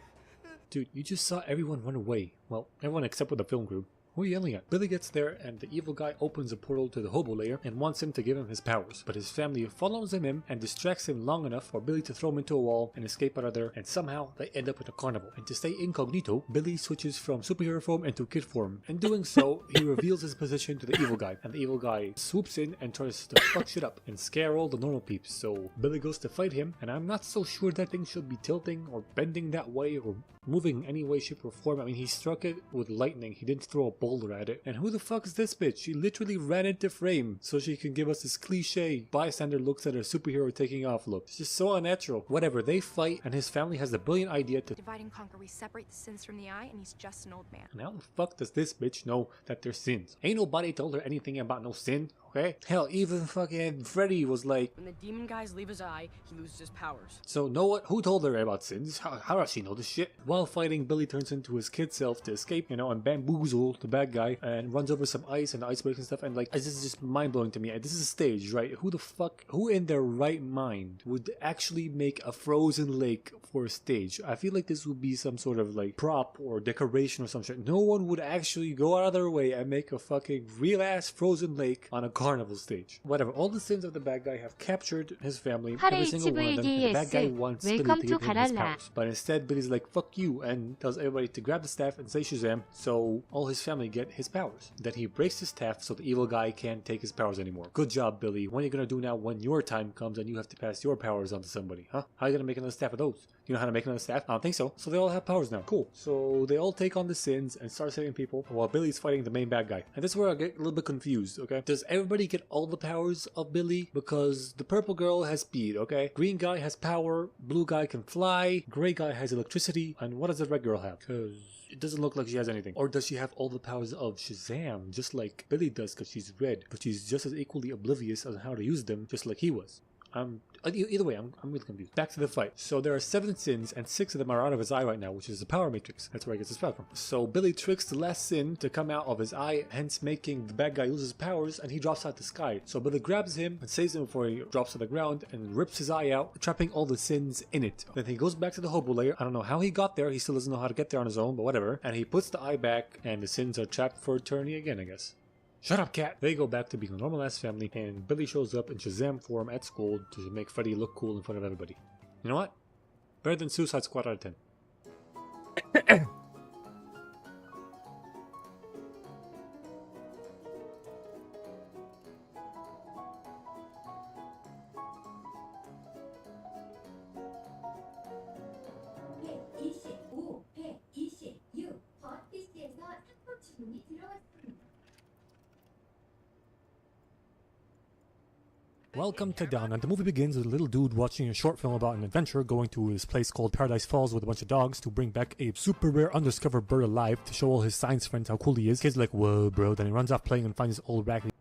Dude, you just saw everyone run away. Well, everyone except for the film crew. Who are you yelling at? Billy gets there and the evil guy opens a portal to the hobo lair and wants him to give him his powers, but his family follows him in and distracts him long enough for Billy to throw him into a wall and escape out of there, and somehow they end up at a carnival. And to stay incognito, Billy switches from superhero form into kid form. In doing so, he reveals his position to the evil guy, and the evil guy swoops in and tries to fuck shit up and scare all the normal peeps. So Billy goes to fight him, and I'm not so sure that thing should be tilting or bending that way or moving any way, shape, or form. I mean, he struck it with lightning, he didn't throw a boulder at it. And who the fuck is this bitch? She literally ran into frame so she can give us this cliche bystander looks at her superhero taking off look. It's just so unnatural. Whatever, they fight, and his family has the brilliant idea to divide and conquer. We separate the sins from the eye, and he's just an old man. And how the fuck does this bitch know that they're sins? Ain't nobody told her anything about no sin. okay? Hell, even fucking Freddy was like, when the demon guys leave his eye, he loses his powers. so know what? Who told her about sins? How does she know this shit? While fighting, Billy turns into his kid self to escape, you know, and bamboozle the bad guy and runs over some ice and ice breaks and stuff. And like, this is just mind blowing to me. This is a stage, right? Who in their right mind would actually make a frozen lake for a stage? I feel like this would be some sort of like prop or decoration or some shit. No one would actually go out of their way and make a fucking real ass frozen lake on a carnival stage. Whatever, all the sins of the bad guy have captured his family, every single one of them, and the bad guy wants Billy to give him his powers. But instead, Billy's like, fuck you, and tells everybody to grab the staff and say Shazam, so all his family get his powers. Then he breaks the staff so the evil guy can't take his powers anymore. Good job, Billy. What are you gonna do now when your time comes and you have to pass your powers on to somebody, huh? How are you gonna make another staff of those? You know how to make another staff? I don't think so. So they all have powers now. Cool. So they all take on the sins and start saving people while Billy's fighting the main bad guy. And this is where I get a little bit confused, okay? Does everybody get all the powers of Billy? Because the purple girl has speed, okay? Green guy has power, blue guy can fly, gray guy has electricity, and what does the red girl have? Because it doesn't look like she has anything. Or does she have all the powers of Shazam, just like Billy does because she's red, but she's just as equally oblivious on how to use them, just like he was? Either way, I'm really confused. Back to the fight. So there are 7 sins, and 6 of them are out of his eye right now, which is the power matrix. That's where he gets his power from. So Billy tricks the last sin to come out of his eye, hence making the bad guy lose his powers, and he drops out the sky. So Billy grabs him and saves him before he drops to the ground, and rips his eye out, trapping all the sins in it. Then he goes back to the hobo layer. I don't know how he got there. He still doesn't know how to get there on his own, but whatever. And he puts the eye back, and the sins are trapped for eternity again, I guess. Shut up, cat! They go back to being a normal-ass family, and Billy shows up in Shazam form at school to make Freddy look cool in front of everybody. You know what? Better than Suicide Squad out of 10. Welcome to Down, and the movie begins with a little dude watching a short film about an adventure going to his place called Paradise Falls with a bunch of dogs to bring back a super rare undiscovered bird alive to show all his science friends how cool he is. Kids are like, whoa bro, then he runs off playing and finds his old raggedy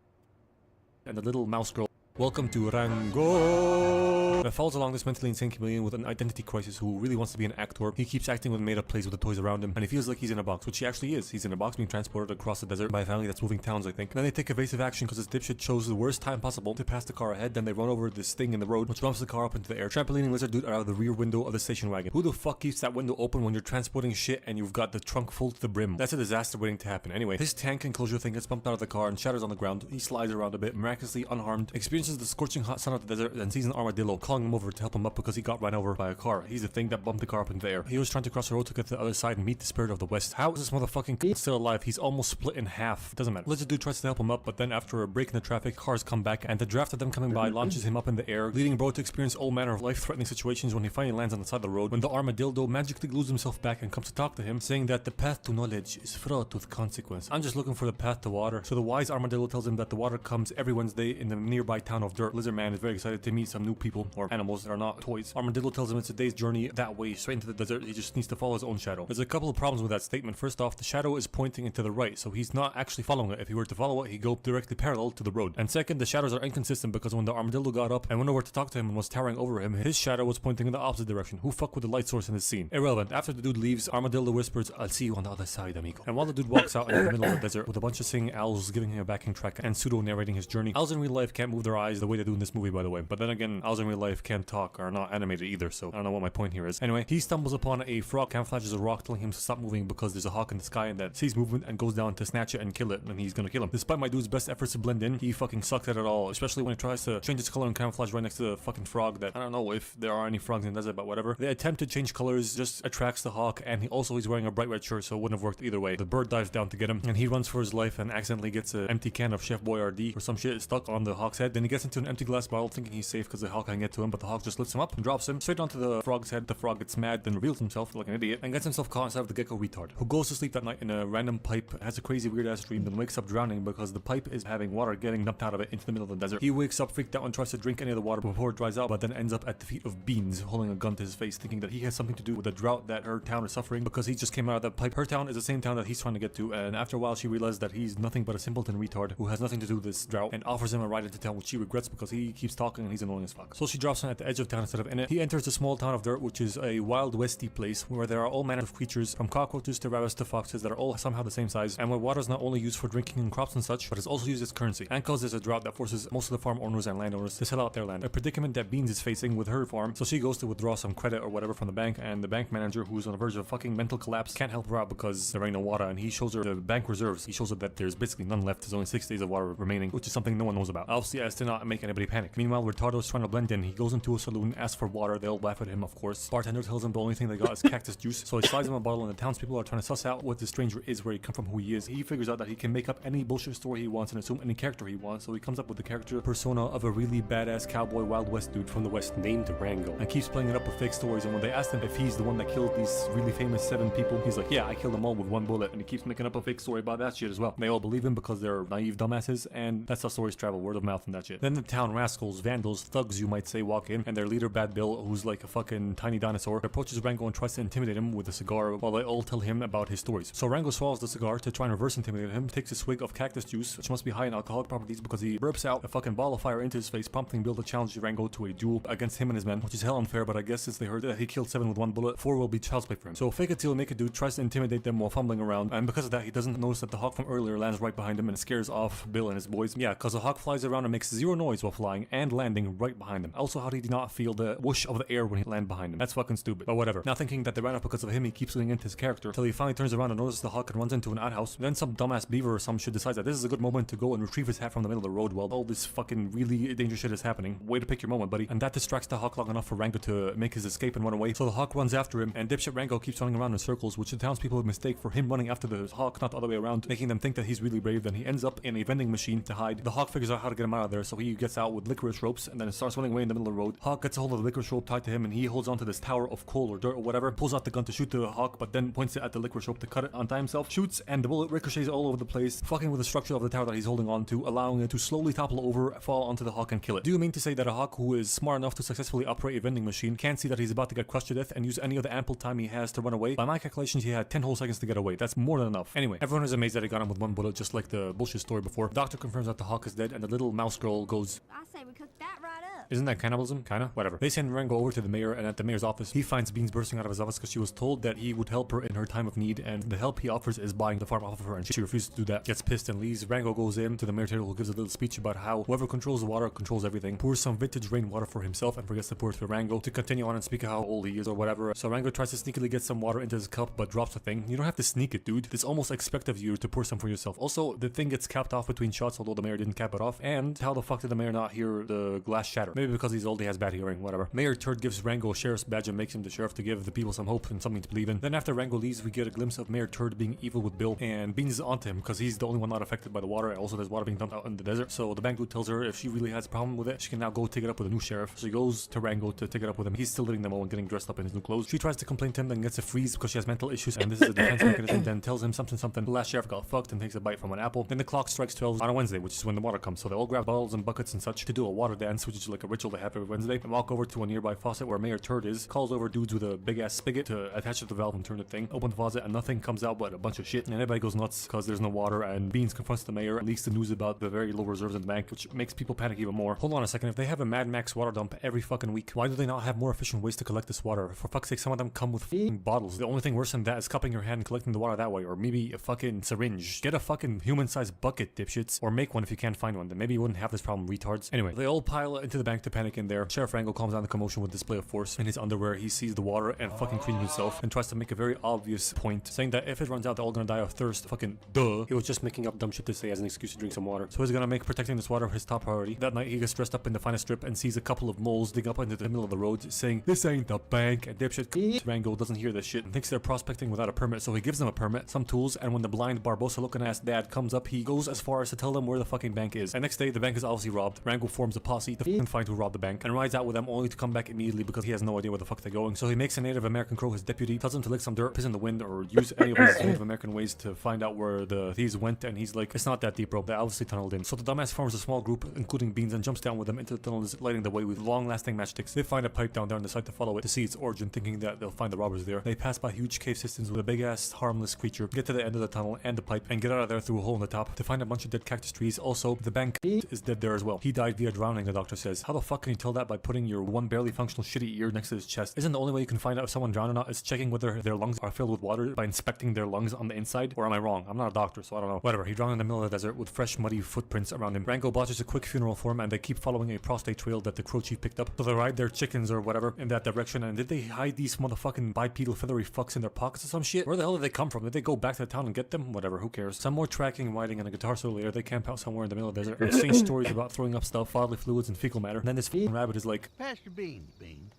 and the little mouse girl. Welcome to Rango! That follows along this mentally insane chameleon with an identity crisis who really wants to be an actor. He keeps acting with made-up plays with the toys around him, and he feels like he's in a box, which he actually is. He's in a box being transported across the desert by a family that's moving towns, I think. And then they take evasive action because this dipshit chose the worst time possible to pass the car ahead. Then they run over this thing in the road, which bumps the car up into the air. Trampolining lizard dude out of the rear window of the station wagon. Who the fuck keeps that window open when you're transporting shit and you've got the trunk full to the brim? That's a disaster waiting to happen. Anyway, his tank enclosure thing gets bumped out of the car and shatters on the ground. He slides around a bit, miraculously unharmed, experiences the scorching hot sun of the desert, and sees an armadillo calling him over to help him up because he got run over by a car. He's the thing that bumped the car up into the air. He was trying to cross the road to get to the other side and meet the spirit of the west. How is this motherfucking still alive? He's almost split in half. Doesn't matter. Lizard dude tries to help him up, but then after a break in the traffic, cars come back, and the draft of them coming by launches him up in the air, leading bro to experience all manner of life-threatening situations when he finally lands on the side of the road, when the armadillo magically glues himself back and comes to talk to him, saying that the path to knowledge is fraught with consequence. I'm just looking for the path to water. So the wise armadillo tells him that the water comes every Wednesday in the nearby town of Dirt. Lizard man is very excited to meet some new people, or animals that are not toys. Armadillo tells him it's a day's journey that way, straight into the desert. He just needs to follow his own shadow. There's a couple of problems with that statement. First off, the shadow is pointing into the right, so he's not actually following it. If he were to follow it, he'd go directly parallel to the road. And second, the shadows are inconsistent because when the armadillo got up and went over to talk to him and was towering over him, his shadow was pointing in the opposite direction. Who fuck with the light source in this scene? Irrelevant. After the dude leaves, Armadillo whispers, "I'll see you on the other side, amigo." And while the dude walks out in the middle of the desert with a bunch of singing owls giving him a backing track and pseudo narrating his journey. Owls in real life can't move their eyes the way they do in this movie, by the way. But then again, owls in real life can't talk, are not animated either, so I don't know what my point here is. Anyway, he stumbles upon a frog, camouflages a rock, telling him to stop moving because there's a hawk in the sky and that sees movement and goes down to snatch it and kill it, and he's gonna kill him. Despite my dude's best efforts to blend in, he fucking sucks at it all, especially when he tries to change its color and camouflage right next to the fucking frog that, I don't know if there are any frogs in the desert, but whatever. The attempt to change colors just attracts the hawk, and he's wearing a bright red shirt, so it wouldn't have worked either way. The bird dives down to get him, and he runs for his life and accidentally gets an empty can of Chef Boyardee or some shit stuck on the hawk's head. Then he gets into an empty glass bottle thinking he's safe because the Hawk can get to him, but the Hawk just lifts him up and drops him straight onto the frog's head. The frog gets mad, then reveals himself like an idiot and gets himself caught inside of the gecko retard, who goes to sleep that night in a random pipe, has a crazy weird ass dream, then wakes up drowning because the pipe is having water getting dumped out of it into the middle of the desert. He wakes up freaked out and tries to drink any of the water before it dries out, but then ends up at the feet of Beans, holding a gun to his face, thinking that he has something to do with the drought that her town is suffering because he just came out of that pipe. Her town is the same town that he's trying to get to, and after a while she realizes that he's nothing but a simpleton retard who has nothing to do with this drought, and offers him a ride into town, which she regrets because he keeps talking and he's annoying as fuck. So she drops him at the edge of town instead of in it. He enters the small town of Dirt, which is a wild westy place where there are all manner of creatures, from cockroaches to rabbits to foxes, that are all somehow the same size, and where water is not only used for drinking and crops and such, but is also used as currency. And cause there's a drought that forces most of the farm owners and landowners to sell out their land, a predicament that Beans is facing with her farm. So she goes to withdraw some credit or whatever from the bank, and the bank manager, who's on the verge of fucking mental collapse, can't help her out because there ain't no water, and he shows her the bank reserves. He shows her that there's basically none left. There's only 6 days of water remaining, which is something no one knows about, obviously as to not make anybody panic. Meanwhile, Retardo's trying to blend in. He goes into a saloon, asks for water. They all laugh at him, of course. Bartender tells him the only thing they got is cactus juice, so he slides him a bottle, and the townspeople are trying to suss out what the stranger is, where he come from, who he is. He figures out that he can make up any bullshit story he wants and assume any character he wants, so he comes up with the character persona of a really badass cowboy Wild West dude from the West named Rango, and keeps playing it up with fake stories. And when they ask him if he's the one that killed these really famous 7 people, he's like, yeah, I killed them all with 1 bullet, and he keeps making up a fake story about that shit as well. They all believe him because they're naive dumbasses, and that's how stories travel, word of mouth and that shit. Then the town rascals, vandals, thugs you might say, walk in, and their leader Bad Bill, who's like a fucking tiny dinosaur, approaches Rango and tries to intimidate him with a cigar while they all tell him about his stories. So Rango swallows the cigar to try and reverse intimidate him, takes a swig of cactus juice, which must be high in alcoholic properties because he burps out a fucking ball of fire into his face, prompting Bill to challenge Rango to a duel against him and his men, which is hell unfair, but I guess since they heard that he killed 7 with 1 bullet, 4 will be child's play for him. So fake it till make it dude tries to intimidate them while fumbling around, and because of that he doesn't notice that the Hawk from earlier lands right behind him and scares off Bill and his boys. Yeah, cause the Hawk flies around and makes 0 noise while flying and landing right behind him. Also, how did he not feel the whoosh of the air when he landed behind him? That's fucking stupid, but whatever. Now thinking that they ran off because of him, he keeps leaning into his character till he finally turns around and notices the Hawk and runs into an outhouse. Then some dumbass beaver or some shit decides that this is a good moment to go and retrieve his hat from the middle of the road while all this fucking really dangerous shit is happening. Way to pick your moment, buddy. And that distracts the Hawk long enough for Rango to make his escape and run away. So the Hawk runs after him, and dipshit Rango keeps running around in circles, which the townspeople would mistake for him running after the Hawk, not the other way around, making them think that he's really brave. Then he ends up in a vending machine to hide. The Hawk figures out how to get him out of there, so he gets out with licorice ropes and then starts running away in the middle of the road. Hawk gets a hold of the licorice rope tied to him, and he holds onto this tower of coal or dirt or whatever, pulls out the gun to shoot the Hawk, but then points it at the licorice rope to cut it onto himself, shoots, and the bullet ricochets all over the place, fucking with the structure of the tower that he's holding on to, allowing it to slowly topple over, fall onto the Hawk and kill it. Do you mean to say that a Hawk who is smart enough to successfully operate a vending machine can't see that he's about to get crushed to death and use any of the ample time he has to run away? By my calculations, he had 10 whole seconds to get away. That's more than enough. Anyway, everyone is amazed that he got him with 1 bullet, just like the bullshit story before. The doctor confirms that the Hawk is dead, and the little mouse girl goes, I say we cook that right up. isn't that cannibalism? Kinda? Whatever. They send Rango over to the mayor, and at the mayor's office, he finds Beans bursting out of his office because she was told that he would help her in her time of need, and the help he offers is buying the farm off of her, and she refuses to do that. Gets pissed and leaves. Rango goes in to the mayor table, who gives a little speech about how whoever controls the water controls everything, pours some vintage rainwater for himself and forgets to pour it for Rango to continue on and speak how old he is or whatever. So Rango tries to sneakily get some water into his cup, but drops the thing. You don't have to sneak it, dude. It's almost expected of you to pour some for yourself. Also, the thing gets capped off between shots, although the mayor didn't cap it off. And how the fuck did the mayor not hear the glass shatter? Maybe because he's old, he has bad hearing, whatever. Mayor Turd gives Rango a sheriff's badge and makes him the sheriff to give the people some hope and something to believe in. Then after Rango leaves, we get a glimpse of Mayor Turd being evil with Bill, and Beans is onto him because he's the only one not affected by the water, and also there's water being dumped out in the desert. So the bank dude tells her if she really has a problem with it, she can now go take it up with a new sheriff. So she goes to Rango to take it up with him. He's still leading them all and getting dressed up in his new clothes. She tries to complain to him, then gets a freeze because she has mental issues, and this is a defense mechanism. Then tells him something. The last sheriff got fucked and takes a bite from an apple. Then the clock strikes 12 on a Wednesday, which is when the water comes. So they all grab bottles and buckets and such to do a water dance, which is like a ritual they have every Wednesday, and walk over to a nearby faucet where Mayor Turd is, calls over dudes with a big ass spigot to attach it to the valve and turn the thing, open the faucet, and nothing comes out but a bunch of shit, and everybody goes nuts because there's no water. And Beans confronts the mayor and leaks the news about the very low reserves in the bank, which makes people panic even more. Hold on a second, if they have a Mad Max water dump every fucking week, why do they not have more efficient ways to collect this water? For fuck's sake, some of them come with fucking bottles. The only thing worse than that is cupping your hand and collecting the water that way, or maybe a fucking syringe. Get a fucking human-sized bucket, dipshits, or make one if you can't find one. Then maybe you wouldn't have this problem, retards. Anyway, they all pile into the bank to panic in there. Sheriff Rango calms down the commotion with display of force. In his underwear, he sees the water and fucking cleans himself and tries to make a very obvious point, saying that if it runs out, they're all gonna die of thirst. Fucking duh. He was just making up dumb shit to say as an excuse to drink some water. So he's gonna make protecting this water his top priority. That night, he gets dressed up in the finest strip and sees a couple of moles dig up into the middle of the road, saying, "This ain't the bank." And dipshit Rango doesn't hear this shit and thinks they're prospecting without a permit, so he gives them a permit, some tools, and when the blind Barbosa looking ass dad comes up, he goes as far as to tell them where the fucking bank is. And next day, the bank is obviously robbed. Rango forms a posse to fucking find who robbed the bank and rides out with them only to come back immediately because he has no idea where the fuck they're going. So he makes a Native American crow his deputy, tells him to lick some dirt, piss in the wind, or use any of his Native American ways to find out where the thieves went, and he's like, "It's not that deep, bro. They obviously tunneled in." So the dumbass forms a small group, including Beans, and jumps down with them into the tunnels, lighting the way with long-lasting matchsticks. They find a pipe down there and decide to follow it to see its origin, thinking that they'll find the robbers there. They pass by huge cave systems with a big-ass harmless creature, get to the end of the tunnel and the pipe, and get out of there through a hole in the top to find a bunch of dead cactus trees. Also, the bank is dead there as well. He died via drowning, the doctor says. How the fuck can you tell that by putting your one barely functional shitty ear next to his chest? Isn't the only way you can find out if someone drowned or not is checking whether their lungs are filled with water by inspecting their lungs on the inside? Or am I wrong? I'm not a doctor, so I don't know. Whatever, he drowned in the middle of the desert with fresh muddy footprints around him. Rango botches a quick funeral for him, and they keep following a prostate trail that the crow chief picked up. So they ride their chickens or whatever in that direction. And did they hide these motherfucking bipedal feathery fucks in their pockets or some shit? Where the hell did they come from? Did they go back to the town and get them? Whatever, who cares? Some more tracking, riding, and a guitar solo later. They camp out somewhere in the middle of the desert and exchange stories about throwing up stuff, bodily fluids, and fecal matter. And then this fucking rabbit is like, Pass your beans, Bean.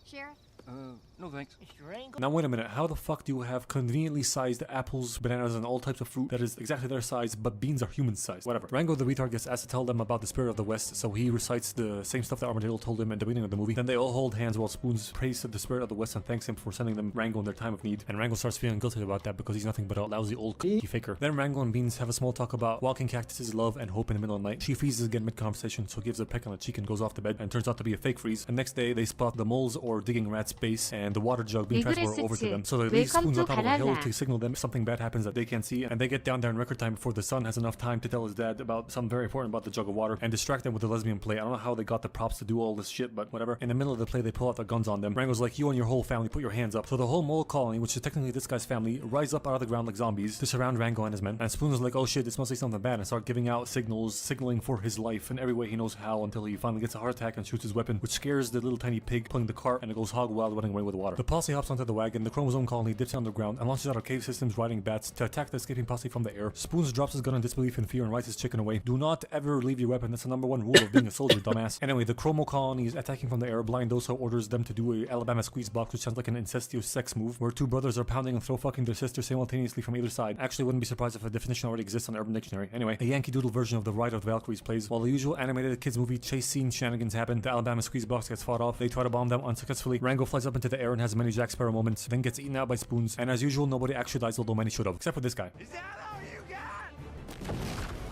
Sheriff? No thanks. now wait a minute, how the fuck do you have conveniently sized apples, bananas, and all types of fruit that is exactly their size, but beans are human sized? Whatever. Rango the retard gets asked to tell them about the spirit of the West, so he recites the same stuff that Armadillo told him at the beginning of the movie. Then they all hold hands while Spoons prays to the spirit of the West and thanks him for sending them Rango in their time of need. And Rango starts feeling guilty about that because he's nothing but a lousy old faker. Then Rango and Beans have a small talk about walking cactuses, love, and hope in the middle of the night. She freezes again mid-conversation, so gives a peck on the cheek and goes off to bed, and turns out to be a fake freeze. And next day, they spot the moles or digging rat's base and the water jug being transferred over to them. So they leave Spoons on top of a hill to signal them if something bad happens that they can't see, and they get down there in record time before the son has enough time to tell his dad about something very important about the jug of water and distract them with the lesbian play. I don't know how they got the props to do all this shit, but whatever. In the middle of the play, they pull out their guns on them. Rango's like, "You and your whole family, put your hands up." So the whole mole colony, which is technically this guy's family, rise up out of the ground like zombies to surround Rango and his men. And Spoons is like, "Oh shit, this must be something bad," and start giving out signals, signaling for his life in every way he knows how, until he finally gets a heart attack and shoots his weapon, which scares the little tiny pig pulling the cart, and it goes hog wild running away with water. The posse hops onto the wagon, the chromosome colony dips underground and launches out of cave systems riding bats to attack the escaping posse from the air. Spoons drops his gun in disbelief and fear and rides his chicken away. Do not ever leave your weapon. That's the #1 rule of being a soldier, dumbass. Anyway, the chromo colony is attacking from the air. Blind Dosa orders them to do a Alabama squeeze box, which sounds like an incestuous sex move, where two brothers are pounding and throw fucking their sister simultaneously from either side. Actually, wouldn't be surprised if a definition already exists on Urban Dictionary. Anyway, a Yankee Doodle version of the Ride of the Valkyries plays. While the usual animated kids movie chase scene shenanigans happen, the Alabama squeeze box gets fought off. They try to bomb them unsuccessfully. Rango flies up into the air and has many Jack Sparrow moments, then gets eaten out by Spoons, and as usual, nobody actually dies, although many should have, except for this guy. Is that all you got?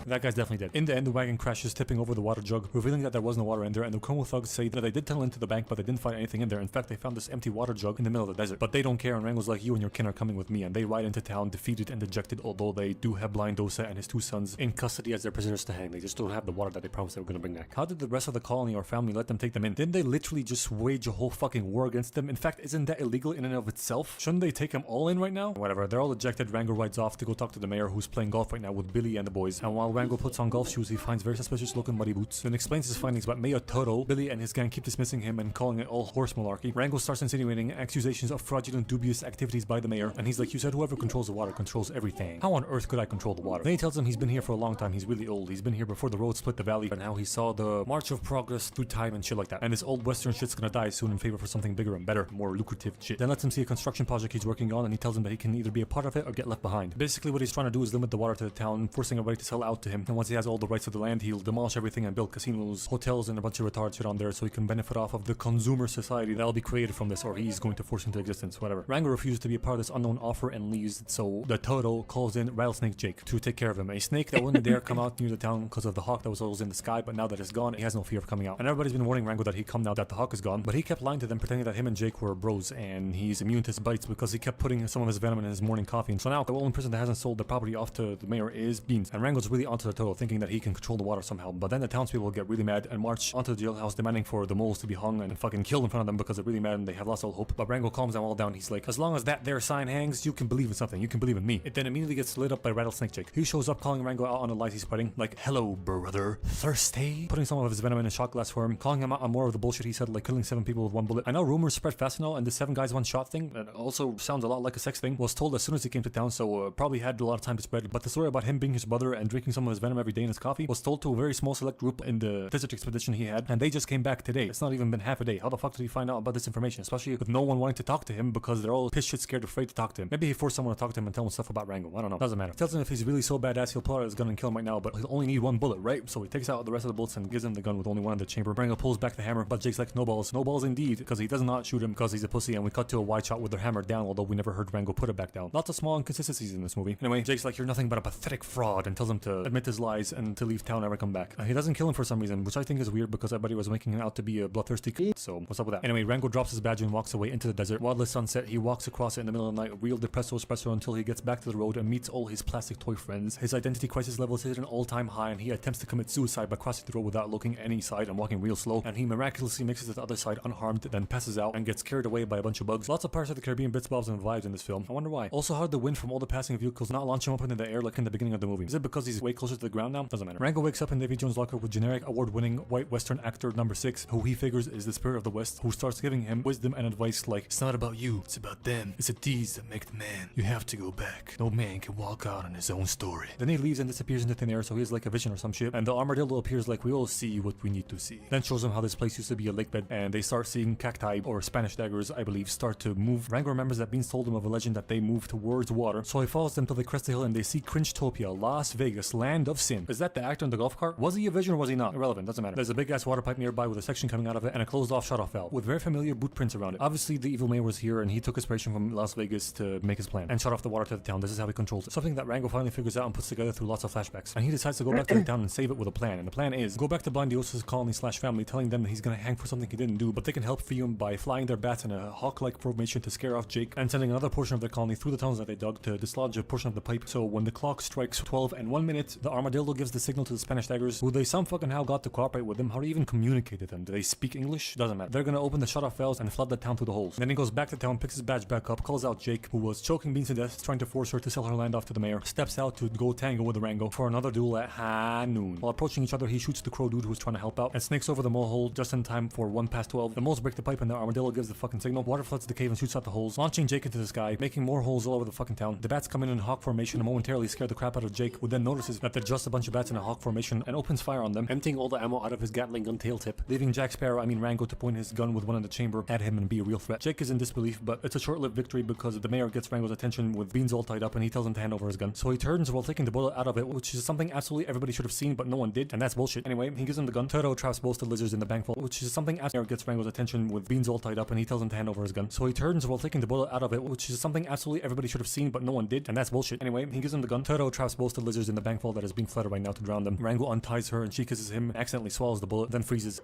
That guy's definitely dead. In the end, the wagon crashes, tipping over the water jug, revealing that there was no water in there, and the Chromo thugs say that they did tunnel into the bank, but they didn't find anything in there. In fact, they found this empty water jug in the middle of the desert. But they don't care, and Rango's like, "You and your kin are coming with me," and they ride into town, defeated and dejected, although they do have Blind Dosa and his two sons in custody as their prisoners to hang. They just don't have the water that they promised they were going to bring back. How did the rest of the colony or family let them take them in? Didn't they literally just wage a whole fucking war against them? In fact, isn't that illegal in and of itself? Shouldn't they take them all in right now? Whatever, they're all ejected. Rango rides off to go talk to the mayor, who's playing golf right now with Billy and the boys. And while Rango puts on golf shoes, he finds very suspicious looking muddy boots, then explains his findings about Mayor Toro. Billy and his gang keep dismissing him and calling it all horse malarkey. Rango starts insinuating accusations of fraudulent, dubious activities by the mayor, and he's like, "You said whoever controls the water controls everything. How on earth could I control the water?" Then he tells him he's been here for a long time, he's really old, he's been here before the road split the valley, and how he saw the march of progress through time and shit like that. And this old western shit's gonna die soon in favor for something bigger and better, more lucrative shit. Then lets him see a construction project he's working on, and he tells him that he can either be a part of it or get left behind. Basically what he's trying to do is limit the water to the town, forcing everybody to sell out to him, and once he has all the rights to the land, he'll demolish everything and build casinos, hotels, and a bunch of retarded shit on there so he can benefit off of the consumer society that'll be created from this, or he's going to force into existence, whatever. Rango refuses to be a part of this unknown offer and leaves, so the Toto calls in Rattlesnake Jake to take care of him. A snake that wouldn't dare come out near the town because of the hawk that was always in the sky, but now that it's gone, he has no fear of coming out. And everybody's been warning Rango that he'd come now that the hawk is gone, but he kept lying to them, pretending that him and Jake were bros, and he's immune to his bites because he kept putting some of his venom in his morning coffee. And so now the only person that hasn't sold the property off to the mayor is Beans. And Rango's really onto the turtle, thinking that he can control the water somehow. But then the townspeople get really mad and march onto the jailhouse, demanding for the moles to be hung and fucking killed in front of them because they're really mad and they have lost all hope. But Rango calms them all down. He's like, as long as that there sign hangs, you can believe in something. You can believe in me. It then immediately gets lit up by Rattlesnake Jake. He shows up calling Rango out on the lies he's spreading, like, hello brother, thirsty? Putting some of his venom in a shot glass for him, calling him out on more of the bullshit he said, like killing 7 people with 1 bullet. I know rumors spread fast and all, and the 7 guys 1 shot thing, that also sounds a lot like a sex thing, was told as soon as he came to town, so probably had a lot of time to spread. But the story about him being his brother and drinking some of his venom every day in his coffee was told to a very small select group in the desert expedition he had, and they just came back today. It's not even been half a day. How the fuck did he find out about this information? Especially with no one wanting to talk to him because they're all piss shit scared, afraid to talk to him. Maybe he forced someone to talk to him and tell him stuff about Rango. I don't know. Doesn't matter. Tells him if he's really so badass, he'll pull out his gun and kill him right now, but he'll only need 1 bullet, right? So he takes out the rest of the bullets and gives him the gun with only 1 in the chamber. Rango pulls back the hammer, but Jake's like, no balls. No balls indeed, because he does not shoot him because he's a pussy, and we cut to a wide shot with their hammer down, although we never heard Rango put it back down. Lots of small inconsistencies in this movie. Anyway, Jake's like, you're nothing but a pathetic fraud, and tells him to admit his lies and to leave town and never come back. He doesn't kill him for some reason, which I think is weird because everybody was making him out to be a bloodthirsty kid, so what's up with that? Anyway, Rango drops his badge and walks away into the desert. Wildless sunset, he walks across it in the middle of the night, real depresso espresso until he gets back to the road and meets all his plastic toy friends. His identity crisis levels hit an all-time high, and he attempts to commit suicide by crossing the road without looking any side and walking real slow, and he miraculously makes it to the other side unharmed, then passes out and gets carried away by a bunch of bugs. Lots of Pirates of the Caribbean bits, bobs, and vibes in this film. I wonder why. Also, how did the wind from all the passing vehicles not launch him up into the air like in the beginning of the movie? Is it because he's way closer to the ground now? Doesn't matter. Rango wakes up in Davy Jones' locker with generic award-winning white western actor number 6, who he figures is the spirit of the West, who starts giving him wisdom and advice like, it's not about you, it's about them. It's the deeds that make the man. You have to go back. No man can walk out on his own story. Then he leaves and disappears into thin air, so he's like a vision or some shit, and the armadillo appears like, we all see what we need to see. Then shows him how this place used to be a lake bed, and they start seeing cacti, or Spanish daggers, I believe, start to move. Rango remembers that Beans told him of a legend that they move towards water, so he follows them till they crest the hill and they see Cringetopia, Las Vegas, land of sin. Is that the actor in the golf cart? Was he a vision or was he not? Irrelevant, doesn't matter. There's a big ass water pipe nearby with a section coming out of it and a closed off shut off valve with very familiar boot prints around it. Obviously the evil mayor was here and he took inspiration from Las Vegas to make his plan and shut off the water to the town. This is how he controls it. Something that Rango finally figures out and puts together through lots of flashbacks. And he decides to go back to the town and save it with a plan. And the plan is go back to Blondiosa's colony / family, telling them that he's gonna hang for something he didn't do, but they can help free him by flying their bats in a hawk-like formation to scare off Jake and sending another portion of their colony through the tunnels that they dug to dislodge a portion of the pipe. So when the clock strikes 12 and 1 minute, the armadillo gives the signal to the Spanish daggers, who they some fucking how got to cooperate with them. How do you even communicate to them? Do they speak English? Doesn't matter. They're gonna open the shut-off valves and flood the town through the holes. Then he goes back to town, picks his badge back up, calls out Jake, who was choking Beans to death, trying to force her to sell her land off to the mayor, steps out to go tango with the Rango for another duel at high noon. While approaching each other, he shoots the crow dude who's trying to help out and snakes over the mole hole just in time for 1 past 12. The moles break the pipe and the armadillo gives the fucking signal. Water floods the cave and shoots out the holes, launching Jake into the sky, making more holes all over the fucking town. The bats come in hawk formation and momentarily scare the crap out of Jake, who then notices that they're just a bunch of bats in a hawk formation and opens fire on them, emptying all the ammo out of his Gatling gun tail tip, leaving Jack Sparrow, Rango, to point his gun with one in the chamber at him and be a real threat. Jake is in disbelief, but it's a short-lived victory because the mayor gets Rango's attention with Beans all tied up and he tells him to hand over his gun. So he turns while taking the bullet out of it, which is something absolutely everybody should have seen but no one did, and that's bullshit. Anyway, he gives him the gun. Turtle traps both the lizards in the bank vault, which is something absolutely gets Rango's attention with Beans all tied up and he tells him to hand over his gun. So he turns while taking the bullet out of it, which is something absolutely everybody should have seen but no one did, and that's bullshit. Anyway, he gives him the gun. Turtle traps both the lizards in the bank vault that is being flooded right now to drown them. Rango unties her and she kisses him, accidentally swallows the bullet, then freezes.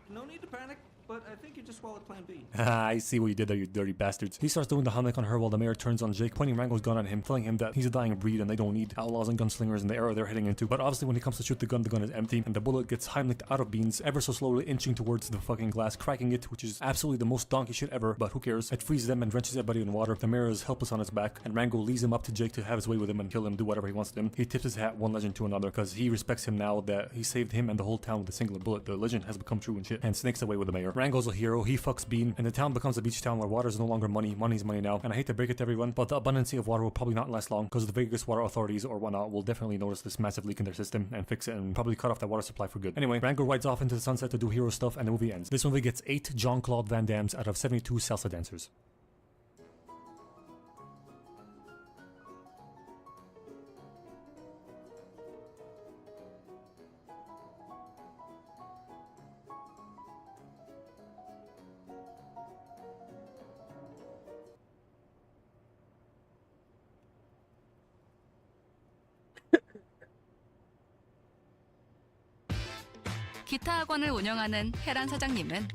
No need to panic, but I think you just swallowed plan B. I see what you did there, you dirty bastards. He starts doing the Heimlich on her while the mayor turns on Jake, pointing Rango's gun at him, telling him that he's a dying breed and they don't need outlaws and gunslingers in the era they're heading into. But obviously when he comes to shoot the gun is empty and the bullet gets Heimlich'd out of Beans, ever so slowly inching towards the fucking glass, cracking it, which is absolutely the most donkey shit ever, but who cares. It freezes them and drenches everybody in water. The mayor is helpless on his back and Rango leads him up to Jake to have his way with him and kill him, do whatever he wants to him. He tips his hat one legend to another because he respects him now that he saved him and the whole town with a singular bullet. The legend has become true and shit, and snakes away with the mayor. Rango's a hero, he fucks Bean, and the town becomes a beach town where water is no longer money, money's money now. And I hate to break it to everyone, but the abundance of water will probably not last long because the Vegas water authorities or whatnot will definitely notice this massive leak in their system and fix it and probably cut off that water supply for good. Anyway, Rango rides off into the sunset to do hero stuff and the movie ends. This movie gets 8 Jean-Claude Van Dammes out of 72 salsa dancers. 기타 학원을 운영하는 헤란 사장님은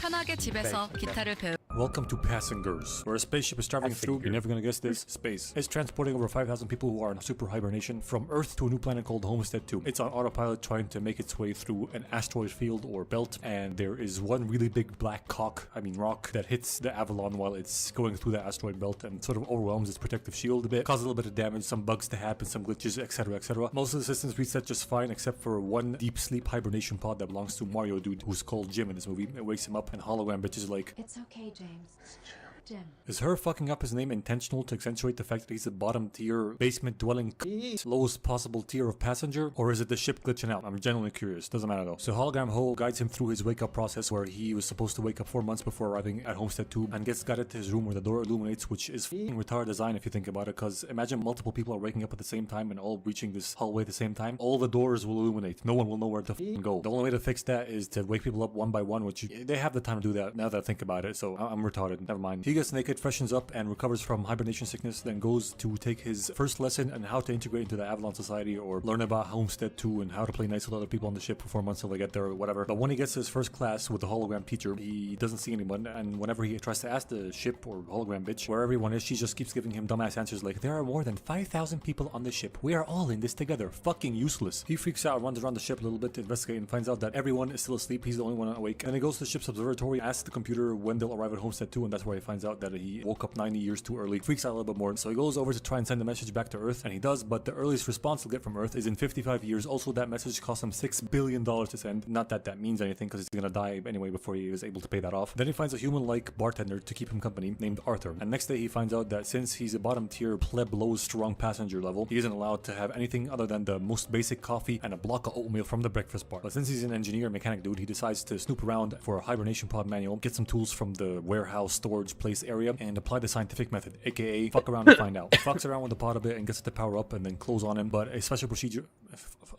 편하게 집에서 기타를 배우 Welcome to Passengers, where a spaceship is traveling through, you're never gonna guess this, space. It's transporting over 5,000 people who are in super hibernation from Earth to a new planet called Homestead 2. It's on autopilot trying to make its way through an asteroid field or belt, and there is one really big black rock that hits the Avalon while it's going through the asteroid belt and sort of overwhelms its protective shield a bit, causes a little bit of damage, some bugs to happen, some glitches, etc, etc. Most of the systems reset just fine except for one deep sleep hibernation pod that belongs to Mario Dude, who's called Jim in this movie. It wakes him up and hologram bitch is like, "It's okay, James. Jim." Is her fucking up his name intentional to accentuate the fact that he's a bottom tier, basement dwelling, lowest possible tier of passenger? Or is it the ship glitching out? I'm genuinely curious. Doesn't matter though. So Hologram Ho guides him through his wake up process where he was supposed to wake up 4 months before arriving at Homestead 2 and gets guided to his room where the door illuminates, which is fucking retarded design if you think about it, because imagine multiple people are waking up at the same time and all reaching this hallway at the same time. All the doors will illuminate. No one will know where to go. The only way to fix that is to wake people up one by one, which they have the time to do that now that I think about it, so I'm retarded. Never mind. He gets naked, freshens up, and recovers from hibernation sickness, then goes to take his first lesson on how to integrate into the Avalon society or learn about Homestead 2 and how to play nice with other people on the ship for 4 months till they get there or whatever. But when he gets to his first class with the hologram teacher, he doesn't see anyone, and whenever he tries to ask the ship or hologram bitch where everyone is, she just keeps giving him dumbass answers like, "There are more than 5,000 people on the ship. We are all in this together." Fucking useless. He freaks out, runs around the ship a little bit to investigate, and finds out that everyone is still asleep. He's the only one awake. Then he goes to the ship's observatory, asks the computer when they'll arrive at Homestead 2, and that's where he finds out that he woke up 90 years too early. Freaks out a little bit more, so he goes over to try and send a message back to Earth, and he does, but the earliest response he'll get from Earth is in 55 years. Also, that message costs him $6 billion to send. Not that that means anything, because he's gonna die anyway before he is able to pay that off. Then he finds a human-like bartender to keep him company named Arthur, and next day he finds out that since he's a bottom tier pleb low strong passenger level, he isn't allowed to have anything other than the most basic coffee and a block of oatmeal from the breakfast bar. But since he's an engineer mechanic dude, he decides to snoop around for a hibernation pod manual, get some tools from the warehouse storage place area, and apply the scientific method, aka fuck around and find out. Fucks around with the pod a bit and gets it to power up and then close on him, but a special procedure,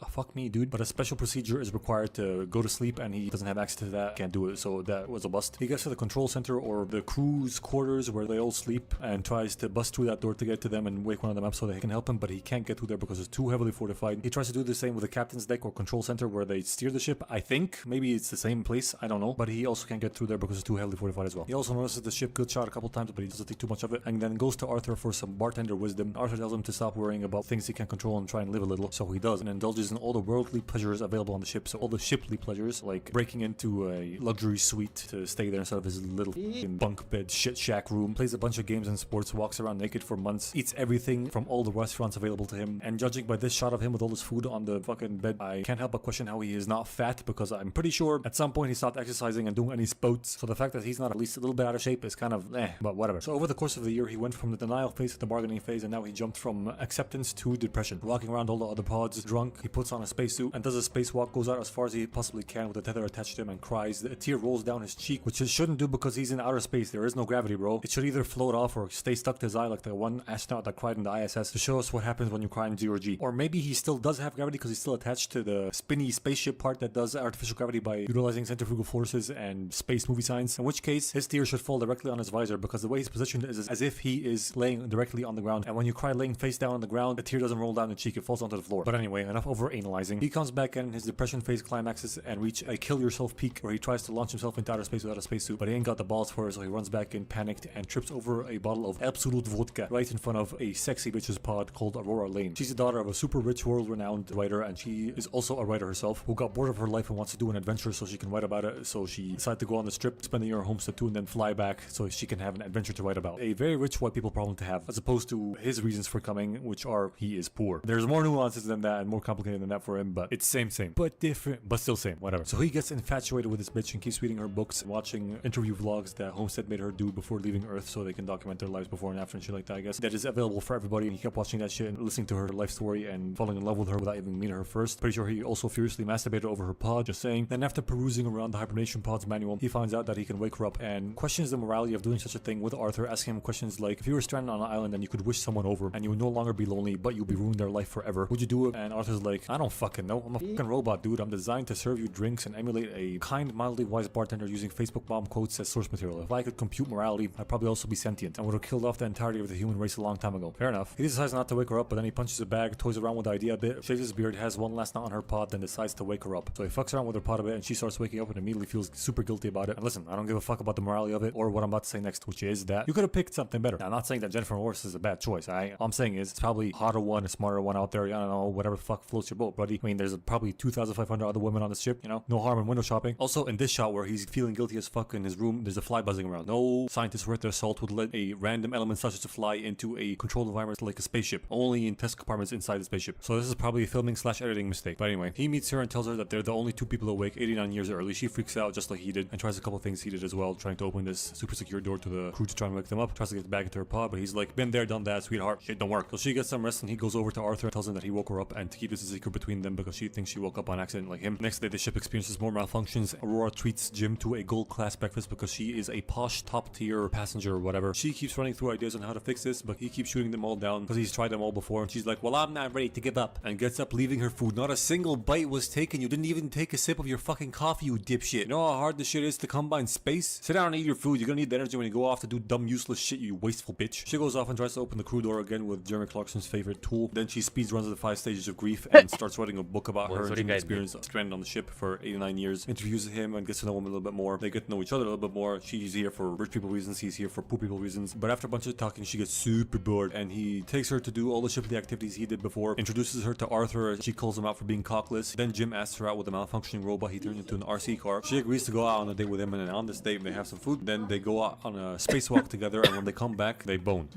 fuck me dude, but a special procedure is required to go to sleep, and he doesn't have access to that, can't do it, so that was a bust. He gets to the control center or the crew's quarters where they all sleep and tries to bust through that door to get to them and wake one of them up so they can help him, but he can't get through there because it's too heavily fortified. He tries to do the same with the captain's deck or control center where they steer the ship. I think maybe it's the same place, I don't know, but he also can't get through there because it's too heavily fortified as well. He also notices the ship good shot a couple times, but he doesn't think too much of it, and then goes to Arthur for some bartender wisdom. Arthur tells him to stop worrying about things he can't control and try and live a little, so he does, and indulges in all the worldly pleasures available on the ship. So all the shiply pleasures, like breaking into a luxury suite to stay there instead of his little bunk bed shit shack room, plays a bunch of games and sports, walks around naked for months, eats everything from all the restaurants available to him, and judging by this shot of him with all his food on the fucking bed, I can't help but question how he is not fat, because I'm pretty sure at some point he stopped exercising and doing any sports, so the fact that he's not at least a little bit out of shape is kind of but whatever. So over the course of the year, he went from the denial phase to the bargaining phase, and now he jumped from acceptance to depression. Walking around all the other pods, drunk, he puts on a spacesuit and does a spacewalk, goes out as far as he possibly can with a tether attached to him and cries. A tear rolls down his cheek, which it shouldn't do because he's in outer space. There is no gravity, bro. It should either float off or stay stuck to his eye like the one astronaut that cried in the ISS to show us what happens when you cry in 0G. Or maybe he still does have gravity because he's still attached to the spinny spaceship part that does artificial gravity by utilizing centrifugal forces and space movie science, in which case his tear should fall directly on his visor, because the way he's positioned is as if he is laying directly on the ground, and when you cry laying face down on the ground, the tear doesn't roll down the cheek, it falls onto the floor. But anyway, enough over analyzing. He comes back in, his depression phase climaxes and reach a kill yourself peak where he tries to launch himself into outer space without a spacesuit, but he ain't got the balls for it, so he runs back in panicked and trips over a bottle of Absolute Vodka right in front of a sexy bitch's pod called Aurora Lane. She's the daughter of a super rich, world-renowned writer, and she is also a writer herself who got bored of her life and wants to do an adventure so she can write about it, so she decided to go on the strip, spend a year at Homestead 2, and then fly back so she can have an adventure to write about. A very rich white people problem to have, as opposed to his reasons for coming, which are he is poor. There's more nuances than that and more complicated than that for him, but it's same, but different, but still same, whatever. So he gets infatuated with this bitch and keeps reading her books and watching interview vlogs that Homestead made her do before leaving Earth so they can document their lives before and after and shit like that, I guess. That is available for everybody, and he kept watching that shit and listening to her life story and falling in love with her without even meeting her first. Pretty sure he also furiously masturbated over her pod, just saying. Then after perusing around the hibernation pod's manual, he finds out that he can wake her up and questions the morality of doing such a thing with Arthur, asking him questions like, if you were stranded on an island and you could wish someone over and you would no longer be lonely but you'd be ruining their life forever, would you do it? And Arthur's like, I don't fucking know, I'm a fucking robot, dude. I'm designed to serve you drinks and emulate a kind, mildly wise bartender using Facebook bomb quotes as source material. If I could compute morality, I'd probably also be sentient and would have killed off the entirety of the human race a long time ago. Fair enough. He decides not to wake her up, but then he punches a bag, toys around with the idea a bit, shaves his beard, has one last nut on her pod, then decides to wake her up. So he fucks around with her pod a bit and she starts waking up and immediately feels super guilty about it. And listen, I don't give a fuck about the morality of it or what I'm about to say next, which is that you could have picked something better. Now, I'm not saying that Jennifer Lawrence is a bad choice. All I'm saying is it's probably a hotter one, a smarter one out there. I don't know, whatever the fuck floats your boat, buddy. I mean, there's probably 2,500 other women on the ship, you know? No harm in window shopping. Also, in this shot where he's feeling guilty as fuck in his room, there's a fly buzzing around. No scientist worth their salt would let a random element such as a fly into a controlled environment like a spaceship. Only in test compartments inside the spaceship. So this is probably a filming / editing mistake. But anyway, he meets her and tells her that they're the only two people awake 89 years early. She freaks out just like he did and tries a couple things he did as well, trying to open this super secure door to the crew to try and wake them up. Tries to get back into her pod, but he's like, been there, done that, sweetheart. Shit don't work. So she gets some rest and he goes over to Arthur and tells him that he woke her up and to keep this a secret between them because she thinks she woke up on accident like him. Next day, the ship experiences more malfunctions. Aurora treats Jim to a gold class breakfast because she is a posh top tier passenger or whatever. She keeps running through ideas on how to fix this, but he keeps shooting them all down because he's tried them all before, and she's like, well, I'm not ready to give up, and gets up leaving her food. Not a single bite was taken. You didn't even take a sip of your fucking coffee, you dipshit. You know how hard this shit is to come by in space? Sit down and eat your food. You're gonna need the energy when you go off to do dumb useless shit, you wasteful bitch. She goes off and tries to open the crew door again with Jeremy Clarkson's favorite tool. Then she speeds runs the 5 stages of grief and starts writing a book about her and Jim's experience stranded on the ship for 89 years. Interviews him and gets to know him a little bit more. They get to know each other a little bit more. She's here for rich people reasons, he's here for poor people reasons. But after a bunch of talking, she gets super bored and he takes her to do all the shipping activities he did before. Introduces her to Arthur. She calls him out for being cockless. Then Jim asks her out with a malfunctioning robot he turned into an RC car. She agrees to go out on a date with him, and on this date they have some food. Then they go out on a spacewalk together, and when they come back, they bone.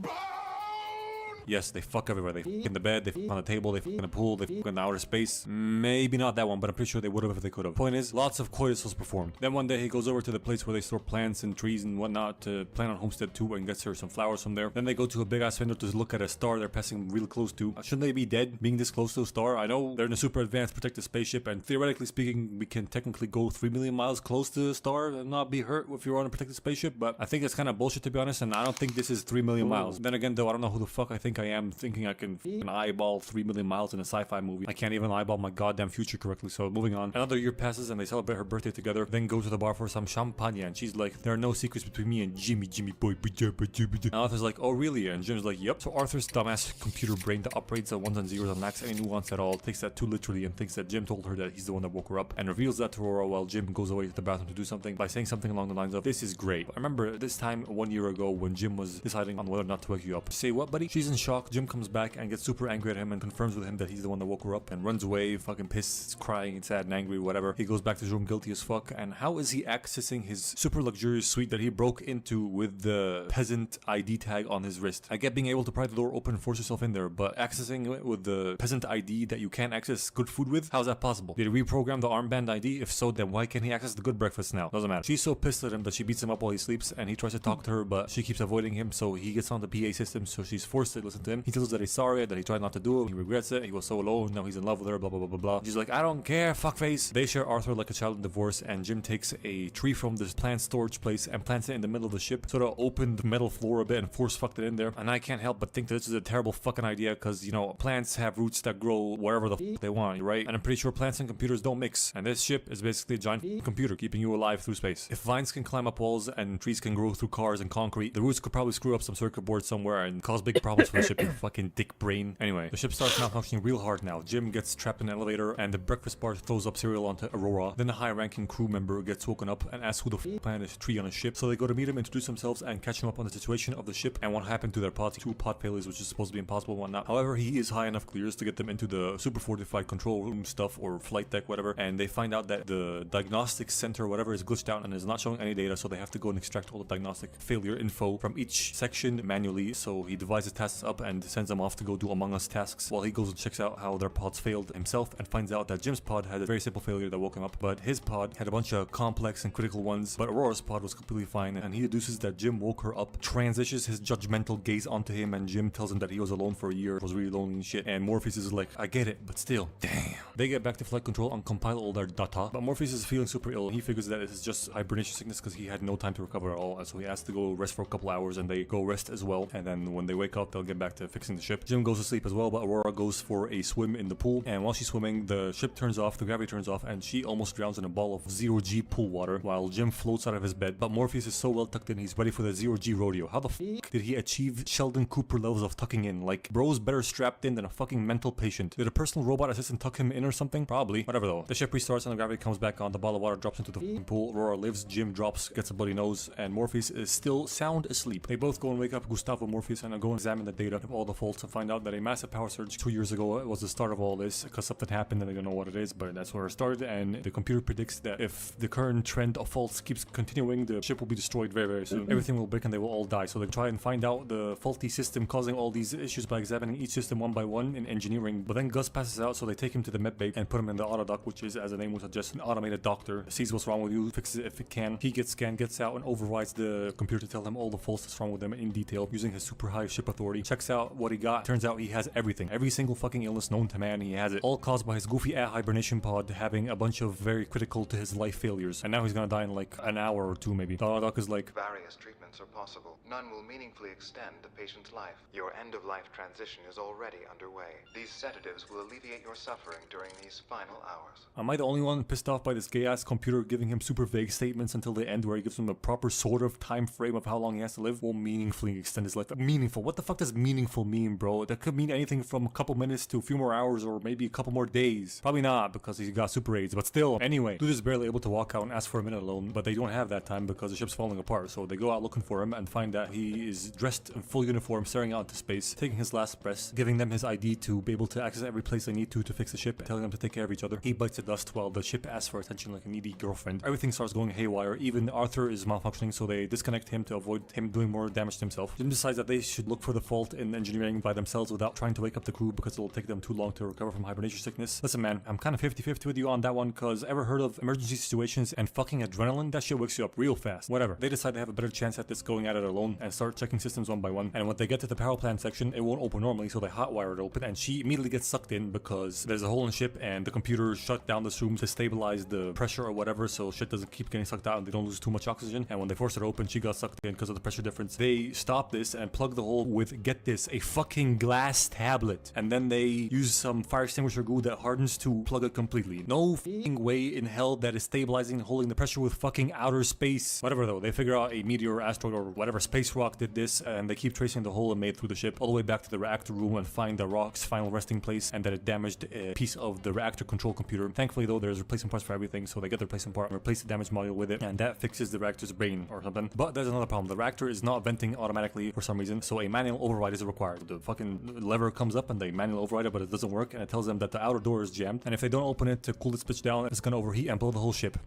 Yes, they fuck everywhere. They fuck in the bed, they fuck on the table, they fuck in the pool, they fuck in the outer space. Maybe not that one, but I'm pretty sure they would have if they could have. Point is, lots of coitus was performed. Then one day he goes over to the place where they store plants and trees and whatnot to plant on Homestead 2 and gets her some flowers from there. Then they go to a big ass window to look at a star they're passing real close to. Shouldn't they be dead being this close to a star? I know they're in a super advanced protected spaceship, and theoretically speaking, we can technically go 3 million miles close to a star and not be hurt if you're on a protected spaceship, but I think it's kind of bullshit to be honest, and I don't think this is 3 million miles. Then again though, I don't know who the fuck I think I am thinking I can eyeball 3 million miles in a sci-fi movie. I can't even eyeball my goddamn future correctly, so moving on. Another year passes and they celebrate her birthday together, then go to the bar for some champagne, and she's like, there are no secrets between me and Jimmy boy. And Arthur's like, oh really? And Jim's like, yep. So Arthur's dumbass computer brain that operates at 1s and 0s and lacks any nuance at all takes that too literally and thinks that Jim told her that he's the one that woke her up, and reveals that to Aurora while Jim goes away to the bathroom to do something by saying something along the lines of, this is great. I remember this time 1 year ago when Jim was deciding on whether or not to wake you up. Say what, buddy? She's in shock. Jim comes back and gets super angry at him and confirms with him that he's the one that woke her up and runs away, fucking pissed, crying and sad and angry, whatever. He goes back to his room guilty as fuck. And how is he accessing his super luxurious suite that he broke into with the peasant ID tag on his wrist? I get being able to pry the door open and force yourself in there, but accessing it with the peasant ID that you can't access good food with? How's that possible? Did he reprogram the armband ID? If so, then why can't he access the good breakfast now? Doesn't matter. She's so pissed at him that she beats him up while he sleeps, and he tries to talk to her, but she keeps avoiding him, so he gets on the PA system, so she's forced to listen to him. He tells her that he's sorry, that he tried not to do it, he regrets it, he was so alone, now he's in love with her, blah blah blah blah blah. She's like, I don't care, fuckface. They share Arthur like a child in divorce, and Jim takes a tree from this plant storage place and plants it in the middle of the ship, sort of opened the metal floor a bit and force fucked it in there. And I can't help but think that this is a terrible fucking idea, because, you know, plants have roots that grow wherever the fuck they want, right? And I'm pretty sure plants and computers don't mix, and this ship is basically a giant computer keeping you alive through space. If vines can climb up walls and trees can grow through cars and concrete, the roots could probably screw up some circuit board somewhere and cause big problems for the ship, you fucking dick brain. Anyway, the ship starts malfunctioning real hard now. Jim gets trapped in an elevator and the breakfast bar throws up cereal onto Aurora. Then a high-ranking crew member gets woken up and asks who the f planted a tree on a ship. So they go to meet him, introduce themselves, and catch him up on the situation of the ship and what happened to their pods. 2 pod failures, which is supposed to be impossible and whatnot. However, he is high enough clears to get them into the super fortified control room stuff or flight deck, whatever, and they find out that the diagnostics center or whatever is glitched out and is not showing any data, so they have to go and extract all the diagnostic failure info from each section manually. So he divides his tasks up and sends them off to go do Among Us tasks while he goes and checks out how their pods failed himself, and finds out that Jim's pod had a very simple failure that woke him up, but his pod had a bunch of complex and critical ones, but Aurora's pod was completely fine. And he deduces that Jim woke her up, transitions his judgmental gaze onto him, and Jim tells him that he was alone for a year, was really lonely and shit. And Morpheus is like, I get it, but still, damn. They get back to flight control and compile all their data, but Morpheus is feeling super ill. He figures that it's just hibernation sickness because he had no time to recover at all, and so he has to go rest for a couple hours, and they go rest as well. And then when they wake up, they'll get get back to fixing the ship. Jim goes to sleep as well, but Aurora goes for a swim in the pool, and while she's swimming, the ship turns off, the gravity turns off, and she almost drowns in a ball of 0G pool water while Jim floats out of his bed. But Morpheus is so well tucked in, he's ready for the 0G rodeo. How the f did he achieve Sheldon Cooper levels of tucking in? Like, bro's better strapped in than a fucking mental patient. Did a personal robot assistant tuck him in or something? Probably. Whatever though. The ship restarts and the gravity comes back on. The ball of water drops into the pool. Aurora lives, Jim drops, gets a bloody nose, and Morpheus is still sound asleep. They both go and wake up Gustavo, Morpheus, and go and examine the data of all the faults and find out that a massive power surge 2 years ago was the start of all this, because something happened and they don't know what it is, but that's where it started. And the computer predicts that if the current trend of faults keeps continuing, the ship will be destroyed very, very soon. Everything will break and they will all die. So they try and find out the faulty system causing all these issues by examining each system one by one in engineering. But then Gus passes out, so they take him to the medbay and put him in the autodoc, which is, as the name would suggest, an automated doctor. Sees what's wrong with you, fixes it if it can. He gets scanned, gets out, and overrides the computer to tell him all the faults that's wrong with them in detail, using his super high ship authority. Checks out what he got. Turns out he has everything. Every single fucking illness known to man, he has it. All caused by his goofy hibernation pod having a bunch of very critical to his life failures. And now he's gonna die in like an hour or two maybe. The autodoc is like, various treatments are possible. None will meaningfully extend the patient's life. Your end-of-life transition is already underway. These sedatives will alleviate your suffering during these final hours. am I the only one pissed off by this gay-ass computer giving him super vague statements until the end where he gives him a proper sort of time frame of how long he has to live? Will meaningfully extend his life. Meaningful? What the fuck does meaningful mean, bro? That could mean anything from a couple minutes to a few more hours or maybe a couple more days. Probably not, because he got super AIDS, but still. Anyway, dude is barely able to walk out and ask for a minute alone, but they don't have that time because the ship's falling apart. So they go out looking for him and find that he is dressed in full uniform, staring out into space, taking his last breath, giving them his ID to be able to access every place they need to fix the ship, telling them to take care of each other. He bites the dust while the ship asks for attention like a needy girlfriend. Everything starts going haywire. Even Arthur is malfunctioning, so they disconnect him to avoid him doing more damage to himself. Jim decides that they should look for the fault in engineering by themselves without trying to wake up the crew because it'll take them too long to recover from hibernation sickness. Listen man, I'm kind of 50-50 with you on that one, cause ever heard of emergency situations and fucking adrenaline? That shit wakes you up real fast. Whatever. They decide they have a better chance at this going at it alone and start checking systems one by one. And when they get to the power plant section, it won't open normally, so they hotwire it open, and she immediately gets sucked in because there's a hole in the ship and the computer shut down this room to stabilize the pressure or whatever, so shit doesn't keep getting sucked out and they don't lose too much oxygen. And when they force it open, she got sucked in because of the pressure difference. They stop this and plug the hole with, get this, a fucking glass tablet, and then they use some fire extinguisher glue that hardens to plug it completely. No fucking way in hell that is stabilizing and holding the pressure with fucking outer space. Whatever though, they figure out a meteor, asteroid, or whatever space rock did this, and they keep tracing the hole it made through the ship all the way back to the reactor room and find the rock's final resting place and that it damaged a piece of the reactor control computer. Thankfully though, there's replacement parts for everything, so they get the replacement part and replace the damaged module with it, and that fixes the reactor's brain or something. But there's another problem. The reactor is not venting automatically for some reason, so a manual override is required. The fucking lever comes up and they manually override it, but it doesn't work, and it tells them that the outer door is jammed, and if they don't open it to cool this bitch down, it's gonna overheat and blow the whole ship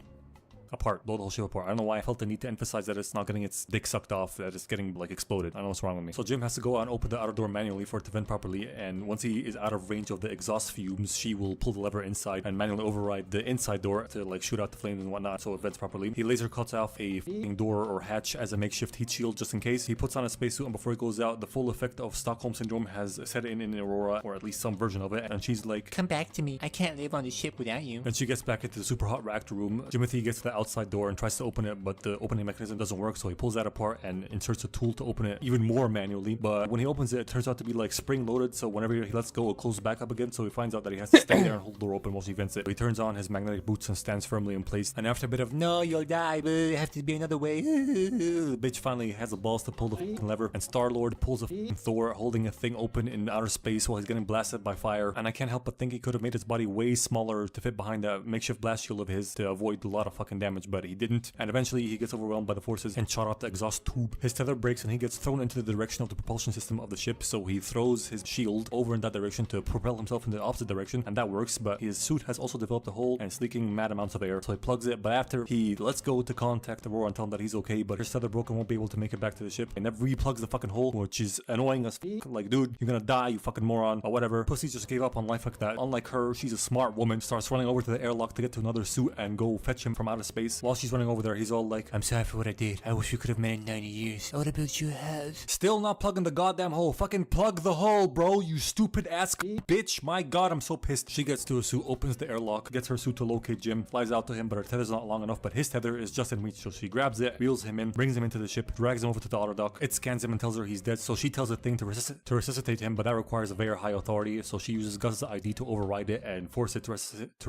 apart, blow the whole ship apart. I don't know why I felt the need to emphasize that it's not getting its dick sucked off, that it's getting like exploded. I don't know what's wrong with me. So Jim has to go out and open the outer door manually for it to vent properly, and once he is out of range of the exhaust fumes, she will pull the lever inside and manually override the inside door to like shoot out the flames and whatnot so it vents properly. He laser cuts off a door or hatch as a makeshift heat shield just in case. He puts on a spacesuit, and before he goes out, the full effect of Stockholm Syndrome has set in Aurora, or at least some version of it, and she's like, "Come back to me. I can't live on the ship without you." Then she gets back into the super hot reactor room. Jimothy gets to the outside door and tries to open it, but the opening mechanism doesn't work, so he pulls that apart and inserts a tool to open it even more manually. But when he opens it, it turns out to be like spring loaded, so whenever he lets go, it closes back up again, so he finds out that he has to stand there and hold the door open while he vents it. So he turns on his magnetic boots and stands firmly in place, and after a bit of "no, you'll die, but it has to be another way," the bitch finally has the balls to pull the fucking lever, and Star-Lord pulls a fucking Thor holding a thing open in outer space while he's getting blasted by fire. And I can't help but think he could have made his body way smaller to fit behind that makeshift blast shield of his to avoid a lot of fucking damage, but he didn't, and eventually he gets overwhelmed by the forces and shot out the exhaust tube. His tether breaks and he gets thrown into the direction of the propulsion system of the ship, so he throws his shield over in that direction to propel himself in the opposite direction, and that works, but his suit has also developed a hole and it's leaking mad amounts of air, so he plugs it. But after he lets go to contact Aurora and tell him that he's okay, but his tether broken, won't be able to make it back to the ship, and never replugs the fucking hole, which is annoying as f. Like, dude, you're gonna die, you fucking moron, or whatever. Pussy just gave up on life like that. Unlike her, she's a smart woman, starts running over to the airlock to get to another suit and go fetch him from outer space. face. While she's running over there, he's all like, I'm sorry for what I did. I wish we could have met in 90 years. I would have built you a house. Still not plugging the goddamn hole. Fucking plug the hole, bro. You stupid ass bitch. My god, I'm so pissed. She gets to her suit, opens the airlock, gets her suit to locate Jim, flies out to him, but her tether's not long enough, but his tether is just in reach, so she grabs it, reels him in, brings him into the ship, drags him over to the auto dock. It scans him and tells her he's dead, so she tells the thing to resuscitate him, but that requires a very high authority, so she uses Gus's ID to override it and force it to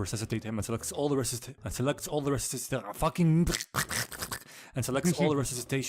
resuscitate him, and selects all the resuscitation.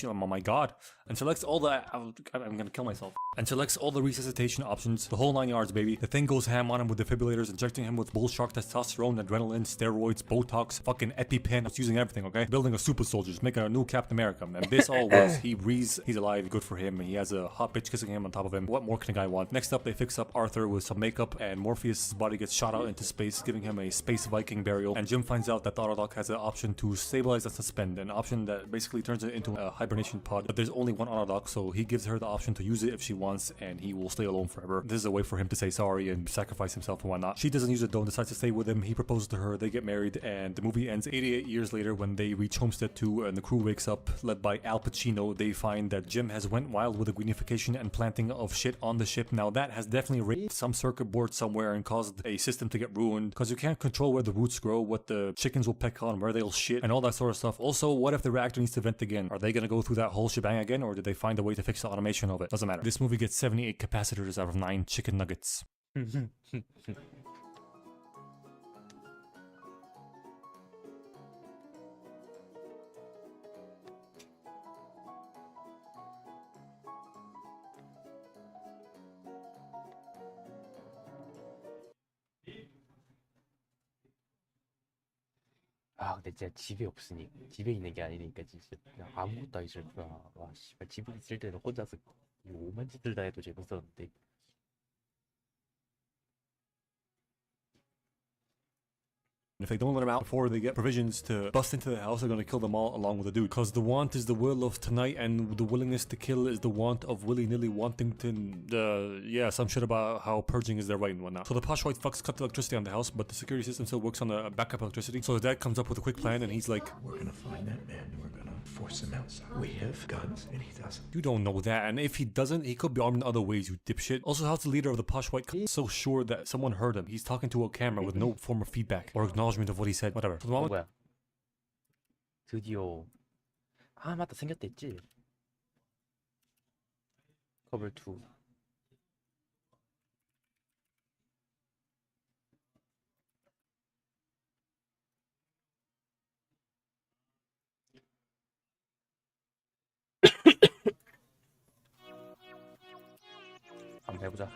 Oh my god. And selects all the I'm gonna kill myself. And selects all the resuscitation options, the whole 9 yards, baby. The thing goes ham on him with defibrillators, injecting him with bull shark testosterone, adrenaline, steroids, Botox, fucking EpiPen. It's using everything, okay? Building a super soldier, just making a new Captain America. And this all works. He breathes, he's alive, good for him. He has a hot bitch kissing him on top of him. What more can a guy want? Next up, they fix up Arthur with some makeup, and Morpheus' body gets shot out into space, giving him a space Viking burial. And Jim finds out that the autodock has an option to stabilize and suspend, an option that basically turns it into a hibernation pod. But there's only one autodock, so he gives her the option to use it if she wants, and he will stay alone forever. This is a way for him to say sorry and sacrifice himself and whatnot. She doesn't use it though, decides to stay with him. He proposes to her, they get married, and the movie ends 88 years later when they reach Homestead 2 and the crew wakes up, led by Al Pacino. They find that Jim has went wild with the greenification and planting of shit on the ship. Now that has definitely raped some circuit board somewhere and caused a system to get ruined, because you can't control where the roots grow, what the chickens will peck on, where they'll shit, and all that sort of stuff. Also, what if the reactor needs to vent again? Are they gonna go through that whole shebang again, or did they find a way to fix the automation of it? Doesn't matter. This movie gets 78 capacitors out of 9 chicken nuggets. 아 근데 진짜 집에 없으니 집에 있는 게 아니니까 진짜 그냥 아무것도 하기 싫구나. 와 씨발 집에 있을 때는 혼자서 오만 짓을 다 해도 재밌었는데. If they don't let him out before they get provisions to bust into the house, they're gonna kill them all along with the dude. Because the want is the will of tonight, and the willingness to kill is the want of willy-nilly wanting to... yeah, some shit about how purging is their right and whatnot. So the posh white fucks cut the electricity on the house, but the security system still works on the backup electricity. So his dad comes up with a quick plan, and he's like, we're gonna find that man, and we're gonna force him outside. We have guns, and he doesn't. You don't know that, and if he doesn't, he could be armed in other ways, you dipshit. Also, how's the leader of the posh white so sure that someone heard him? He's talking to a camera with no form of feedback or acknowledgement of what he said. Whatever. 뭐야? 드디어 아 맞다 생겼댔지. 커블 2. 한번 해보자.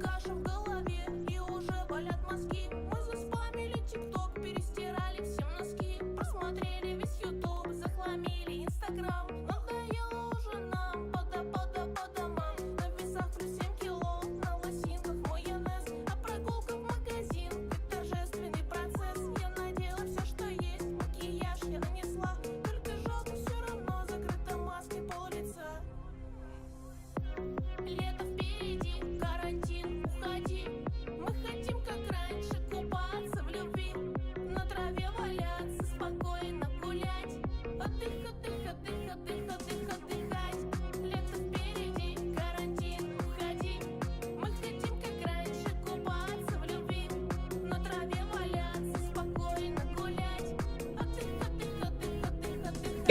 Каша в голове и уже болят мозги. Мы заспамили ТикТок, перестирали всем носки. Просмотрели весь ютуб, захламили инстаграм. Надоело уже нам, по домам. На весах плюс 7 кило, на лосинках майонез. А прогулка в магазин, как торжественный процесс. Я надела все, что есть, макияж я нанесла. Только жалко, все равно закрыта маской пол лица. Лето впереди, карантин, уходи. Мы хотим, как раньше, купаться в любви. На траве валяться, спокойно гулять. Отдых, отдых, отдых, отдых, отдых, отдыхать. Лето впереди, карантин, уходи. Мы хотим, как раньше, купаться в любви. На траве валяться, спокойно гулять. Отдых, отдых, отдых, отдых, отдыхать.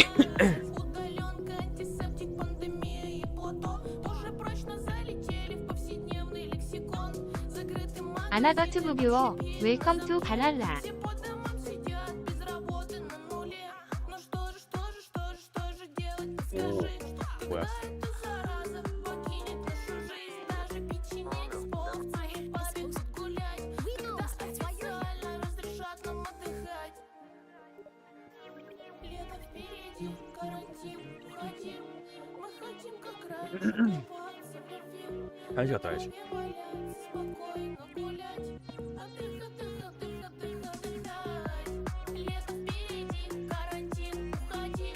Удаленка, антисептик, пандемия и плато. Тоже прочно залетели в повседневный лексикон. Закрытый магазин. 아나더트 부뷰어 웰컴 투 발랄라. Все по домам сидят, без работы на нуле. Ну что же делать? Скажи, что когда эта зараза покинет нашу жизнь. Даже печенек с половцами побегут гулять. Когда официально разрешат нам отдыхать. Лето впереди, карантин, уходи. Мы хотим, как раньше, купаться в любви. 한 시간 더 해야지. Спокойно гулять. Отдых, отдых, отдых, отдых, отдыхать. Лето впереди, карантин, уходи.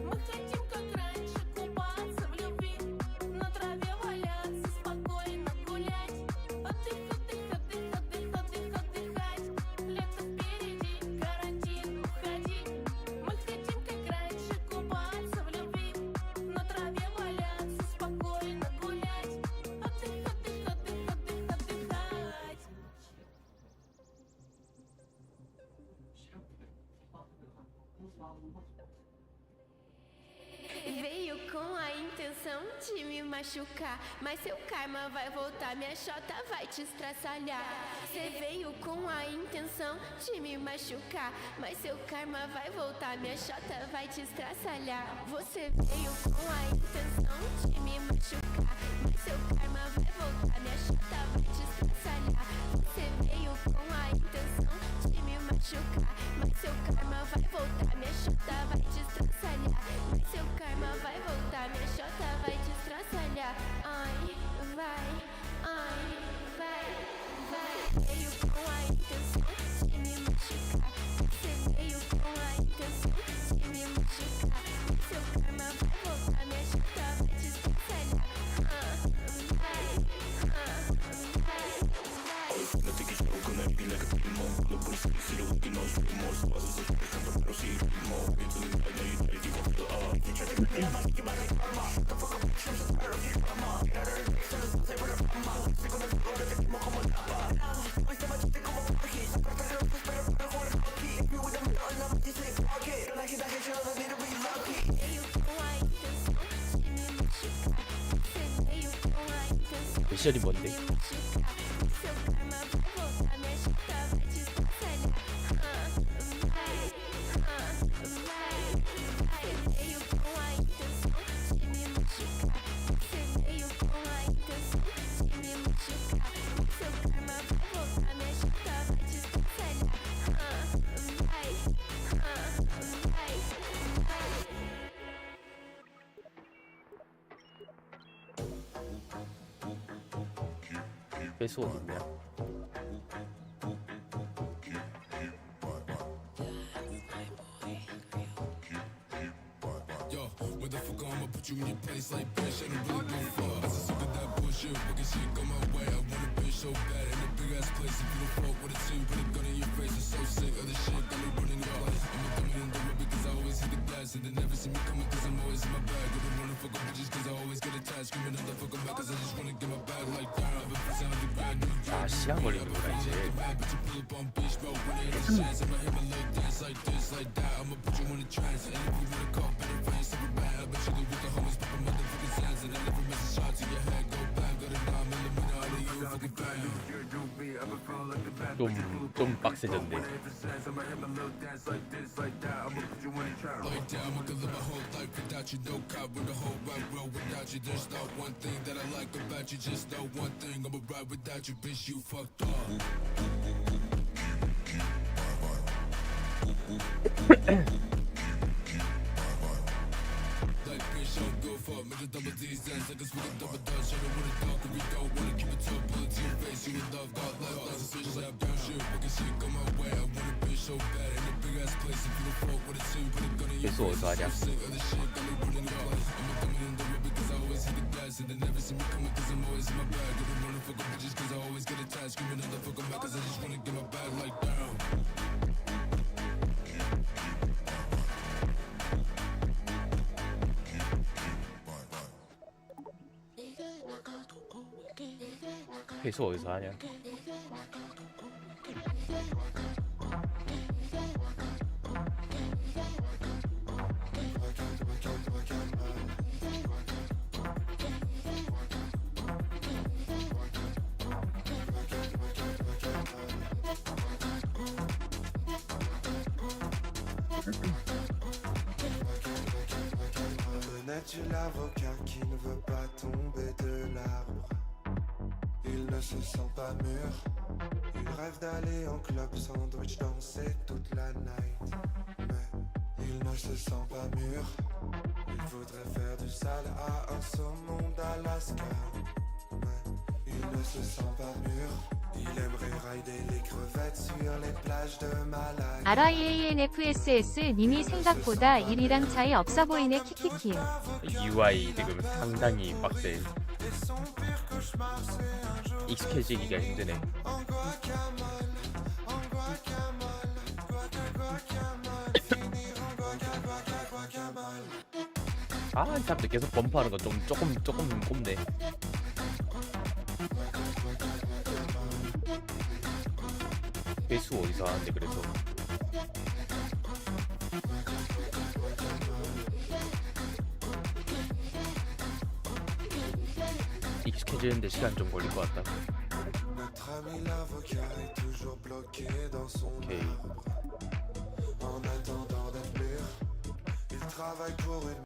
Мы хотим, как раньше, купаться в любви. de me machucar, mas seu karma vai voltar, minha chota vai te estraçalhar. Você veio com a intenção de me machucar, mas seu karma vai voltar, minha chota vai te estraçalhar. Você veio com a intenção de me machucar, mas seu karma vai voltar, minha chota vai te estraçalhar. Você veio com a intenção de me machucar, mas seu karma vai voltar, minha chota vai te estraçalhar. Mas seu karma vai voltar, minha chota vai te estraçalhar. Ai, vai, veio com a intenção de me machucar. Você veio com a intenção de me machucar. Seu karma vai voltar, minha chota vai te estraçalhar. 미션이 뭔데? 회수 어딨냐? 아, 시간 걸리는구나 이제. 좀 빡세졌네. 회수 어디서 하냐? 회수 어디서 하냐? Connais-tu l'avocat qui ne veut pas tomber de l'arbre? Il ne se sent pas mûr. Il rêve d'aller en club sandwich danser toute la night. Mais il ne se sent pas mûr. Il voudrait faire du sale à un saumon d'Alaska. Mais il ne se sent pas mûr. Il aimerait rider les crevettes sur les plages de Malaga. RIANFSS 님이 생각보다 일이랑 차이 없어 보이네 키키키. UI 지금 상당히 빡세. 익숙해지기가 힘드네. 아, 이 사람들 계속 범퍼하는 거 조금 꼽네. 회수 어디서 하는데 그래서. 지는데 시간 좀 걸릴 것 같다. Notre ami l'avocat est toujours bloqué dans son 오케이. arbre. En attendant d'être mûr, il travaille pour une.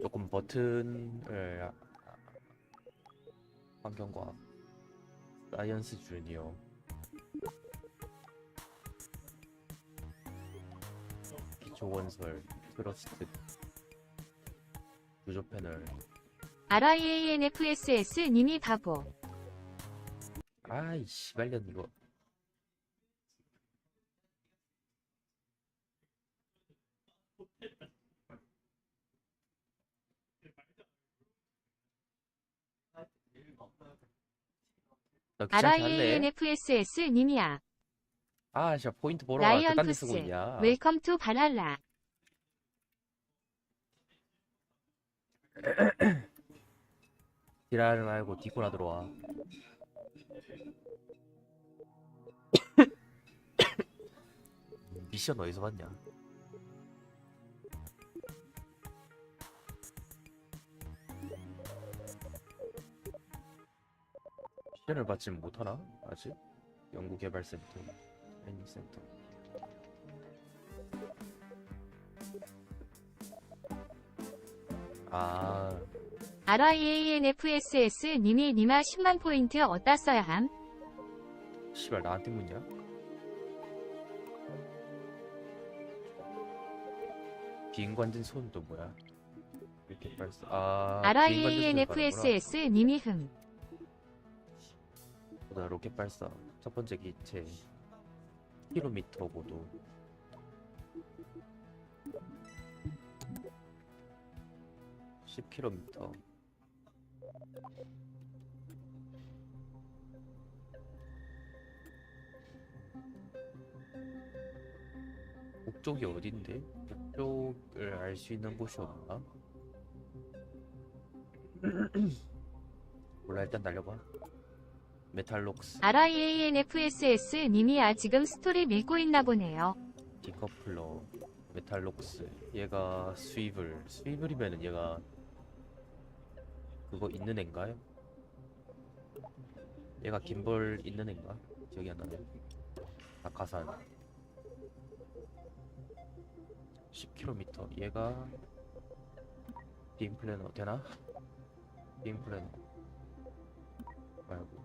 조금 버튼을 환경과학 사이언스 주니어 기초건설 트러스트 구조 패널. RIANFSS 님이 바보. 아이 씨발년 이거. 나 귀찮게 할래? RIANFSS 님이야. 아, 진짜 포인트 보러 와. 라이언 그딴 데 푸스. 쓰고 있냐. 웰컴 투 발랄라. 딜하지 말고 디코나 들어와. 미션 어디서 봤냐? 미션을 받지 못하나? 아직? 연구개발센터, 트레이닝센터. 아, RIANFSS 님이 니마 10만 포인트 어디다 써야 함? 씨발 나한테 묻냐? 비인관진 손도 뭐야? 이렇게 발사. 아, RIANFSS 님이 흠. 보다 로켓 발사. 첫 번째 기체. 킬로미터 고도. (10km) 목적이 어딘데? 목적을 알 수 있는 곳이 없나? 몰라, 일단 날려봐. 메탈록스. RIANFSS 님이 지금 스토리 밀고 있나 보네요. 디커플러. 메탈록스. 얘가 스위블이면은 얘가 그거 있는 앤가요? 얘가 김벌 있는 앤가? 기억이 안 나네. 낙하산 10km. 얘가 빔플래너 되나? 빔플래너 말고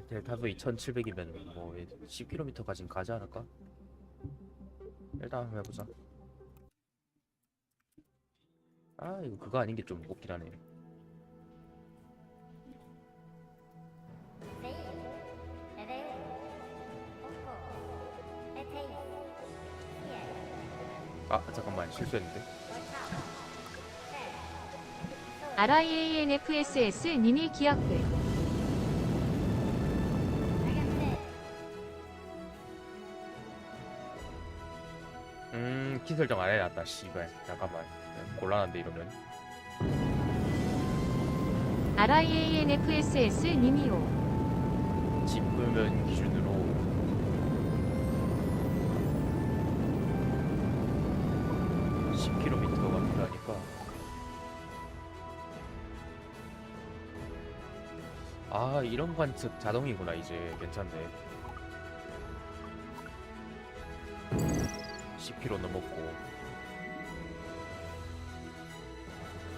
델타V 1700이면 뭐 10km까진 가지 않을까? 일단 한번 해보자. 아, 이거 그거 아닌 게 좀 웃긴 하네. 아, 잠깐만, 실수했는데. RIANFSS 님이 기억글. 키 설정 안 해놨다. 씨발, 잠깐만. 곤란한데 이러면. RIANFSS 님이요. 집으면 기준으로 10km가 필요하니까. 아, 이런 관측 자동이구나. 이제 괜찮네. 10km 넘었고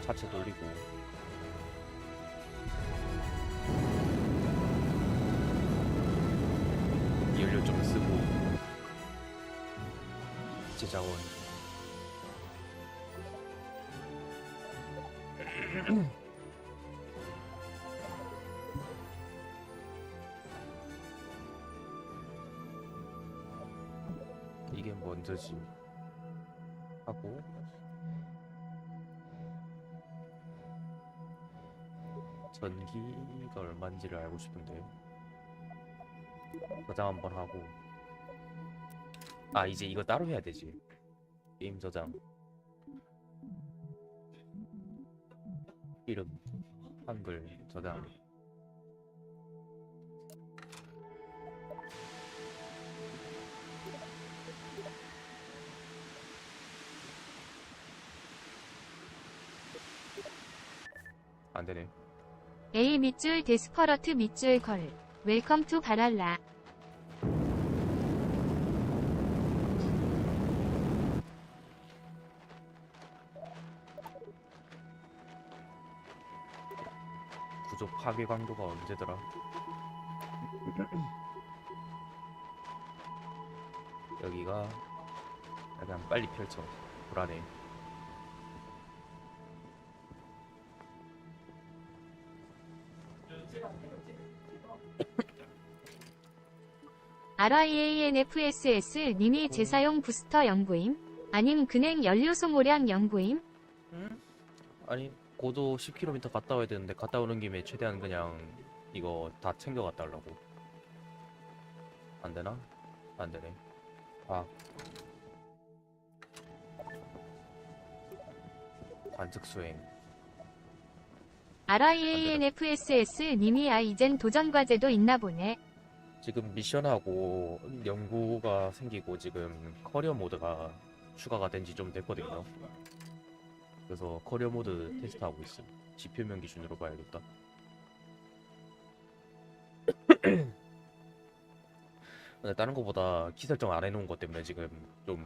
차체 돌리고 연료 좀 쓰고 제자원 이게 먼저지 하고 전기가 얼마인지를 알고 싶은데 저장 한번 하고. 아, 이제 이거 따로 해야 되지. 게임 저장 이름 한글 저장 안되네. A 밑줄 데스퍼러트 밑줄 걸. 웰컴 투 바랄라. 구조 파괴 강도가 언제더라? 여기가 약간 빨리 펼쳐. 불안해. RIANFSS 님이 재사용 부스터 연구임? 아님 근행 연료 소모량 연구임? 아니 고도 10km 갔다 와야 되는데 갔다 오는 김에 최대한 그냥 이거 다 챙겨 갔다 오려고. 안되나? 안되네. 아 관측 수행. RIANFSS 님이 이젠 도전 과제도 있나 보네. 지금 미션하고 연구가 생기고 지금 커리어 모드가 추가가 된 지 좀 됐거든요. 그래서 커리어 모드 테스트하고 있어. 지표면 기준으로 봐야겠다. 근데 다른 거보다 키 설정 안 해놓은 것 때문에 지금 좀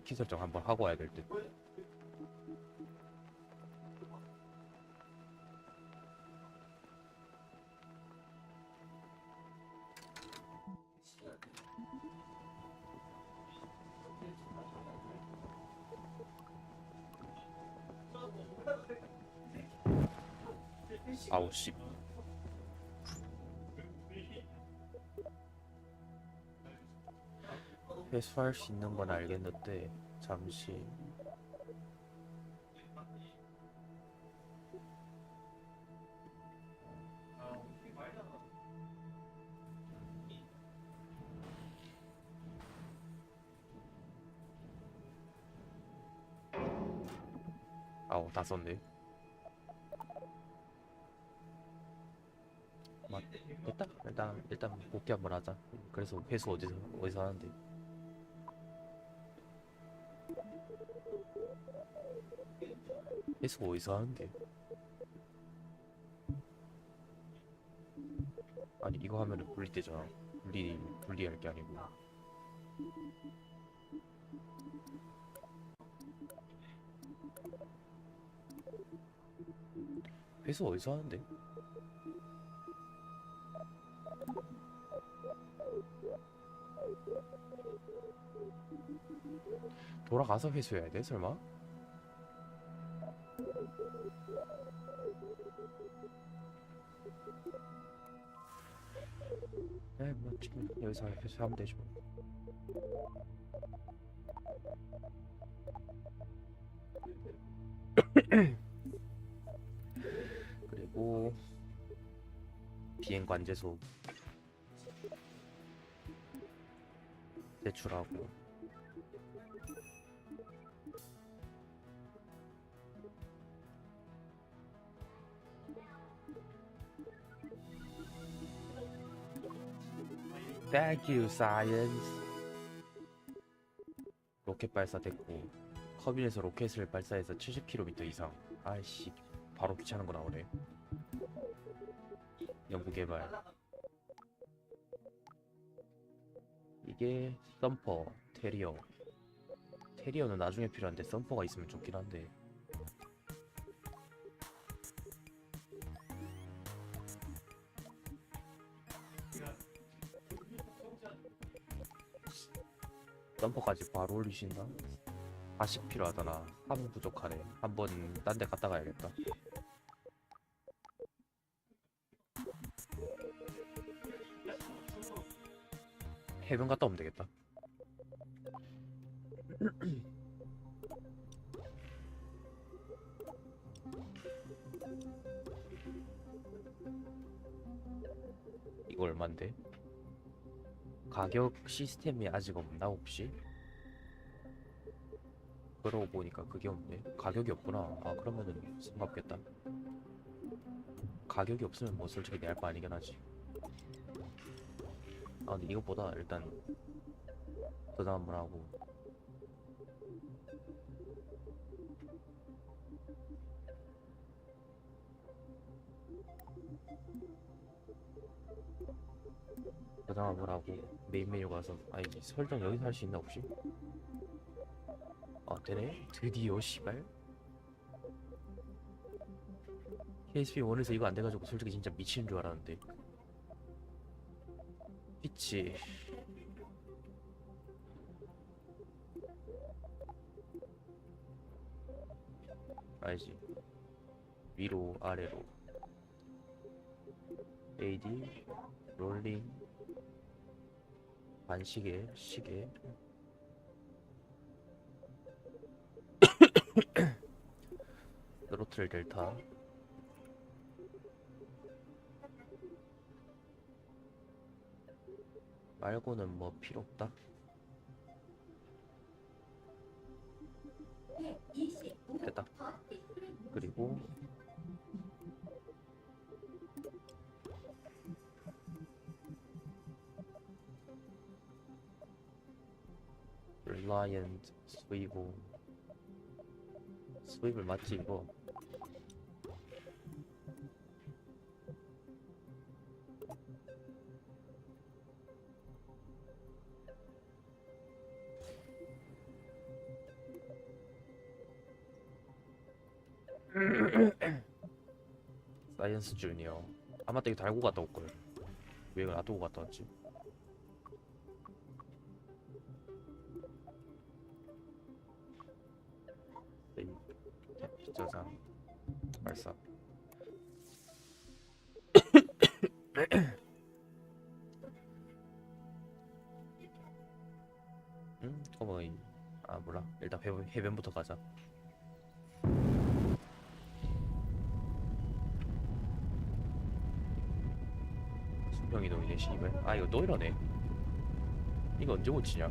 키 설정 한번 하고 와야 될 듯. 아우 씨. 회수할 수 있는 건 알겠는데 잠시. 아우 다 썼네. 됐다. 일단 복귀 한번 하자. 그래서 회수 어디서 하는데? 회수 어디서 하는데? 아니 이거 하면은 분리되잖아. 분리할 게 아니고. 회수 어디서 하는데? 돌아가서 회수해야 돼 설마? 뭐 지금 여기서 회수하면 되죠. 그리고 비행 관제소 제출하고. Thank you, science. 로켓 발사됐고 커빈에서 로켓을 발사해서 70km 이상. 아이씨 바로 귀찮은 거 나오네. 연구 개발. 이게 썸퍼, 테리어는 나중에 필요한데 썸퍼가 있으면 좋긴 한데. 썸퍼까지 바로 올리신다? 40 필요하잖아. 한 부족하네. 한번 딴 데 갔다 가야겠다. 해변 갔다 오면 되겠다. 이거 얼만데? 가격 시스템이 아직 없나 혹시? 그러고 보니까 그게 없네. 가격이 없구나. 아 그러면은 상관없겠다. 가격이 없으면 뭐 솔직히 내 할 거 아니긴 하지. 아 근데 이것보다 일단 저장 한번 하고. 그나마 뭐라고 메인 메뉴 가서 아 이게 설정 여기서 할 수 있나 혹시? 아 되네? 드디어 씨발 KSP 1에서 이거 안 돼가지고 솔직히 진짜 미치는 줄 알았는데 피치 알지 위로 아래로 AD 롤링 반시계 시계 스로틀 델타 말고는 뭐 필요 없다. 됐다. 그리고 Reliant 스위블 맞지 이거? 사이언스 주니어 아 맞다 이거 달고 갔다 올걸 왜 이걸 놔두고 갔다 왔지? 저장 발사 어머이 아 몰라 일단 해변부터 가자. 수평이동이네 씨발 아 이거 또 이러네 이거 언제 고치냐?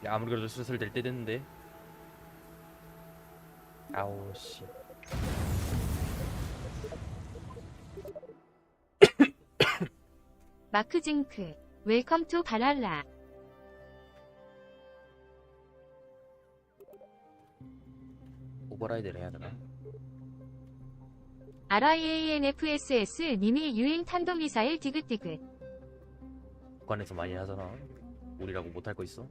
야 아무리 그래도 슬슬 될 때 됐는데 아우 씨 마크 징크 웰컴 투 발랄라 오버라이드를 해야 되나? RIANFSS 님이 유인 탄도미사일 디귿디귿 북한에서 많이 하잖아. 우리라고 못할 거 있어?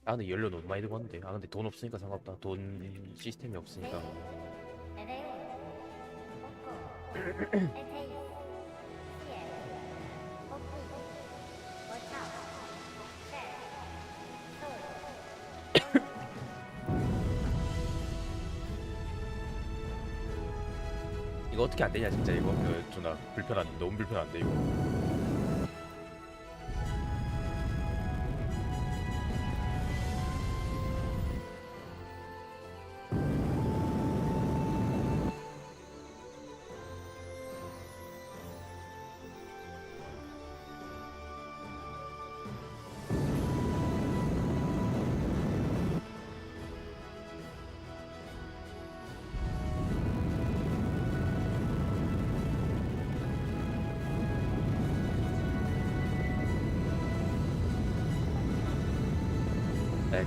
아 근데 연료 너무 많이 들고 왔는데 아 근데 돈 없으니까 상관없다. 돈 시스템이 없으니까 이거 어떻게 안 되냐 진짜 이거 존나 불편한 너무 불편한데 이거.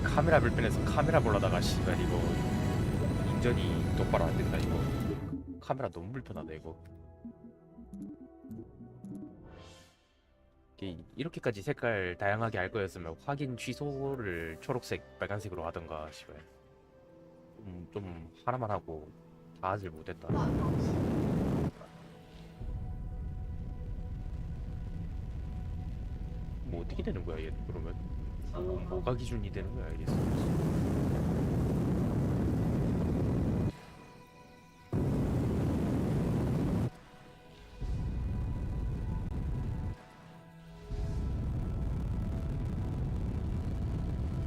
카메라 불편해서 카메라 보려다가 씨발 이거 인전이 똑바로 안 된다 이거. 카메라 너무 불편하다 이거. 이렇게까지 색깔 다양하게 할 거였으면 확인 취소를 초록색, 빨간색으로 하던가 씨발. 좀 하나만 하고 다 하질 못했다. 뭐 어떻게 되는 거야 얘 그러면? 뭐가 기준이 되는 거야 이게?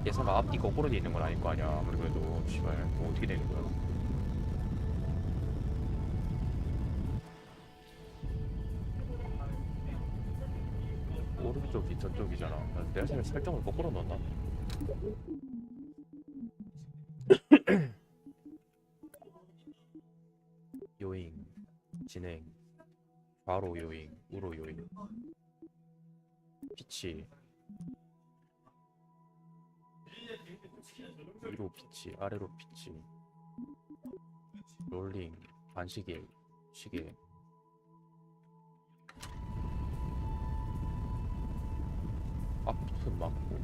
얘 설마 앞뒤 거꾸로 돼 있는 건 아닐 거 아니야. 아무리 그래도 씨발 뭐 어떻게 되는 거야? 오른쪽이 저쪽이잖아. 내가 생각에 설정을 거꾸로 넣었나? 요잉, 진행, 좌로 요잉, 우로 요잉, 피치, 위로 피치, 아래로 피치, 롤링, 반시계, 시계. 앞은 맞고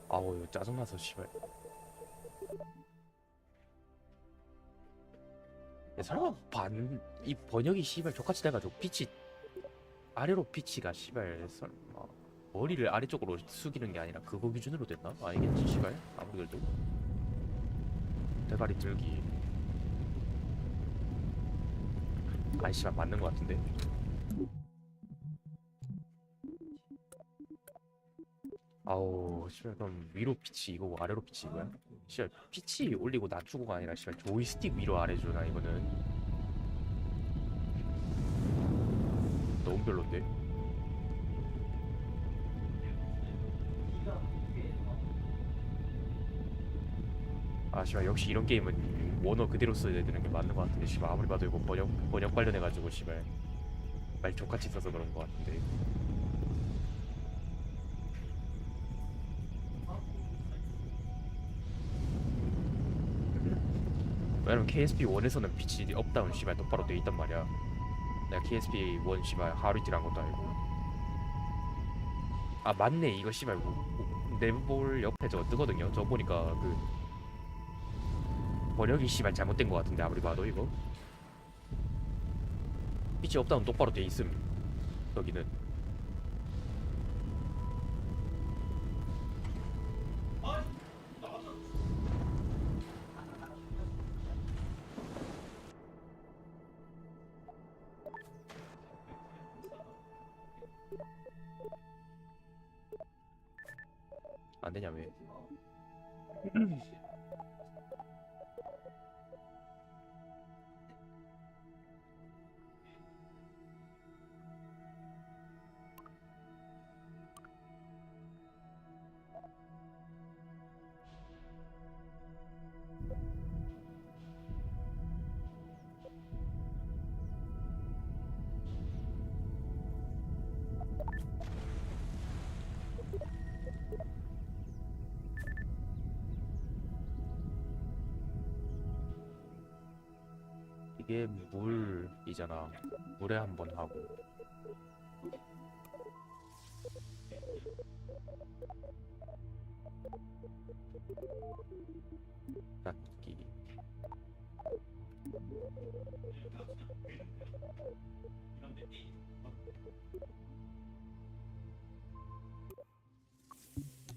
아우 이거 짜증나서 씨발. 야, 설마 이 번역이 씨발 족같이 돼가지고 빛이 아래로 피치가 씨발 설마 머리를 아래쪽으로 숙이는 게 아니라 그거 기준으로 됐나? 아니겠지 씨발 아무리 그래도 대가리 들기 아이 씨발 맞는 거 같은데. 아우 씨발 그럼 위로 피치 이거고 아래로 피치 이거야? 씨발 피치 올리고 낮추고가 아니라 씨발 조이스틱 위로 아래 주나 이거는 너무 별론데? 아 씨발 역시 이런 게임은 원어 그대로 써야 되는 게 맞는 거 같은데 씨발 아무리 봐도 이거 번역 관련해가지고 씨발 말 족같이 써서 그런 거 같은데. 왜냐면 KSP1에서는 빛이 업다운 씨발 똑바로 돼 있단 말이야. 내가 KSP1 씨발 하루 이틀 한 것도 아니고. 아 맞네 이거 씨발 내볼 옆에 저거 뜨거든요. 저거 보니까 그 번역이 씨발 잘못된 거 같은데 아무리 봐도 이거 빛이 업다운 똑바로 돼 있음 여기는. 안 되냐 왜? 이게 물이잖아. 물에 한번 하고 닫기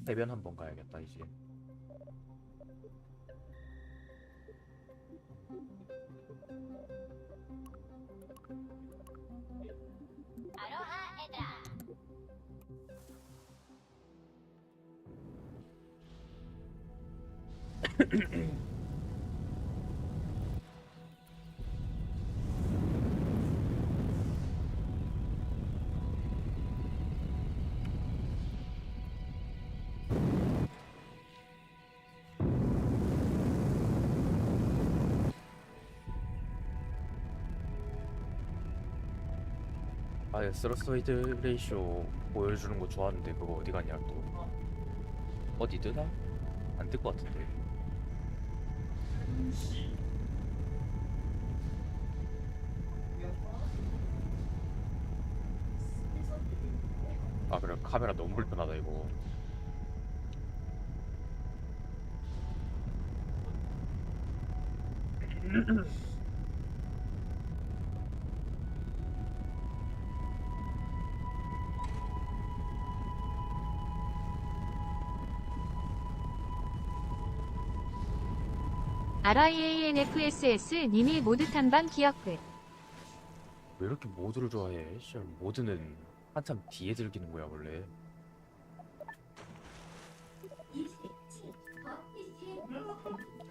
해변 한번 가야겠다 이제. 아, 스러스웨이드 레이쇼 보여주는 거 좋았는데 그거 어디 갔냐 또. 어디 뜨나? 안 뜰 것 같은데. 아, 그래 카메라 너무 불편하다 이거. RIANFSS 님이 모드 탐방 기억글. 왜 이렇게 모드를 좋아해? 씨, 모드는 한참 뒤에 즐기는 거야 원래.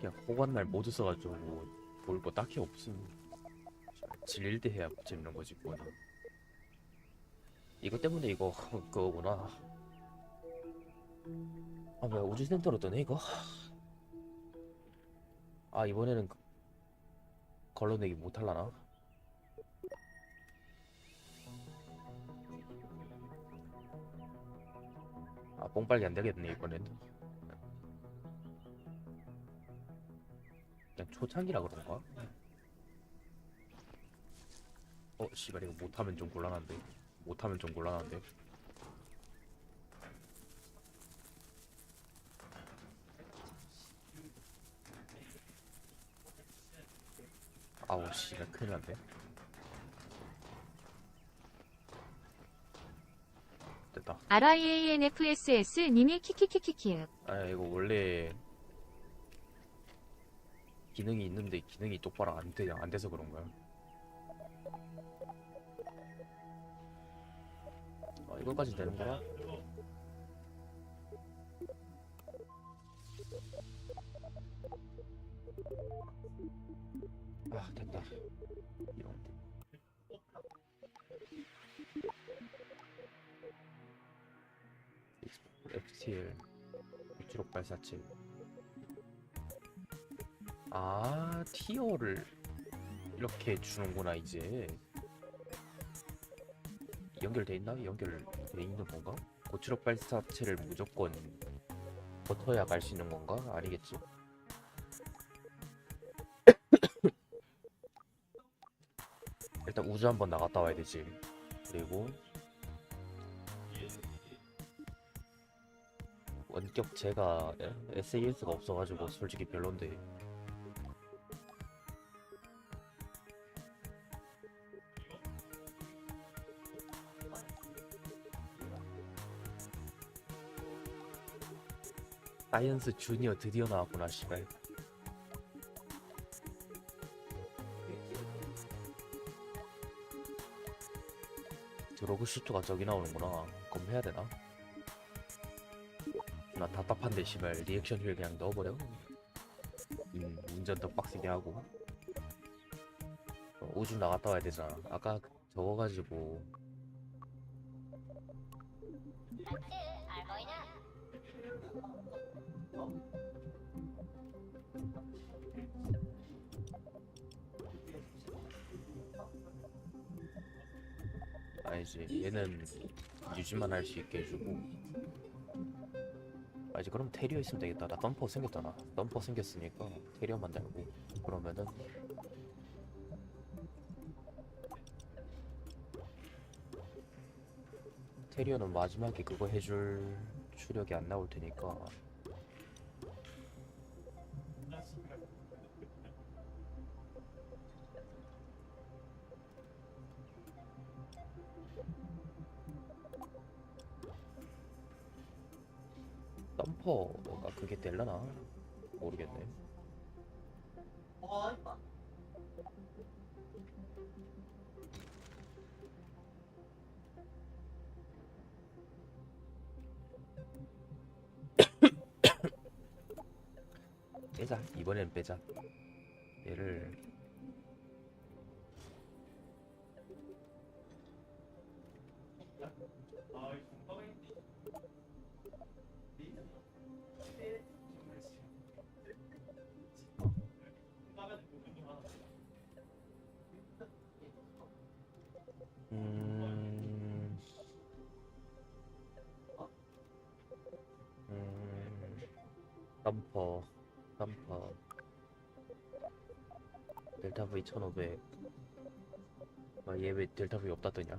그냥 호관날 모드 써가지고 볼 거 딱히 없음. 질릴 때 해야 재밌는 거지 뭐나. 이거 때문에 이거 그거구나. 아, 뭐야 우주센터로 뜨네 이거. 아, 이번에는 걸러내기 못할라나? 아, 뽕빨기 안되겠네 이번엔. 그냥 초창기라 그런가? 씨발 이거 못하면 좀 곤란한데. 못하면 좀 곤란한데. 아우 씨발 큰일 났네. 됐다. RIANFSS 님이 키키키키키. 아, 이거 원래 기능이 있는데 기능이 똑바로 안 돼서 그런 거야. 아, 이거까지 되는 거야? 아, 됐다. 이런. FTL 676-847. 아, 티어를 이렇게 주는구나 이제. 연결돼 있나? 연결돼 있는 건가? 576-847을 무조건 버텨야 갈 수 있는 건가? 아니겠지? 일단 우주 한번 나갔다 와야 되지. 그리고 원격 제가 SAS가 없어가지고 솔직히 별론데. 사이언스 주니어 드디어 나왔구나 씨발. 드로그 슈트가 저기 나오는구나. 그럼 해야 되나? 나 답답한데 씨발 리액션 휠 그냥 넣어버려. 운전 더 빡세게 하고. 우주 나갔다 와야 되잖아. 아까 저거 가지고 아니지. 얘는 유지만 할 수 있게 해주고. 아, 이제 그럼 테리어 있으면 되겠다. 나 덤퍼 생겼잖아. 덤퍼 생겼으니까 테리어만 달고. 그러면은 테리어는 마지막에 그거 해줄 추력이 안 나올 테니까. 덤퍼가 그게 될라나? 모르겠네. 빼자. 이번엔 빼자. 얘를 덤퍼 델타 V 1500. 얘 왜 델타 V 없다 뜨냐?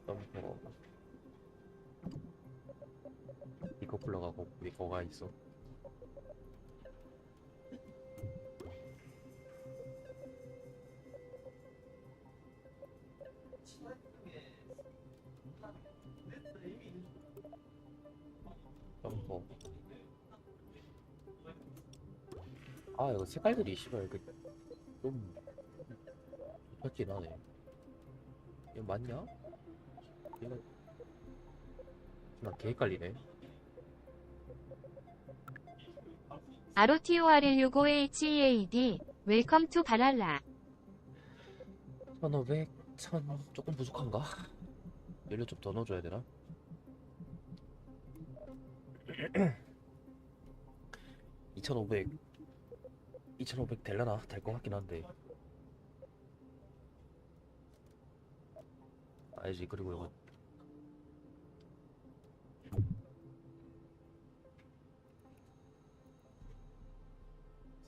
덤퍼 이거 불러가고 왜 거가 있어? 덤퍼. 아 이거 색깔들이 씨발 좀 좋긴 하네. 이거 맞냐? 이거 개 헷갈리네. ROTORL65HEAD 웰컴 투 바랄라. 1500, 1000 조금 부족한가? 연료 좀 더 넣어줘야 되나? 2500 될라나? 될 것 같긴 한데. 알지. 그리고 이거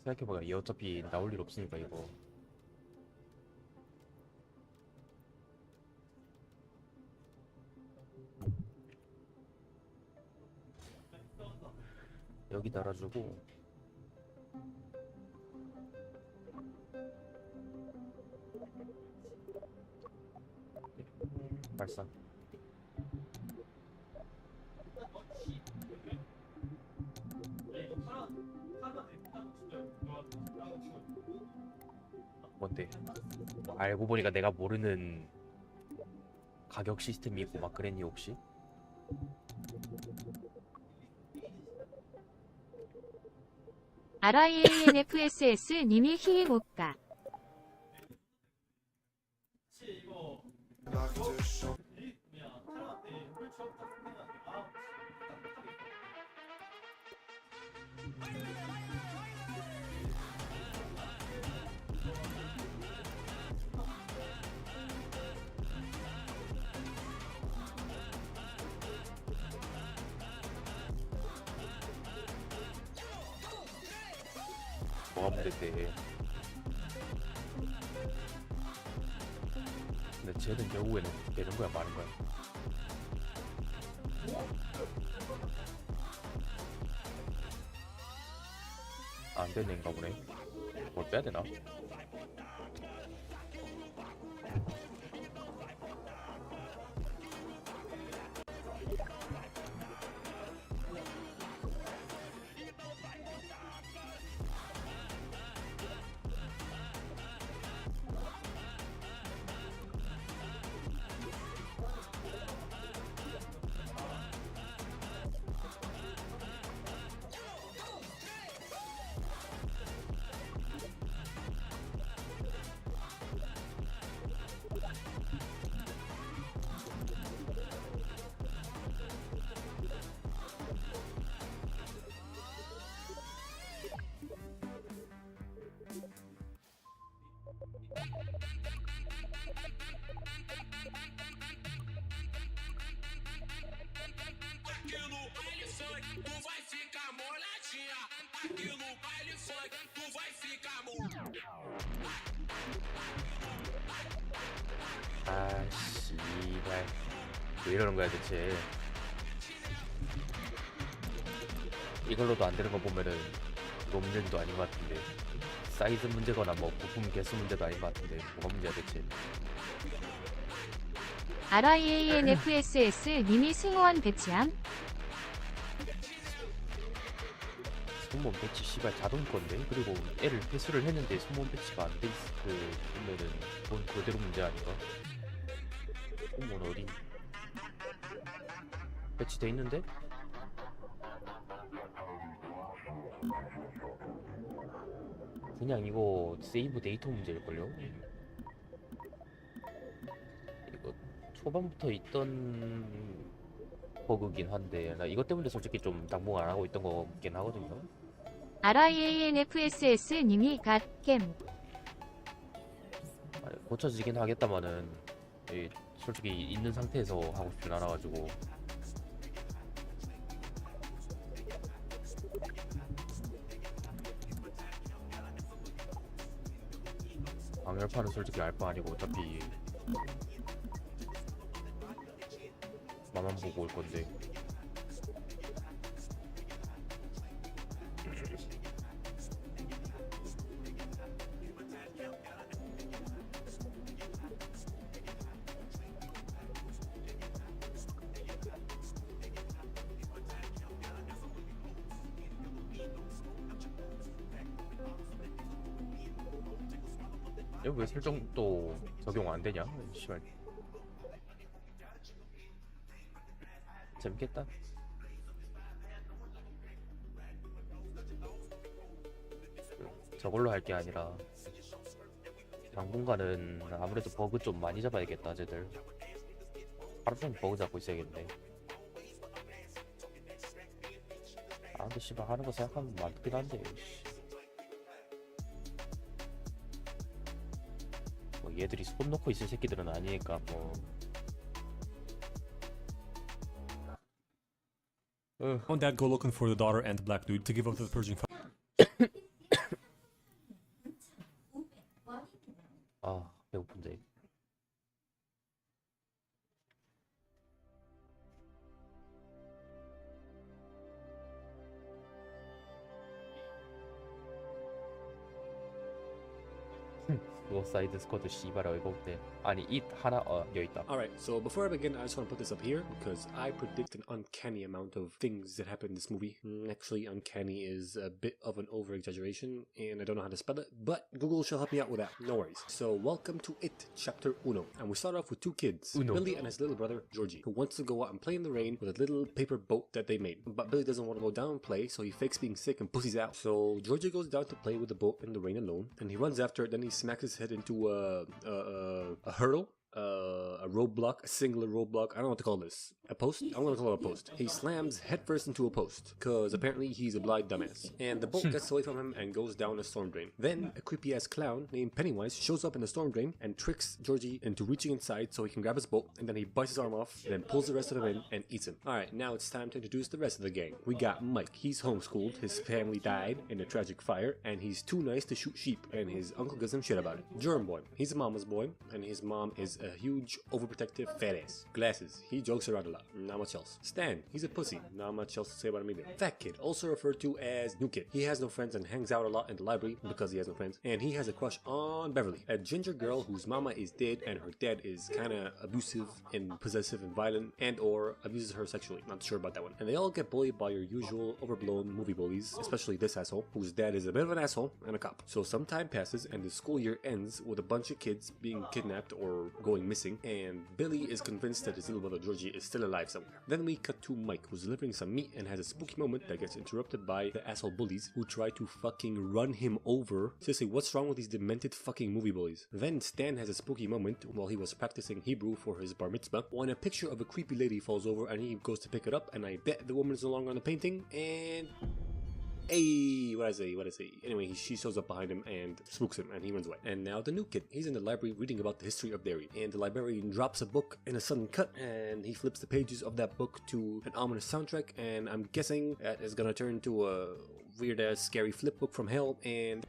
생각해보니까 얘 어차피 나올 일 없으니까 이거 여기 달아주고 발사. 뭔데? 알고 보니까 내가 모르는 가격 시스템이 있고 막 그랬니 혹시? RIANFSS 님이 히히 못가. 뭐가 문제인데? 근데 쟤는 결국에는 되는 거야 마는 거야? 안 되는 앤가 보네. 뭘 빼야 되나? Aqui no baile funk, tu vai ficar molhadinha. Aqui no baile funk, tu vai ficar 아 씨발 왜 이러는 거야 대체? 이걸로도 안 되는 거 보면은 이거 문제도 아닌 것 같은데, 사이즈 문제거나 뭐 부품 개수 문제도 아닌 것 같은데 뭐가 문제야 대체? RIANFSS 님이 승호원 배치함. 손몸 배치 씨발 자동 건데. 그리고 애를 회수를 했는데 손몸 배치가 안 돼 있으면은 그건 그대로 문제 아닌가? 손몸 어디 배치돼 있는데? 그냥 이거 세이브 데이터 문제일걸요? 이거 초반부터 있던 버그긴 한데 나 이것 때문에 솔직히 좀 당분 안 하고 있던 거긴 하거든요. RIANFSS 님이 갓겜. 고쳐지긴 하겠다마는 이 솔직히 있는 상태에서 하고 싶진 않아가지고. 방열판은 솔직히 알바 아니고 어차피 맛만 보고 올 건데. 여기 왜 설정도 적용 안 되냐? 씨발. 재밌겠다. 저걸로 할 게 아니라 당분간은 아무래도 버그 좀 많이 잡아야겠다. 쟤들 하루 종일 버그 잡고 있어야겠네. 아 근데 씨발 하는 거 생각하면 많긴 한데 뭐 얘들이 손 놓고 있을 새끼들은 아니니까 뭐. Won't Dad go looking for the daughter and the black dude to give up to the purging fire? 아 배고픈데. 그거 사이드 스쿼드 씨발 어이가 없네. 아니 잇 하나 여기 있다. Alright, so before I begin, I just want to put this up here because I predict an uncanny amount of things that happen in this movie. Actually, uncanny is a bit of an over-exaggeration and I don't know how to spell it, but Google shall help me out with that. No worries. So welcome to It, Chapter Uno. And we start off with two kids, Billy and his little brother, Georgie, who wants to go out and play in the rain with a little paper boat that they made. But Billy doesn't want to go down and play, so he fakes being sick and pussies out. So Georgie goes down to play with the boat in the rain alone, and he runs after it, then he smacks his head into a hurdle. A roadblock, a singular roadblock, I don't know what to call this. A post? I'm gonna call it a post. He slams headfirst into a post, cause apparently he's a blind dumbass. And the boat gets away from him and goes down a storm drain. Then, a creepy ass clown named Pennywise shows up in the storm drain and tricks Georgie into reaching inside so he can grab his boat, and then he bites his arm off, then pulls the rest of him in and eats him. Alright, now it's time to introduce the rest of the gang. We got Mike, he's homeschooled, his family died in a tragic fire, and he's too nice to shoot sheep, and his uncle gives him shit about it. Germ Boy, he's a mama's boy, and his mom is a huge, overprotective fat ass. Glasses, he jokes around a lot, not much else. Stan, he's a pussy, not much else to say about him either. Fat Kid, also referred to as New Kid. He has no friends and hangs out a lot in the library because he has no friends, and he has a crush on Beverly, a ginger girl whose mama is dead and her dad is kinda abusive and possessive and violent and or abuses her sexually, not sure about that one. And they all get bullied by your usual overblown movie bullies, especially this asshole, whose dad is a bit of an asshole and a cop. So some time passes and the school year ends with a bunch of kids being kidnapped or going missing, and Billy is convinced that his little brother Georgie is still alive somewhere. Then we cut to Mike, who's delivering some meat and has a spooky moment that gets interrupted by the asshole bullies who try to fucking run him over. Seriously, what's wrong with these demented fucking movie bullies? Then Stan has a spooky moment while he was practicing Hebrew for his bar mitzvah when a picture of a creepy lady falls over and he goes to pick it up, and I bet the woman is no longer on the painting, and hey, what I say? Anyway, she shows up behind him and spooks him and he runs away. And now the New Kid. He's in the library reading about the history of dairy. And the librarian drops a book in a sudden cut and he flips the pages of that book to an ominous soundtrack, and I'm guessing that is gonna turn into a weird ass scary flip book from hell. And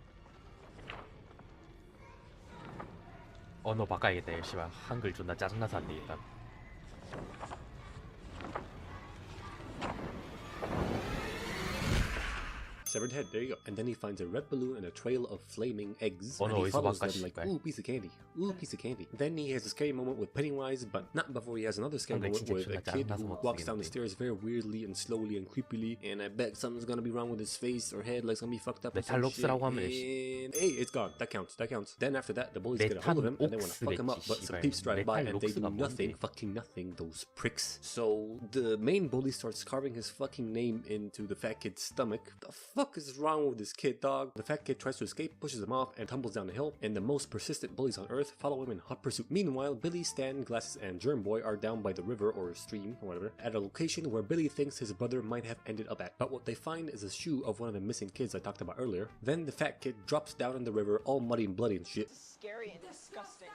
언어 바꿔야겠다. 씨발 한글 존나 짜증나서 안 되겠다. severed head, there you go. And then he finds a red balloon and a trail of flaming eggs, Oh and no, he it's follows one them like, guy. ooh, piece of candy, ooh, piece of candy. Then he has a scary moment with Pennywise, but not before he has another scary Okay, moment with a 진짜 kid 짜증나서 who 못 walks down the 쓰겠는데. stairs very weirdly and slowly and creepily, and I bet something's gonna be wrong with his face or head, like it's gonna be fucked up or some shit. 메탈록스라고 하면 And hey, it's gone. That counts. Then after that, the bullies get a hold of him and they want to fuck him up, but some peeps drive by and they do nothing, fucking nothing, those pricks. So the main bully starts carving his fucking name into the fat kid's stomach. The fuck is wrong with this kid, dog? The fat kid tries to escape, pushes him off, and tumbles down the hill, and the most persistent bullies on Earth follow him in hot pursuit. Meanwhile, Billy, Stan, Glasses, and Germ Boy are down by the river or stream or whatever, at a location where Billy thinks his brother might have ended up at. But what they find is a shoe of one of the missing kids I talked about earlier. Then the fat kid drops down in the river all muddy and bloody and shit. Scary and disgusting.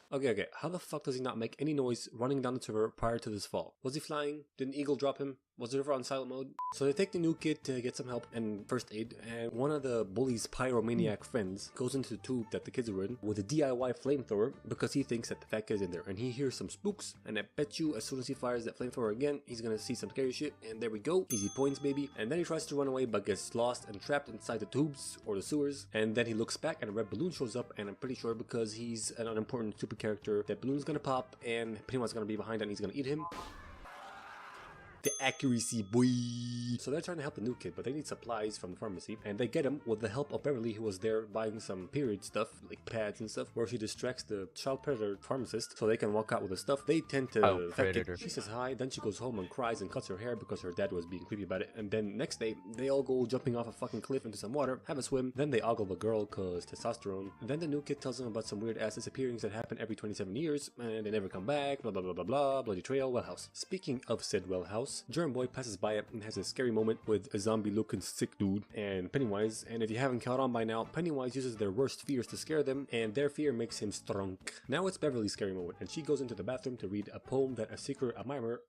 Okay, how the fuck does he not make any noise running down the river prior to this fall? Was he flying? Did an eagle drop him? Was the river on silent mode? So they take the new kid to get some help and first aid, and one of the bully's pyromaniac friends goes into the tube that the kids are in with a DIY flamethrower because he thinks that the fat kid's in there, and he hears some spooks, and I bet you as soon as he fires that flamethrower again, he's gonna see some scary shit, and there we go, easy points baby. And then he tries to run away but gets lost and trapped inside the tubes or the sewers, and then he looks back and a red balloon shows up, and I'm pretty sure because he's an unimportant super character, that balloon's gonna pop and Pennywise's gonna be behind and he's gonna eat him. The accuracy, boy. So they're trying to help the new kid, but they need supplies from the pharmacy, and they get him with the help of Beverly, who was there buying some period stuff, like pads and stuff, where she distracts the child predator pharmacist so they can walk out with the stuff. They tend to she says hi, then she goes home and cries and cuts her hair because her dad was being creepy about it, and then next day they all go jumping off a fucking cliff into some water, have a swim, then they ogle the girl cause testosterone, and then the new kid tells them about some weird ass disappearings that happen every 27 years, and they never come back, blah blah blah blah blah, bloody trail, well house. Speaking of said well house, German boy passes by it and has a scary moment with a zombie looking sick dude and Pennywise, and if you haven't caught on by now, Pennywise uses their worst fears to scare them, and their fear makes him strong. Now it's Beverly's scary moment, and she goes into the bathroom to read a poem that a secret admirer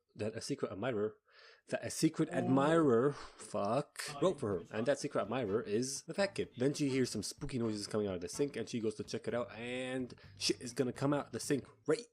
wrote for her, and that secret admirer is the fat kid. Then she hears some spooky noises coming out of the sink, and she goes to check it out, and shit is gonna come out of the sink right.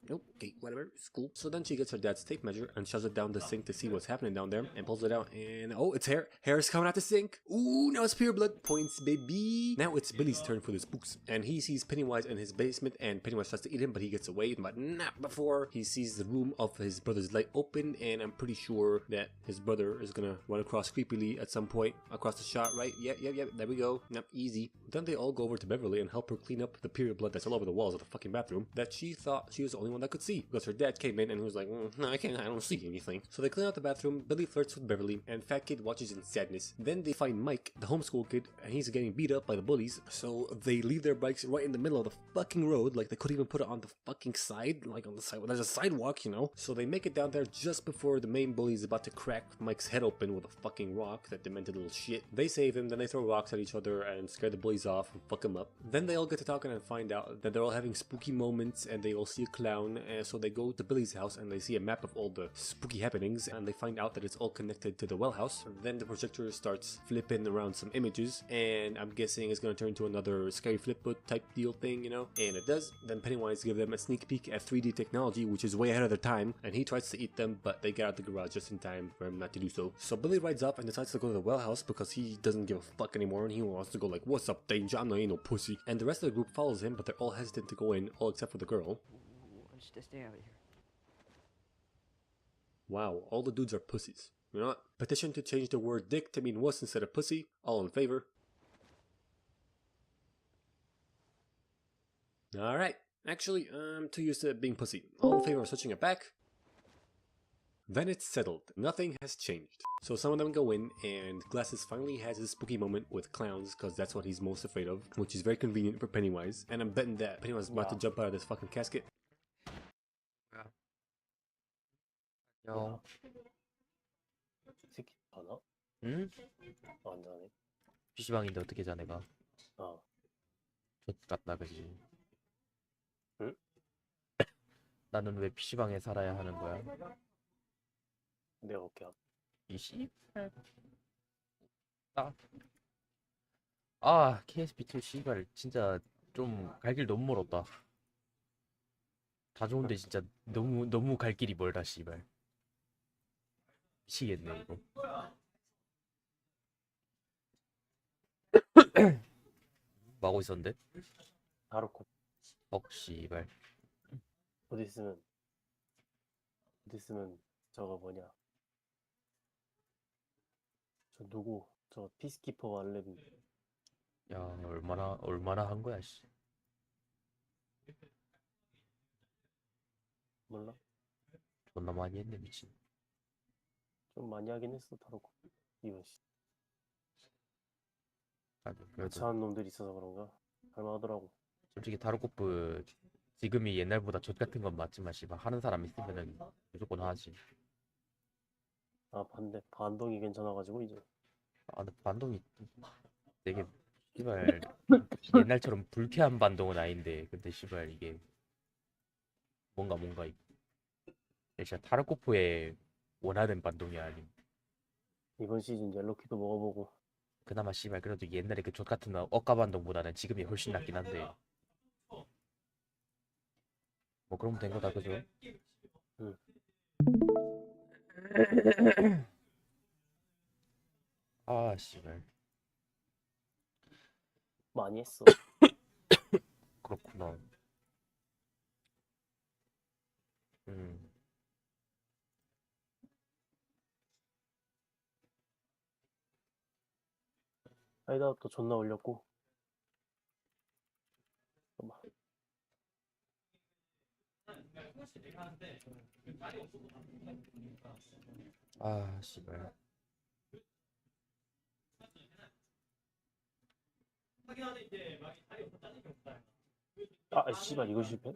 Nope, okay, whatever, it's cool. So then she gets her dad's tape measure and shoves it down the sink to see what's happening down there, and pulls it out, and oh, it's hair. Hair is coming out the sink. Ooh, now it's pure blood. Points, baby. Now it's Billy's turn for the spooks, and he sees Pennywise in his basement, and Pennywise tries to eat him, but he gets away, but not before he sees the room of his brother's light open, and I'm pretty sure that his brother is gonna run across creepily at some point across the shot, right? Yep, there we go. Yep, easy. Then they all go over to Beverly and help her clean up the period blood that's all over the walls of the fucking bathroom that she thought she was the only one that could see, because her dad came in and he was like, no, I don't see anything. So they clean out the bathroom, Billy flirts with Beverly, and fat kid watches in sadness. Then they find Mike, the homeschool kid, and he's getting beat up by the bullies, so they leave their bikes right in the middle of the fucking road, like they couldn't even put it on the fucking side, like on the side, well, there's a sidewalk, you know. So they make it down there just before the main bully is about to crack Mike's head open with a fucking rock, that demented little shit. They save him, then they throw rocks at each other and scare the bullies off and fuck him up. Then they all get to talking and find out that they're all having spooky moments, and they all see a clown, and so they go to Billy's house and they see a map of all the spooky happenings, and they find out that it's all connected to the well house. Then the projector starts flipping around some images, and I'm guessing it's gonna turn into another scary flipbook type deal thing, you know, and it does. Then Pennywise gives them a sneak peek at 3D technology, which is way ahead of their time, and he tries to eat them, but they get out the garage just in time for him not to do so. So Billy rides up and decides to go to the well house because he doesn't give a fuck anymore, and he wants to go like, what's up, danger, I'm not ain't no pussy. And the rest of the group follows him, but they're all hesitant to go in, all except for the girl. Just stay out of here. Wow, all the dudes are pussies. You know what? Petition to change the word dick to mean wuss instead of pussy. All in favor? Alright. Actually, I'm too used to it being pussy. All in favor of switching it back? Then it's settled. Nothing has changed. So some of them go in, and Glasses finally has his spooky moment with clowns, because that's what he's most afraid of, which is very convenient for Pennywise. And I'm betting that Pennywise is about to jump out of this fucking casket. 요. 새끼 하나? 응? 안 자네. PC방인데 어떻게 자 내가? 좆같다 그지? 응? 나는 왜 PC방에 살아야 하는 거야? 내가 어떻게 할게. 이 씨발. KSP2 씨발 진짜 좀 갈 길 너무 멀었다. 다 좋은데 진짜 너무 갈 길이 멀다 씨발. 미치겠네 이거. 뭐 하고 있었는데? 다루코. 씨발. 어디 있으면 저거 뭐냐. 저 누구? 저 피스키퍼 알렘. 야 얼마나 한 거야 씨. 몰라? 존나 많이 했네 미친. 좀 많이 하긴 했어 다루코. 이번 씨. 그래도 괜찮은 놈들이 있어서 그런가? 할만하더라고. 솔직히 타르코프 지금이 옛날보다 족 같은 건 맞지만 씨발 하는 사람 있으면은 무조건 하지. 반대 반동이 괜찮아가지고 이제. 근데 반동이 되게 씨발 옛날처럼 불쾌한 반동은 아닌데 근데 씨발 이게 뭔가 진짜 타르코프의 원하는 반동이 아닌. 이번 시즌 옐로키도 먹어보고. 그나마 씨발 그래도 옛날에 그 족같은 억가 반동보다는 지금이 훨씬 낫긴 한데 뭐 그러면 된 거다 그죠? 응. 아 씨발 많이 했어. 그렇구나. 하이드아웃도 존나 올렸고. 잠깐만. 아 씨발 아 씨발 이거 실패?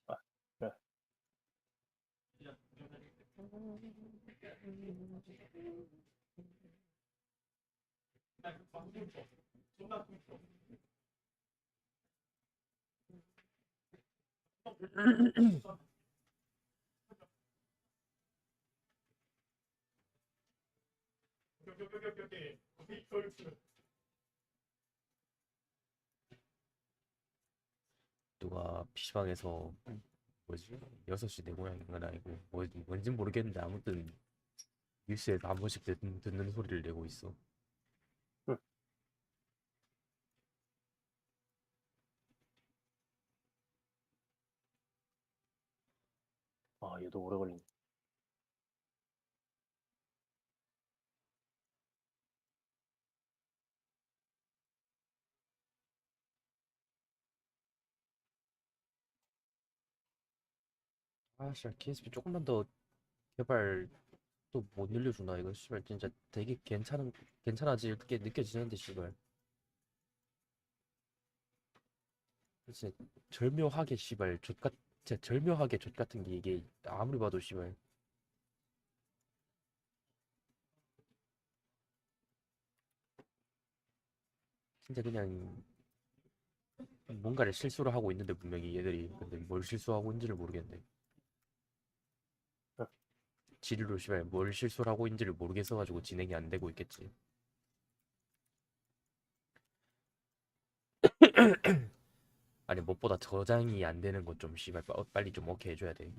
아 그래. 누가 PC방에서 뭐지? 6시 내 고향인 건 아니고 뭔진 모르겠는데 아무튼 뉴스에서 한 번씩 듣는 소리를 내고 있어. 응. 아 얘도 오래 걸리네. 아 씨발 KSP 조금만 더 개발 또 못 늘려주나 이거 씨발 진짜 되게 괜찮아질 게 느껴지는데 씨발 진짜 절묘하게 씨발 진짜 절묘하게 족 같은 게 이게 아무리 봐도 씨발 진짜 그냥 뭔가를 실수를 하고 있는데 분명히 얘들이 근데 뭘 실수하고 있는지를 모르겠네. 지리로 씨발 뭘 실수를 하고 있는지를 모르겠어가지고 진행이 안 되고 있겠지. 아니 무엇보다 저장이 안 되는 것 좀 씨발 빨리 좀 오케이 해줘야 돼.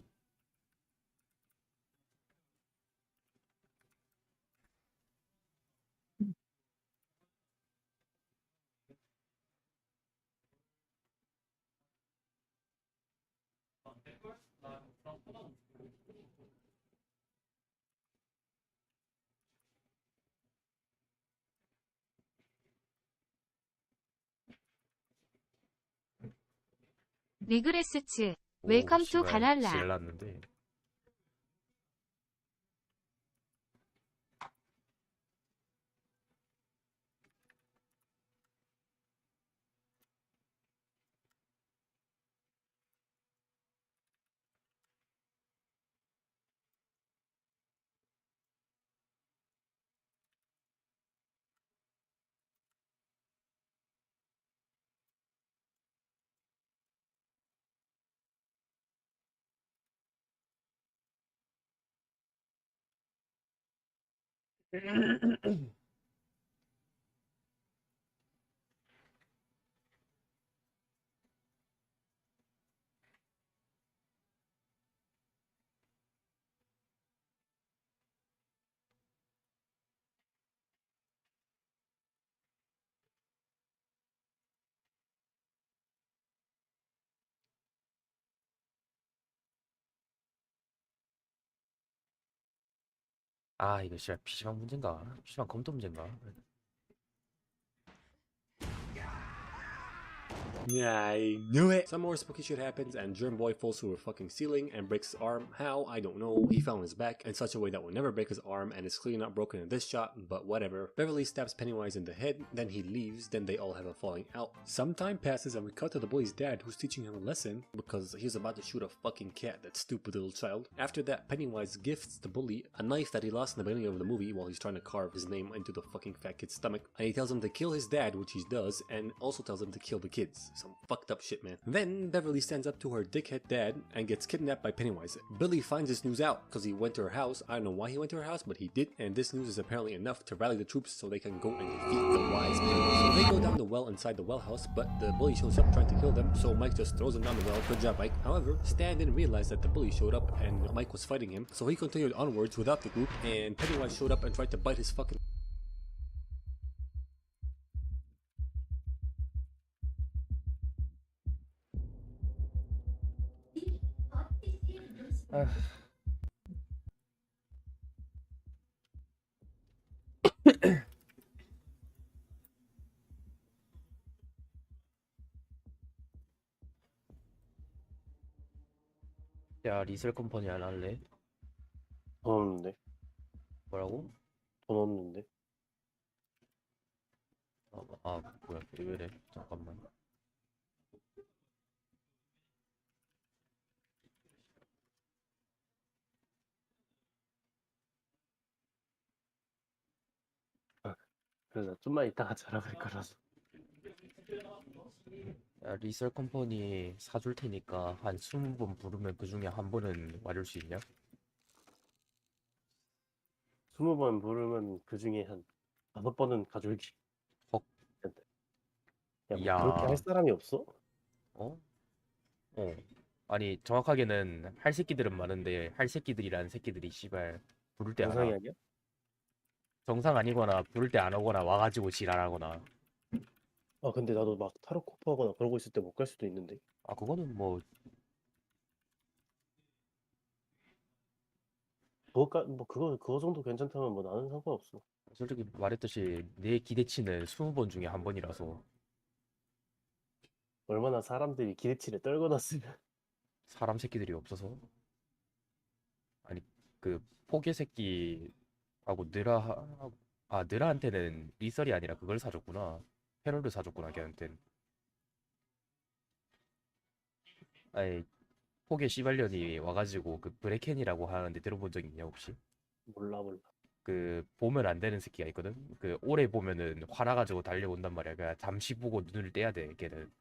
리그레스츠 오 웰컴 투 씨발 바랄라. 지랄났는데. 아 이거 씨발 PC방 문제인가? PC방 컴퓨터 문제인가? Yeah, I knew it! Some more spooky shit happens and Germ Boy falls through a fucking ceiling and breaks his arm. How? I don't know. He fell on his back in such a way that will never break his arm and it's clearly not broken in this shot, but whatever. Beverly stabs Pennywise in the head, then he leaves, then they all have a falling out. Some time passes and we cut to the bully's dad who's teaching him a lesson because he's about to shoot a fucking cat, that stupid little child. After that, Pennywise gifts the bully a knife that he lost in the beginning of the movie while he's trying to carve his name into the fucking fat kid's stomach, and he tells him to kill his dad, which he does, and also tells him to kill the kids. Some fucked up shit, man. Then Beverly stands up to her dickhead dad and gets kidnapped by Pennywise. Billy finds this news out because he went to her house. I don't know why he went to her house, but he did, and this news is apparently enough to rally the troops so they can go and defeat the wise Pennywise. So they go down the well inside the well house, but the bully shows up trying to kill them, so Mike just throws him down the well. Good job, Mike. However, Stan didn't realize that the bully showed up and Mike was fighting him, so he continued onwards without the group, and Pennywise showed up and tried to bite his fucking 야, 리셀 컴퍼니 안 할래? 돈 없는데. 뭐라고? 돈 없는데. 뭐야, 왜 이래? 잠깐만. 그래서 좀만 이따가 전화할 거라서. 야, 리셀 컴퍼니 사줄 테니까 한 20번 부르면 그 중에 한 번은 와줄 수 있냐? 20번 부르면 그 중에 한 5번은 가줄게. 헉. 야, 뭐 야. 그렇게 할 사람이 없어? 어? 아니, 정확하게는 할 새끼들은 많은데 할 새끼들이라는 새끼들이 씨발 부를 때 안 정상이 와. 아니야? 정상 아니거나 부를 때 안 오거나 와가지고 지랄하거나. 근데 나도 막 타로코프 하거나 그러고 있을 때 못 갈 수도 있는데. 그거는 뭐 그거 정도 괜찮다면 뭐 나는 상관없어. 솔직히 말했듯이 내 기대치는 20번 중에 한 번이라서. 얼마나 사람들이 기대치를 떨궈놨으면. 사람 새끼들이 없어서. 아니, 그 포개 새끼하고 느라한테는 리설이 아니라 그걸 사줬구나. 패널을 사줬구나, 걔한텐. 아니, 포개 씨발년이 와가지고 그 브레켄이라고 하는데 들어본 적 있냐 혹시? 몰라. 그 보면 안 되는 새끼가 있거든. 그 오래 보면은 화나가지고 달려온단 말이야. 그냥 잠시 보고 눈을 떼야 돼, 걔는.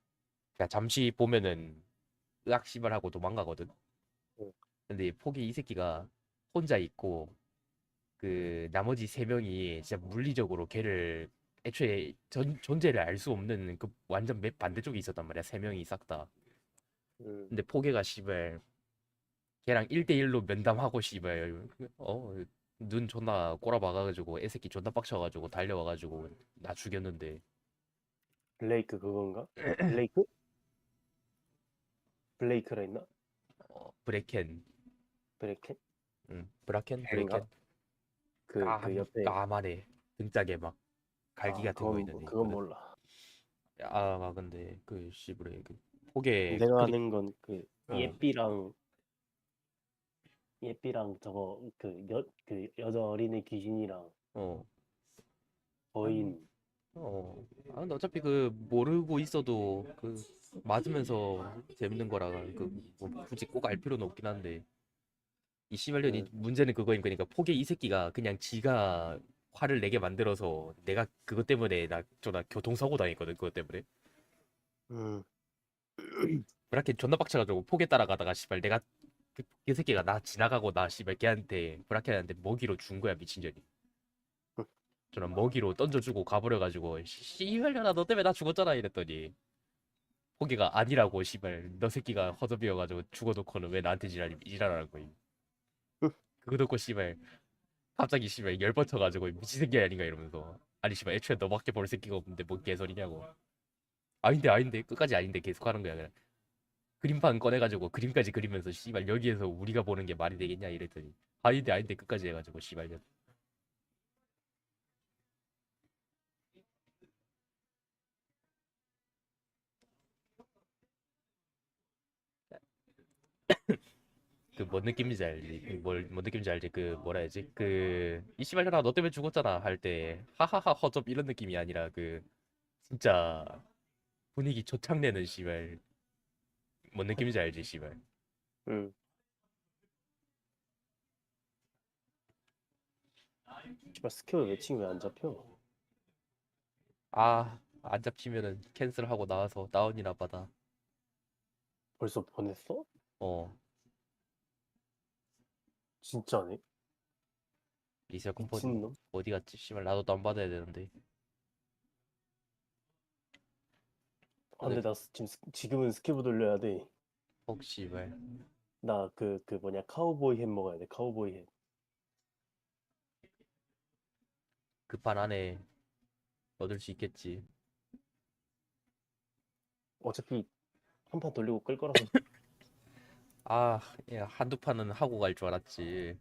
그냥 잠시 보면은 으악 씨발하고 도망가거든. 근데 포개 이 새끼가 혼자 있고 그 나머지 3명이 진짜 물리적으로 걔를 애초에 존재를 알 수 없는 그 완전 맵 반대쪽에 있었단 말이야. 3명이 싹 다. 근데 포개가 씨발 걔랑 1대1로 면담하고 씨발 눈 존나 꼬라박아가지고 애새끼 존나 빡쳐가지고 달려와가지고 나 죽였는데. 블레이크 그건가? 블레이크? 블레이크라 했나? 브레켄. 브레켄? 응, 브라켄? 벨인가? 브레켄. 그 옆에 까만해. 등짝에 막 갈기 같은 거 있는데. 그건 몰라. 근데 그 씨부레 그 포개 내가 아는 건 그 예삐랑 저거 그 여자 어린애 귀신이랑 거인. 근데 어차피 그 모르고 있어도 그 맞으면서 재밌는 거라 뭐 굳이 꼭 알 필요는 없긴 한데 이 씨발년이 문제는 그거인 거니까 포개 이 새끼가 그냥 지가 화를 내게 만들어서 내가 그것 때문에 나 교통사고 당했거든. 그것 때문에. 브라켄 존나 빡쳐가지고 포개 따라가다가 씨발 내가 그 새끼가 나 지나가고 나 씨발 걔한테 브라켄한테 먹이로 준 거야, 미친년이. 저는 먹이로 던져주고 가버려가지고 씨발년아 너 때문에 나 죽었잖아 이랬더니 포개가 아니라고 씨발 너 새끼가 허접이어가지고 죽어놓고는 왜 나한테 지랄하는 거임. 그거 듣고 씨발 갑자기 씨발 열뻗쳐가지고 미친 새끼 아닌가 이러면서 아니 씨발 애초에 너밖에 볼 새끼가 없는데 뭔 개소리냐고. 아닌데 끝까지 아닌데 계속 하는 거야. 그냥 그림판 꺼내가지고 그림까지 그리면서 씨발 여기에서 우리가 보는 게 말이 되겠냐 이랬더니 아닌데 끝까지 해가지고 씨발. 그 뭔 느낌인지 알지? 뭔 느낌인지 알지? 그 뭐라 해야지? 그 이 씨발년아 너 때문에 죽었잖아 할 때 하하하 허접 이런 느낌이 아니라 그 진짜 분위기 조창내는 씨발 뭔 느낌인지 알지 씨발. 응. 씨발 스퀘어 매칭 왜 안 잡혀? 아 안 잡히면은 캔슬하고 나와서 다운이나 받아. 벌써 보냈어? 어 진짜네? 리셀 컴퍼니 미친놈? 어디 갔지? 씨발 나도 다운 받아야 되는데. 아, 근데 나 지금은 스케브 돌려야 돼. 혹시 말 나 그 뭐냐 카우보이 햄 먹어야 돼. 카우보이 햄. 그 판 안에 얻을 수 있겠지. 어차피 한 판 돌리고 끌 거라서. 아, 야, 한두 판은 하고 갈 줄 알았지.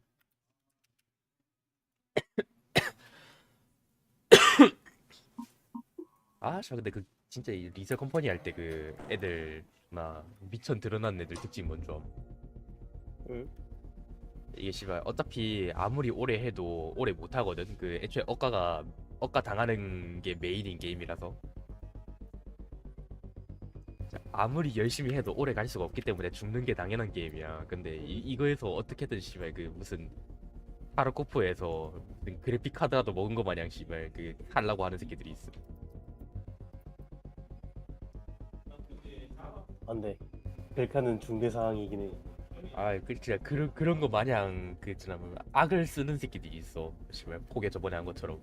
아, 저 근데 그 진짜 이 리셀 컴퍼니 할 때 그 애들 나 미천 드러난 애들 특징 뭔지 응? 이게 씨발 어차피 아무리 오래 해도 오래 못 하거든. 그 애초에 억가 당하는 게 메인인 게임이라서. 아무리 열심히 해도 오래 갈 수가 없기 때문에 죽는 게 당연한 게임이야. 근데 이거에서 어떻게든 씨발 그 무슨 타르코프에서 무슨 그래픽 카드라도 먹은 거 마냥 씨발 그 하려고 하는 새끼들이 있어. 안돼. 벨카는 중대 사항이긴 해. 아, 그 진짜 그런 거 마냥 그 있잖아 뭐 악을 쓰는 새끼들이 있어. 씨발 포개 저번에 한 것처럼.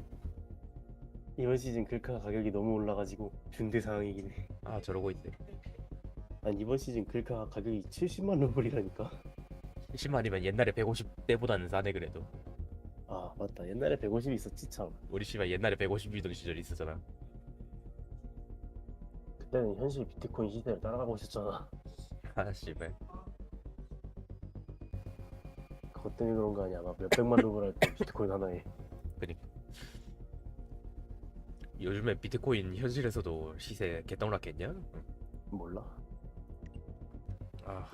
이번 시즌 글카 가격이 너무 올라가지고 중대 사항이긴 해. 아, 저러고 있네. 아니 이번 시즌 글카 가격이 70만 루블이라니까. 10만이면 옛날에 150대보다는 싸네 그래도. 아 맞다. 옛날에 150 있었지 참. 우리 씨발 옛날에 150이던 시절이 있었잖아. 그때는 현실 비트코인 시대를 따라가고 있었잖아. 아, 씨발. 그것 때문에 그런 거 아니야. 막 몇백만 루블 할 때 비트코인 하나에. 그니까. 요즘에 비트코인 현실에서도 시세 개떡락했냐? 몰라. 아,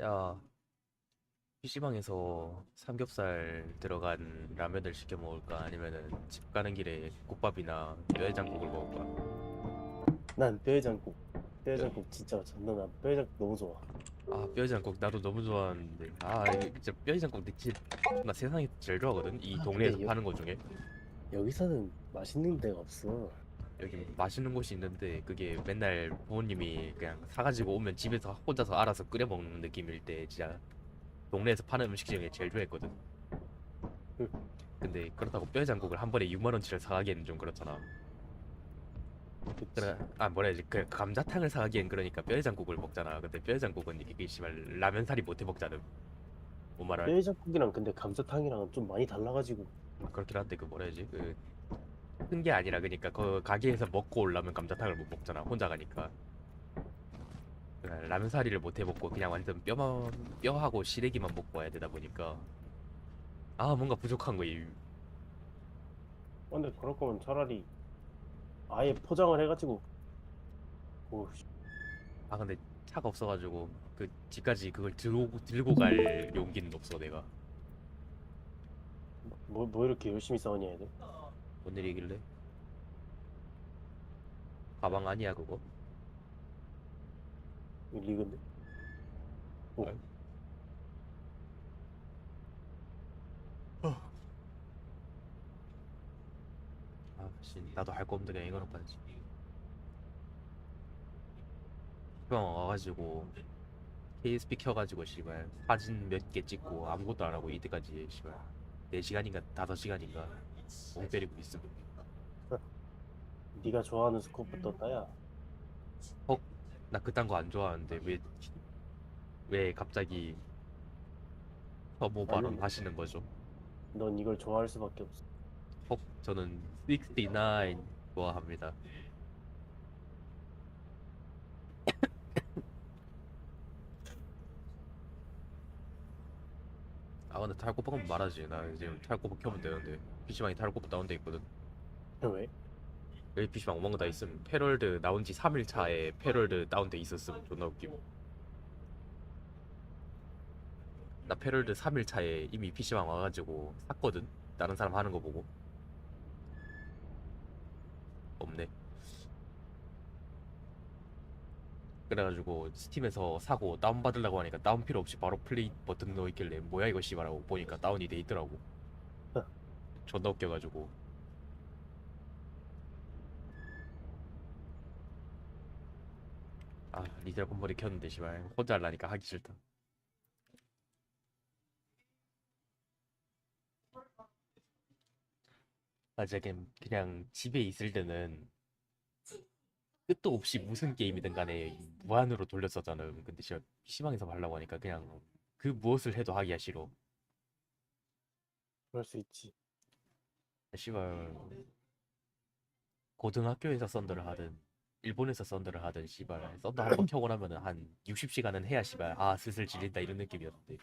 야, PC방에서 삼겹살 들어간 라면을 시켜 먹을까? 아니면은 집 가는 길에 국밥이나 뼈해장국을 먹을까? 난 뼈해장국. 뼈해장국 진짜 존나 나 뼈해장국 너무 좋아. 아, 뼈해장국 나도 너무 좋아하는데 아, 이게 진짜 뼈해장국 나 세상에 제일 좋아하거든. 이 동네에서 근데 파는 거 중에. 여기서는 맛있는 데가 없어. 여기 맛있는 곳이 있는데 그게 맨날 부모님이 그냥 사가지고 오면 집에서 혼자서 알아서 끓여 먹는 느낌일 때 진짜 동네에서 파는 음식 중에 제일 좋아했거든. 근데 그렇다고 뼈해장국을 한 번에 6만 원치를 사가기에는 좀 그렇잖아. 그래, 아 뭐라 해야지, 그 감자탕을 사가기엔 그러니까 뼈해장국을 먹잖아. 근데 뼈해장국은 이게 씨발 라면사리 못해 먹잖아. 뭔 말을 뼈해장국이랑 근데 감자탕이랑 좀 많이 달라가지고. 그렇긴 한데 그 뭐라 해야지, 그 큰 게 아니라 그러니까 그 가게에서 먹고 오려면 감자탕을 못 먹잖아 혼자 가니까. 라면 사리를 못 해 먹고 그냥 완전 뼈하고 시래기만 먹고 와야 되다 보니까 아 뭔가 부족한 거임. 근데 그럴 거면 차라리 아예 포장을 해가지고. 오, 아 근데 차가 없어가지고 그 집까지 그걸 들고 갈 용기는 없어 내가. 뭐 이렇게 열심히 싸우냐 얘들. 뭔 일이길래? 가방 아니야 그거? 리그인데. 오. 아 씨, 나도 할 거 없는데 그냥 이거나 봐야지. 형 와가지고 KSP 켜가지고 씨발 사진 몇 개 찍고 아무것도 안 하고 이때까지 씨발 4시간인가 5시간인가 멍 때리고 있음. 네가 좋아하는 스코프부터 따야. 나 그딴 거 안 좋아하는데 왜 갑자기 혐오 발언 하시는 거죠? 넌 이걸 좋아할 수밖에 없어. 저는 69 좋아합니다. 아 근데 탈코프하면 말하지. 나 지금 탈코프 켜면 되는데 PC방에 탈코프 다운돼 있거든. 왜? 여기 PC방 오만 거 다 있음. 패럴드 나온 지 3일 차에 패럴드 다운돼 있었음. 존나 웃김. 나 패럴드 3일 차에 이미 PC방 와가지고 샀거든. 다른 사람 하는 거 보고. 없네. 그래가지고 스팀에서 사고 다운 받으려고 하니까 다운 필요 없이 바로 플레이 버튼 넣어 있길래 뭐야 이거 씨발하고 보니까 다운이 돼 있더라고. 존나 웃겨가지고. 아 리셀 컴퍼니 켰는데 씨발 혼자 하려니까 하기 싫다. 아 진짜 그냥 집에 있을 때는 끝도 없이 무슨 게임이든 간에 무한으로 돌렸었잖아. 근데 진짜 PC방에서 하려고 하니까 그냥 그 무엇을 해도 하기가 싫어. 그럴 수 있지. 씨발 고등학교에서 썬더를 하든 일본에서 썬더를 하든 씨발 썬더 한번 켜고 나면은 한 60시간은 해야 씨발 아 슬슬 질린다 이런 느낌이었는데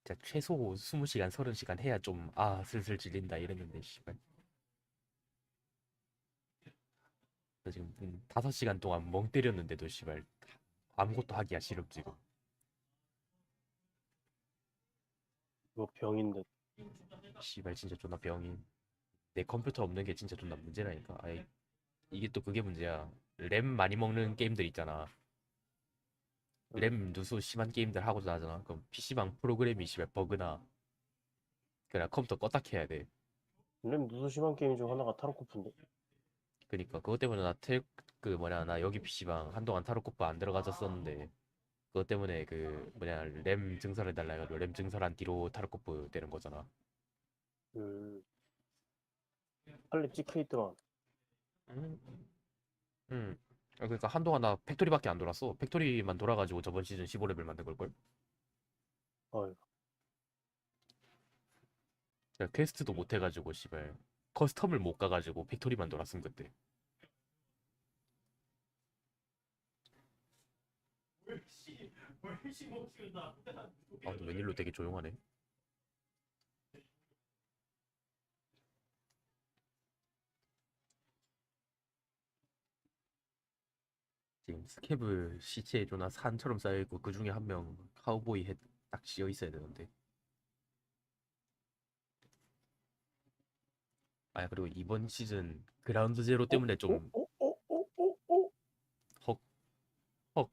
진짜 최소 20시간 30시간 해야 좀 아 슬슬 질린다 이랬는데 씨발 나 지금 5시간 동안 멍 때렸는데도 씨발 아무것도 하기가 싫음 지금. 이거 병인 듯. 씨발 진짜 존나 병인. 내 컴퓨터 없는 게 진짜 존나 문제라니까. 아이 이게 또 그게 문제야. 램 많이 먹는 게임들 있잖아. 램 누수 심한 게임들 하고도 하잖아. 그럼 PC방 프로그램이 씨발 버그나 그냥 컴퓨터 껐다 켜야 돼. 램 누수 심한 게임 중 하나가 타로코프인데. 그니까 그것 때문에 그 뭐냐 나 여기 PC방 한동안 타로코프 안 들어가졌었는데 그것 때문에 그 뭐냐 램 증설해달라 해가지고 램 증설한 뒤로 타로코프 되는 거잖아. 빨리 찍혀있더만. 그러니까 한동안 나 팩토리밖에 안 돌았어. 팩토리만 돌아가지고 저번 시즌 15레벨 만든 걸걸? 어이. 퀘스트도 못 해가지고 씨발 커스텀을 못 가가지고 팩토리만 돌았음 그때. 아 근데 웬일로 되게 조용하네. 지금 스케브 시체에 존나 산처럼 쌓여있고 그 중에 한 명 카우보이 해 딱 지어 있어야 되는데. 아 그리고 이번 시즌 그라운드 제로 때문에 좀 헉, 헉,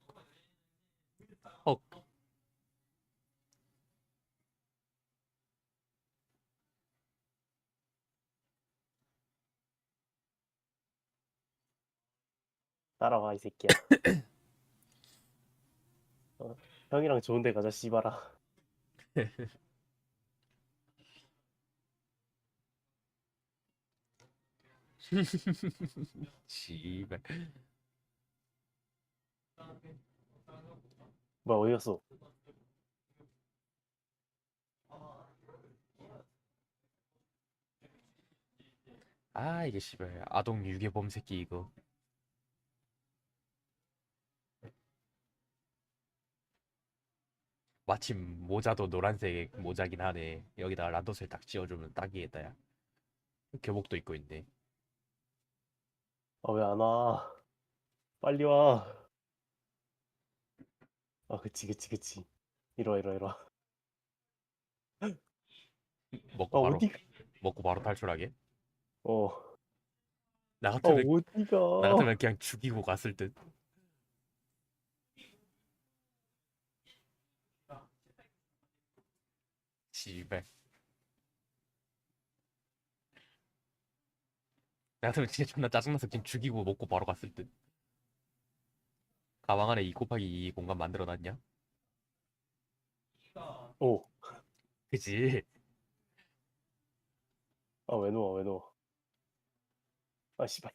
헉. 따라와 이 새끼야. 형이랑 좋은 데 가자 씨발아. 씨발. 뭐야 어디 갔어? 아 이게 씨발 아동 유괴범 새끼 이거. 마침 모자도 노란색 모자긴 하네. 여기다가 란도스를 딱 지어주면 딱이겠다 야. 교복도 입고 있네. 아 왜 안 와? 빨리 와. 아 그치. 이리와. 먹고 바로 어디? 먹고 바로 탈출하게. 어. 나 같으면 어디가? 나 같으면 그냥 죽이고 갔을 듯. 씨발. 나 같으면 진짜 존나 짜증나서 그냥 죽이고 먹고 바로 갔을 듯. 가방 안에 2 곱하기 2 공간 만들어놨냐? 오. 그지? 아 왜 누워? 아 씨발.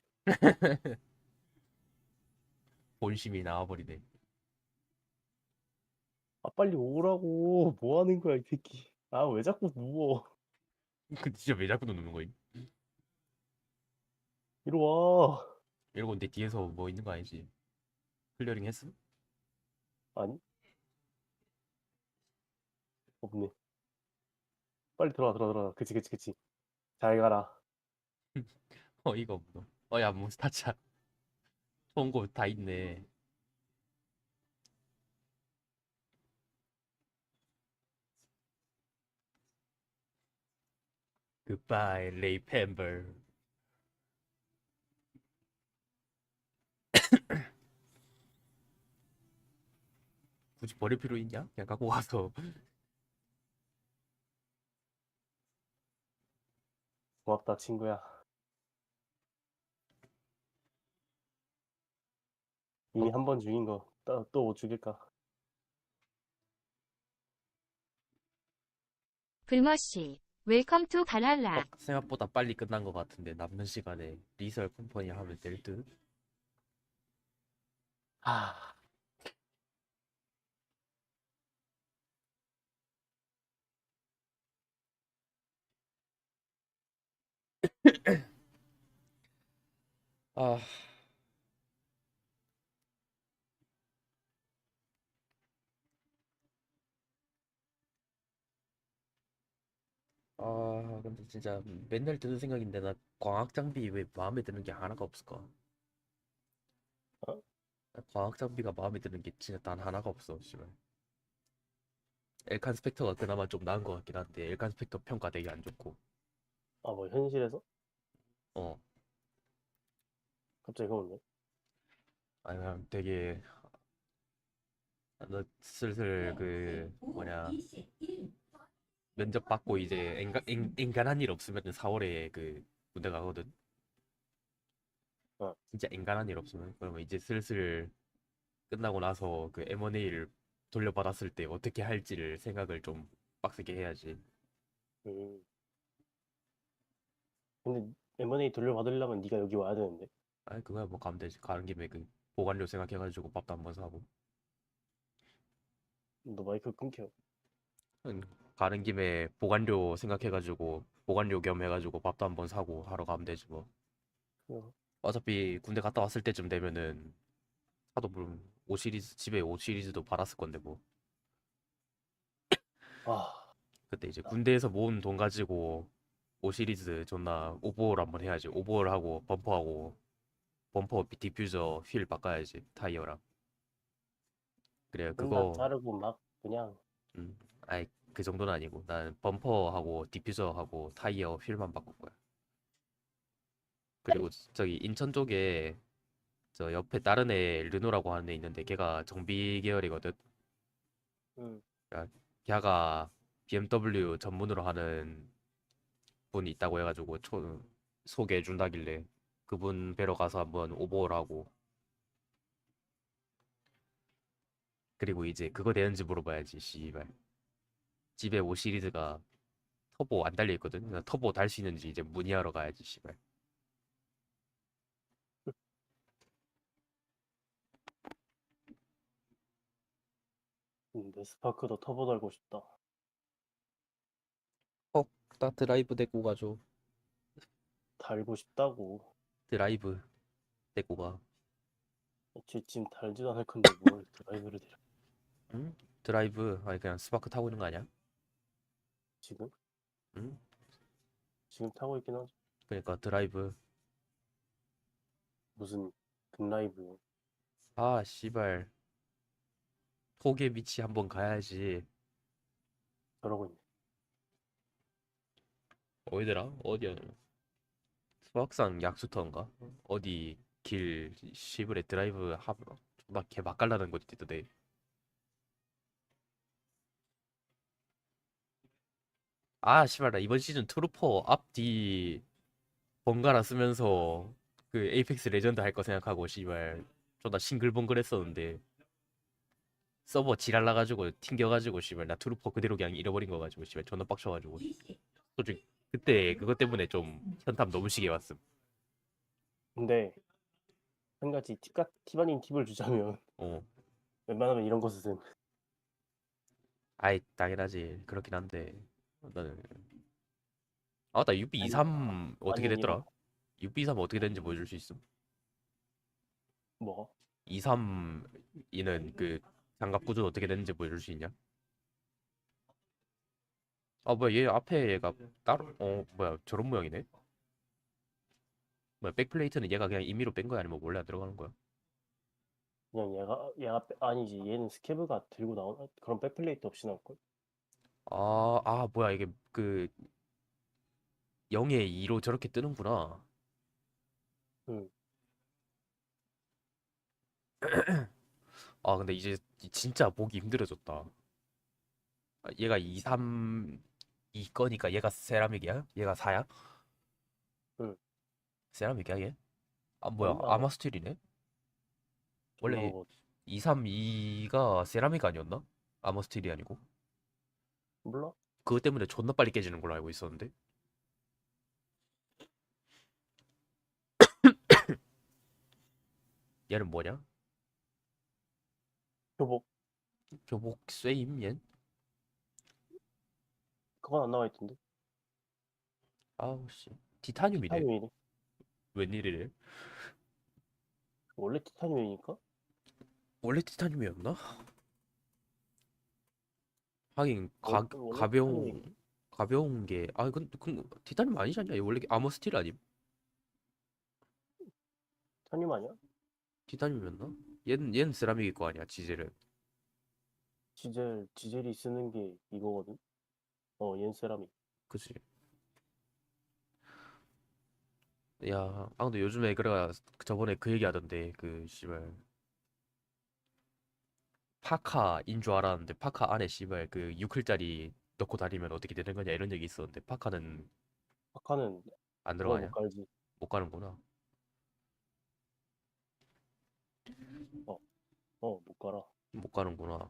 본심이 나와버리네. 아 빨리 오라고. 뭐 하는 거야 이 새끼. 아 왜 자꾸 누워? 그 진짜 왜 자꾸 누는 거임? 이리 와. 이러고 내 뒤에서 뭐 있는 거 아니지? 클리어링 했음? 아니? 없네. 빨리 들어와. 그치. 잘 가라. 이거 없노. 야 몬스타차. 좋은 거 다 있네. Goodbye, 레이 펜버. 굳이 버릴 필요 있냐? 그냥 갖고 가서. 고맙다 친구야. 이미 한 번 죽인 거 또 못 죽일까? 불머씨, 웰컴 투 발랄라. 생각보다 빨리 끝난 것 같은데 남는 시간에 리설 컴퍼니 하면 될 듯? 아, 아, 근데 진짜 맨날 드는 생각인데 나 광학 장비 왜 마음에 드는 게 하나가 없을까? 어? 광학 장비가 마음에 드는 게 진짜 단 하나가 없어, 씨발. 엘칸 스펙터가 그나마 좀 나은 것 같긴 한데 엘칸 스펙터 평가 되게 안 좋고. 아 뭐 현실에서? 어, 갑자기 그러네. 아니 그냥 되게 너 슬슬 그 뭐냐 면접 받고 이제 인간한 일 없으면 4월에 그 군대 가거든. 어. 진짜 인간한 일 없으면 그러면 이제 슬슬 끝나고 나서 그 M&A를 돌려받았을 때 어떻게 할지를 생각을 좀 빡세게 해야지. 근데 M&A 돌려받으려면 네가 여기 와야 되는데. 아니 그거야 뭐 가면 되지. 가는 김에 그 보관료 생각해가지고 밥도 한번 사고. 너 마이크 끊겨. 가는 김에 보관료 생각해가지고 보관료 겸 해가지고 밥도 한번 사고 하러 가면 되지 뭐. 어. 어차피 군대 갔다 왔을 때쯤 되면은 하도 물론 5 시리즈 집에 5 시리즈도 받았을 건데 뭐. 아, 그때 이제 군대에서 모은 돈 가지고 5 시리즈 존나 오버홀 한번 해야지. 오버홀 하고 범퍼하고 범퍼 디퓨저 휠 바꿔야지 타이어랑. 그래 다 그거 자르고 막 그냥 아이 그 정도는 아니고 난 범퍼하고 디퓨저하고 타이어 휠만 바꿀 거야. 그리고 저기 인천 쪽에 저 옆에 다른 애 르노라고 하는 애 있는데 걔가 정비 계열이거든. 응. 그러니까 걔가 BMW 전문으로 하는 분이 있다고 해가지고 소개해 준다길래 그분 뵈러 가서 한번 오버홀하고 그리고 이제 그거 되는지 물어봐야지 씨발. 집에 5 시리즈가 터보 안 달려 있거든. 그래서 터보 달 수 있는지 이제 문의하러 가야지 씨발. 내 스파크도 터보 달고 싶다. 나 드라이브 데리고 가줘. 달고 싶다고. 드라이브 데리고 가. 지금 달지도 않을 건데 뭘 드라이브를 데려. 응? 드라이브 아니 그냥 스파크 타고 있는 거 아니야? 지금? 응? 지금 타고 있긴 하지. 그러니까 드라이브. 무슨 근라이브. 아 씨발. 폭의 위치 한번 가야지. 저러고 있네. 어디더라? 어디야? 수학산 약수터인가? 어디 길 시브레 드라이브 하브로 존나 개 맛깔나는 곳 있던데. 아 씨발 나 이번 시즌 트루퍼 앞뒤 번갈아 쓰면서 그 에이펙스 레전드 할 거 생각하고 씨발 존나 싱글벙글했었는데 서버 지랄 나가지고 튕겨가지고 씨발 나 트루퍼 그대로 그냥 잃어버린 거 가지고 씨발 존나 빡쳐가지고 솔직히 그때 그것 때문에 좀 현탐 너무 시게 왔음. 근데 한 가지 팁 아닌 팁을 주자면 웬만하면 이런 거 쓰셈. 아이 당연하지 그렇긴 한데 나는 나 UB23 어떻게 아니, 됐더라? UB23 어떻게 됐는지 보여줄 수 있음? 뭐가? 23이는 그 장갑 구조 어떻게 됐는지 보여줄 수 있냐? 아 뭐야 얘 앞에 얘가 따로 뭐야 저런 모양이네? 뭐야 백플레이트는 얘가 그냥 임의로 뺀 거야 아니면 원래 안 들어가는 거야? 그냥 얘가 아니지. 얘는 스케브가 들고 나온 그런 백플레이트 없이 나올걸? 뭐야 이게 그 0에 2로 저렇게 뜨는구나. 응. 아 근데 이제 진짜 보기 힘들어졌다. 얘가 2, 3, 2 거니까 얘가 세라믹이야? 얘가 4야? 응. 세라믹이야 얘? 아 뭐야 아니, 아마스틸이네? 원래 뭐 2, 3, 2가 세라믹 아니었나? 아마스틸이 아니고. 몰라? 그것 때문에 존나 빨리 깨지는 걸로 알고 있었는데. 얘는 뭐냐? 교복 교복 쇠임 얜? 그건 안 나와 있던데. 아우 씨 티타늄이네. 티타늄이네. 웬일이래? 원래 티타늄이니까? 원래 티타늄이었나? 하긴 원래 티타늄이- 가벼운 게 그 티타늄 아니지 않냐? 얘 원래 아머 스틸 아님? 티타늄 아니야? 티타늄이었나? 얘는 세라믹일 거 아니야 지젤은. 지젤이 쓰는 게 이거거든. 얘는 세라믹. 그치. 야, 근데 요즘에 그래가 저번에 그 얘기 하던데 그 씨발 파카인 줄 알았는데 파카 안에 씨발 그 6흘짜리 넣고 다니면 어떻게 되는 거냐 이런 얘기 있었는데 파카는 파카는 안 그거 들어가냐? 못 깔지. 못 가는구나. 못 깔아. 못 가는구나.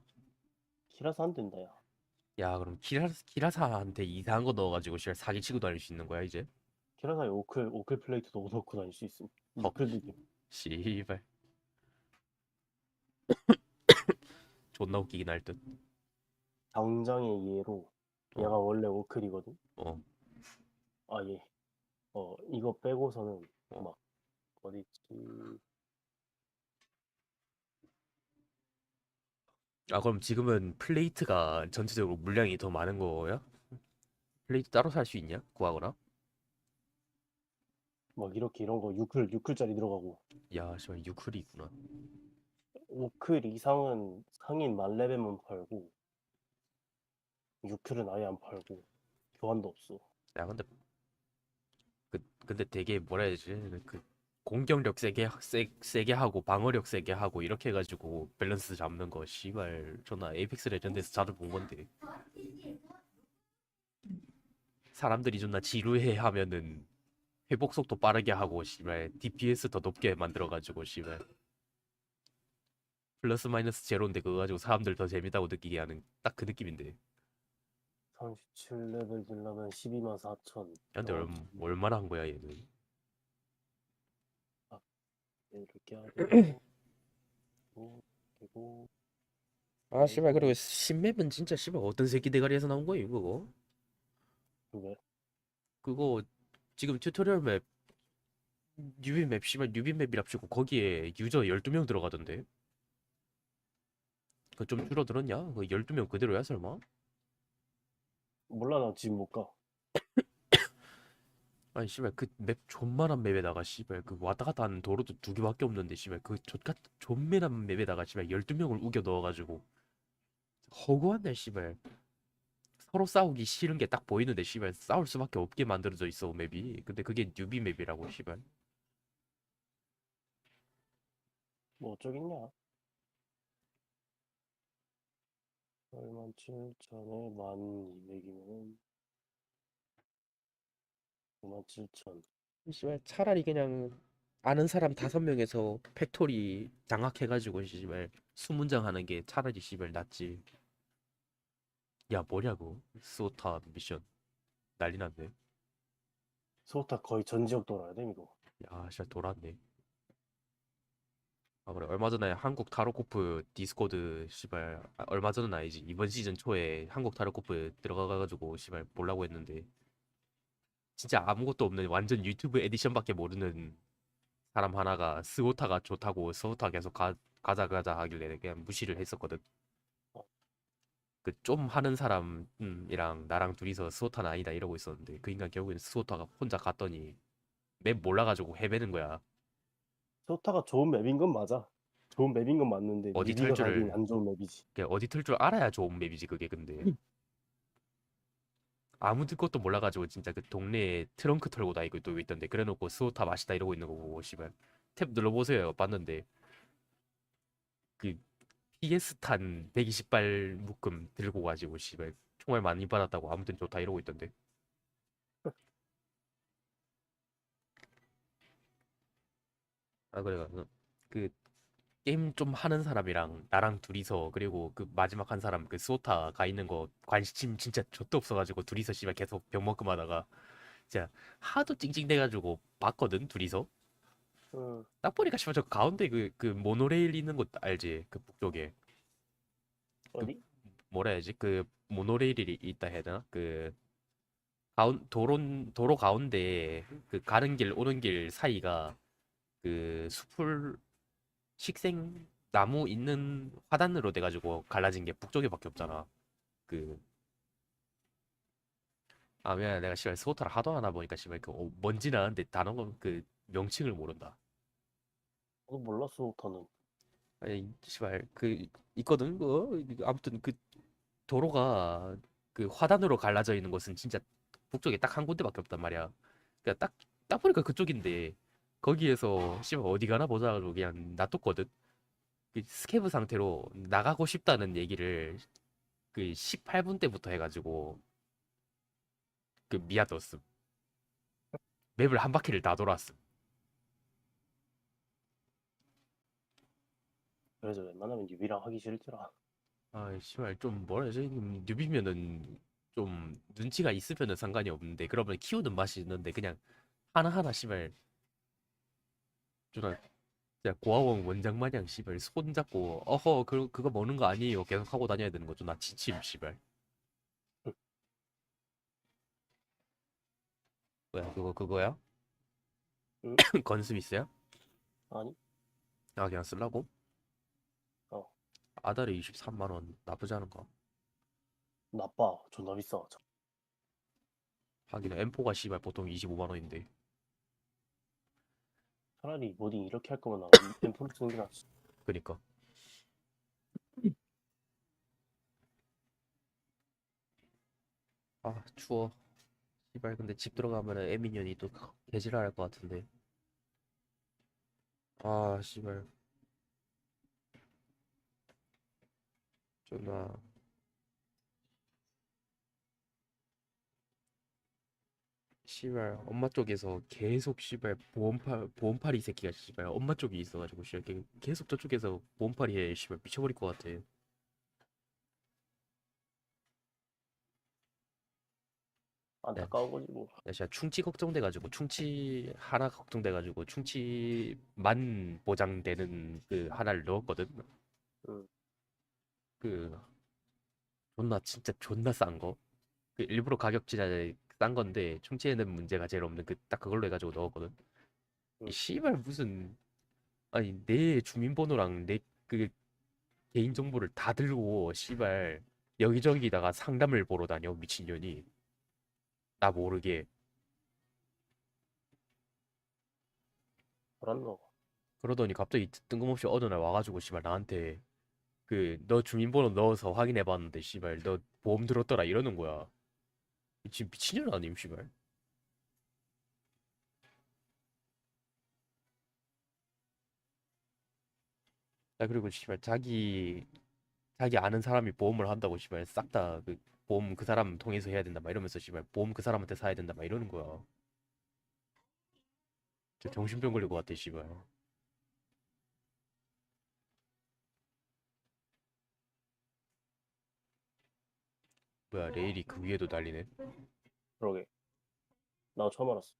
키라사 안 된다, 야. 야, 그럼 키라사한테 이상한 거 넣어가지고 씨발 사기 치고 다닐 수 있는 거야 이제? 키라사에 오클 플레이트도 넣고 다닐 수 있음. 오클도 씨발. 존나 웃기긴 할 듯. 당장의 예로 얘가 원래 오클이거든. 얘. 이거 빼고서는 막 어디지? 아 그럼 지금은 플레이트가 전체적으로 물량이 더 많은 거야? 플레이트 따로 살 수 있냐? 구하거나? 막 이렇게 이런 거 6클짜리 들어가고. 야, 씨발 6흘이 있구나. 5클 이상은 상인 만레벨만 팔고 6클은 아예 안 팔고 교환도 없어. 야 근데 되게 뭐라 해야지 그 공격력 세게 하고 방어력 세게 하고 이렇게 해가지고 밸런스 잡는 거 씨발 존나 에이펙스 레전드에서 자주 본 건데 사람들이 존나 지루해 하면은 회복 속도 빠르게 하고 씨발 DPS 더 높게 만들어가지고 씨발 플러스 마이너스 제로인데 그거 가지고 사람들 더 재밌다고 느끼게 하는 딱 그 느낌인데. 37레벨 되려면 124,000. 근데 얼마나 한 거야 얘는? 이렇게 하고 그리고 아 씨발 그리고 신맵은 진짜 씨발 어떤 새끼 대가리에서 나온 거임 그거? 왜? 그거 지금 튜토리얼 맵 뉴비 맵 씨발 뉴비 맵이랍시고 거기에 유저 12명 들어가던데. 그거 좀 줄어들었냐? 그 12명 그대로야 설마? 몰라 나 지금 못 가. 아니 씨발 그 맵 존만한 맵에다가 씨발 그 왔다 갔다 하는 도로도 2개밖에 없는데 씨발 그 존만한 맵에다가 씨발 12명을 우겨 넣어가지고 허구한데 씨발 서로 싸우기 싫은 게 딱 보이는데 씨발 싸울 수밖에 없게 만들어져 있어 맵이. 근데 그게 뉴비 맵이라고 씨발. 뭐 어쩌겠냐. 87,000에 1200이면은 97,000. 씨발 차라리 그냥 아는 사람 5명에서 팩토리 장악해가지고 씨발 수문장 하는 게 차라리 씨발 낫지. 야 뭐냐고 스오타 미션 난리 났네. 스오타 거의 전 지역 돌아야 돼 이거. 야 진짜 돌았네. 아 그래 얼마 전에 한국 타로코프 디스코드 씨발 얼마 전은 아니지 이번 시즌 초에 한국 타로코프 들어가가지고 씨발 보려고 했는데 진짜 아무것도 없는 완전 유튜브 에디션밖에 모르는 사람 하나가 스오타가 좋다고 스오타 계속 가자 하길래 그냥 무시를 했었거든. 그 좀 하는 사람이랑 나랑 둘이서 스오타는 아니다 이러고 있었는데 그 인간 결국엔 스오타가 혼자 갔더니 맵 몰라가지고 헤매는 거야. 스오타가 좋은 맵인 건 맞아. 좋은 맵인 건 맞는데 어디 뉴비가 틀 줄을 가기엔 안 좋은 맵이지. 어디 틀 줄 알아야 좋은 맵이지 그게 근데 아무 것도 몰라가지고 진짜 그 동네에 트렁크 털고 다니고 또 있던데 그래놓고 스호타 맛있다 이러고 있는 거 보고 씨발 탭 눌러보세요 봤는데 그 PS 탄 120발 묶음 들고 가지고 씨발 총알 많이 받았다고 아무튼 좋다 이러고 있던데. 아 그래 그 게임 좀 하는 사람이랑 나랑 둘이서 그리고 그 마지막 한 사람 그 스호타 가 있는 거 관심 진짜 좆도 없어가지고 둘이서 씨발 계속 병먹금 하다가 진짜 하도 찡찡대가지고 봤거든 둘이서. 응. 딱 보니까 씨발 저 가운데 그 모노레일 있는 곳 알지? 그 북쪽에 어디? 뭐라 해야지? 그 모노레일이 있다 해야 되나? 그 도로 가운데 그 가는 길 오는 길 사이가 그 숲을 식생 나무 있는 화단으로 돼가지고 갈라진 게 북쪽에밖에 없잖아. 그 아 미안 내가 씨발 스호타를 하도 하나 보니까 씨발 그 뭔지 나는데 단어 그 명칭을 모른다. 나도 몰랐어, 오타는. 아니 씨발 그 있거든 아무튼 그 도로가 그 화단으로 갈라져 있는 곳은 진짜 북쪽에 딱 한 군데밖에 없단 말이야. 그러니까 딱 보니까 그쪽인데 거기에서 씨발 어디 가나 보자 가지고 그냥 놔뒀거든. 그 스케브 상태로 나가고 싶다는 얘기를 그 18분 때부터 해가지고 그 미아뒀음. 맵을 한 바퀴를 다 돌았음. 그래서 웬만하면 유비랑 하기 싫더라. 아, 씨발 좀 뭐라 해야지? 뉴비면은 좀 눈치가 있으면은 상관이 없는데 그러면 키우는 맛이 있는데 그냥 하나하나 씨발 존나 진짜 고아원 원장 마냥 씨발 손 잡고 어허 그거 먹는 거 아니에요 계속 하고 다녀야 되는 거 좀 나 지침 씨발. 뭐야 그거야? 응? 건스미스야? 아니? 아 그냥 쓰려고? 어. 아다리 23만 원 나쁘지 않은가? 나빠. 존나 비싸. 하긴 M4가 씨발 보통 25만 원인데. 차라리 모딩 이렇게 할 거면 나 엠포를 쓰는 게 낫지. 그니까. 아 추워. 씨발 근데 집 들어가면은 에미년이 또 개지랄할 것 같은데. 아 씨발. 존나. 씨발 엄마 쪽에서 계속 씨발 보험팔이 새끼가 씨발 엄마 쪽에 있어가지고 씨발 계속 저쪽에서 보험팔이에 씨발 미쳐버릴 것 같아. 안타까운 거지 뭐. 야, 진짜 충치 걱정돼가지고 충치 하나 걱정돼가지고 충치만 보장되는 그 하나를 넣었거든. 응. 그 존나 진짜 존나 싼 거. 그 일부러 가격 진짜 싼 건데 충치에는 문제가 제일 없는 그 딱 그걸로 해가지고 넣었거든. 이 씨발 무슨 아니 내 주민번호랑 내 그 개인 정보를 다 들고 씨발 여기저기다가 상담을 보러 다녀 미친년이. 나 모르게. 그랬노. 그러더니 갑자기 뜬금없이 어느 날 와가지고 씨발 나한테 그 너 주민번호 넣어서 확인해봤는데 씨발 너 보험 들었더라 이러는 거야. 지금 미친년 아님 씨발. 야 그리고 씨발 자기 아는 사람이 보험을 한다고 씨발 싹 다 그 보험 그 사람 통해서 해야 된다 막 이러면서 씨발 보험 그 사람한테 사야 된다 막 이러는 거야. 저 정신병 걸릴 것 같아 씨발. 뭐야 레일이 그 위에도 달리네. 그러게. 나 처음 알았어.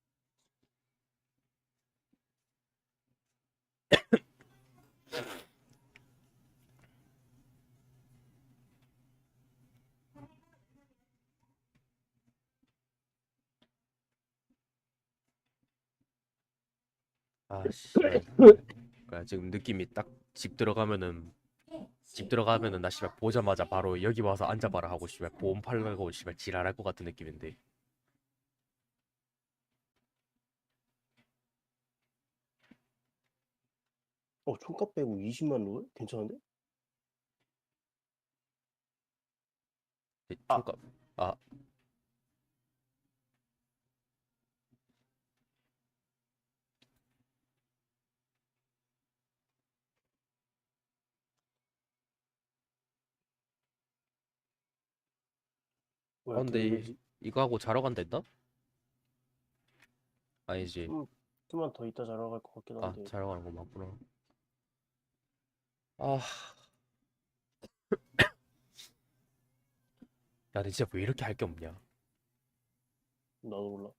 아 씨발. 뭐야 지금 느낌이 딱 집 들어가면은 나 씨발 보자마자 바로 여기 와서 앉아봐라 하고 씨발 보험 팔라고 씨발 지랄할 것 같은 느낌인데. 총값 빼고 20만 룰? 괜찮은데? 총값. 아 뭐야, 근데 누구지? 이거 하고 자러 간다 했나? 아니지. 좀만 더 있다 자러 갈 것 같긴 아, 한데. 자러 가는 거 맞구나. 아, 야, 근데 진짜 왜 이렇게 할 게 없냐? 나도 몰라.